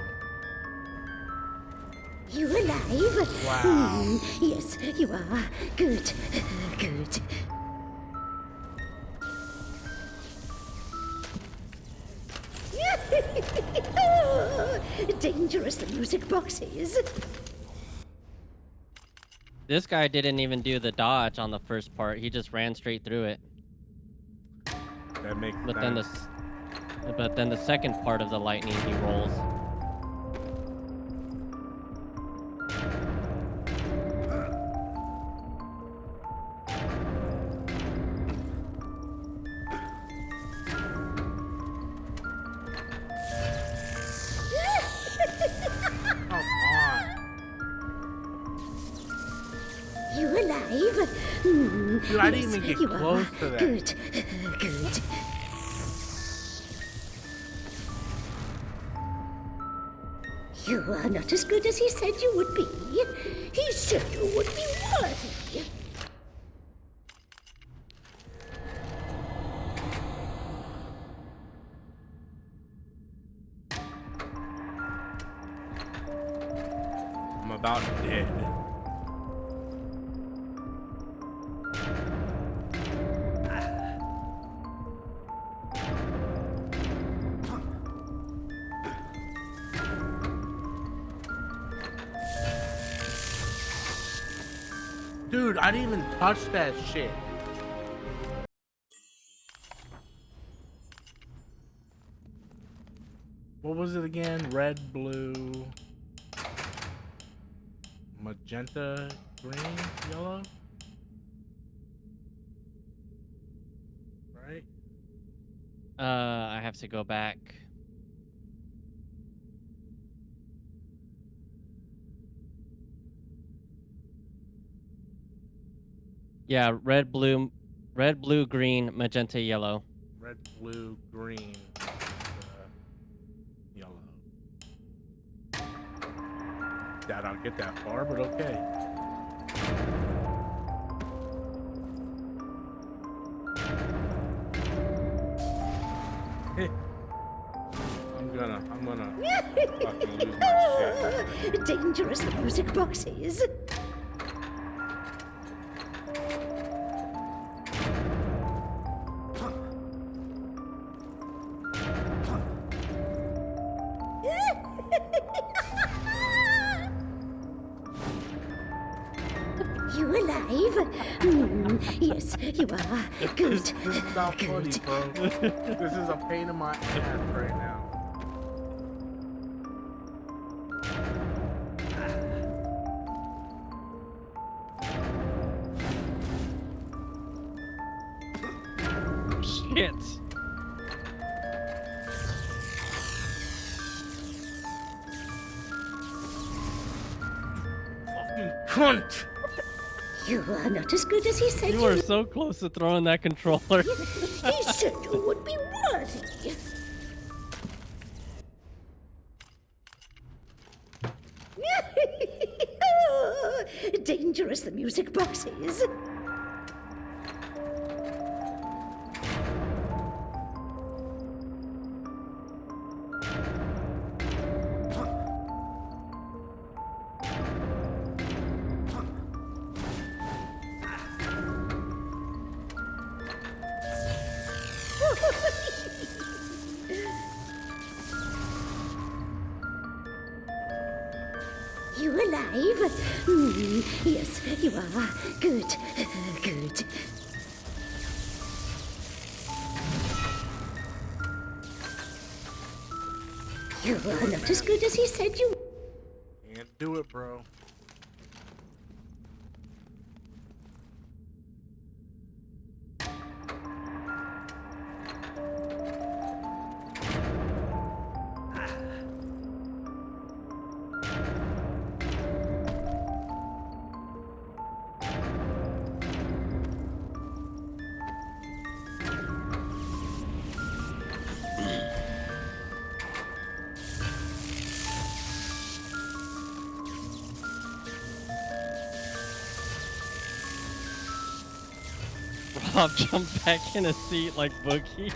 You alive? Wow. Yes, you are. Good, good. Dangerous, the music box is. This guy didn't even do the dodge on the first part. He just ran straight through it. That makes But sense. then the second part of the lightning he rolls. Come on. You alive? Dude, I didn't even get you close are. to that. Good, good. You are not as good as he said you would be. He said you would be worthy. I'm about dead. Dude, I didn't even touch that shit. What was it again? Red, blue, magenta, green, yellow? Right? I have to go back. Yeah, red, blue, green, magenta, yellow. Red, blue, green, yellow. Doubt I'll get that far, but okay. I'm gonna fucking lose my shit. Dangerous, the music box is. You alive? Yes, you are. Good. This is not funny, bro. This is a pain in my ass right now. Shit. Fucking cunt! You are not as good as he said You were so close to throwing that controller. He said you would be worthy. Dangerous, the music box is. You alive? Yes, you are. Good. Good. You are not as good as he said you. Can't do it, bro. Rob jumped back in a seat like Boogie.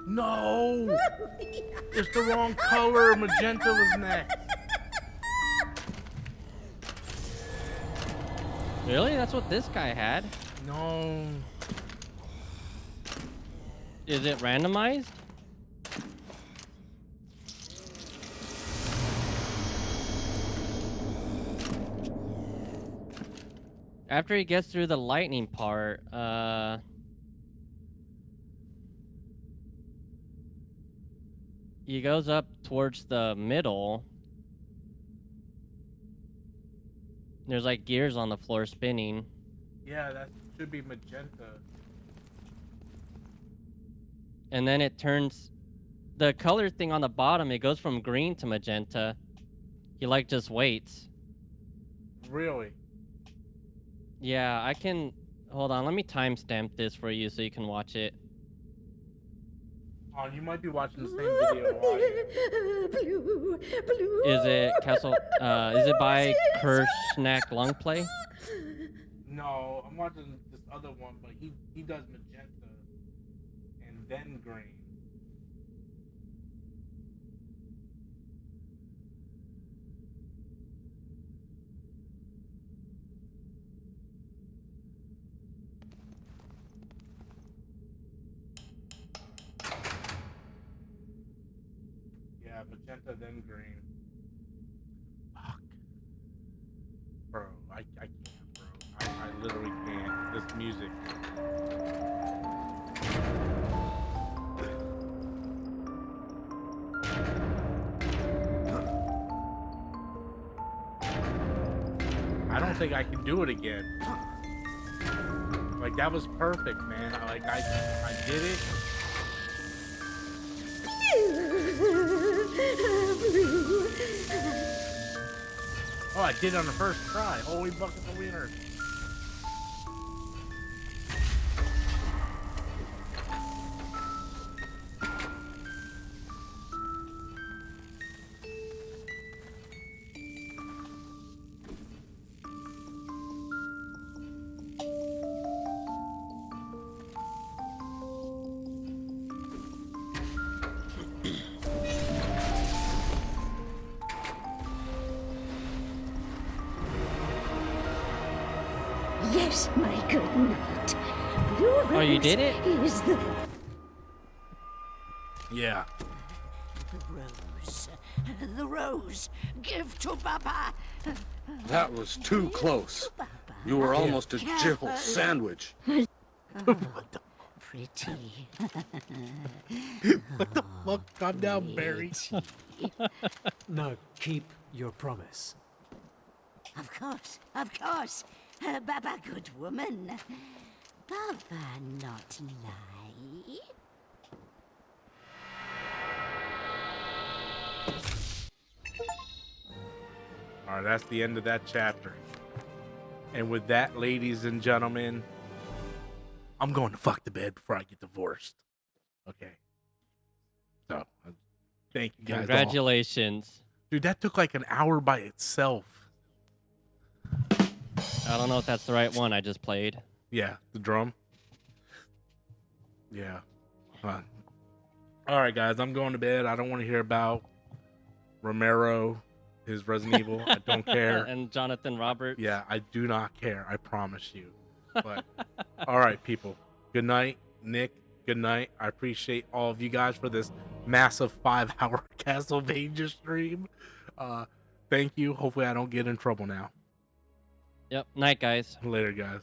No! It's the wrong color. Magenta was next. Really? That's what this guy had? No. Is it randomized? After he gets through the lightning part, he goes up towards the middle. There's like gears on the floor spinning. Yeah, that should be magenta. And then it turns, the color thing on the bottom, it goes from green to magenta. He like just waits. Really? Yeah, I can, hold on, let me timestamp this for you so you can watch it. Oh, you might be watching the same video while Is it is it by Kershnak Longplay? No, I'm watching this other one, but he does magenta and then green. Yeah, magenta then green. Fuck. Bro, I can't, bro. I literally can't. This music. I don't think I can do it again. Like, that was perfect, man. I did it. Oh, I did it on the first try. Holy bucket of wieners. Yes, my good knight. Your Oh, you rose did it? Is the Yeah. Rose. The rose. Give to Baba. That was too close. You were almost a jiffle sandwich. Pretty. What the fuck? Calm down, Barry. Now keep your promise. Of course, of course. Baba, good woman. Baba, not lie. All right, that's the end of that chapter. And with that, ladies and gentlemen, I'm going to fuck the bed before I get divorced. Okay. So, thank you guys. Congratulations. All. Dude, that took like an hour by itself. I don't know if that's the right one I just played. Yeah, the drum. Yeah. All right, guys, I'm going to bed. I don't want to hear about Romero, his Resident Evil. I don't care. And Jonathan Roberts. Yeah, I do not care. I promise you. But all right, people. Good night, Nick. Good night. I appreciate all of you guys for this massive 5-hour Castlevania stream. Thank you. Hopefully, I don't get in trouble now. Yep. Night, guys. Later, guys.